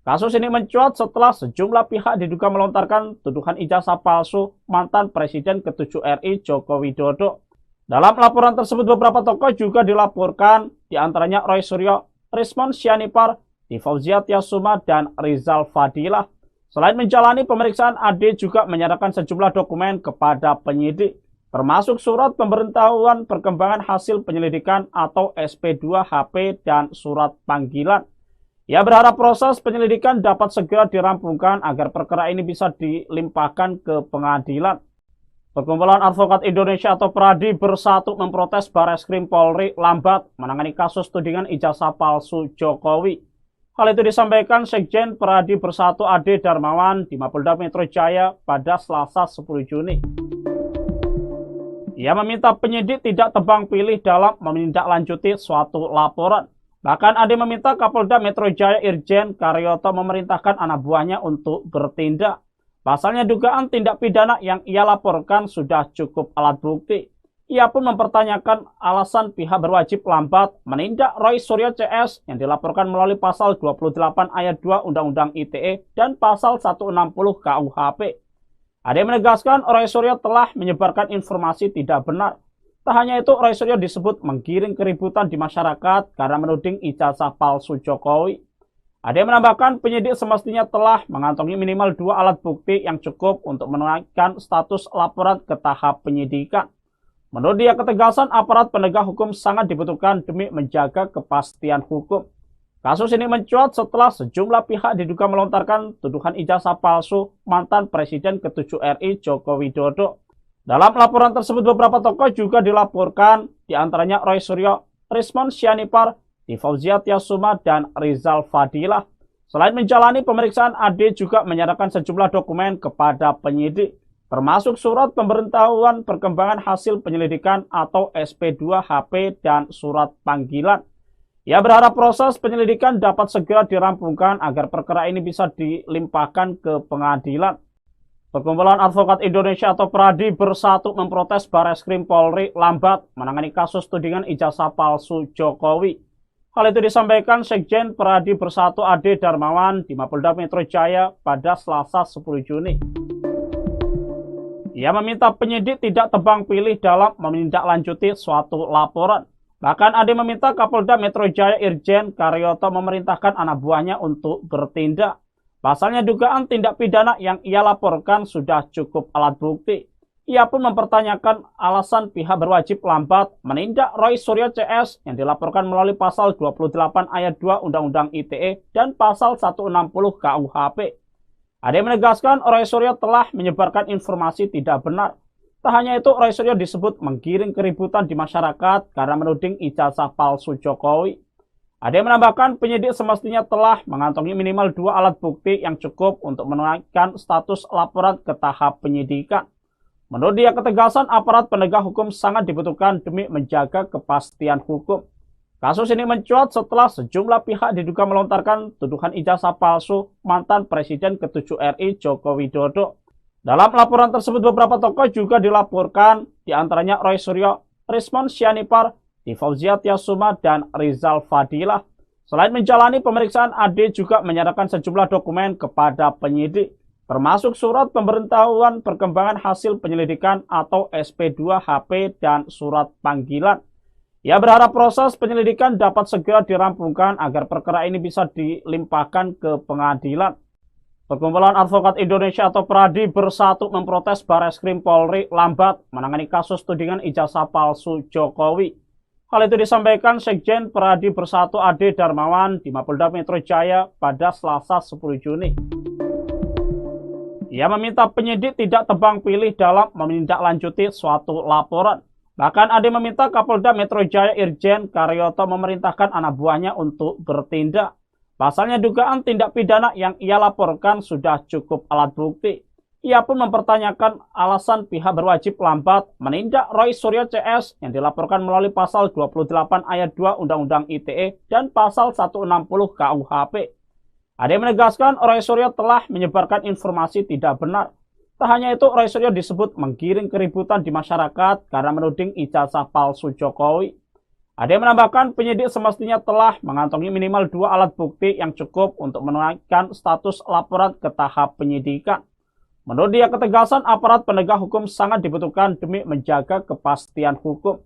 Kasus ini mencuat setelah sejumlah pihak diduga melontarkan tuduhan ijazah palsu mantan Presiden ke-7 RI Joko Widodo. Dalam laporan tersebut beberapa tokoh juga dilaporkan, diantaranya Roy Suryo, Rismon Sianipar, Fauzia Tiasuma, dan Rizal Fadilah. Selain menjalani pemeriksaan, Ade juga menyerahkan sejumlah dokumen kepada penyidik, termasuk surat pemberitahuan perkembangan hasil penyelidikan atau SP2HP dan surat panggilan. Ia berharap proses penyelidikan dapat segera dirampungkan agar perkara ini bisa dilimpahkan ke pengadilan. Perkumpulan Advokat Indonesia atau PERADI bersatu memprotes Bareskrim Polri lambat menangani kasus tudingan ijazah palsu Jokowi. Hal itu disampaikan Sekjen PERADI Bersatu Ade Darmawan di Mapolda Metro Jaya pada Selasa 10 Juni. Ia meminta penyidik tidak tebang pilih dalam menindaklanjuti suatu laporan. Bahkan Ade meminta Kapolda Metro Jaya Irjen Karyoto memerintahkan anak buahnya untuk bertindak. Pasalnya dugaan tindak pidana yang ia laporkan sudah cukup alat bukti. Ia pun mempertanyakan alasan pihak berwajib lambat menindak Roy Suryo CS yang dilaporkan melalui pasal 28 ayat 2 Undang-Undang ITE dan pasal 160 KUHP. Ade menegaskan Roy Suryo telah menyebarkan informasi tidak benar. Tak hanya itu, Roy Suryo disebut menggiring keributan di masyarakat karena menuding ijazah palsu Jokowi. Ade menambahkan penyidik semestinya telah mengantongi minimal 2 alat bukti yang cukup untuk menaikkan status laporan ke tahap penyidikan. Menurut dia, ketegasan aparat penegak hukum sangat dibutuhkan demi menjaga kepastian hukum. Kasus ini mencuat setelah sejumlah pihak diduga melontarkan tuduhan ijazah palsu mantan Presiden ke-7 RI Joko Widodo. Dalam laporan tersebut beberapa tokoh juga dilaporkan, diantaranya Roy Suryo, Rismon Sianipar, Fauzia Tiasuma, dan Rizal Fadilah. Selain menjalani pemeriksaan, AD juga menyerahkan sejumlah dokumen kepada penyidik, termasuk surat pemberitahuan perkembangan hasil penyelidikan atau SP2HP dan surat panggilan. Ia berharap proses penyelidikan dapat segera dirampungkan agar perkara ini bisa dilimpahkan ke pengadilan. Perkumpulan Advokat Indonesia atau PRADI bersatu memprotes Barreskrim Polri lambat menangani kasus tudingan ijazah palsu Jokowi. Hal itu disampaikan Sekjen PRADI Bersatu Ade Darmawan di Mapolda Metro Jaya pada Selasa 10 Juni. Ia meminta penyidik tidak tebang pilih dalam menindaklanjuti suatu laporan. Bahkan Ade meminta Kapolda Metro Jaya Irjen Karyoto memerintahkan anak buahnya untuk bertindak. Pasalnya dugaan tindak pidana yang ia laporkan sudah cukup alat bukti. Ia pun mempertanyakan alasan pihak berwajib lambat menindak Roy Suryo CS yang dilaporkan melalui pasal 28 ayat 2 Undang-Undang ITE dan pasal 160 KUHP. Ade menegaskan Roy Suryo telah menyebarkan informasi tidak benar. Tak hanya itu, Roy Suryo disebut menggiring keributan di masyarakat karena menuding ijazah palsu Jokowi. Ade menambahkan penyidik semestinya telah mengantongi minimal 2 alat bukti yang cukup untuk menaikkan status laporan ke tahap penyidikan. Menurut dia, ketegasan aparat penegak hukum sangat dibutuhkan demi menjaga kepastian hukum. Kasus ini mencuat setelah sejumlah pihak diduga melontarkan tuduhan ijazah palsu mantan Presiden ke-7 RI Joko Widodo. Dalam laporan tersebut, beberapa tokoh juga dilaporkan, diantaranya Roy Suryo, Rismon Sianipar, Fauzia Tiasuma, dan Rizal Fadilah. Selain menjalani pemeriksaan, AD juga menyerahkan sejumlah dokumen kepada penyidik, termasuk surat pemberitahuan perkembangan hasil penyelidikan atau SP2HP dan surat panggilan. Ia berharap proses penyelidikan dapat segera dirampungkan agar perkara ini bisa dilimpahkan ke pengadilan. Perkumpulan Advokat Indonesia atau PRADI bersatu memprotes Barreskrim Polri lambat menangani kasus tudingan ijazah palsu Jokowi. Hal itu disampaikan Sekjen PRADI Bersatu Ade Darmawan di Mapolda Metro Jaya pada Selasa 10 Juni. Ia meminta penyidik tidak tebang pilih dalam menindaklanjuti suatu laporan. Bahkan Ade meminta Kapolda Metro Jaya Irjen Karyoto memerintahkan anak buahnya untuk bertindak. Pasalnya dugaan tindak pidana yang ia laporkan sudah cukup alat bukti. Ia pun mempertanyakan alasan pihak berwajib lambat menindak Roy Suryo CS yang dilaporkan melalui pasal 28 ayat 2 Undang-Undang ITE dan pasal 160 KUHP. Ade menegaskan Roy Suryo telah menyebarkan informasi tidak benar. Tak hanya itu, Roy Suryo disebut menggiring keributan di masyarakat karena menuding ijazah palsu Jokowi. Ade menambahkan penyidik semestinya telah mengantongi minimal 2 alat bukti yang cukup untuk menaikkan status laporan ke tahap penyidikan. Menurut dia, ketegasan aparat penegak hukum sangat dibutuhkan demi menjaga kepastian hukum.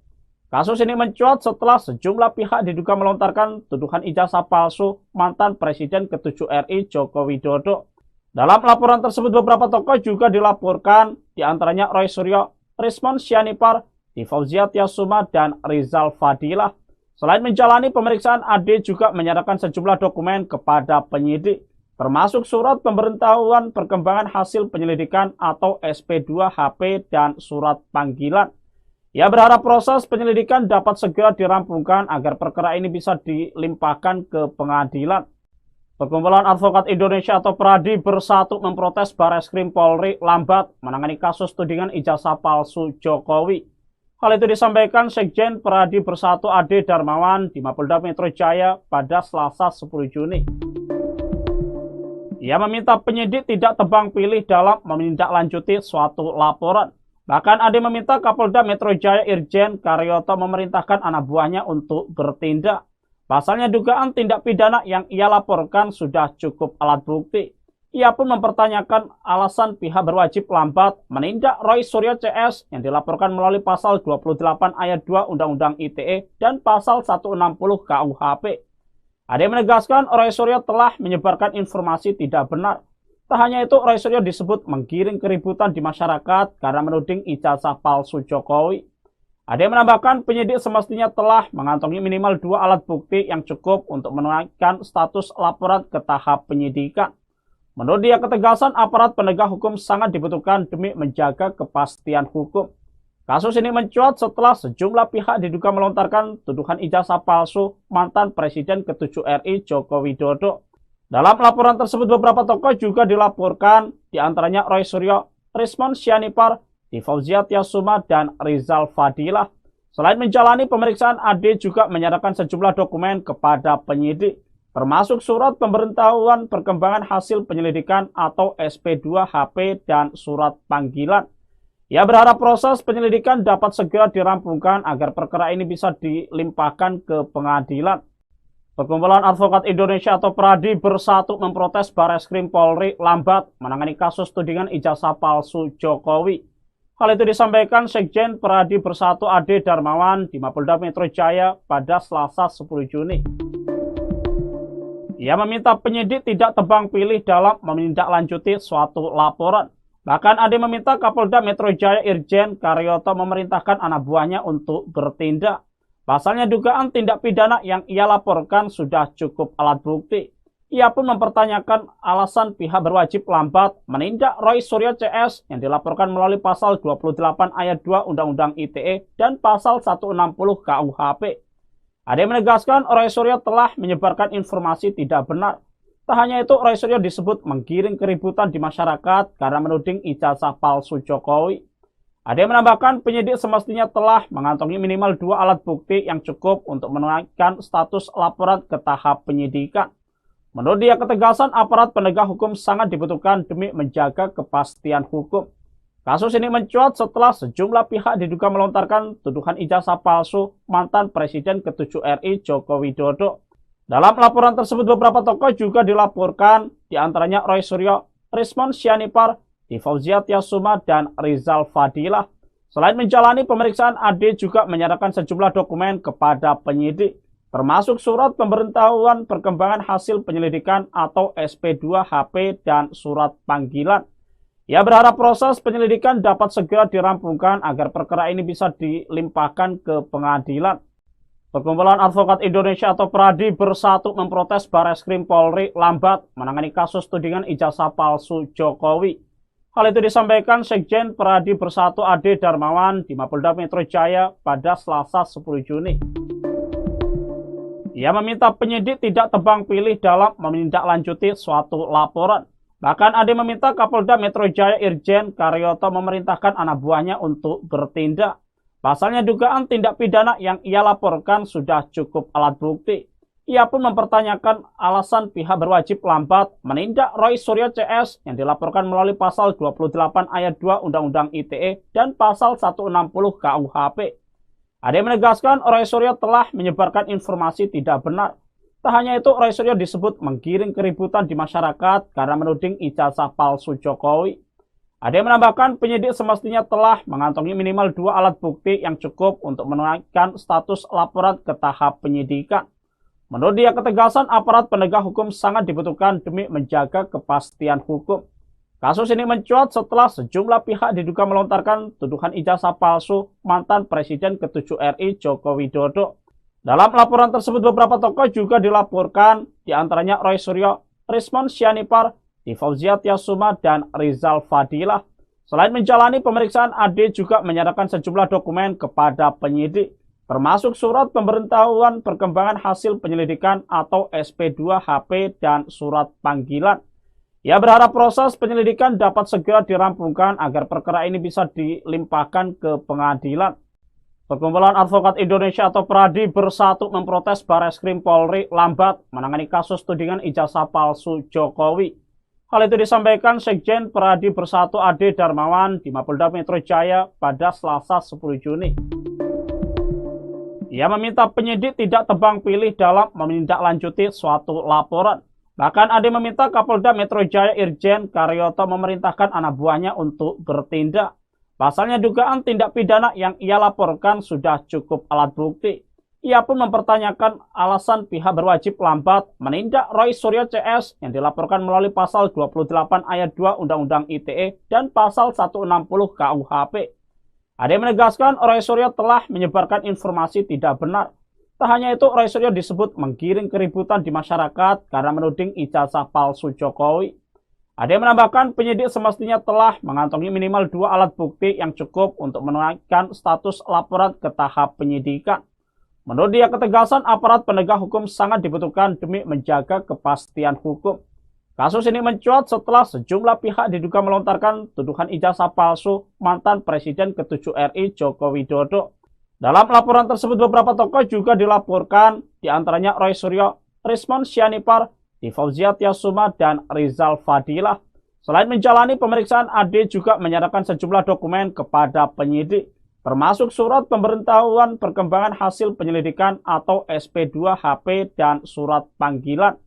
Kasus ini mencuat setelah sejumlah pihak diduga melontarkan tuduhan ijazah palsu mantan Presiden ke-7 RI Joko Widodo. Dalam laporan tersebut, beberapa tokoh juga dilaporkan, diantaranya Roy Suryo, Rismon Sianipar, Fauzia Tiasuma, dan Rizal Fadilah. Selain menjalani pemeriksaan, AD juga menyerahkan sejumlah dokumen kepada penyidik, termasuk surat pemberitahuan perkembangan hasil penyelidikan atau SP2HP dan surat panggilan. Ia berharap proses penyelidikan dapat segera dirampungkan agar perkara ini bisa dilimpahkan ke pengadilan. Perkumpulan Advokat Indonesia atau PRADI bersatu memprotes Barreskrim Polri lambat menangani kasus tudingan ijazah palsu Jokowi. Hal itu disampaikan Sekjen PRADI Bersatu Ade Darmawan di Mapolda Metro Jaya pada Selasa 10 Juni. Ia meminta penyidik tidak tebang pilih dalam menindaklanjuti suatu laporan. Bahkan Ade meminta Kapolda Metro Jaya Irjen Karyoto memerintahkan anak buahnya untuk bertindak. Pasalnya dugaan tindak pidana yang ia laporkan sudah cukup alat bukti. Ia pun mempertanyakan alasan pihak berwajib lambat menindak Roy Suryo CS yang dilaporkan melalui pasal 28 ayat 2 Undang-Undang ITE dan pasal 160 KUHP. Ade menegaskan Roy Suryo telah menyebarkan informasi tidak benar. Tak hanya itu, Roy Suryo disebut menggiring keributan di masyarakat karena menuding ijazah palsu Jokowi. Ade menambahkan penyidik semestinya telah mengantongi minimal 2 alat bukti yang cukup untuk menaikkan status laporan ke tahap penyidikan. Menurut dia, ketegasan aparat penegak hukum sangat dibutuhkan demi menjaga kepastian hukum. Kasus ini mencuat setelah sejumlah pihak diduga melontarkan tuduhan ijazah palsu mantan Presiden ke-7 RI Joko Widodo. Dalam laporan tersebut beberapa tokoh juga dilaporkan, diantaranya Roy Suryo, Rismon Sianipar, Fauzia Tiasuma, dan Rizal Fadilah. Selain menjalani pemeriksaan, AD juga menyerahkan sejumlah dokumen kepada penyidik, termasuk surat pemberitahuan perkembangan hasil penyelidikan atau SP2HP dan surat panggilan. Ia berharap proses penyelidikan dapat segera dirampungkan agar perkara ini bisa dilimpahkan ke pengadilan. Perkumpulan Advokat Indonesia atau PRADI bersatu memprotes Barreskrim Polri lambat menangani kasus tudingan ijazah palsu Jokowi. Hal itu disampaikan Sekjen PRADI Bersatu Ade Darmawan di Mapolda Metro Jaya pada Selasa 10 Juni. Ia meminta penyidik tidak tebang pilih dalam menindaklanjuti suatu laporan. Bahkan Ade meminta Kapolda Metro Jaya Irjen Karyoto memerintahkan anak buahnya untuk bertindak. Pasalnya dugaan tindak pidana yang ia laporkan sudah cukup alat bukti. Ia pun mempertanyakan alasan pihak berwajib lambat menindak Roy Suryo CS yang dilaporkan melalui pasal 28 ayat 2 Undang-Undang ITE dan pasal 160 KUHP. Ade menegaskan Roy Suryo telah menyebarkan informasi tidak benar. Tak hanya itu, Roy Suryo disebut menggiring keributan di masyarakat karena menuding ijazah palsu Jokowi. Ade menambahkan penyidik semestinya telah mengantongi minimal 2 alat bukti yang cukup untuk menaikkan status laporan ke tahap penyidikan. Menurut dia, ketegasan aparat penegak hukum sangat dibutuhkan demi menjaga kepastian hukum. Kasus ini mencuat setelah sejumlah pihak diduga melontarkan tuduhan ijazah palsu mantan Presiden ke-7 RI Joko Widodo. Dalam laporan tersebut beberapa tokoh juga dilaporkan, diantaranya Roy Suryo, Rismon Sianipar, Fauzia Tiasuma, dan Rizal Fadilah. Selain menjalani pemeriksaan, AD juga menyerahkan sejumlah dokumen kepada penyidik, termasuk surat pemberitahuan perkembangan hasil penyelidikan atau SP2HP dan surat panggilan. Ia berharap proses penyelidikan dapat segera dirampungkan agar perkara ini bisa dilimpahkan ke pengadilan. Perkumpulan Advokat Indonesia atau PRADI bersatu memprotes Barreskrim Polri lambat menangani kasus tudingan ijazah palsu Jokowi. Hal itu disampaikan Sekjen PRADI Bersatu Ade Darmawan di Mapolda Metro Jaya pada Selasa 10 Juni. Ia meminta penyidik tidak tebang pilih dalam menindaklanjuti suatu laporan. Bahkan Ade meminta Kapolda Metro Jaya Irjen Karyoto memerintahkan anak buahnya untuk bertindak. Pasalnya dugaan tindak pidana yang ia laporkan sudah cukup alat bukti. Ia pun mempertanyakan alasan pihak berwajib lambat menindak Roy Suryo CS yang dilaporkan melalui pasal 28 ayat 2 Undang-Undang ITE dan pasal 160 KUHP. Ade menegaskan Roy Suryo telah menyebarkan informasi tidak benar. Tak hanya itu, Roy Suryo disebut menggiring keributan di masyarakat karena menuding ijazah palsu Jokowi. Ade menambahkan penyidik semestinya telah mengantongi minimal 2 alat bukti yang cukup untuk menaikkan status laporan ke tahap penyidikan. Menurut dia, ketegasan aparat penegak hukum sangat dibutuhkan demi menjaga kepastian hukum. Kasus ini mencuat setelah sejumlah pihak diduga melontarkan tuduhan ijazah palsu mantan Presiden ke-7 RI Joko Widodo. Dalam laporan tersebut beberapa tokoh juga dilaporkan, diantaranya Roy Suryo, Rismon Sianipar, Fauzia Tiasuma, dan Rizal Fadilah. Selain menjalani pemeriksaan, AD juga menyerahkan sejumlah dokumen kepada penyidik, termasuk surat pemberitahuan perkembangan hasil penyelidikan atau SP2HP dan surat panggilan. Ia berharap proses penyelidikan dapat segera dirampungkan agar perkara ini bisa dilimpahkan ke pengadilan. Perkumpulan Advokat Indonesia atau PRADI bersatu memprotes Barreskrim Polri lambat menangani kasus tudingan ijazah palsu Jokowi. Hal itu disampaikan Sekjen PRADI Bersatu Ade Darmawan di Mapolda Metro Jaya pada Selasa 10 Juni. Ia meminta penyidik tidak tebang pilih dalam menindaklanjuti suatu laporan. Bahkan Ade meminta Kapolda Metro Jaya Irjen Karyoto memerintahkan anak buahnya untuk bertindak. Pasalnya dugaan tindak pidana yang ia laporkan sudah cukup alat bukti. Ia pun mempertanyakan alasan pihak berwajib lambat menindak Roy Suryo CS yang dilaporkan melalui pasal 28 ayat 2 Undang-Undang ITE dan pasal 160 KUHP. Ade menegaskan Roy Suryo telah menyebarkan informasi tidak benar. Tak hanya itu, Roy Suryo disebut menggiring keributan di masyarakat karena menuding ijazah palsu Jokowi. Ade menambahkan penyidik semestinya telah mengantongi minimal 2 alat bukti yang cukup untuk menaikkan status laporan ke tahap penyidikan. Menurut dia, ketegasan aparat penegak hukum sangat dibutuhkan demi menjaga kepastian hukum. Kasus ini mencuat setelah sejumlah pihak diduga melontarkan tuduhan ijazah palsu mantan Presiden ke-7 RI Joko Widodo. Dalam laporan tersebut, beberapa tokoh juga dilaporkan, diantaranya Roy Suryo, Rismon Sianipar, Fauzia Tiasuma, dan Rizal Fadilah. Selain menjalani pemeriksaan, Ade juga menyerahkan sejumlah dokumen kepada penyidik, termasuk surat pemberitahuan perkembangan hasil penyelidikan atau SP2HP dan surat panggilan.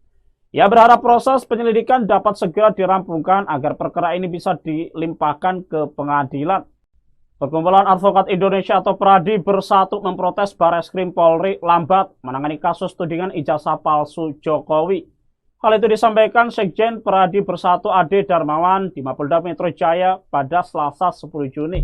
Ia berharap proses penyelidikan dapat segera dirampungkan agar perkara ini bisa dilimpahkan ke pengadilan. Perkumpulan Advokat Indonesia atau PRADI bersatu memprotes Barreskrim Polri lambat menangani kasus tudingan ijazah palsu Jokowi. Hal itu disampaikan Sekjen PRADI Bersatu Ade Darmawan di Mapolda Metro Jaya pada Selasa 10 Juni.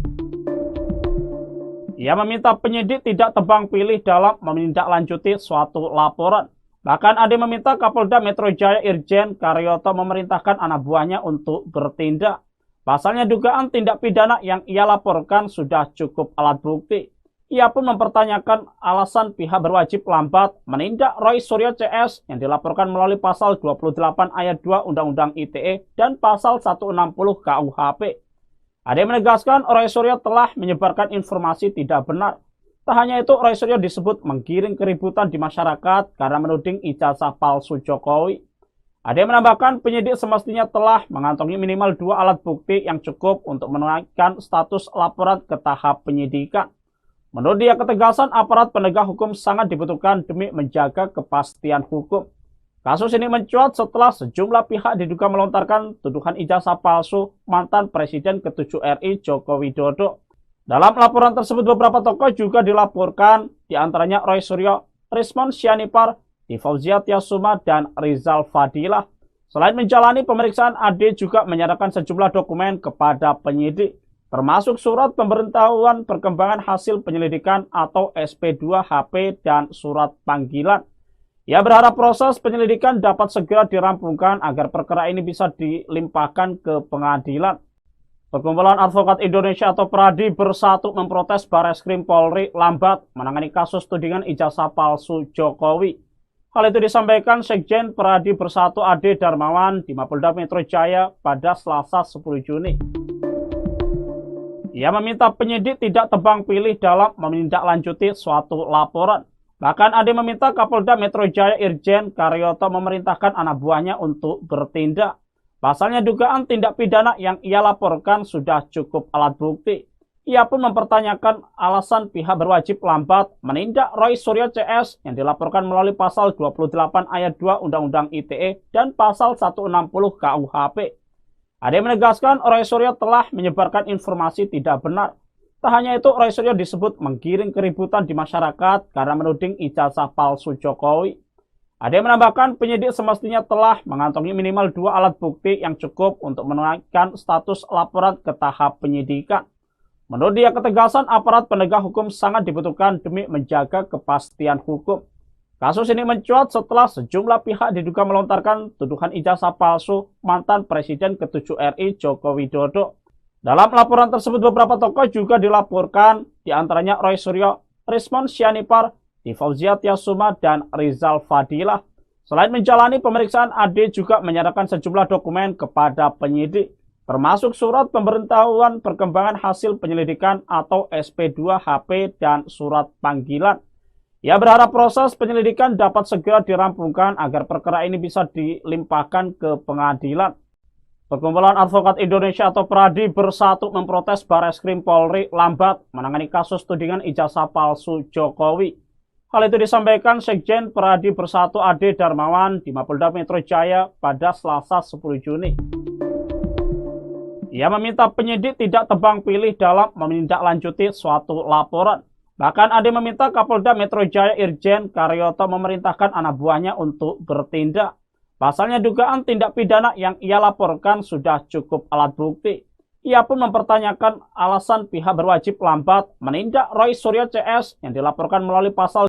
Ia meminta penyidik tidak tebang pilih dalam menindaklanjuti suatu laporan. Bahkan Ade meminta Kapolda Metro Jaya Irjen Karyoto memerintahkan anak buahnya untuk bertindak. Pasalnya dugaan tindak pidana yang ia laporkan sudah cukup alat bukti. Ia pun mempertanyakan alasan pihak berwajib lambat menindak Roy Suryo CS yang dilaporkan melalui pasal 28 ayat 2 Undang-Undang ITE dan pasal 160 KUHP. Ade menegaskan Roy Suryo telah menyebarkan informasi tidak benar. Tak hanya itu, Roy Suryo disebut menggiring keributan di masyarakat karena menuding ijazah palsu Jokowi. Ade menambahkan penyidik semestinya telah mengantongi minimal 2 alat bukti yang cukup untuk menaikkan status laporan ke tahap penyidikan. Menurut dia, ketegasan aparat penegak hukum sangat dibutuhkan demi menjaga kepastian hukum. Kasus ini mencuat setelah sejumlah pihak diduga melontarkan tuduhan ijazah palsu mantan Presiden ke-7 RI Joko Widodo. Dalam laporan tersebut, beberapa tokoh juga dilaporkan, diantaranya Roy Suryo, Rismon Sianipar, Fauzia Tiasuma, dan Rizal Fadilah. Selain menjalani pemeriksaan, Ade juga menyerahkan sejumlah dokumen kepada penyidik, termasuk surat pemberitahuan perkembangan hasil penyelidikan atau SP2HP dan surat panggilan. Ia berharap proses penyelidikan dapat segera dirampungkan agar perkara ini bisa dilimpahkan ke pengadilan. Perkumpulan Advokat Indonesia atau PRADI bersatu memprotes Barreskrim Polri lambat menangani kasus tudingan ijazah palsu Jokowi. Hal itu disampaikan Sekjen PRADI Bersatu Ade Darmawan di Mapolda Metro Jaya pada Selasa 10 Juni. Ia meminta penyidik tidak tebang pilih dalam menindaklanjuti suatu laporan. Bahkan Ade meminta Kapolda Metro Jaya Irjen Karyoto memerintahkan anak buahnya untuk bertindak. Pasalnya dugaan tindak pidana yang ia laporkan sudah cukup alat bukti. Ia pun mempertanyakan alasan pihak berwajib lambat menindak Roy Suryo CS yang dilaporkan melalui pasal 28 ayat 2 Undang-Undang ITE dan pasal 160 KUHP. Ade menegaskan Roy Suryo telah menyebarkan informasi tidak benar. Tak hanya itu, Roy Suryo disebut menggiring keributan di masyarakat karena menuding ijazah palsu Jokowi. Ade menambahkan penyidik semestinya telah mengantongi minimal 2 alat bukti yang cukup untuk menaikkan status laporan ke tahap penyidikan. Menurut dia, ketegasan aparat penegak hukum sangat dibutuhkan demi menjaga kepastian hukum. Kasus ini mencuat setelah sejumlah pihak diduga melontarkan tuduhan ijazah palsu mantan Presiden ke-7 RI Joko Widodo. Dalam laporan tersebut, beberapa tokoh juga dilaporkan, diantaranya Roy Suryo, Rismon Sianipar, Fauzia Tiasuma, dan Rizal Fadilah. Selain menjalani pemeriksaan, Ade juga menyerahkan sejumlah dokumen kepada penyidik, termasuk surat pemberitahuan perkembangan hasil penyelidikan atau SP2HP dan surat panggilan. Ia berharap proses penyelidikan dapat segera dirampungkan agar perkara ini bisa dilimpahkan ke pengadilan. Perkumpulan Advokat Indonesia atau PRADI bersatu memprotes Barreskrim Polri lambat menangani kasus tudingan ijazah palsu Jokowi. Hal itu disampaikan Sekjen PRADI Bersatu Ade Darmawan di Mapolda Metro Jaya pada Selasa 10 Juni. Ia meminta penyidik tidak tebang pilih dalam menindaklanjuti suatu laporan. Bahkan Ade meminta Kapolda Metro Jaya Irjen Karyoto memerintahkan anak buahnya untuk bertindak. Pasalnya dugaan tindak pidana yang ia laporkan sudah cukup alat bukti. Ia pun mempertanyakan alasan pihak berwajib lambat menindak Roy Suryo CS yang dilaporkan melalui pasal